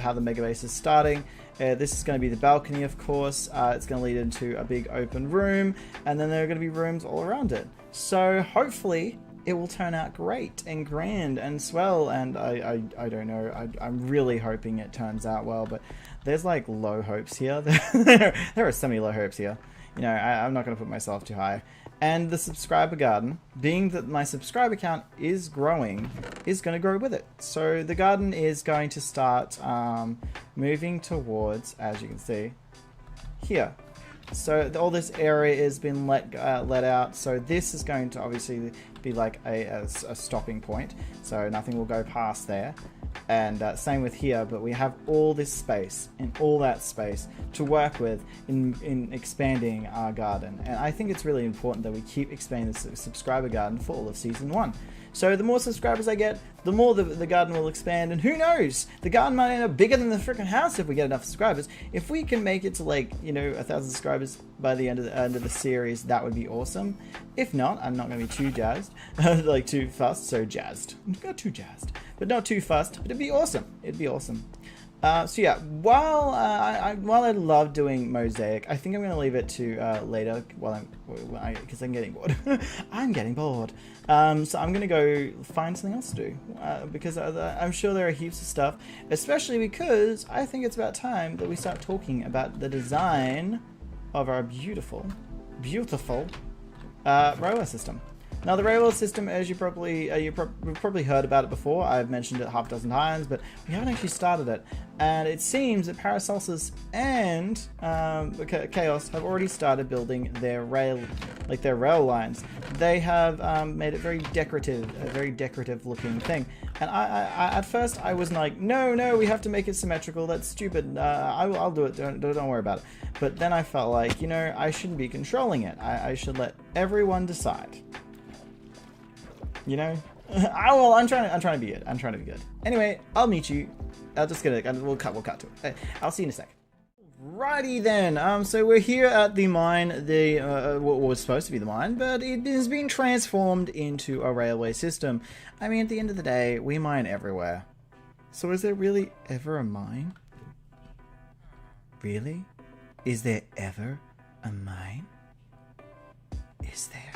how the mega base is starting. This is going to be the balcony, of course. It's going to lead into a big open room, and then there are going to be rooms all around it. So hopefully it will turn out great and grand and swell, and I don't know. I'm really hoping it turns out well, but there's like low hopes here. There are semi-low hopes here. You know, I'm not going to put myself too high. And the subscriber garden, being that my subscriber count is growing, is going to grow with it. So the garden is going to start moving towards, as you can see, here. So all this area has been let out. So this is going to obviously be like a stopping point. So nothing will go past there. And same with here, but we have all this space and all that space to work with in expanding our garden. And I think it's really important that we keep expanding the subscriber garden for all of Season 1. So the more subscribers I get, the more the garden will expand, and who knows? The garden might end up bigger than the freaking house if we get enough subscribers. If we can make it to, like, you know, 1,000 subscribers by the end of the series, that would be awesome. If not, I'm not going to be too jazzed, like too fussed. So jazzed, not too jazzed, but not too fussed. But it'd be awesome. It'd be awesome. So yeah, while I love doing mosaic, I think I'm going to leave it to later because I'm getting bored. I'm getting bored. So I'm going to go find something else to do because I'm sure there are heaps of stuff, especially because I think it's about time that we start talking about the design of our beautiful railway system. Now, the railway system, as you probably you've probably heard about it before. I've mentioned it half a dozen times, but we haven't actually started it. And it seems that Paracelsus and Chaos have already started building their rail lines. They have made it very decorative, a very decorative looking thing. And I at first I was like, no, we have to make it symmetrical. That's stupid. I'll do it. Don't worry about it. But then I felt like, you know, I shouldn't be controlling it. I should let everyone decide. You know, well, I'm trying to be good. I'm trying to be good. Anyway, I'll meet you. I'll just get it. We'll cut to it. I'll see you in a sec. Righty then. So we're here at the mine. What was supposed to be the mine, but it has been transformed into a railway system. I mean, at the end of the day, we mine everywhere. So is there really ever a mine? Really? Is there ever a mine? Is there?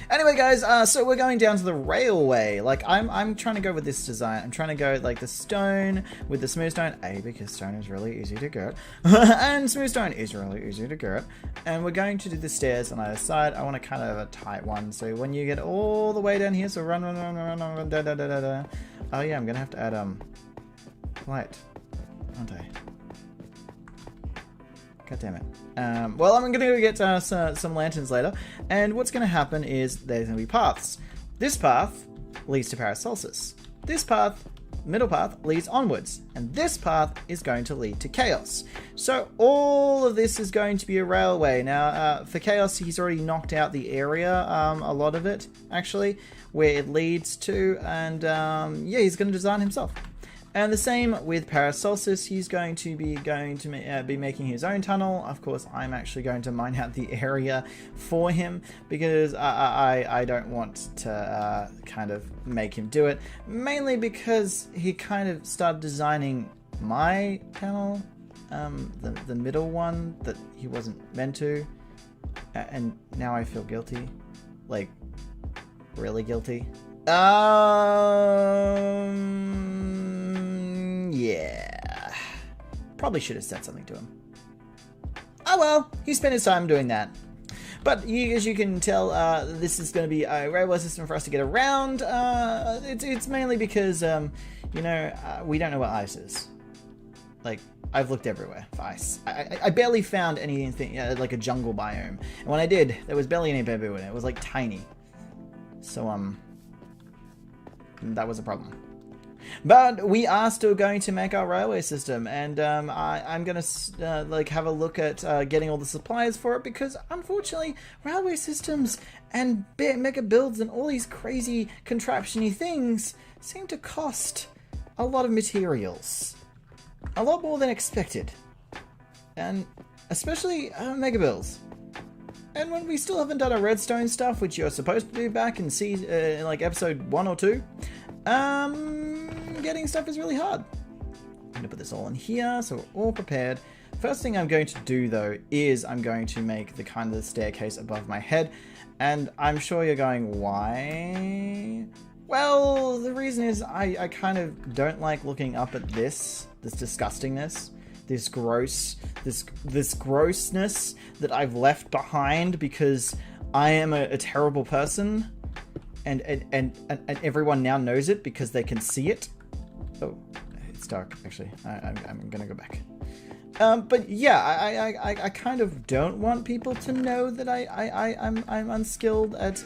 Anyway, guys, so we're going down to the railway. Like, I'm trying to go with this design. I'm trying to go, like, the stone with the smooth stone. Because stone is really easy to get. And smooth stone is really easy to get. And we're going to do the stairs on either side. I want to kind of have a tight one. So when you get all the way down here, so run, da, da, da, da, da. Oh, yeah, I'm going to have to add, light, aren't I? God damn it. Well, I'm going to go get some lanterns later, and what's going to happen is there's going to be paths. This path leads to Paracelsus. This path, middle path, leads onwards, and this path is going to lead to Chaos. So all of this is going to be a railway. Now, for Chaos, he's already knocked out the area, a lot of it, actually, where it leads to, and yeah, he's going to design himself. And the same with Paracelsus. He's going to be making his own tunnel. Of course, I'm actually going to mine out the area for him because I don't want to kind of make him do it. Mainly because he kind of started designing my tunnel, the middle one that he wasn't meant to, and now I feel guilty, like really guilty. Yeah. Probably should have said something to him. Oh well, he spent his time doing that. But as you can tell, this is going to be a railway system for us to get around. It's mainly because, you know, we don't know what ice is. Like, I've looked everywhere for ice. I barely found anything, like a jungle biome. And when I did, there was barely any bamboo in it. It was, like, tiny. So, that was a problem. But we are still going to make our railway system, and I'm going to like have a look at getting all the supplies for it, because unfortunately railway systems and mega builds and all these crazy contraption-y things seem to cost a lot of materials. A lot more than expected. And especially mega builds. And when we still haven't done our redstone stuff, which you're supposed to do back in like episode 1 or 2, getting stuff is really hard. I'm going to put this all in here, so we're all prepared. First thing I'm going to do, though, is I'm going to make the kind of staircase above my head. And I'm sure you're going, why? Well, the reason is I kind of don't like looking up at this disgustingness. This grossness that I've left behind because I am a terrible person, and everyone now knows it because they can see it. Oh, it's dark actually. I'm gonna go back. But yeah, I kind of don't want people to know that I'm unskilled at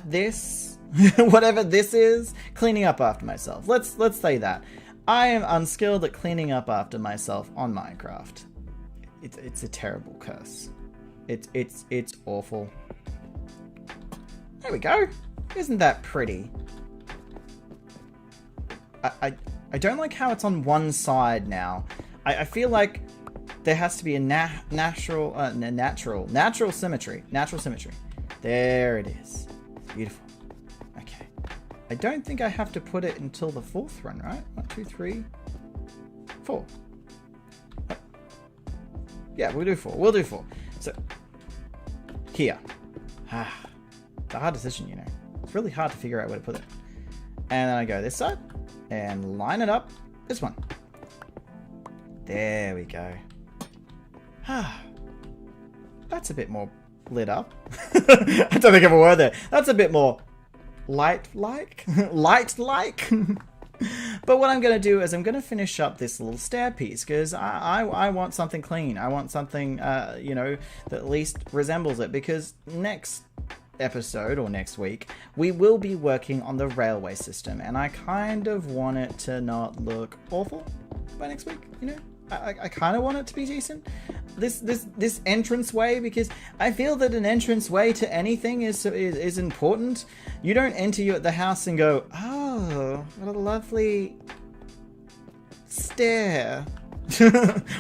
this, whatever this is, cleaning up after myself. Let's say that. I am unskilled at cleaning up after myself on Minecraft. It's a terrible curse. It's awful. There we go. Isn't that pretty? I don't like how it's on one side now. I feel like there has to be a natural symmetry. Natural symmetry. There it is. It's beautiful. Okay. I don't think I have to put it until the 4th run, right? 1, 2, 3, 4. Yeah, we'll do 4. We'll do 4. So, here. It's a hard decision, you know. It's really hard to figure out where to put it. And then I go this side and line it up. This one. There we go. That's a bit more lit up. I don't think I have a word there. That's a bit more light-like. Light-like. But what I'm going to do is I'm going to finish up this little stair piece because I want something clean. I want something, you know, that at least resembles it, because next episode or next week we will be working on the railway system, and I kind of want it to not look awful by next week, you know. I kind of want it to be decent. This entranceway, because I feel that an entranceway to anything is important. You don't enter the house and go, oh, what a lovely stair.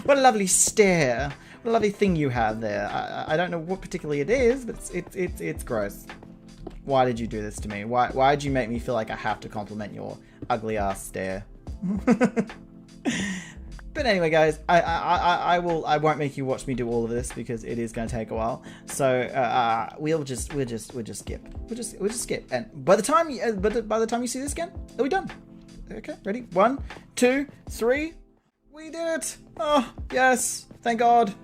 What a lovely stair. What a lovely thing you have there. I don't know what particularly it is, but it's gross. Why did you do this to me? Why did you make me feel like I have to compliment your ugly ass stair? But anyway, guys, I won't make you watch me do all of this because it is going to take a while. So we'll just skip. We'll just skip. And by the time you see this again, are we done? Okay, ready? 1, 2, 3. We did it! Oh yes, thank God.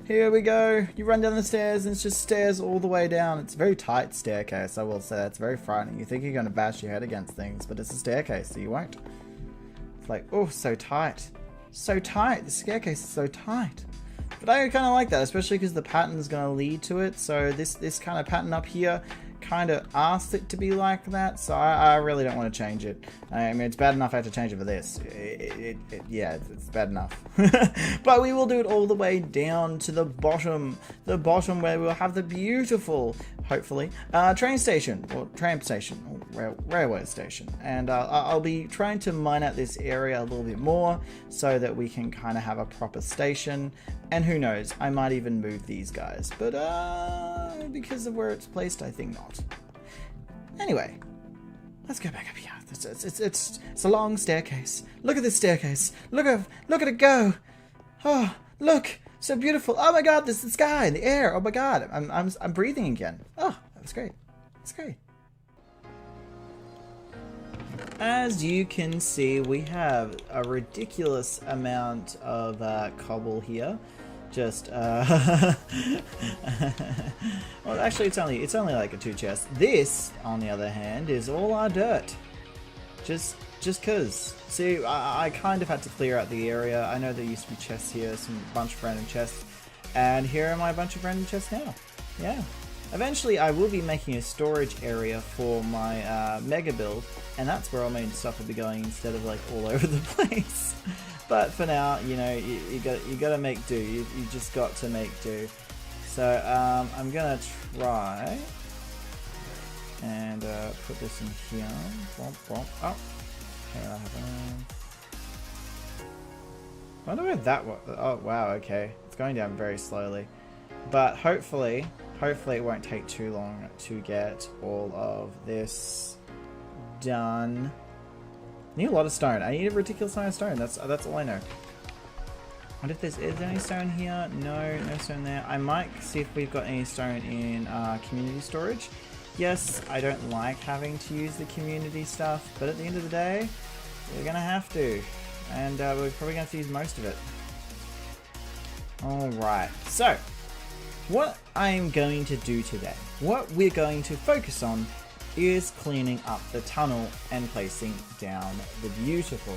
Here we go. You run down the stairs and it's just stairs all the way down. It's a very tight staircase, I will say. That's very frightening. You think you're going to bash your head against things, but it's a staircase, so you won't. It's like, oh, so tight. So tight. The staircase is so tight. But I kind of like that, especially because the pattern is going to lead to it. So this kind of pattern up here kind of asked it to be like that. So I really don't want to change it. I mean, it's bad enough I have to change it for this. Yeah, it's bad enough. But we will do it all the way down to the bottom where we'll have the beautiful, hopefully, train station or tram station or railway station. And I'll be trying to mine out this area a little bit more so that we can kind of have a proper station. And who knows, I might even move these guys, but because of where it's placed, I think not. Anyway, let's go back up here. It's a long staircase. Look at this staircase. Look at it go. Oh, look, so beautiful. Oh my God, this is the sky and the air. Oh my God, I'm breathing again. Oh, that was great. That's great. As you can see, we have a ridiculous amount of cobble here. Just well, actually it's only like a 2 chest. This, on the other hand, is all our dirt. Just cause. See, I kind of had to clear out the area. I know there used to be chests here, bunch of random chests, and here are my bunch of random chests now. Yeah. Eventually, I will be making a storage area for my mega build, and that's where all my stuff will be going instead of like all over the place. But for now, you know, you got to make do. You just got to make do. So I'm gonna try and put this in here. Bump, bump. Oh, here I have. I wonder where that was. Oh wow, okay, it's going down very slowly, but hopefully it won't take too long to get all of this done. I need a lot of stone. I need a ridiculous amount of stone. That's all I know. I wonder if is there any stone here? No stone there. I might see if we've got any stone in community storage. Yes, I don't like having to use the community stuff, but at the end of the day, we're gonna have to, and we're probably gonna have to use most of it. All right. So, what I'm going to do today, what we're going to focus on, is cleaning up the tunnel and placing down the beautiful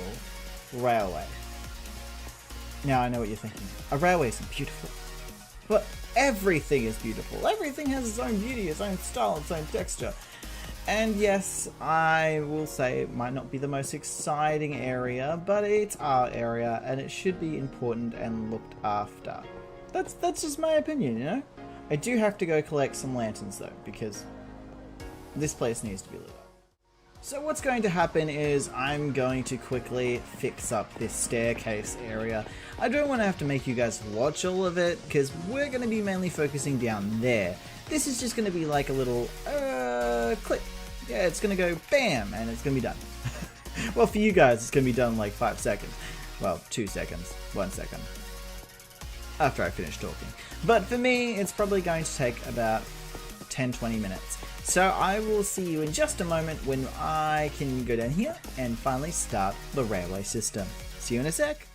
railway. Now I know what you're thinking. A railway isn't beautiful. But everything is beautiful. Everything has its own beauty, its own style, its own texture. And yes, I will say it might not be the most exciting area, but it's our area and it should be important and looked after. That's just my opinion, you know? I do have to go collect some lanterns though, because this place needs to be lit up. So what's going to happen is I'm going to quickly fix up this staircase area. I don't want to have to make you guys watch all of it, because we're going to be mainly focusing down there. This is just going to be like a little click. Yeah, it's going to go bam, and it's going to be done. Well, for you guys, it's going to be done in like 5 seconds. Well, 2 seconds, 1 second. After I finish talking. But for me, it's probably going to take about 10-20 minutes. So I will see you in just a moment when I can go down here and finally start the railway system. See you in a sec.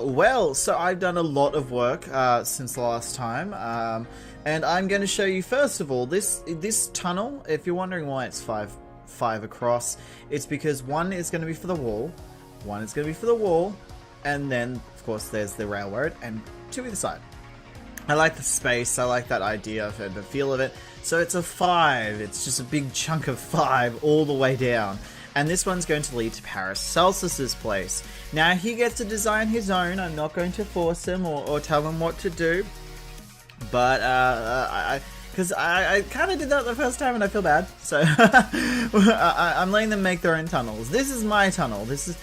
Well, so I've done a lot of work since the last time, and I'm going to show you first of all this tunnel. If you're wondering why it's five across, it's because one is going to be for the wall, one is going to be for the wall, and then of course there's the railroad and two either side. I like the space, I like that idea of it, the feel of it. So it's a 5, it's just a big chunk of 5 all the way down. And this one's going to lead to Paracelsus's place. Now he gets to design his own. I'm not going to force him or tell him what to do. But because I kind of did that the first time and I feel bad. So I'm letting them make their own tunnels. This is my tunnel. It's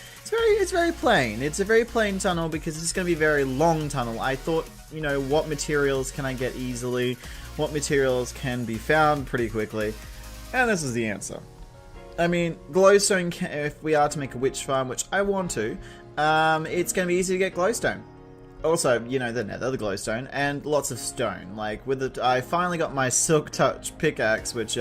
very plain. It's a very plain tunnel because it's going to be a very long tunnel. I thought, you know, what materials can I get easily? What materials can be found pretty quickly? And this is the answer. I mean, glowstone, if we are to make a witch farm, which I want to, it's going to be easy to get glowstone. Also, you know, the nether, the glowstone, and lots of stone. Like, I finally got my Silk Touch pickaxe, which,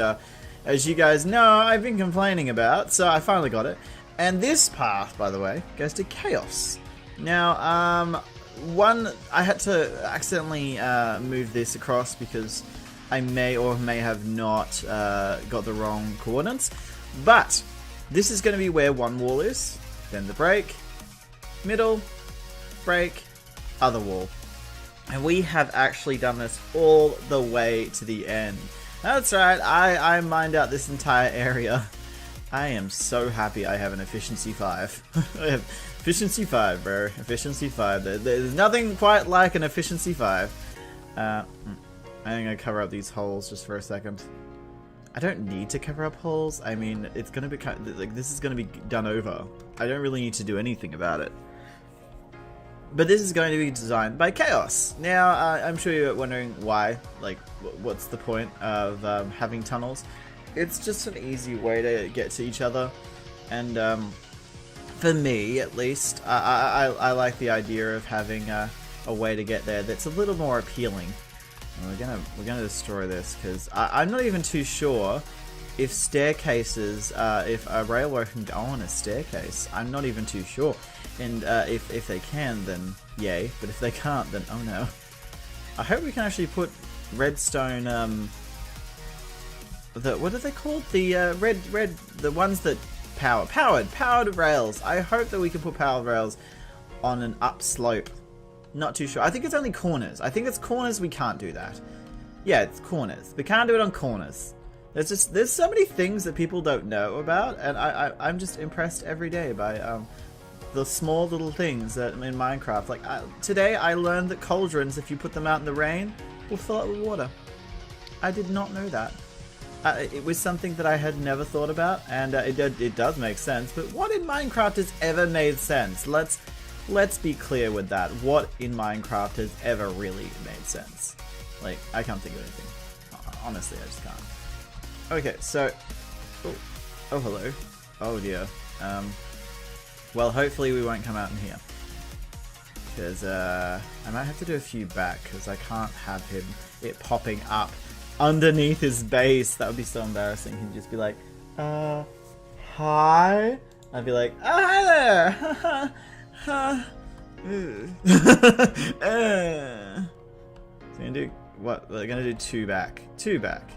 as you guys know, I've been complaining about, so I finally got it. And this path, by the way, goes to Chaos. Now, I had to accidentally move this across because I may or may have not got the wrong coordinates. But this is going to be where one wall is, then the break, middle, break, other wall. And we have actually done this all the way to the end. That's right, I mined out this entire area. I am so happy I have an efficiency 5. I have efficiency 5, bro. Efficiency 5. There's nothing quite like an efficiency 5. I'm going to cover up these holes just for a second. I don't need to cover up holes. I mean, it's going to be kind of, like, this is going to be done over. I don't really need to do anything about it. But this is going to be designed by Chaos. Now, I'm sure you're wondering why. Like, what's the point of having tunnels? It's just an easy way to get to each other. And for me, at least, I like the idea of having a way to get there that's a little more appealing. And we're gonna destroy this because I'm not even too sure if staircases, if a railway can go on a staircase. I'm not even too sure. And if they can, then yay. But if they can't, then oh no. I hope we can actually put redstone what are they called? The red, the ones that powered rails. I hope that we can put powered rails on an upslope. Not too sure. I think it's only corners. I think it's corners we can't do that. Yeah, it's corners. We can't do it on corners. There's so many things that people don't know about, and I'm just impressed every day by the small little things that in Minecraft. Like today, I learned that cauldrons, if you put them out in the rain, will fill up with water. I did not know that. It was something that I had never thought about, and it does make sense. But what in Minecraft has ever made sense? Let's be clear with that. What in Minecraft has ever really made sense? Like, I can't think of anything. Honestly, I just can't. Okay, so... Oh, hello. Oh, dear. Well, hopefully we won't come out in here. Because, I might have to do a few back, because I can't have it popping up underneath his base. That would be so embarrassing. He'd just be like, hi? I'd be like, oh, hi there! So we're gonna do what? We're gonna do 2 back. 2 back.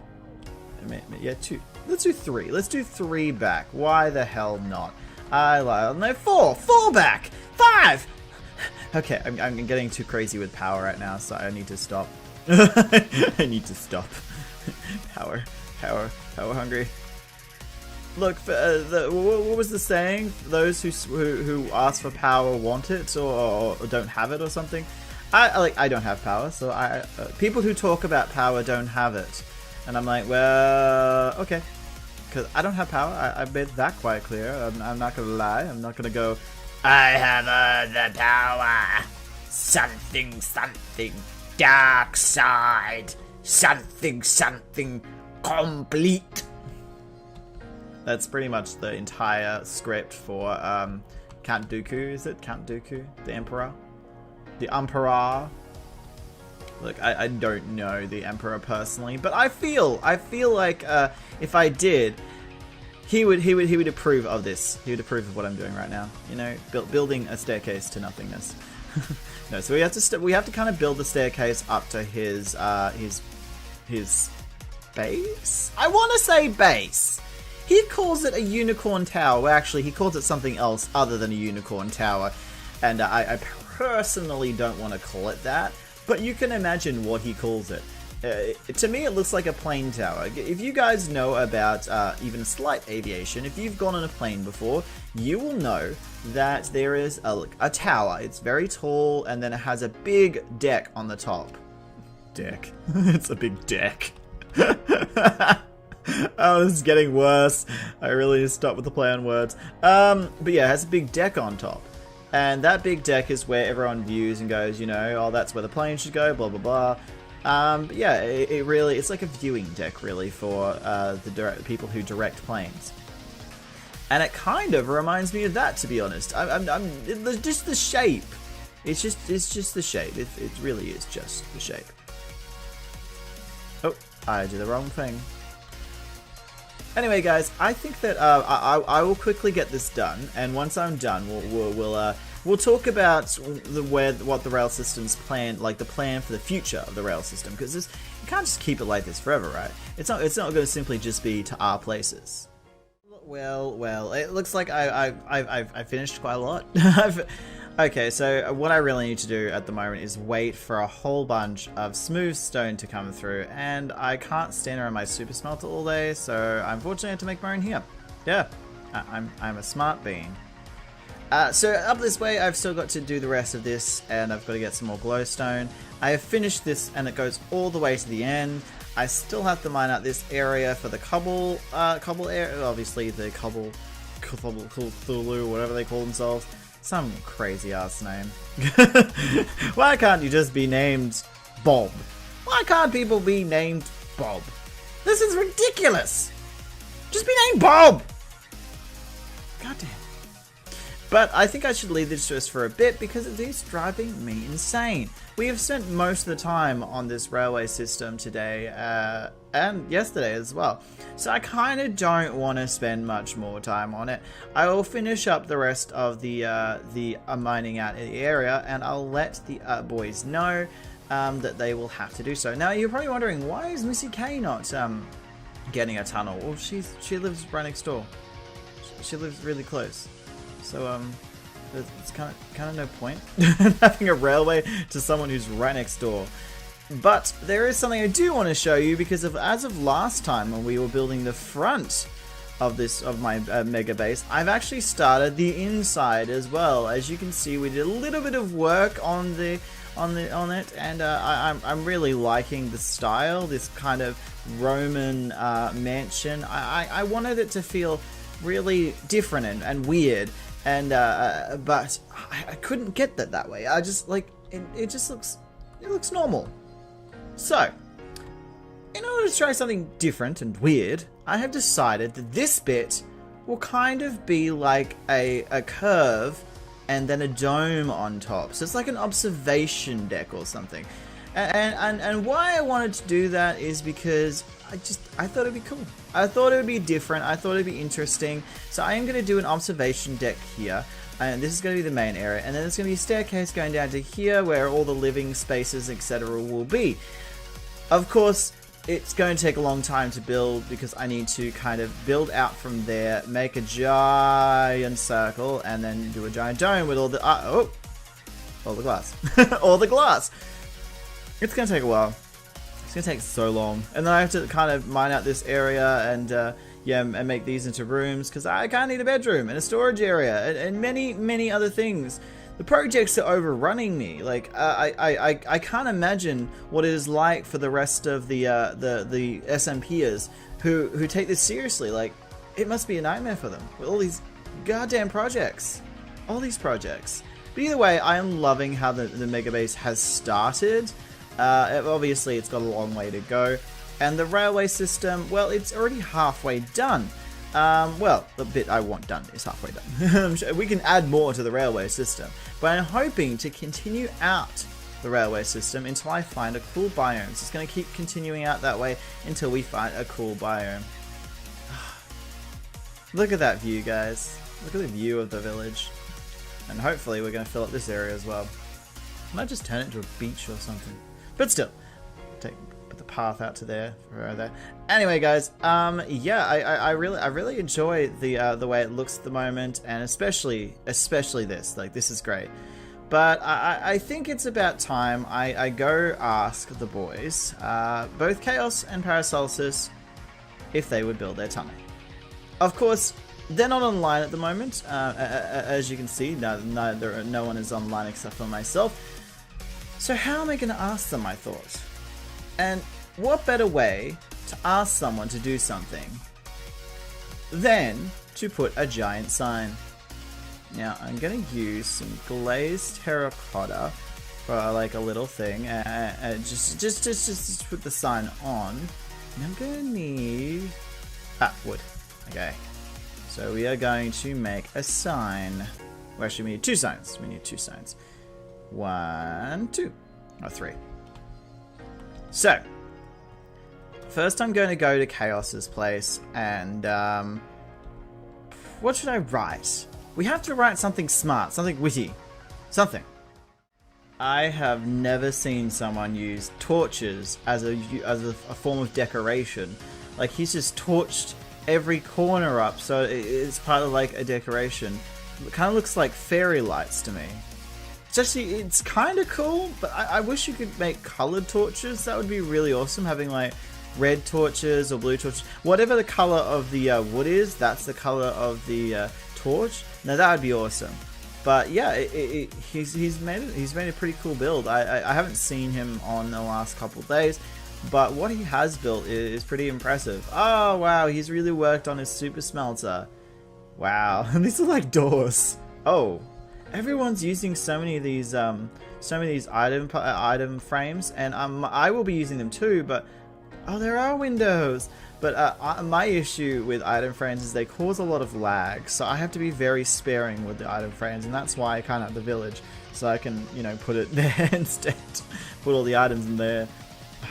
Yeah, 2. Let's do 3. Let's do 3 back. Why the hell not? I lied. No, 4. 4 back. 5. Okay, I'm getting too crazy with power right now, so I need to stop. I need to stop. Power hungry. Look, what was the saying? Those who ask for power want it, or don't have it, or something. I don't have power, so people who talk about power don't have it, and I'm like, well, okay, because I don't have power. I made that quite clear. I'm not gonna lie. I'm not gonna go. I have the power. Something, dark side. Something complete. That's pretty much the entire script for Count Dooku, is it? Count Dooku? The Emperor? The Emperor? Look, I don't know the Emperor personally, but I feel like if I did, he would approve of this. He would approve of what I'm doing right now. You know, building a staircase to nothingness. No, so we have to kind of build the staircase up to his base? I want to say base. He calls it a unicorn tower. Well, actually, he calls it something else other than a unicorn tower. And I personally don't want to call it that. But you can imagine what he calls it. To me, it looks like a plane tower. If you guys know about even slight aviation, if you've gone on a plane before, you will know that there is a tower. It's very tall, and then it has a big deck on the top. Deck. It's a big deck. Oh, this is getting worse. I really need to stop with the play on words. But yeah, it has a big deck on top. And that big deck is where everyone views and goes, you know, oh, that's where the plane should go, blah, blah, blah. But yeah, it's like a viewing deck, really, for the people who direct planes. And it kind of reminds me of that, to be honest. Just the shape. It's just the shape. It really is just the shape. Oh, I did the wrong thing. Anyway, guys, I think that I will quickly get this done, and once I'm done, we'll talk about what the rail system's plan, like the plan for the future of the rail system, because you can't just keep it like this forever, right? It's not going to simply just be to our places. Well, it looks like I've finished quite a lot. Okay, so what I really need to do at the moment is wait for a whole bunch of smooth stone to come through, and I can't stand around my super smelter all day, so unfortunately I have to make my own here. Yeah, I'm a smart bean. So up this way, I've still got to do the rest of this, and I've got to get some more glowstone. I have finished this, and it goes all the way to the end. I still have to mine out this area for the cobble area, obviously the cobble Cthulhu, whatever they call themselves. Some crazy ass name. Why can't you just be named Bob? Why can't people be named Bob? This is ridiculous! Just be named Bob! Goddamn. But I think I should leave this just for a bit because it is driving me insane. We have spent most of the time on this railway system today and yesterday as well. So I kind of don't want to spend much more time on it. I will finish up the rest of the mining out in the area, and I'll let the boys know that they will have to do so. Now you're probably wondering, why is Missy K not getting a tunnel. Well, she lives right next door. She lives really close. So it's kind of no point having a railway to someone who's right next door. But there is something I do want to show you, because as of last time when we were building the front of my mega base, I've actually started the inside as well. As you can see, we did a little bit of work on it, and I'm really liking the style. This kind of Roman mansion. I wanted it to feel really different and weird, and but I couldn't get that way. I just like it just looks normal. So, in order to try something different and weird, I have decided that this bit will kind of be like a curve and then a dome on top. So it's like an observation deck or something. And why I wanted to do that is because I thought it'd be cool. I thought it would be different. I thought it'd be interesting. So I am going to do an observation deck here. And this is going to be the main area. And then there's going to be a staircase going down to here where all the living spaces, etc. will be. Of course, it's going to take a long time to build because I need to kind of build out from there, make a giant circle, and then do a giant dome with all the all the glass. All the glass. It's going to take a while. It's going to take so long. And then I have to kind of mine out this area and and make these into rooms, because I kind of need a bedroom and a storage area and many other things. The projects are overrunning me. Like I can't imagine what it is like for the rest of the SMPers who take this seriously. Like, it must be a nightmare for them with all these goddamn projects, all these projects. But either way, I am loving how the Mega Base has started. Obviously, it's got a long way to go. And the railway system, well, it's already halfway done. Well, the bit I want done is halfway done. We can add more to the railway system. But I'm hoping to continue out the railway system until I find a cool biome. So it's going to keep continuing out that way until we find a cool biome. Look at that view, guys. Look at the view of the village. And hopefully we're going to fill up this area as well. I might just turn it into a beach or something. But still, put the path out to there, right there. Anyway, guys, yeah, I really enjoy the way it looks at the moment, and especially this. Like, this is great. But I think it's about time I go ask the boys, both Chaos and Paracelsus, if they would build their tunnel. Of course, they're not online at the moment. As you can see, no one is online except for myself. So how am I going to ask them, I thought? And what better way to ask someone to do something than to put a giant sign? Now, I'm going to use some glazed terracotta for like a little thing, and just put the sign on. And I'm going to need wood. Okay, so we are going to make a sign. Well, actually, we need two signs. We need two signs. 1, 2, or 3. So, first I'm going to go to Chaos's place, and what should I write? We have to write something smart, something witty, something. I have never seen someone use torches as a form of decoration. Like, he's just torched every corner up, so it's part of like a decoration. It kind of looks like fairy lights to me. It's kind of cool, but I wish you could make colored torches. That would be really awesome, having like red torches or blue torches. Whatever the color of the wood is, that's the color of the torch. Now that would be awesome. But yeah, he's made a pretty cool build. I haven't seen him on the last couple of days, but what he has built is pretty impressive. Oh wow, he's really worked on his super smelter. Wow, these are like doors. Oh. Everyone's using so many of these item frames, and I will be using them too. But oh, there are windows. But my issue with item frames is they cause a lot of lag, so I have to be very sparing with the item frames, and that's why I can't have the village, so I can put it there instead. Put all the items in there.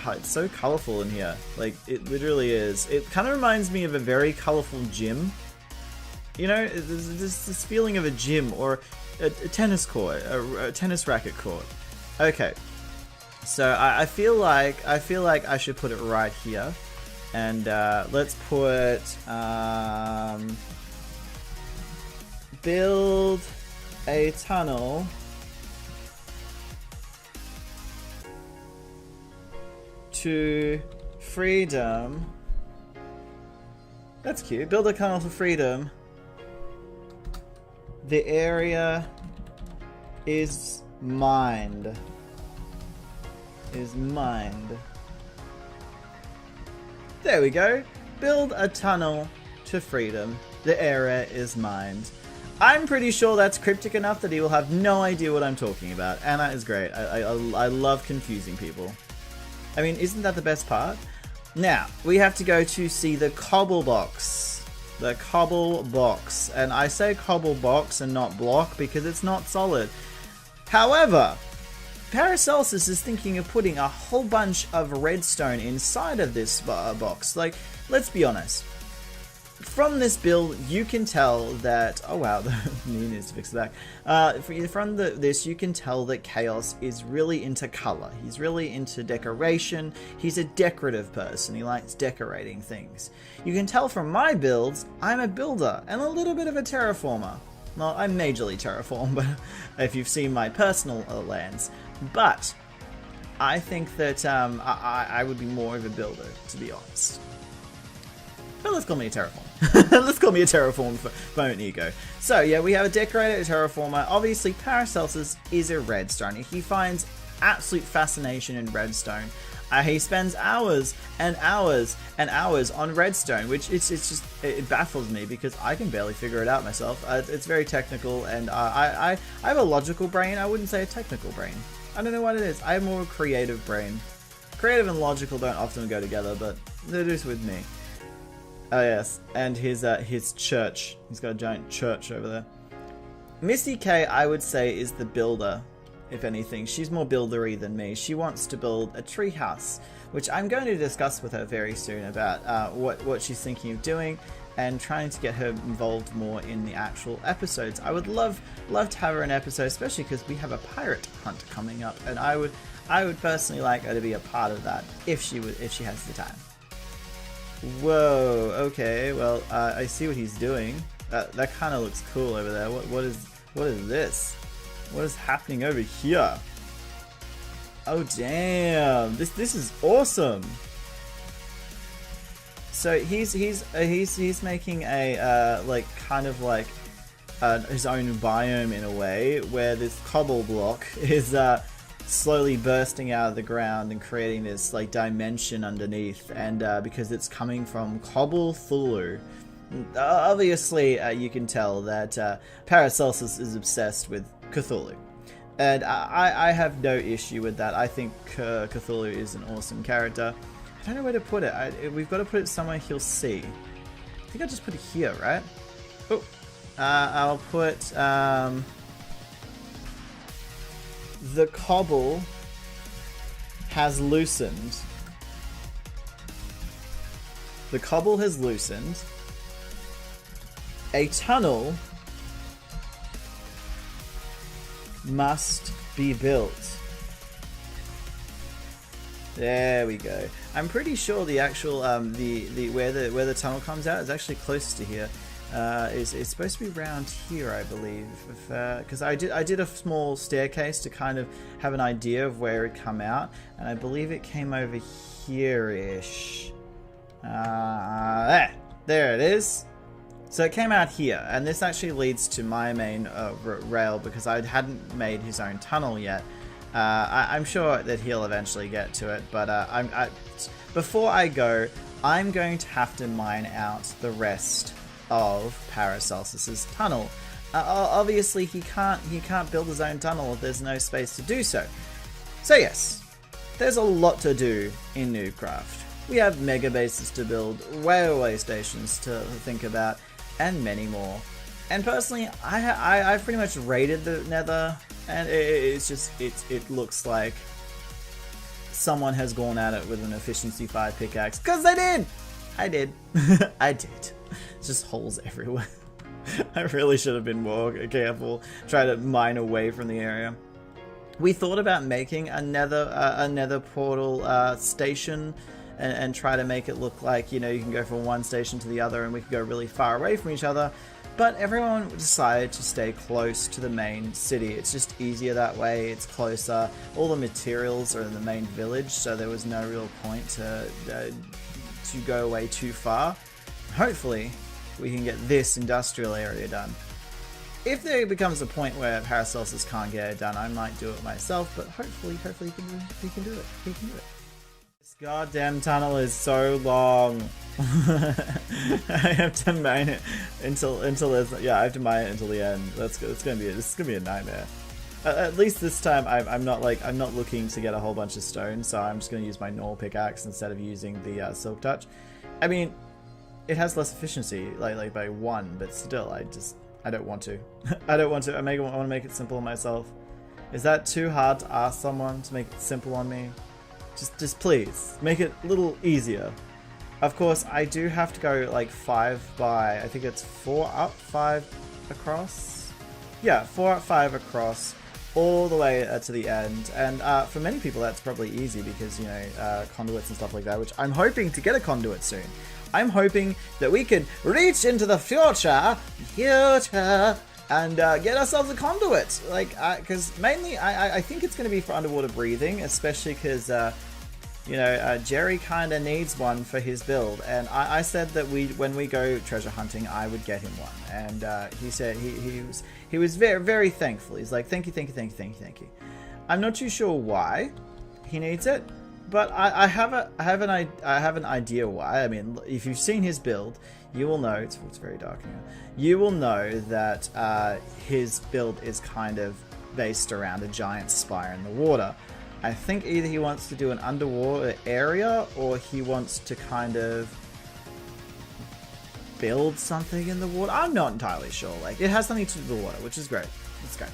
Oh, it's so colorful in here. Like, it literally is. It kind of reminds me of a very colorful gym. There's this feeling of a gym or a tennis court, a tennis racket court. Okay, so I feel like I should put it right here, And let's put build a tunnel to freedom. That's cute. Build a tunnel to freedom. The area is mined. There we go. Build a tunnel to freedom. The area is mined. I'm pretty sure that's cryptic enough that he will have no idea what I'm talking about. And that is great. I love confusing people. I mean, isn't that the best part? Now, we have to go to see the cobble box. The cobble box. And I say cobble box and not block because it's not solid. However, Paracelsus is thinking of putting a whole bunch of redstone inside of this box. Like, let's be honest. From this build, you can tell that... Oh wow, the knee needs to fix the back. From this, you can tell that Chaos is really into color. He's really into decoration. He's a decorative person. He likes decorating things. You can tell from my builds, I'm a builder and a little bit of a terraformer. Well, I'm majorly terraform, but if you've seen my personal lands. But I think that I would be more of a builder, to be honest. But let's call me a terraform. Let's call me a terraform for my own ego. So yeah, we have a decorator, a terraformer. Obviously, Paracelsus is a redstone. He finds absolute fascination in redstone. He spends hours and hours and hours on redstone, which it baffles me because I can barely figure it out myself. It's very technical, and I have a logical brain. I wouldn't say a technical brain. I don't know what it is. I have more of a creative brain. Creative and logical don't often go together, but they're just with me. Oh yes, and his church. He's got a giant church over there. Misty K, I would say, is the builder. If anything, she's more buildery than me. She wants to build a treehouse, which I'm going to discuss with her very soon about what she's thinking of doing and trying to get her involved more in the actual episodes. I would love to have her in an episode, especially because we have a pirate hunt coming up, and I would personally like her to be a part of that if she has the time. Whoa, okay, well, I see what he's doing. That kind of looks cool over there. What is this? What is happening over here? Oh damn, this is awesome. So he's making a like kind of like his own biome in a way, where this cobble block is slowly bursting out of the ground and creating this like dimension underneath, and because it's coming from Cobble Thulu. Obviously, you can tell that Paracelsus is obsessed with Cthulhu, and I have no issue with that. I think Cthulhu is an awesome character. I don't know where to put it. We've got to put it somewhere he'll see. I think I'll just put it here, right? Oh, I'll put the cobble has loosened. The cobble has loosened. A tunnel must be built. There we go. I'm pretty sure the actual where the tunnel comes out is actually close to here. It's supposed to be around here, I believe, because I did a small staircase to kind of have an idea of where it'd come out, and I believe it came over here-ish. There it is. So it came out here, and this actually leads to my main rail because I hadn't made his own tunnel yet. I'm sure that he'll eventually get to it, but before I go, I'm going to have to mine out the rest of Paracelsus's tunnel. Obviously, he can't build his own tunnel if there's no space to do so. So yes, there's a lot to do in Newbcraft. We have mega bases to build, railway stations to think about, and many more. And personally, I've pretty much raided the Nether, and it looks like someone has gone at it with an efficiency 5 pickaxe, because I did. I did. Just holes everywhere. I really should have been more careful. Try to mine away from the area. We thought about making a nether portal station and try to make it look like, you know, you can go from one station to the other and we can go really far away from each other. But everyone decided to stay close to the main city. It's just easier that way. It's closer. All the materials are in the main village, so there was no real point to go away too far. Hopefully, we can get this industrial area done. If there becomes a point where Paracelsus can't get it done, I might do it myself. But hopefully, he can do it. He can do it. This goddamn tunnel is so long. I have to mine it until there's, yeah, I have to mine it until the end. This is gonna be a nightmare. At least this time I'm not looking to get a whole bunch of stone, so I'm just gonna use my normal pickaxe instead of using the silk touch. I mean, it has less efficiency, like by 1, but still, I don't want to. I don't want to. I want to make it simple on myself. Is that too hard to ask someone to make it simple on me? Just please make it a little easier. Of course, I do have to go like 5 by, I think it's 4 up, 5 across. Yeah, 4 up, 5 across, all the way to the end. And for many people, that's probably easy because, you know, conduits and stuff like that, which I'm hoping to get a conduit soon. I'm hoping that we can reach into the future, and get ourselves a conduit. Like, because mainly, I think it's going to be for underwater breathing, especially because, you know, Jerry kind of needs one for his build, and I said that when we go treasure hunting, I would get him one, and he said he was very, very thankful. He's like, thank you. I'm not too sure why he needs it, but I have an idea why. I mean, if you've seen his build, you will know it's very dark here. You will know that his build is kind of based around a giant spire in the water. I think either he wants to do an underwater area or he wants to kind of build something in the water. I'm not entirely sure. Like, it has something to do with the water, which is great. Let's go.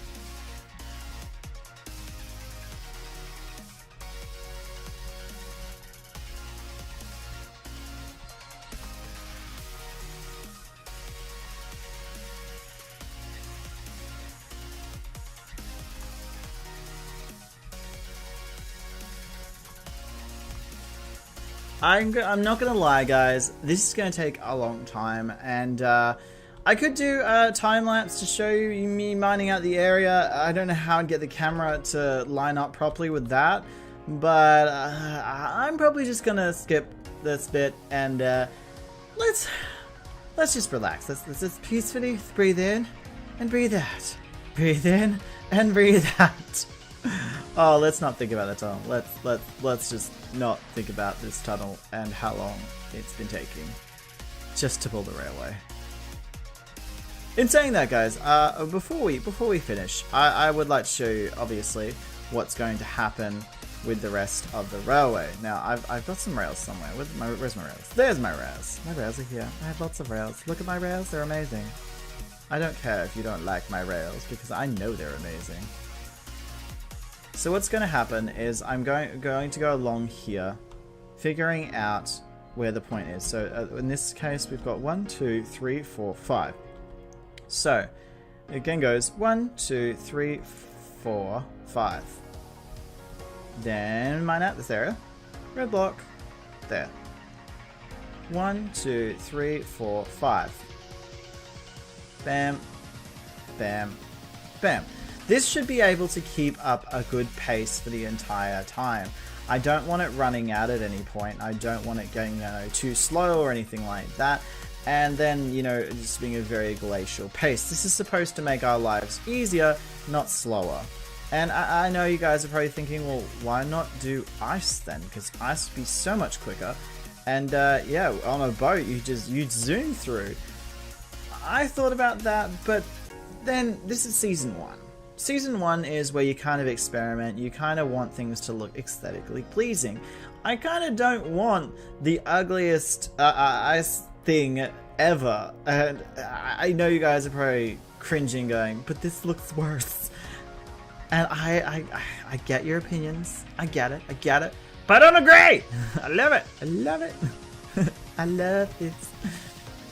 I'm not gonna lie, guys, this is gonna take a long time, and I could do a time lapse to show you me mining out the area. I don't know how I'd get the camera to line up properly with that, but I'm probably just gonna skip this bit and let's just relax. Let's just peacefully breathe in and breathe out. Breathe in and breathe out. Oh, let's not think about that tunnel. Let's just not think about this tunnel and how long it's been taking just to build the railway. In saying that, guys, before we finish, I would like to show you, obviously, what's going to happen with the rest of the railway. Now, I've got some rails somewhere. Where's my rails? There's my rails. My rails are here. I have lots of rails. Look at my rails. They're amazing. I don't care if you don't like my rails because I know they're amazing. So what's going to happen is I'm going to go along here, figuring out where the point is. So in this case, we've got 1, 2, 3, 4, 5. So it again goes 1, 2, 3, 4, 5. Then mine out this area. Red block. There. 1, 2, 3, 4, 5. Bam. Bam. Bam. This should be able to keep up a good pace for the entire time. I don't want it running out at any point. I don't want it getting, too slow or anything like that. And then, just being a very glacial pace. This is supposed to make our lives easier, not slower. And I know you guys are probably thinking, well, why not do ice then? Because ice would be so much quicker. And yeah, on a boat, you'd zoom through. I thought about that, but then this is Season 1. Season 1 is where you kind of experiment, you kind of want things to look aesthetically pleasing. I kind of don't want the ugliest ice thing ever. And I know you guys are probably cringing going, but this looks worse. And I get your opinions, I get it, but I don't agree! I love it, I love it.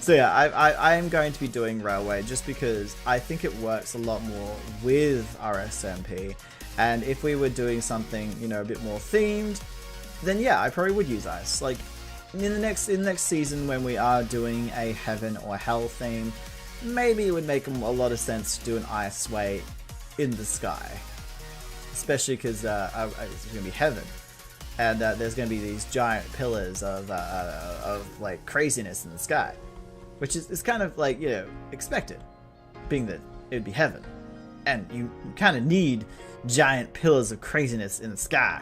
So yeah, I am going to be doing Railway just because I think it works a lot more with our SMP. And if we were doing something, a bit more themed, then yeah, I probably would use ice. Like in the next season when we are doing a heaven or hell theme, maybe it would make a lot of sense to do an ice way in the sky, especially because it's gonna be heaven, and there's gonna be these giant pillars of like craziness in the sky, which is kind of like, you know, expected, being that it would be heaven, and you kind of need giant pillars of craziness in the sky.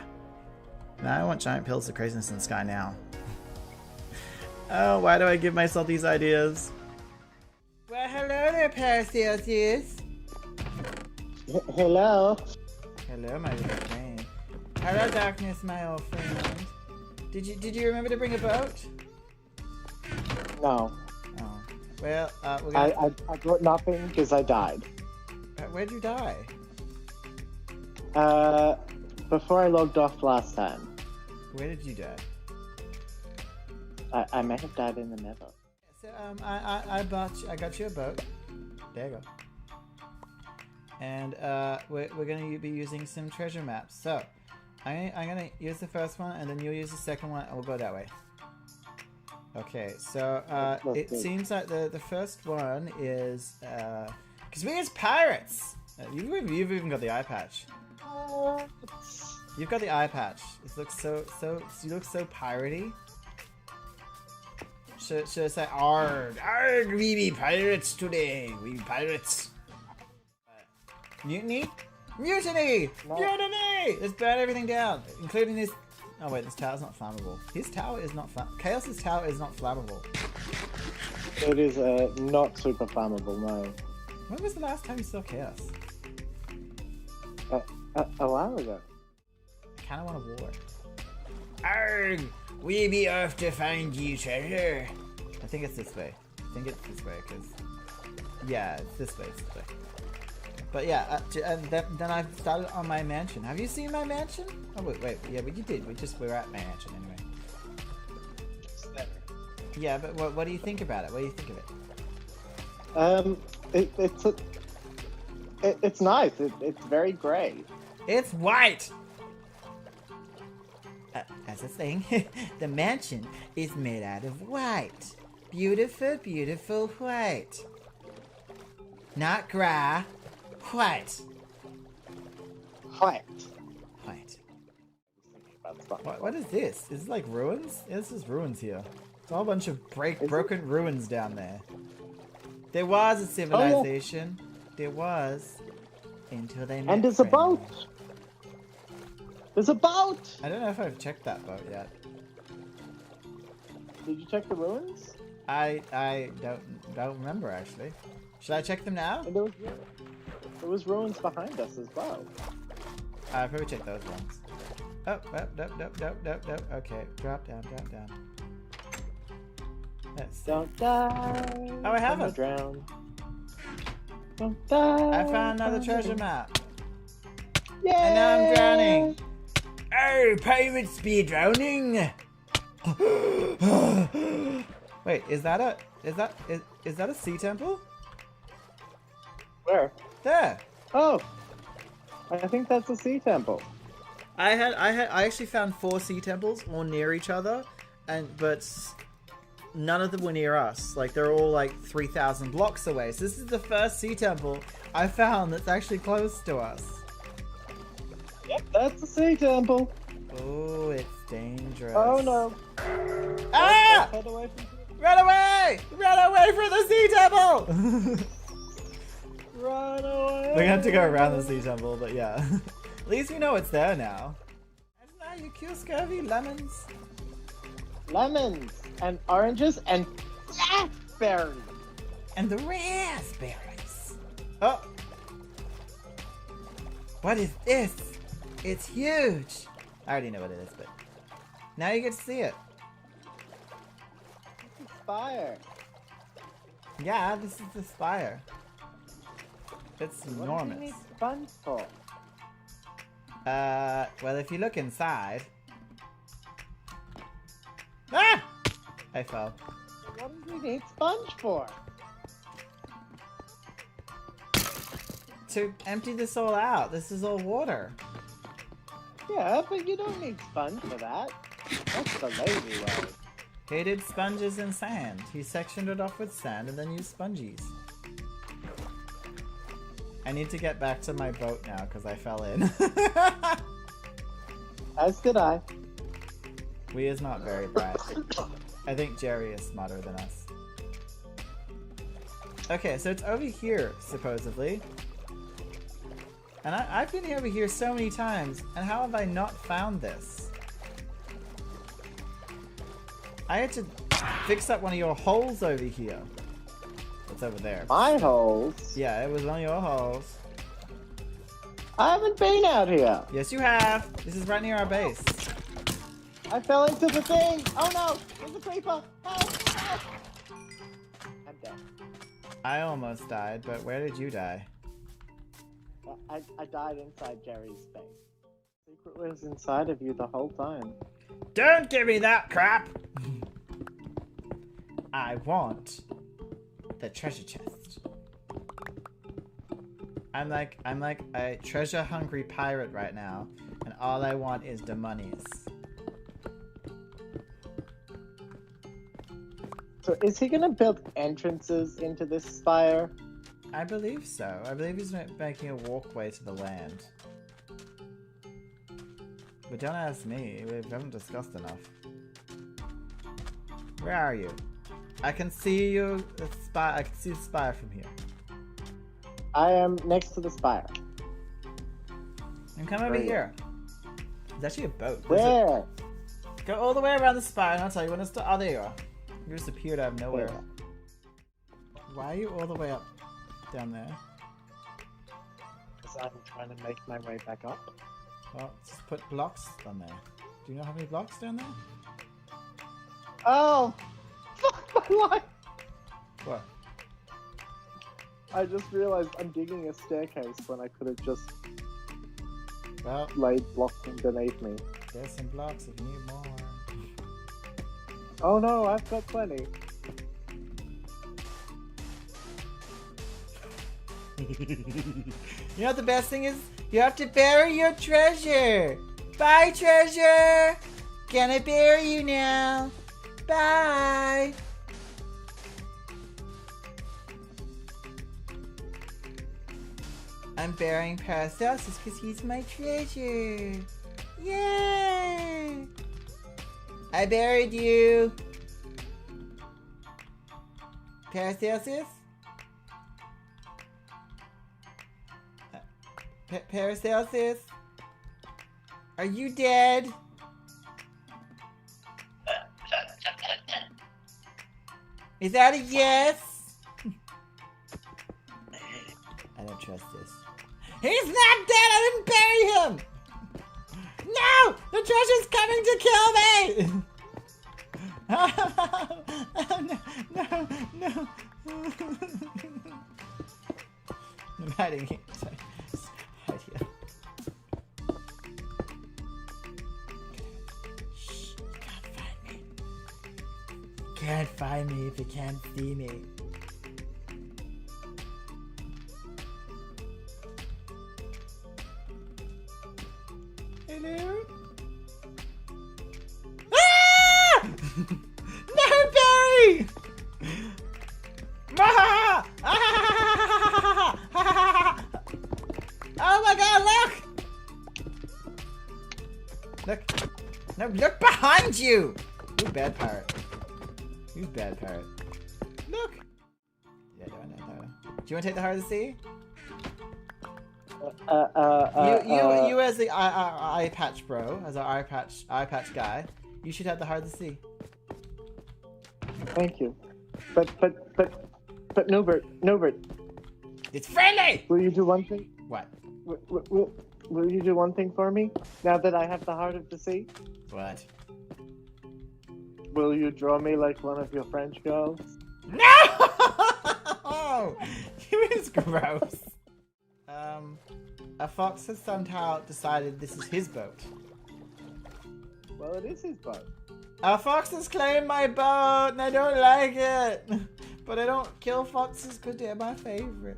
Now I want giant pillars of craziness in the sky now. Oh, why do I give myself these ideas? Well, hello there, Paracelsius. Hello. Hello, my little friend. Hello, darkness, my old friend. Did you remember to bring a boat? No. Oh. Well, we're gonna... I brought nothing because I died. Where'd you die? Before I logged off last time. Where did you die? I may have died in the Nether. So, I got you a boat. There you go. And we're gonna be using some treasure maps. So I'm gonna use the first one, and then you'll use the second one, and we'll go that way. Okay. So it seems like the first one is because we as pirates. You've even got the eye patch. You've got the eye patch. It looks so you look so piratey. Should I say arg? Arg, we be pirates today. We be pirates. Mutiny? Mutiny! No. Mutiny! Let's burn everything down, including this. Oh wait, this tower's not flammable. His tower is not Chaos's tower is not flammable. It is not super flammable, no. When was the last time you saw Chaos? A while ago. I kind of want a war. Arg! We be off to find you treasure. I think it's this way. Because... Yeah, it's this way, But yeah, and then I started on my mansion. Have you seen my mansion? Oh, wait. Yeah, but you did. We're at my mansion anyway. Yeah, but what do you think about it? What do you think of it? It's nice. It's very grey. It's white! As a thing, the mansion is made out of white. Beautiful, beautiful white. Not grey. White. White. White. What is this? Is this like ruins? Yeah, this is ruins here. It's a whole bunch of broken ruins down there. There was a civilization. Oh, yeah. There was. Until they met. And there's a boat! There's a boat! I don't know if I've checked that boat yet. Did you check the ruins? I don't remember actually. Should I check them now? And there was ruins behind us as well. I probably check those ones. Oh, nope. Okay, drop down. Let's see. Don't die. Oh, I have it. Drown. Don't die. I found another treasure map. Yay! And now I'm drowning. Oh, pirates be drowning. Wait, is that a sea temple? Where? There. Oh, I think that's a sea temple. I actually found 4 sea temples all near each other, but none of them were near us. Like they're all like 3,000 blocks away. So this is the first sea temple I found that's actually close to us. Yep, that's a sea temple. Oh, it's dangerous. Oh no! Ah! Head away from Run away! Run away from the sea temple! Run away! We're gonna have to go around the sea temple, but yeah. At least we know it's there now. Isn't that you cute, scurvy? Lemons? Lemons and oranges and blackberries. And the raspberries. Oh! What is this? It's huge! I already know what it is, but now you get to see it. It's a spire. Yeah, this is the spire. It's enormous. What do you need sponge for? Well, if you look inside... Ah! I fell. What do we need sponge for? To empty this all out. This is all water. Yeah, but you don't need sponge for that. That's the lazy way. He did sponges and sand. He sectioned it off with sand and then used sponges. I need to get back to my boat now because I fell in. As did I. We is not very bright. I think Jerry is smarter than us. Okay, so it's over here, supposedly. And I've been over here so many times, and how have I not found this? I had to fix up one of your holes over here. It's over there. My holes? Yeah, it was one of your holes. I haven't been out here. Yes, you have. This is right near our base. I fell into the thing. Oh no, there's a creeper. Help, help. I'm dead. I almost died, but where did you die? I died inside Jerry's space. Secret was inside of you the whole time. Don't give me that crap! I want the treasure chest. I'm like a treasure hungry pirate right now, and all I want is the monies. So is he gonna build entrances into this spire? I believe so. I believe he's making a walkway to the land. But don't ask me, we haven't discussed enough. Where are you? I can see you, I can see the spire from here. I am next to the spire. And come over Where? here. It's actually a boat. There's Where? Go all the way around the spire and I'll tell you when it's oh, there you are. You just appeared out of nowhere. Where? Why are you all the way up down there? Because I'm trying to make my way back up. Well, just put blocks on there. Do you not have any blocks down there? Oh! Fuck my life! What? I just realized I'm digging a staircase when I could have just Well, laid blocks underneath me. there's some blocks if you need more. Oh no, I've got plenty. You know what the best thing is? You have to bury your treasure! Bye, treasure! Gonna bury you now! Bye! I'm burying Paracelsus because he's my treasure! Yay! I buried you! Paracelsus? Paracelsus? Are you dead? Is that a yes? I don't trust this. He's not dead! I didn't bury him! No! The treasure's coming to kill me! Oh, no, no, no. I'm hiding here. Sorry. Just hide here. Shh, you can't find me. Can't find me if you can't see me. Hello? Ah! No, Barry! Oh my god, look! Look. No, look behind you! You bad pirate. You bad pirate. Look! Yeah, no. Do you want to take the heart of the sea? You as the eye patch bro, as our eye patch guy, you should have the heart of the sea. Thank you. But Newbert, It's friendly! will you do one thing? What? Will you do one thing for me? Now that I have the heart of the sea? What? Will you draw me like one of your French girls? No! You is gross. A fox has somehow decided this is his boat. Well, it is his boat. A fox has claimed my boat and I don't like it. But I don't kill foxes because they're my favorite.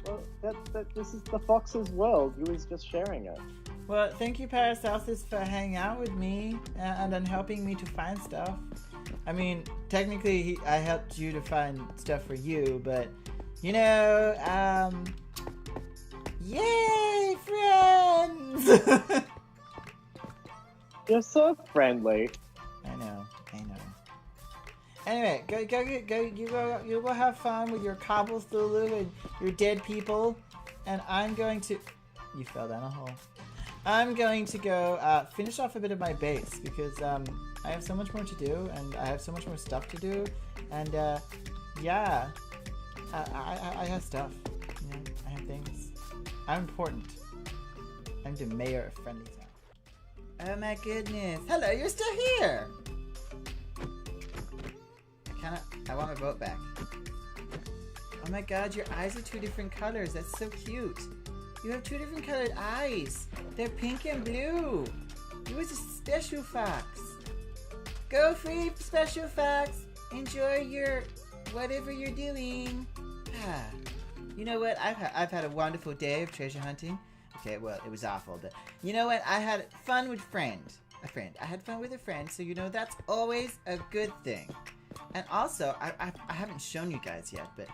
Well, this is the fox's world. You was just sharing it. Well, thank you, Paracelsus, for hanging out with me and then helping me to find stuff. I mean, technically, I helped you to find stuff for you, but, you know, yay, friends! You're so friendly. I know. Anyway, you go have fun with your cobblestone and your dead people, and I'm going to... You fell down a hole. I'm going to go finish off a bit of my base, because I have so much more to do, and I have so much more stuff to do, and yeah, I have stuff, you know, I have things. I'm important. I'm the mayor of Friendly Town. Oh my goodness. Hello, you're still here! I want my boat back. Oh my god, your eyes are 2 different colors. That's so cute. You have 2 different colored eyes. They're pink and blue. You was a special fox. Go free, special fox. Enjoy your whatever you're doing. Ah. You know what? I've had a wonderful day of treasure hunting. Okay, well, it was awful, but you know what? I had fun with a friend. I had fun with a friend, so you know that's always a good thing. And also, I haven't shown you guys yet, but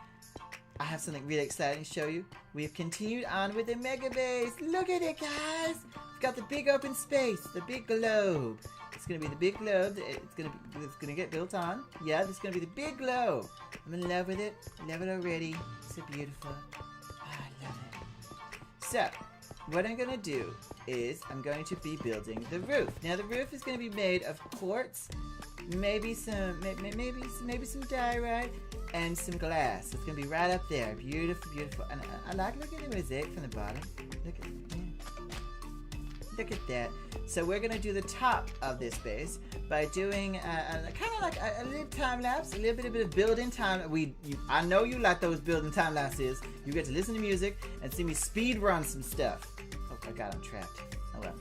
I have something really exciting to show you. We've continued on with the mega base. Look at it, guys! We've got the big open space, the big globe. It's gonna be the big globe. It's gonna get built on. Yeah, this is gonna be the big globe. I'm in love with it. Love it already. So beautiful. Oh, I love it. So, what I'm gonna do is I'm going to be building the roof. Now, the roof is gonna be made of quartz, maybe some diorite, and some glass. It's gonna be right up there. Beautiful, beautiful. And I like looking at the mosaic from the bottom. Look at that. So we're gonna do the top of this base by doing kind of like a little time lapse, a little bit of building time. I know you like those building time lapses. You get to listen to music and see me speed run some stuff. Oh my god, I'm trapped. Oh well.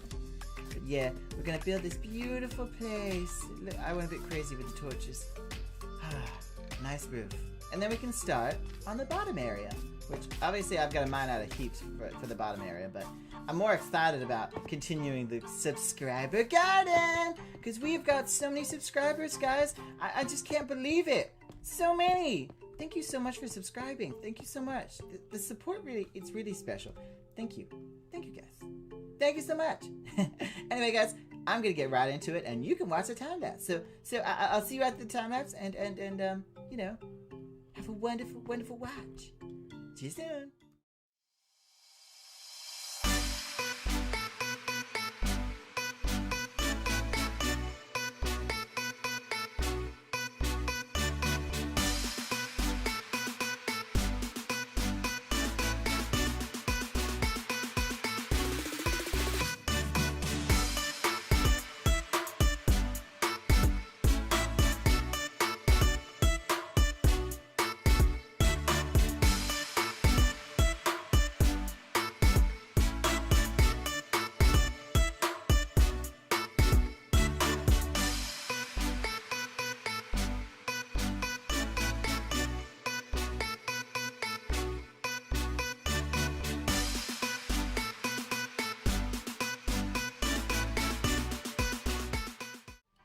But yeah, we're gonna build this beautiful place. Look, I went a bit crazy with the torches. Nice roof. And then we can start on the bottom area, which obviously I've got to mine out of heaps for the bottom area, but I'm more excited about continuing the subscriber garden, because we've got so many subscribers, guys. I just can't believe it. So many. Thank you so much for subscribing. Thank you so much. The support it's really special. Thank you. Thank you, guys. Thank you so much. Anyway, guys, I'm gonna get right into it, and you can watch the time lapse. So I'll see you at the time lapse, and you know, have a wonderful, wonderful watch. See you soon.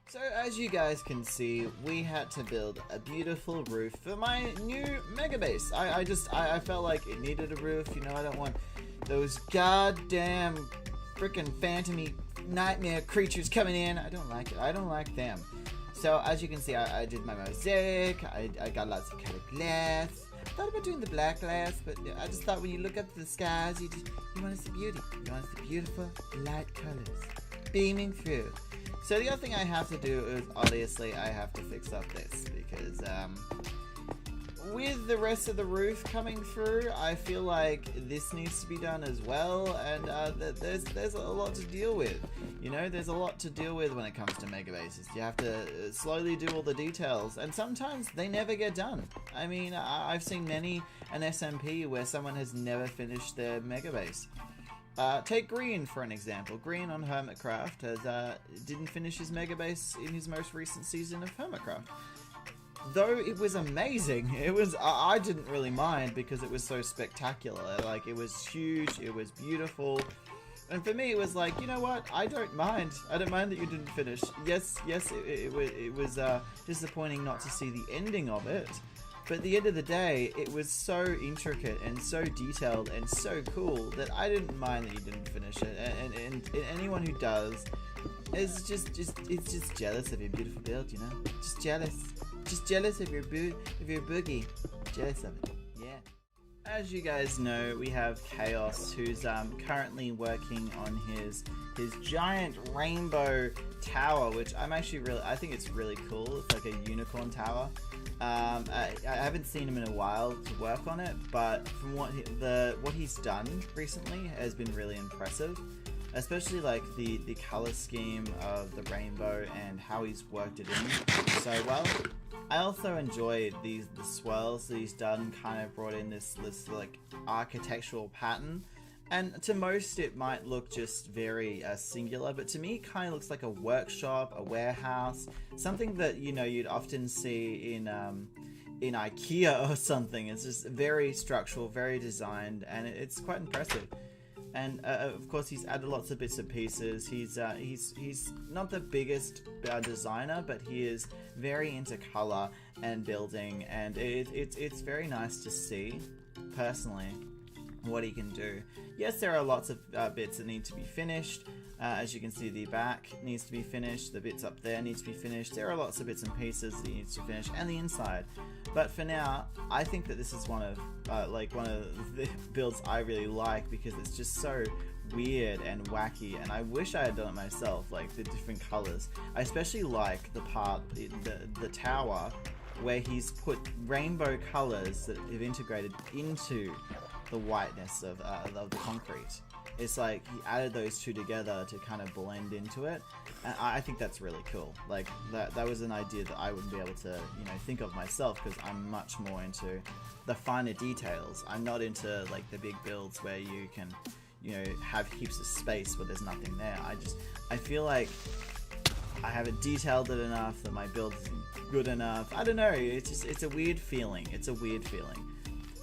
So as you guys can see, we had to build a beautiful roof for my new mega base. I felt like it needed a roof. You know, I don't want those goddamn freaking phantomy nightmare creatures coming in. I don't like it. I don't like them. So as you can see, I did my mosaic. I got lots of colored glass. I thought about doing the black glass, but I just thought when you look up to the skies, you want to see beauty. You want to see beautiful light colors beaming through. So the other thing I have to do is, obviously, I have to fix up this, because with the rest of the roof coming through, I feel like this needs to be done as well, and there's a lot to deal with. You know, there's a lot to deal with when it comes to mega bases. You have to slowly do all the details, and sometimes they never get done. I mean, I've seen many an SMP where someone has never finished their mega base. Take Green for an example. Green on Hermitcraft didn't finish his mega base in his most recent season of Hermitcraft. Though it was amazing, I didn't really mind because it was so spectacular. Like, it was huge, it was beautiful. And for me, it was like, you know what? I don't mind. I don't mind that you didn't finish. Yes, it was disappointing not to see the ending of it. But at the end of the day, it was so intricate and so detailed and so cool that I didn't mind that you didn't finish it. And anyone who does is just jealous of your beautiful build, you know? Just jealous of your boogie. Jealous of it. Yeah. As you guys know, we have Chaos, who's currently working on his giant rainbow tower, which I think it's really cool. It's like a unicorn tower. I haven't seen him in a while to work on it, but from what he's done recently has been really impressive. Especially like the color scheme of the rainbow and how he's worked it in so well. I also enjoyed the swirls that he's done, kind of brought in this like architectural pattern. And to most it might look just very singular, but to me it kind of looks like a workshop, a warehouse, something that, you know, you'd often see in IKEA or something. It's just very structural, very designed, and it's quite impressive. And of course, he's added lots of bits and pieces. He's not the biggest designer, but he is very into color and building, and it's very nice to see, personally, what he can do. Yes, there are lots of bits that need to be finished. As you can see, the back needs to be finished, the bits up there need to be finished. There are lots of bits and pieces that he needs to finish, and the inside. But for now, I think that this is one of the builds I really like, because it's just so weird and wacky, and I wish I had done it myself, like the different colors. I especially like the part, the tower, where he's put rainbow colors that have integrated into the whiteness of the concrete. It's like he added those two together to kind of blend into it, and I think that's really cool. Like that was an idea that I wouldn't be able to, you know, think of myself, because I'm much more into the finer details. I'm not into like the big builds where you can, you know, have heaps of space where there's nothing there. I feel like I haven't detailed it enough, that my build isn't good enough. I don't know, it's a weird feeling. It's a weird feeling.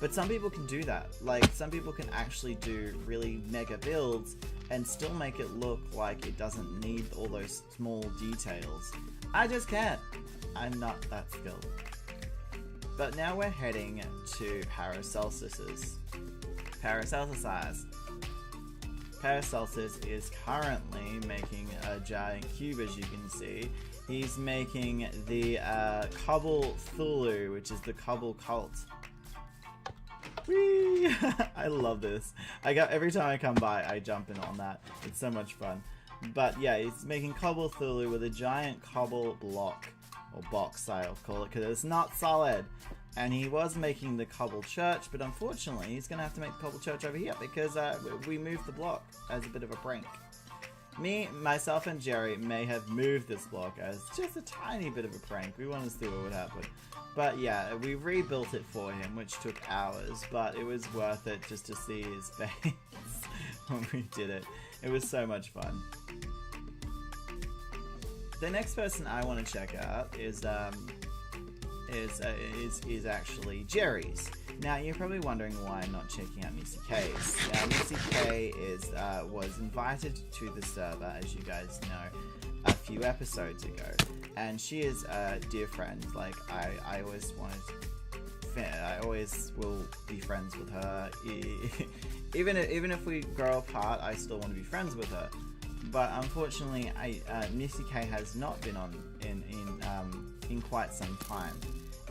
But some people can do that. Like, some people can actually do really mega builds and still make it look like it doesn't need all those small details. I just can't. I'm not that skilled. But now we're heading to Paracelsus's. Paracelsus is currently making a giant cube, as you can see. He's making the Cobble Thulu, which is the Cobble Cult. Whee! I love this. Every time I come by, I jump in on that. It's so much fun. But yeah, he's making Cobble Thulu with a giant cobble block, or box I'll call it, because it's not solid. And he was making the cobble church, but unfortunately he's going to have to make the cobble church over here, because we moved the block as a bit of a prank. Me, myself, and Jerry may have moved this block as just a tiny bit of a prank. We wanted to see what would happen. But yeah, we rebuilt it for him, which took hours, but it was worth it just to see his face when we did it. It was so much fun. The next person I want to check out is actually Jerry's. Now you're probably wondering why I'm not checking out Missy K's. Now Missy K was invited to the server, as you guys know, a few episodes ago, and she is a dear friend. Like I always will be friends with her. Even if we grow apart, I still want to be friends with her. But unfortunately, Missy K has not been on in quite some time.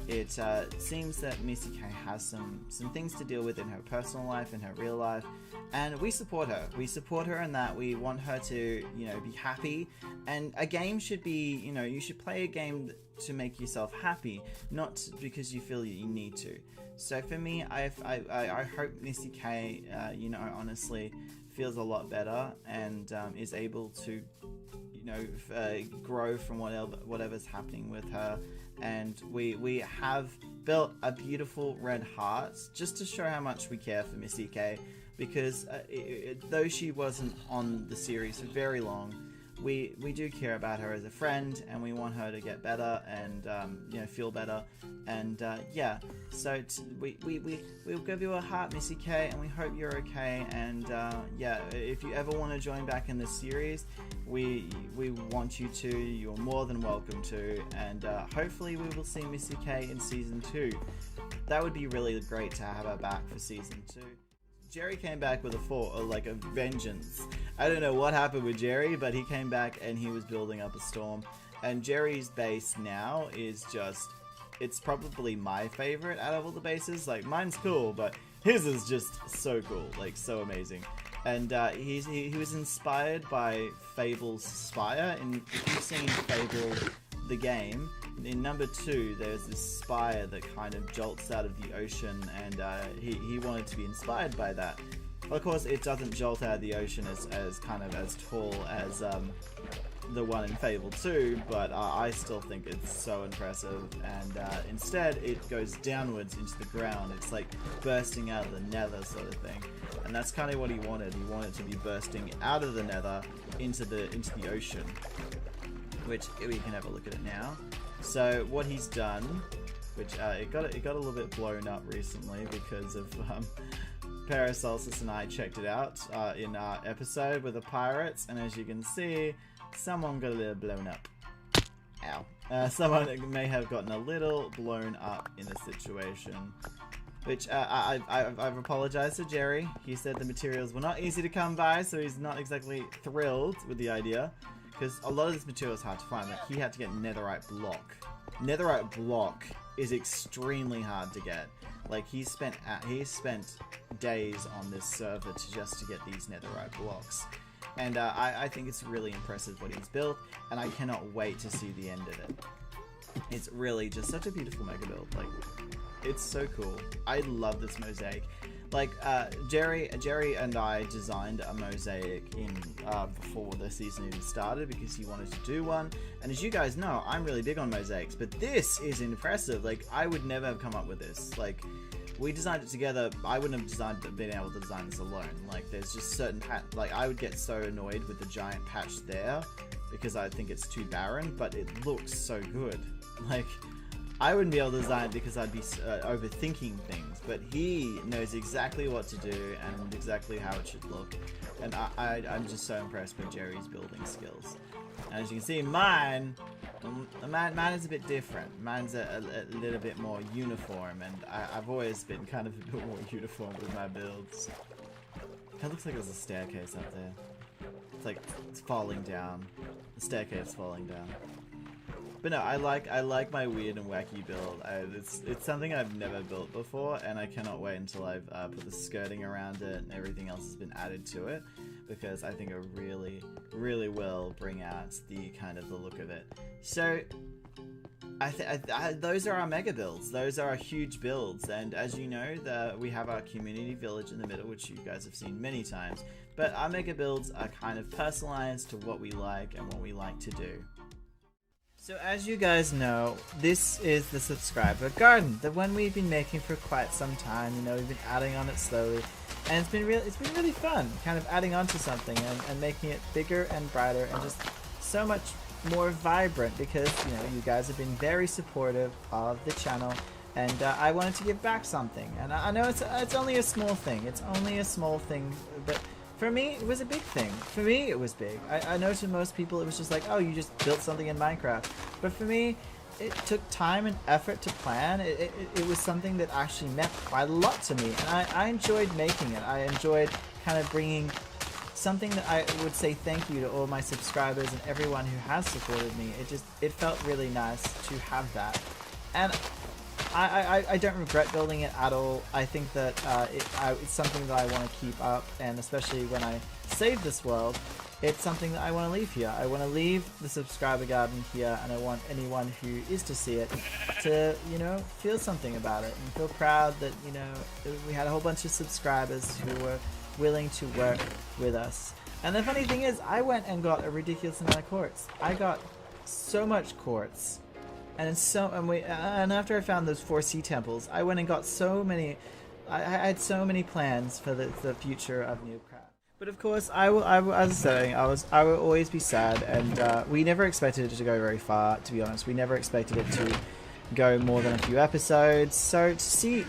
It seems that Missy K has some things to deal with in her personal life, in her real life, and we support her. We support her in that we want her to, you know, be happy. And a game should be, you know, you should play a game to make yourself happy, not because you feel you need to. So for me, I hope Missy K, you know, honestly feels a lot better and is able to, you know, grow from whatever's happening with her. And we have built a beautiful red heart just to show how much we care for Missy K, because though she wasn't on the series for very long, we do care about her as a friend, and we want her to get better and you know, feel better. And yeah, so we'll give you a heart, Missy K, and we hope you're okay. And yeah, if you ever want to join back in this series, we want you to. You're more than welcome to, and hopefully we will see Missy K in season 2. That would be really great to have her back for season 2. Jerry came back with a vengeance. I don't know what happened with Jerry, but he came back and he was building up a storm. And Jerry's base now is just, it's probably my favorite out of all the bases. Like, mine's cool, but his is just so cool, like so amazing. And he was inspired by Fable's Spire. And if you've seen Fable the game, in number 2 there's this spire that kind of jolts out of the ocean, and he wanted to be inspired by that. Of course, it doesn't jolt out of the ocean as kind of as tall as the one in Fable 2, but I still think it's so impressive. And instead it goes downwards into the ground. It's like bursting out of the nether sort of thing, and that's kind of what he wanted. He wanted to be bursting out of the nether into the ocean, which we can have a look at it now. So what he's done, which it got a little bit blown up recently because of Paracelsus and I checked it out in our episode with the pirates, and as you can see, someone got a little blown up. Ow. Someone may have gotten a little blown up in the situation, which I've apologized to Jerry. He said the materials were not easy to come by, so he's not exactly thrilled with the idea. Because a lot of this material is hard to find. Like, he had to get netherite block. Netherite block is extremely hard to get. Like, he spent days on this server to get these netherite blocks. And I think it's really impressive what he's built, and I cannot wait to see the end of it. It's really just such a beautiful mega build. Like, it's so cool. I love this mosaic. Like, Jerry and I designed a mosaic before the season even started because he wanted to do one. And as you guys know, I'm really big on mosaics, but this is impressive. Like, I would never have come up with this. Like, we designed it together. I wouldn't have been able to design this alone. Like, there's just certain like, I would get so annoyed with the giant patch there because I think it's too barren, but it looks so good. Like, I wouldn't be able to design it because I'd be overthinking things, but he knows exactly what to do and exactly how it should look, and I'm just so impressed with Jerry's building skills. And as you can see, mine is a bit different. Mine's a little bit more uniform, and I've always been kind of a bit more uniform with my builds. It looks like there's a staircase up there. It's like it's falling down. The staircase falling down. But no, I like my weird and wacky build. It's something I've never built before, and I cannot wait until I've put the skirting around it and everything else has been added to it, because I think it really will bring out the kind of the look of it. So those are our mega builds. Those are our huge builds, and as you know, we have our community village in the middle, which you guys have seen many times. But our mega builds are kind of personalized to what we like and what we like to do. So as you guys know, this is the subscriber garden, the one we've been making for quite some time. You know, we've been adding on it slowly, and it's been really fun, kind of adding on to something and making it bigger and brighter and just so much more vibrant, because you know, you guys have been very supportive of the channel, and I wanted to give back something. And I know it's only a small thing. It's only a small thing, but for me, it was a big thing. For me, it was big. I know to most people, it was just like, oh, you just built something in Minecraft. But for me, it took time and effort to plan. It was something that actually meant quite a lot to me. And I enjoyed making it. I enjoyed kind of bringing something that I would say thank you to all my subscribers and everyone who has supported me. It felt really nice to have that. And I don't regret building it at all. I think that it's something that I want to keep up, and especially when I save this world, it's something that I want to leave here. I want to leave the subscriber garden here, and I want anyone who is to see it to, you know, feel something about it and feel proud that, you know, we had a whole bunch of subscribers who were willing to work with us. And the funny thing is, I went and got a ridiculous amount of quartz. I got so much quartz. And after I found those 4 sea temples, I went and got so many. I had so many plans for the future of Newbcraft. But of course, as I was saying, I will always be sad, and we never expected it to go very far. To be honest, we never expected it to go more than a few episodes. So to see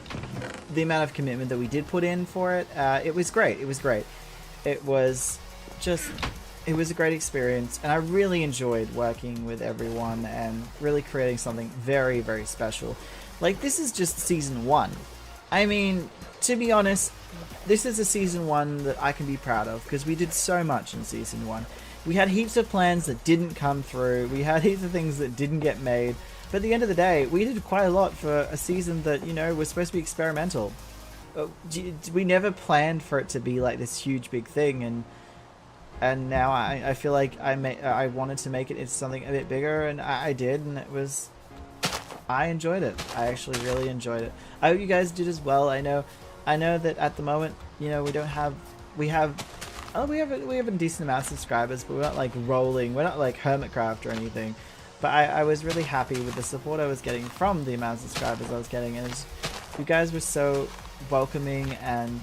the amount of commitment that we did put in for it, it was great. It was great. It was a great experience, and I really enjoyed working with everyone and really creating something very, very special. Like, this is just season 1. I mean, to be honest, this is a season 1 that I can be proud of, because we did so much in season 1. We had heaps of plans that didn't come through, we had heaps of things that didn't get made, but at the end of the day, we did quite a lot for a season that, you know, was supposed to be experimental. We never planned for it to be like this huge big thing, and now I feel like I wanted to make it into something a bit bigger, and I did, and I enjoyed it. I actually really enjoyed it. I hope you guys did as well. I know that at the moment, you know, we have a decent amount of subscribers, but we're not like rolling. We're not like Hermitcraft or anything. But I was really happy with the support I was getting from the amount of subscribers I was getting, and you guys were so welcoming, and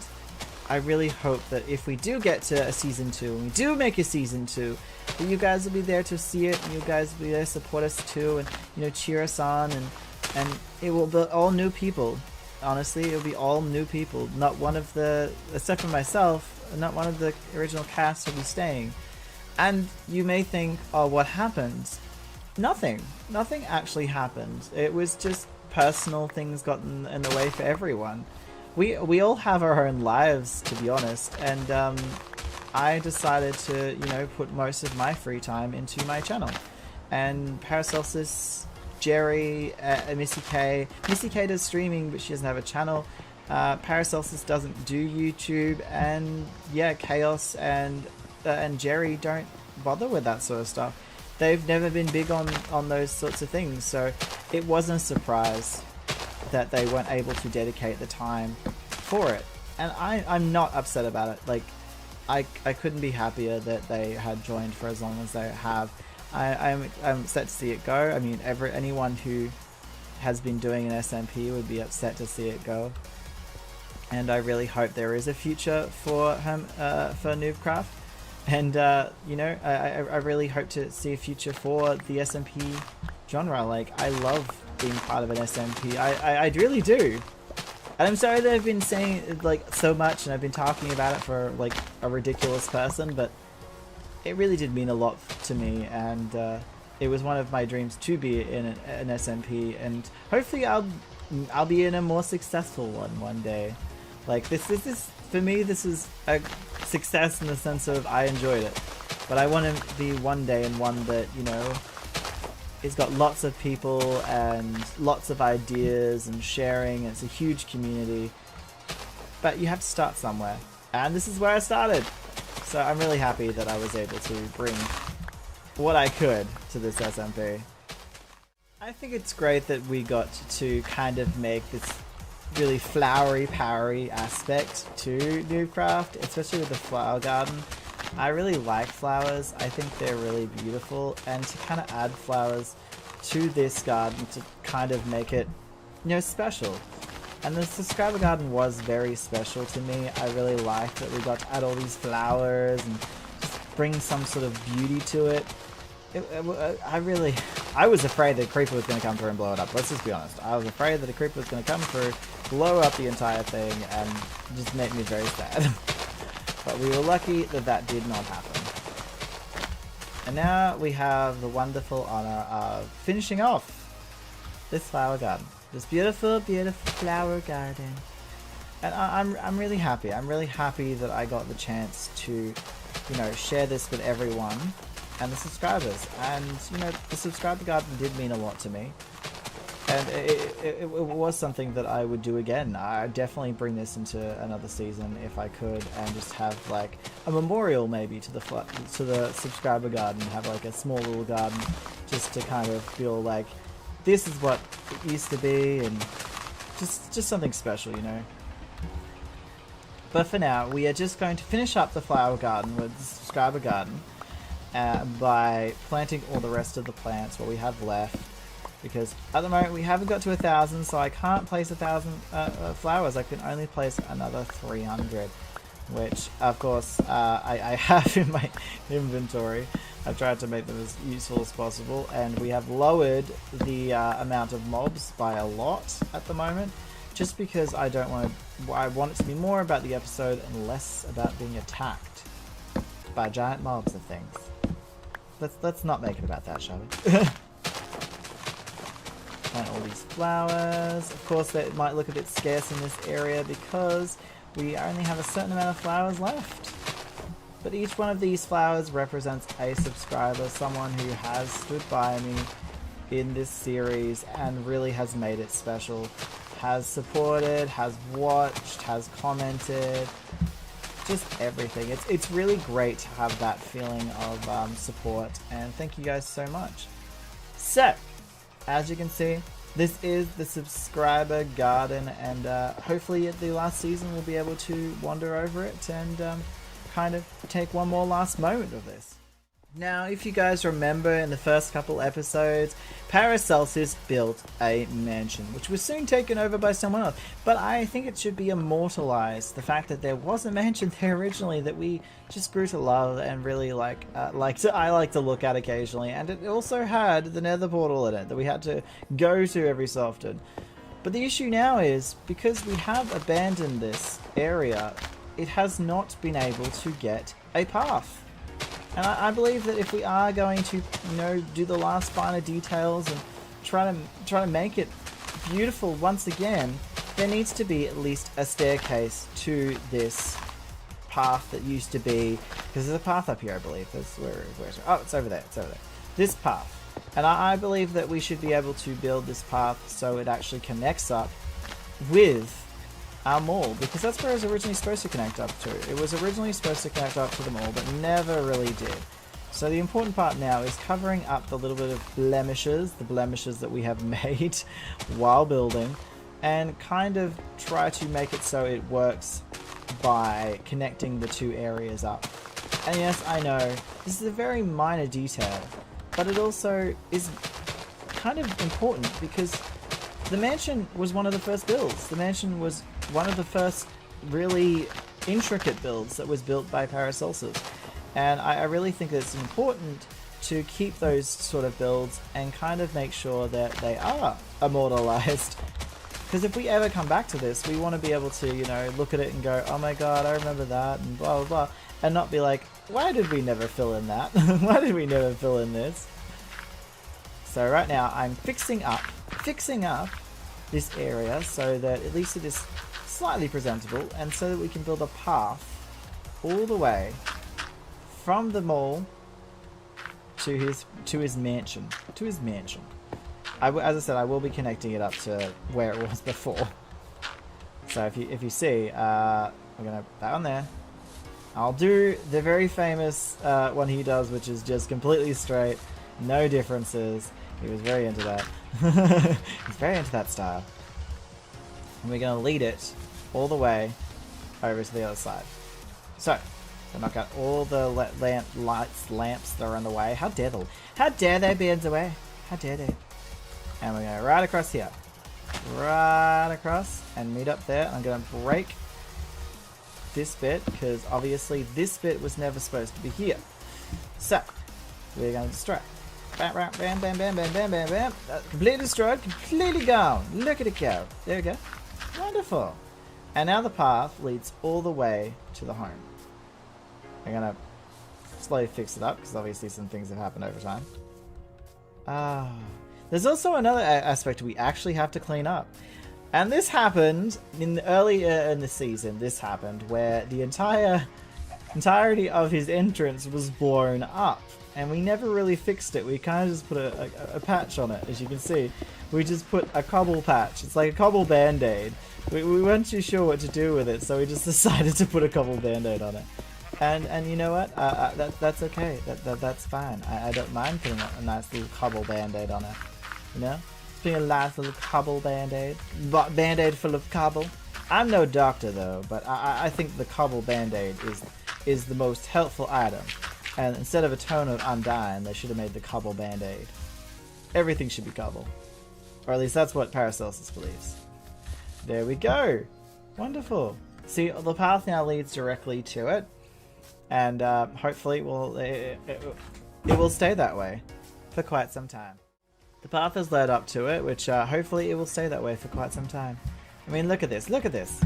I really hope that if we do get to a season 2, and we do make a season 2, that you guys will be there to see it, and you guys will be there to support us too, and, you know, cheer us on, and it will be all new people. Honestly, it'll be all new people. Not one of the, except for myself, not one of the original cast will be staying. And you may think, oh, what happened? Nothing actually happened. It was just personal things got in the way for everyone. We all have our own lives, to be honest, and I decided to, you know, put most of my free time into my channel. And Paracelsus, Jerry, Missy K does streaming, but she doesn't have a channel. Paracelsus doesn't do YouTube, and yeah, Chaos and Jerry don't bother with that sort of stuff. They've never been big on those sorts of things, so it wasn't a surprise that they weren't able to dedicate the time for it. And I'm not upset about it. Like, I couldn't be happier that they had joined for as long as they have. I'm upset to see it go. I mean, anyone who has been doing an SMP would be upset to see it go. And I really hope there is a future for Newbcraft. And, you know, I really hope to see a future for the SMP genre. Like, I love being part of an SMP. I really do. And I'm sorry that I've been saying it, like, so much, and I've been talking about it for, like, a ridiculous person, but it really did mean a lot to me, and it was one of my dreams to be in an SMP, and hopefully I'll be in a more successful one day. Like, this is for me, this is a success in the sense of I enjoyed it, but I want to be one day in one that, you know, it's got lots of people and lots of ideas and sharing, and it's a huge community, but you have to start somewhere, and this is where I started. So I'm really happy that I was able to bring what I could to this SMP. I think it's great that we got to kind of make this really flowery, powery aspect to Newbcraft, especially with the flower garden. I really like flowers. I think they're really beautiful, and to kind of add flowers to this garden to kind of make it, you know, special. And the subscriber garden was very special to me. I really liked that we got to add all these flowers and just bring some sort of beauty to it. I was afraid that a creeper was going to come through and blow it up. Let's just be honest. I was afraid that a creeper was going to come through, blow up the entire thing, and just make me very sad. But we were lucky that that did not happen. And now we have the wonderful honor of finishing off this flower garden. This beautiful, beautiful flower garden. And I'm really happy. I'm really happy that I got the chance to, you know, share this with everyone and the subscribers. And, you know, the subscriber garden did mean a lot to me. And it was something that I would do again. I'd definitely bring this into another season if I could, and just have like a memorial maybe to the subscriber garden. Have like a small little garden, just to kind of feel like this is what it used to be, and just something special, you know. But for now, we are just going to finish up the flower garden with the subscriber garden by planting all the rest of the plants, what we have left. Because at the moment we haven't got to 1,000, so I can't place 1,000 flowers. I can only place another 300. which of course I have in my inventory. I've tried to make them as useful as possible, and we have lowered the amount of mobs by a lot at the moment, just because I want it to be more about the episode and less about being attacked by giant mobs and things. Let's not make it about that, shall we? Plant all these flowers. Of course, they might look a bit scarce in this area because we only have a certain amount of flowers left. But each one of these flowers represents a subscriber, someone who has stood by me in this series and really has made it special. Has supported, has watched, has commented, just everything. It's really great to have that feeling of support, and thank you guys so much. So, as you can see, this is the subscriber garden, and hopefully at the last season we'll be able to wander over it and kind of take one more last moment of this. Now, if you guys remember in the first couple episodes, Paracelsus built a mansion, which was soon taken over by someone else, but I think it should be immortalized. The fact that there was a mansion there originally that we just grew to love and really I like to look at occasionally, and it also had the Nether portal in it that we had to go to every so often. But the issue now is, because we have abandoned this area, it has not been able to get a path. And I believe that if we are going to, do the last finer details and try to make it beautiful once again, there needs to be at least a staircase to this path that used to be, because there's a path up here, I believe. That's where oh, it's over there. It's over there. This path. And I believe that we should be able to build this path so it actually connects up with our mall, because that's where it was originally supposed to connect up to. It was originally supposed to connect up to the mall, but never really did. So the important part now is covering up the little bit of blemishes, the blemishes that we have made while building, and kind of try to make it so it works by connecting the two areas up. And yes, I know, this is a very minor detail, but it also is kind of important because the mansion was one of the first builds. The mansion was one of the first really intricate builds that was built by Paracelsus. And I really think that it's important to keep those sort of builds and kind of make sure that they are immortalized. Because if we ever come back to this, we want to be able to, look at it and go, oh my god, I remember that, and blah blah blah. And not be like, why did we never fill in that? Why did we never fill in this? So right now I'm fixing up this area so that at least it is slightly presentable, and so that we can build a path all the way from the mall to his mansion. As I said, I will be connecting it up to where it was before. So if you see, we're gonna that one there. I'll do the very famous one he does, which is just completely straight, no differences. He was very into that. He's very into that style. And we're going to lead it all the way over to the other side. So knock out all the lamps that are on the way. How dare they be in the way? How dare they? And we're going to right across here. Right across and meet up there. I'm going to break this bit because obviously this bit was never supposed to be here. So we're going to destroy. Bam, bam, bam, bam, bam, bam, bam, bam, bam. Completely destroyed, completely gone. Look at it go. There we go. Wonderful. And now the path leads all the way to the home. I'm gonna slowly fix it up because obviously some things have happened over time. There's also another aspect we actually have to clean up. And this happened earlier in the season. This happened where the entirety of his entrance was blown up. And we never really fixed it. We kind of just put a patch on it, as you can see. We just put a cobble patch. It's like a cobble band-aid. We weren't too sure what to do with it, so we just decided to put a cobble band-aid on it. And you know what? That's okay. That's fine. I don't mind putting a nice little cobble band-aid on it. Putting a nice little cobble band-aid. Band-aid full of cobble. I'm no doctor, though, but I think the cobble band-aid is the most helpful item. And instead of a tone of undying, they should have made the cobble band-aid. Everything should be cobble. Or at least that's what Paracelsus believes. There we go. Wonderful. See, the path now leads directly to it, and hopefully it will stay that way for quite some time. The path has led up to it, which hopefully it will stay that way for quite some time. I mean, look at this, look at this.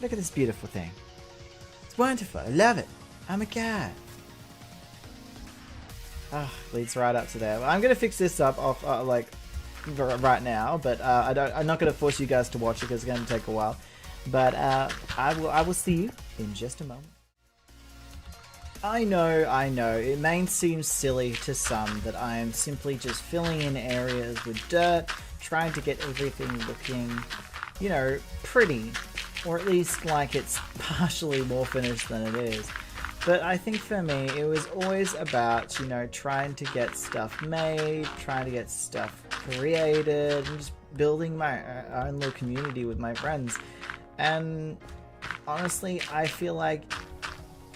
Look at this beautiful thing. It's wonderful, I love it. Oh my god. Ah, leads right up to there. Well, I'm going to fix this up off, like, right now, but I'm not going to force you guys to watch it because it's going to take a while. But I will see you in just a moment. I know, it may seem silly to some that I am simply just filling in areas with dirt, trying to get everything looking, you know, pretty, or at least like it's partially more finished than it is. But I think for me, it was always about, you know, trying to get stuff made, trying to get stuff created, and just building my own little community with my friends. And honestly, I feel like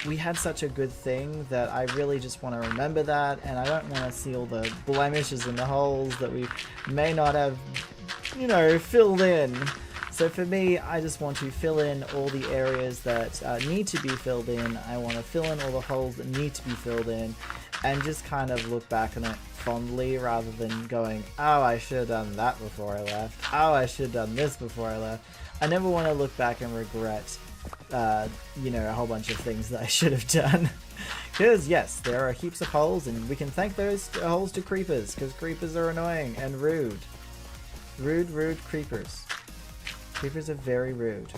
we had such a good thing that I really just want to remember that, and I don't want to see all the blemishes and the holes that we may not have, you know, filled in. So for me, I just want to fill in all the areas that need to be filled in. I want to fill in all the holes that need to be filled in, and just kind of look back on it fondly rather than going, oh, I should have done that before I left. Oh, I should have done this before I left. I never want to look back and regret you know, a whole bunch of things that I should have done. Because yes, there are heaps of holes, and we can thank those holes to creepers, because creepers are annoying and rude. Rude creepers. Creepers are very rude.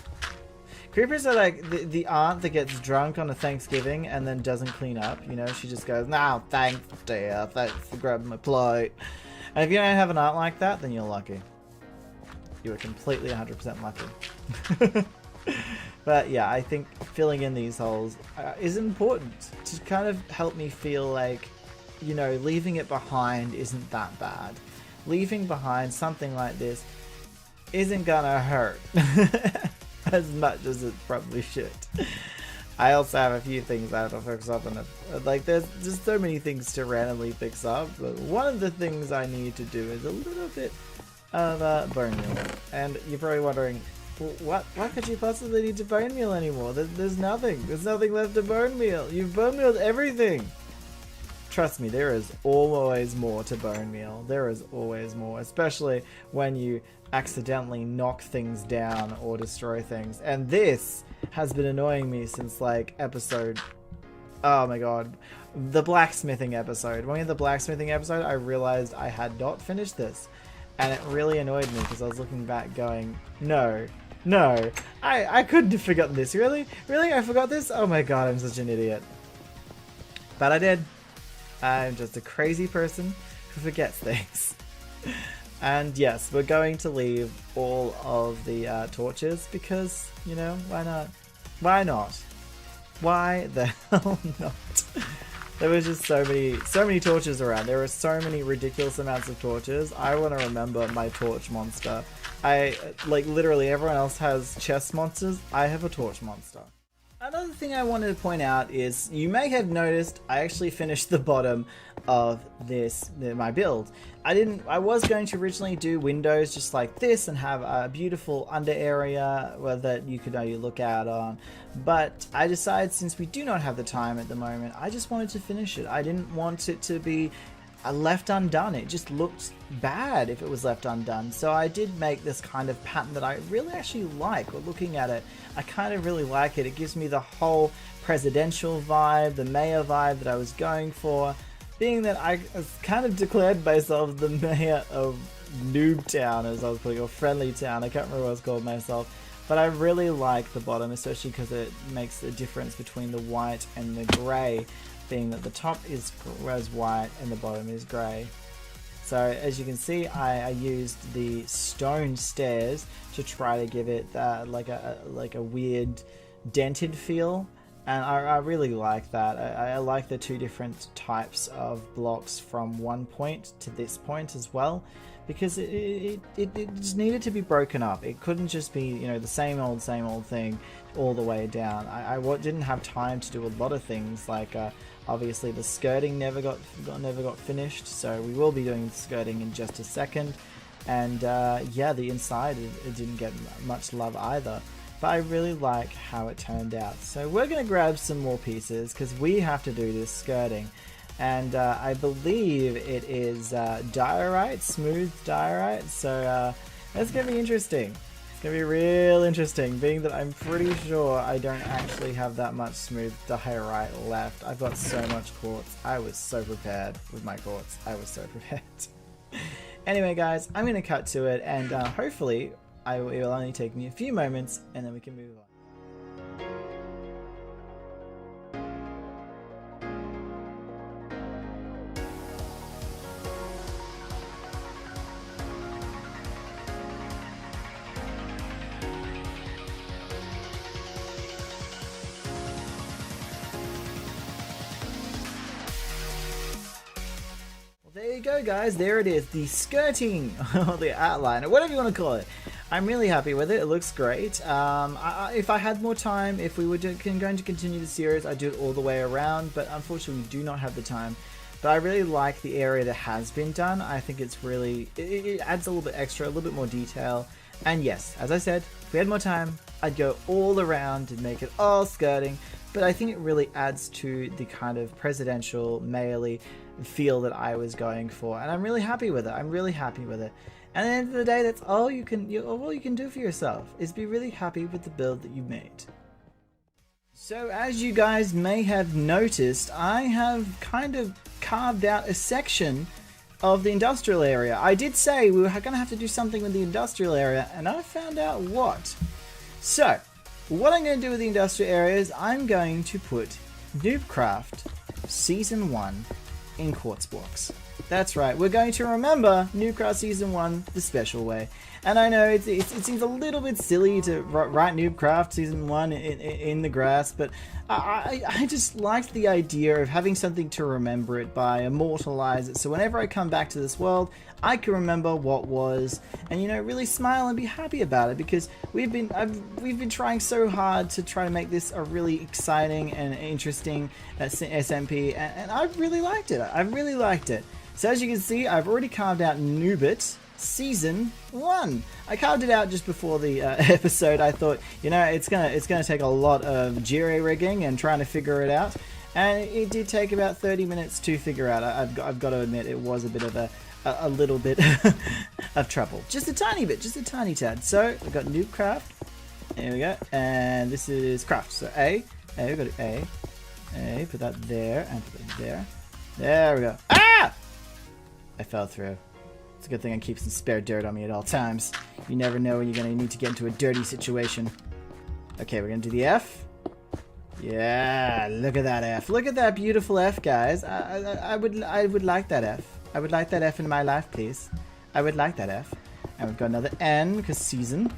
Creepers are like the aunt that gets drunk on a Thanksgiving and then doesn't clean up, you know, she just goes, "No, thanks dear, thanks for grabbing my plate." And if you don't have an aunt like that, then you're lucky. You are completely 100% lucky. But yeah, I think filling in these holes is important to kind of help me feel like, you know, leaving it behind isn't that bad. Leaving behind something like this isn't gonna hurt as much as it probably should. I also have a few things I have to fix up, and like there's just so many things to randomly fix up, but one of the things I need to do is a little bit of bone meal. And you're probably wondering, well, why could you possibly need to bone meal anymore? There's nothing left to bone meal. You've bone mealed everything. Trust me, there is always more to bone meal. There is always more, especially when you accidentally knock things down or destroy things. And this has been annoying me since like episode, oh my god, the blacksmithing episode. When we had the blacksmithing episode, I realized I had not finished this, and it really annoyed me because I was looking back going, no, I couldn't have forgotten this. Really, I forgot this. Oh my god, I'm such an idiot. But I did. I'm just a crazy person who forgets things. And yes, we're going to leave all of the torches because, you know, why not? Why not? Why the hell not? There was just so many torches around. There were so many ridiculous amounts of torches. I want to remember my torch monster. Like literally everyone else has chest monsters. I have a torch monster. Another thing I wanted to point out is, you may have noticed I actually finished the bottom of my build. I was going to originally do windows just like this and have a beautiful under area that you could look out on, but I decided, since we do not have the time at the moment, I just wanted to finish it. I didn't want it to be left undone. It just looked bad if it was left undone. So I did make this kind of pattern that I really actually like. Looking at it, I kind of really like it. It gives me the whole presidential vibe, the mayor vibe that I was going for, being that I kind of declared myself the mayor of Noob Town, as I was putting, or Friendly Town. I can't remember what I was called myself. But I really like the bottom, especially because it makes a difference between the white and the grey, being that the top is white and the bottom is grey. So as you can see, I used the stone stairs to try to give it like a weird dented feel, and I really like that. I like the two different types of blocks from one point to this point as well, because it just needed to be broken up. It couldn't just be, you know, the same old thing all the way down. I didn't have time to do a lot of things, like obviously the skirting never got finished, so we will be doing the skirting in just a second. And yeah, the inside, it didn't get much love either. but I really like how it turned out. So we're going to grab some more pieces because we have to do this skirting. And I believe it is diorite, smooth diorite, so that's going to be interesting. It's going to be real interesting, being that I'm pretty sure I don't actually have that much smooth diorite left. I've got so much quartz. I was so prepared with my quartz. I was so prepared. Anyway, guys, I'm going to cut to it, and hopefully it will only take me a few moments, and then we can move on. There you go, guys. There it is. The skirting, or the outline, or whatever you want to call it. I'm really happy with it. It looks great. If I had more time, if we were going to continue the series, I'd do it all the way around, but unfortunately we do not have the time. But I really like the area that has been done. I think it's really, it adds a little bit extra, a little bit more detail. And yes, as I said, if we had more time, I'd go all around and make it all skirting. But I think it really adds to the kind of presidential, mail-y feel that I was going for, and I'm really happy with it. I'm really happy with it. And at the end of the day, that's all you can do for yourself, is be really happy with the build that you made. So as you guys may have noticed, I have kind of carved out a section of the industrial area. I did say we were going to have to do something with the industrial area, and I found out what. So what I'm going to do with the industrial area is I'm going to put Newbcraft Season 1 in quartz blocks. That's right, we're going to remember Newbcraft Season 1 the special way. And I know it seems a little bit silly to write Newbcraft Season 1 in the grass, but I just liked the idea of having something to remember it by, immortalize it, so whenever I come back to this world, I can remember what was, and really smile and be happy about it, because we've been trying so hard to try to make this a really exciting and interesting SMP, and I really liked it. I really liked it. So as you can see, I've already carved out Newbit Season 1. I carved it out just before the episode. I thought, it's gonna take a lot of jury rigging and trying to figure it out, and it did take about 30 minutes to figure out. I've got to admit, it was a bit of a little bit of trouble, just a tiny bit, just a tiny tad. So we've got Newbcraft. There we go, and this is craft. So we've got A, put that there, and put that there. There we go. Ah! I fell through. It's a good thing I keep some spare dirt on me at all times. You never know when you're going to need to get into a dirty situation. Okay, we're going to do the F. Yeah, look at that F. Look at that beautiful F, guys. I would like that F. I would like that F in my life, please. I would like that F. And we've got another N, because season.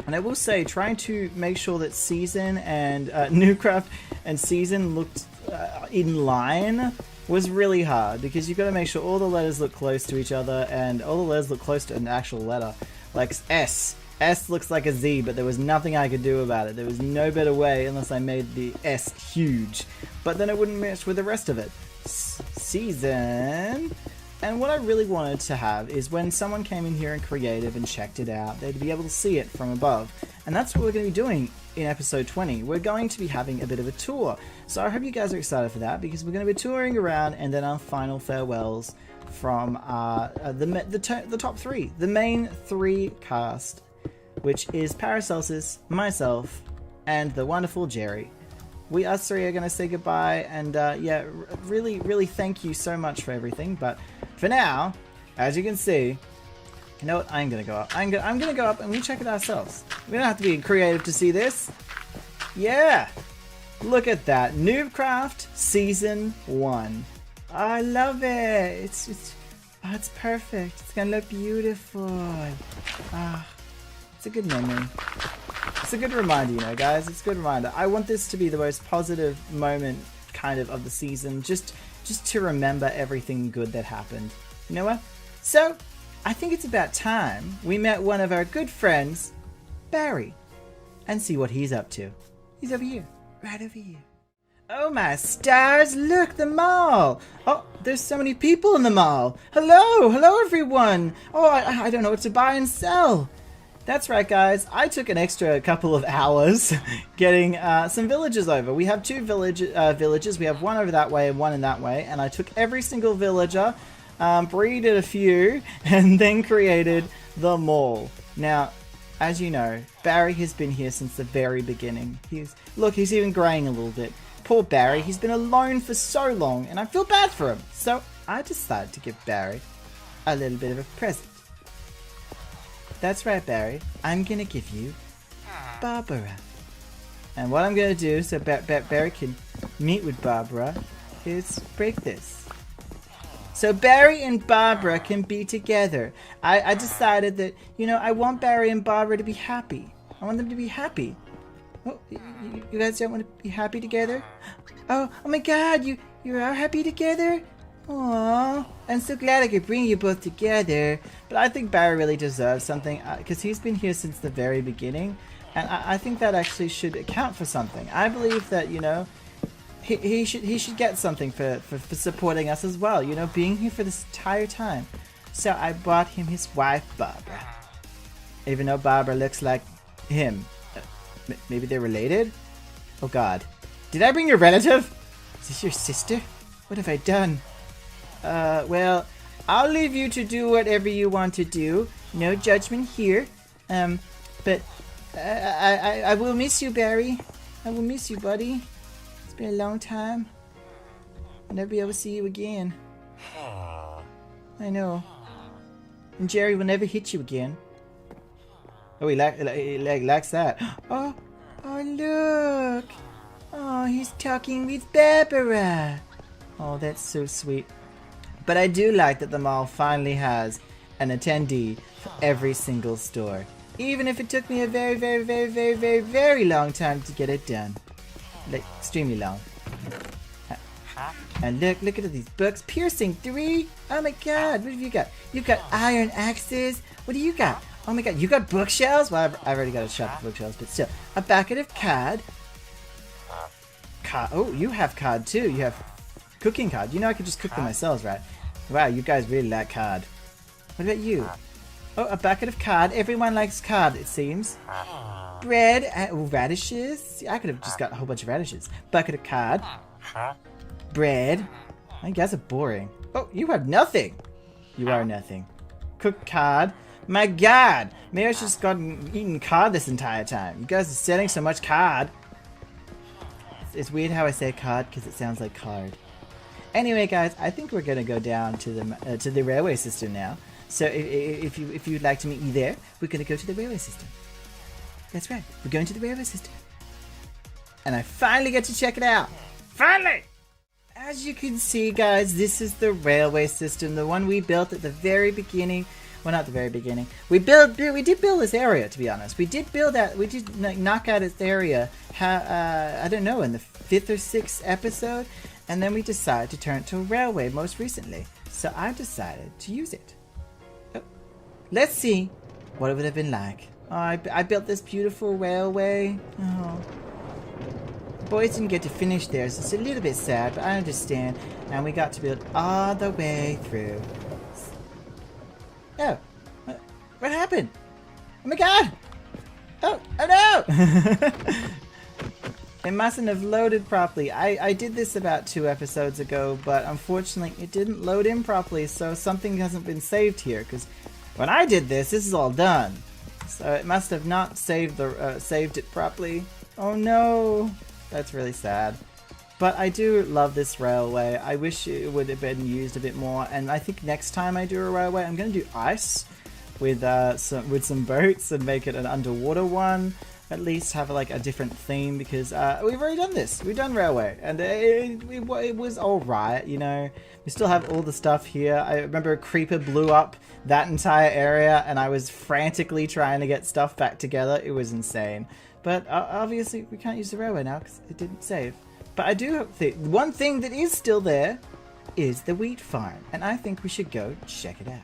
And I will say, trying to make sure that season and Newcraft and season looked in line was really hard, because you've got to make sure all the letters look close to each other, and all the letters look close to an actual letter. Like S. S looks like a Z, but there was nothing I could do about it. There was no better way unless I made the S huge. But then it wouldn't match with the rest of it. Season. And what I really wanted to have is when someone came in here and creative and checked it out, they'd be able to see it from above. And that's what we're going to be doing in episode 20. We're going to be having a bit of a tour. So I hope you guys are excited for that, because we're going to be touring around, and then our final farewells from the top three, the main three cast, which is Paracelsus, myself, and the wonderful Jerry. Us three are going to say goodbye, and yeah, really thank you so much for everything. But for now, as you can see, you know what? I'm going to go up. I'm going to go up and we check it ourselves. We don't have to be creative to see this. Yeah! Look at that. Newbcraft Season 1. I love it. It's perfect. It's going to look beautiful. It's a good memory. It's a good reminder, guys. It's a good reminder. I want this to be the most positive moment, kind of the season, just to remember everything good that happened. You know what? So, I think it's about time we met one of our good friends, Barry, and see what he's up to. He's over here. Right over here. Oh my stars, look, the mall! Oh, there's so many people in the mall! Hello everyone! Oh, I don't know what to buy and sell! That's right, guys. I took an extra couple of hours getting some villagers over. We have two villages. We have one over that way and one in that way. And I took every single villager, breeded a few, and then created the mall. Now, as you know, Barry has been here since the very beginning. Look, he's even graying a little bit. Poor Barry, he's been alone for so long, and I feel bad for him. So I decided to give Barry a little bit of a present. That's right, Barry. I'm gonna give you Barbara. And what I'm gonna do so Barry can meet with Barbara is break this. So Barry and Barbara can be together. I decided that, you know, I want Barry and Barbara to be happy. I want them to be happy. Oh, you guys don't want to be happy together? Oh my God, you are happy together? Aww, I'm so glad I could bring you both together. But I think Barry really deserves something because he's been here since the very beginning, and I think that actually should account for something. I believe that, you know, he should get something for supporting us as well. You know, being here for this entire time. So I bought him his wife, Barbara. Even though Barbara looks like him. Maybe they're related? Oh God, did I bring your relative? Is this your sister? What have I done? Well, I'll leave you to do whatever you want to do. No judgment here. But I will miss you, Barry. I will miss you, buddy. It's been a long time. I'll never be able to see you again. I know. And Jerry will never hit you again. Oh, he likes that. Oh, look. Oh, he's talking with Barbara. Oh, that's so sweet. But I do like that the mall finally has an attendee for every single store. Even if it took me a very, very, very, very, very, very long time to get it done. Like, extremely long. And look at these books. Piercing 3. Oh my God, what have you got? You've got iron axes. What do you got? Oh my God, you got bookshelves? Well, I've already got a shop of bookshelves, but still. A bucket of cod. Oh, you have cod too. You have cooking cod. You know I could just cook them myself, right? Wow, you guys really like cod. What about you? Oh, a bucket of cod. Everyone likes cod, it seems. Bread and radishes. See, I could have just got a whole bunch of radishes. Bucket of cod. Bread. You guys are boring. Oh, you have nothing. You are nothing. Cooked cod. My God, maybe I should just gotten eating cod this entire time. You guys are selling so much cod. It's weird how I say cod because it sounds like card. Anyway, guys, I think we're gonna go down to the railway system now. So if you'd like to meet me there, we're gonna go to the railway system. That's right, we're going to the railway system, and I finally get to check it out. Finally! As you can see, guys, this is the railway system, the one we built at the very beginning. Well, not the very beginning. We did build this area, to be honest. We did knock out this area, I don't know, in the 5th or 6th episode, and then we decided to turn it to a railway most recently. So I decided to use it. Oh, let's see what it would have been like. Oh, I built this beautiful railway. Oh. The boys didn't get to finish theirs. It's a little bit sad, but I understand. And we got to build all the way through. Oh, what happened? Oh my God! Oh no! It mustn't have loaded properly. I did this about 2 episodes ago, but unfortunately it didn't load in properly, so something hasn't been saved here, because when I did this is all done. So it must have not saved it properly. Oh no! That's really sad. But I do love this railway. I wish it would have been used a bit more, and I think next time I do a railway, I'm going to do ice with some boats and make it an underwater one. At least have like a different theme, because we've already done this. We've done railway, and it was alright, you know. We still have all the stuff here. I remember a creeper blew up that entire area, and I was frantically trying to get stuff back together. It was insane. But obviously we can't use the railway now because it didn't save. But I do think one thing that is still there is the wheat farm, and I think we should go check it out.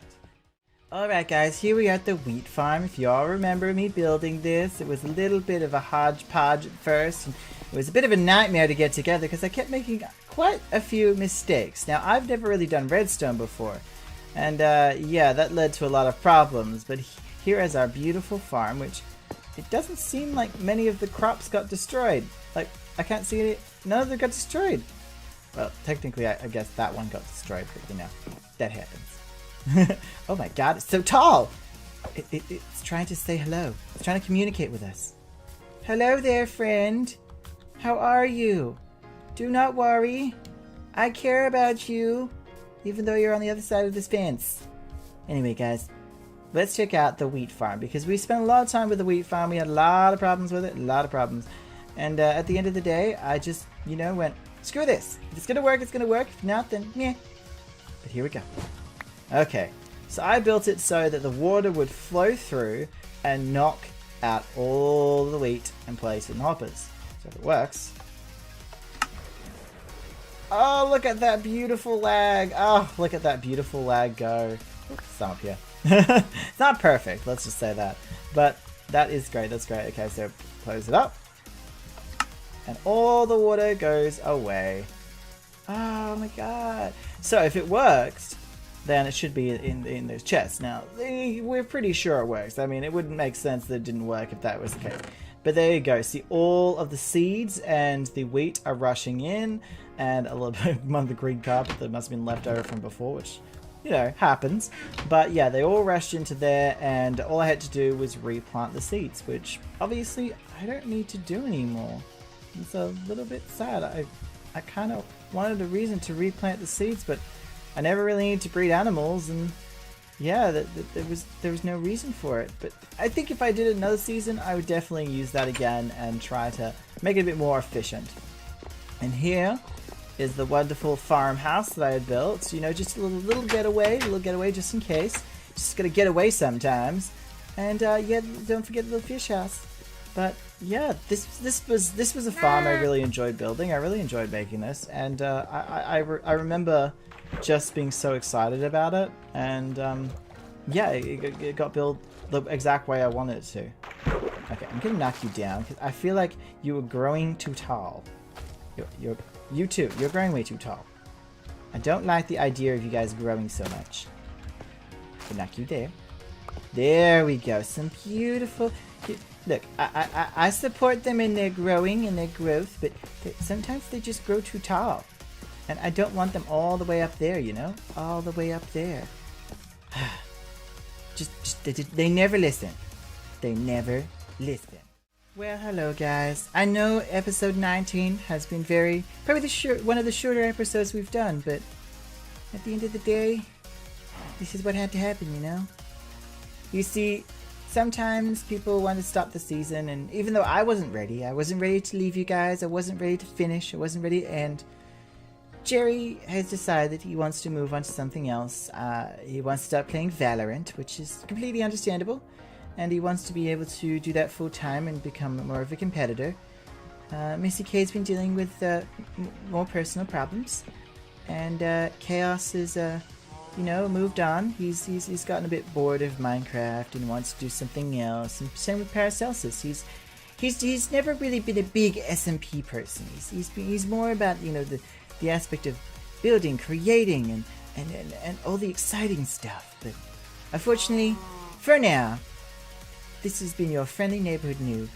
Alright guys, here we are at the wheat farm. If y'all remember me building this, it was a little bit of a hodgepodge at first, and it was a bit of a nightmare to get together because I kept making quite a few mistakes. Now, I've never really done redstone before, and yeah, that led to a lot of problems, but here is our beautiful farm, which it doesn't seem like many of the crops got destroyed. Like, I can't see it. None of them got destroyed. Well, technically, I guess that one got destroyed, but you know, that happens. Oh my god, it's so tall! It's trying to say hello. It's trying to communicate with us. Hello there, friend. How are you? Do not worry. I care about you, even though you're on the other side of this fence. Anyway, guys, let's check out the wheat farm, because we spent a lot of time with the wheat farm. We had a lot of problems with it, a lot of problems. And at the end of the day, I just, you know, went, screw this. If it's gonna work, it's gonna work. If not, then meh. But here we go. Okay, so I built it so that the water would flow through and knock out all the wheat and place it in hoppers. So if it works. Oh, look at that beautiful lag. Oh, look at that beautiful lag go. Some up here. It's not perfect, let's just say that. But that is great, that's great. Okay, so close it up. And all the water goes away. Oh my god. So if it works, then it should be in those chests. Now, we're pretty sure it works. I mean, it wouldn't make sense that it didn't work if that was the case. But there you go. See, all of the seeds and the wheat are rushing in, and a little bit of the green carpet that must have been left over from before, which, you know, happens. But yeah, they all rushed into there, and all I had to do was replant the seeds, which obviously I don't need to do anymore. It's a little bit sad. I kind of wanted a reason to replant the seeds, but I never really needed to breed animals, and yeah, there was no reason for it. But I think if I did another season, I would definitely use that again and try to make it a bit more efficient. And here is the wonderful farmhouse that I had built. You know, just a little getaway just in case. Just gotta get away sometimes. And yeah, don't forget the little fish house. But yeah, this was a farm I really enjoyed building. I really enjoyed making this, and I remember just being so excited about it, and yeah, it got built the exact way I wanted it to. Okay, I'm gonna knock you down because I feel like you were growing too tall. You too. You're growing way too tall. I don't like the idea of you guys growing so much. I'll knock you there. There we go. Some beautiful. Look, I support them in their growing and their growth, but sometimes they just grow too tall. And I don't want them all the way up there, you know? All the way up there. They never listen. They never listen. Well, hello guys. I know episode 19 has been probably one of the shorter episodes we've done, but at the end of the day, this is what had to happen, you know? You see, sometimes people want to stop the season, and even though I wasn't ready to leave you guys, I wasn't ready to finish, I wasn't ready to end, Jerry has decided he wants to move on to something else. He wants to start playing Valorant, which is completely understandable, and he wants to be able to do that full time and become more of a competitor. Missy K's been dealing with more personal problems, and Chaos is you know, moved on. He's gotten a bit bored of Minecraft and wants to do something else. And same with Paracelsus. He's never really been a big SMP person. He's more about, you know, the aspect of building, creating, and all the exciting stuff. But unfortunately, for now, this has been your friendly neighborhood noob,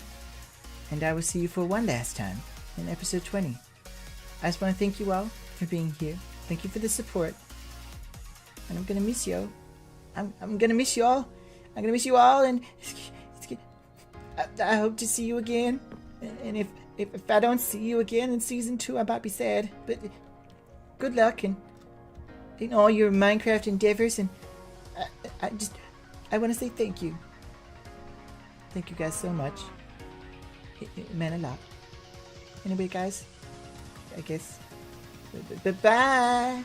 and I will see you for one last time in episode 20. I just want to thank you all for being here. Thank you for the support. And I'm gonna miss you. I'm gonna miss you all. I'm gonna miss you all, and I hope to see you again. And if I don't see you again in season 2, I might be sad. But good luck in all your Minecraft endeavors. And I want to say thank you. Thank you guys so much. It meant a lot. Anyway, guys, I guess. Bye.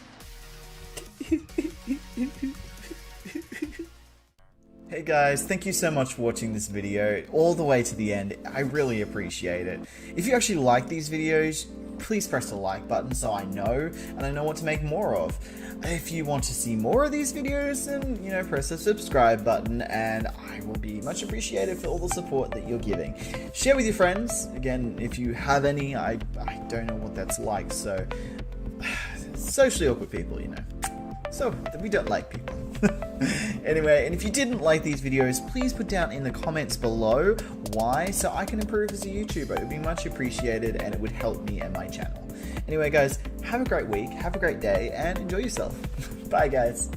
Hey guys, thank you so much for watching this video all the way to the end. I really appreciate it. If you actually like these videos, please press the like button so I know, and I know what to make more of. If you want to see more of these videos, then, you know, press the subscribe button, and I will be much appreciated for all the support that you're giving. Share with your friends. Again, if you have any, I don't know what that's like, so socially awkward people, you know. So, we don't like people. Anyway, and if you didn't like these videos, please put down in the comments below why, so I can improve as a YouTuber. It would be much appreciated and it would help me and my channel. Anyway guys, have a great week, have a great day, and enjoy yourself. Bye guys.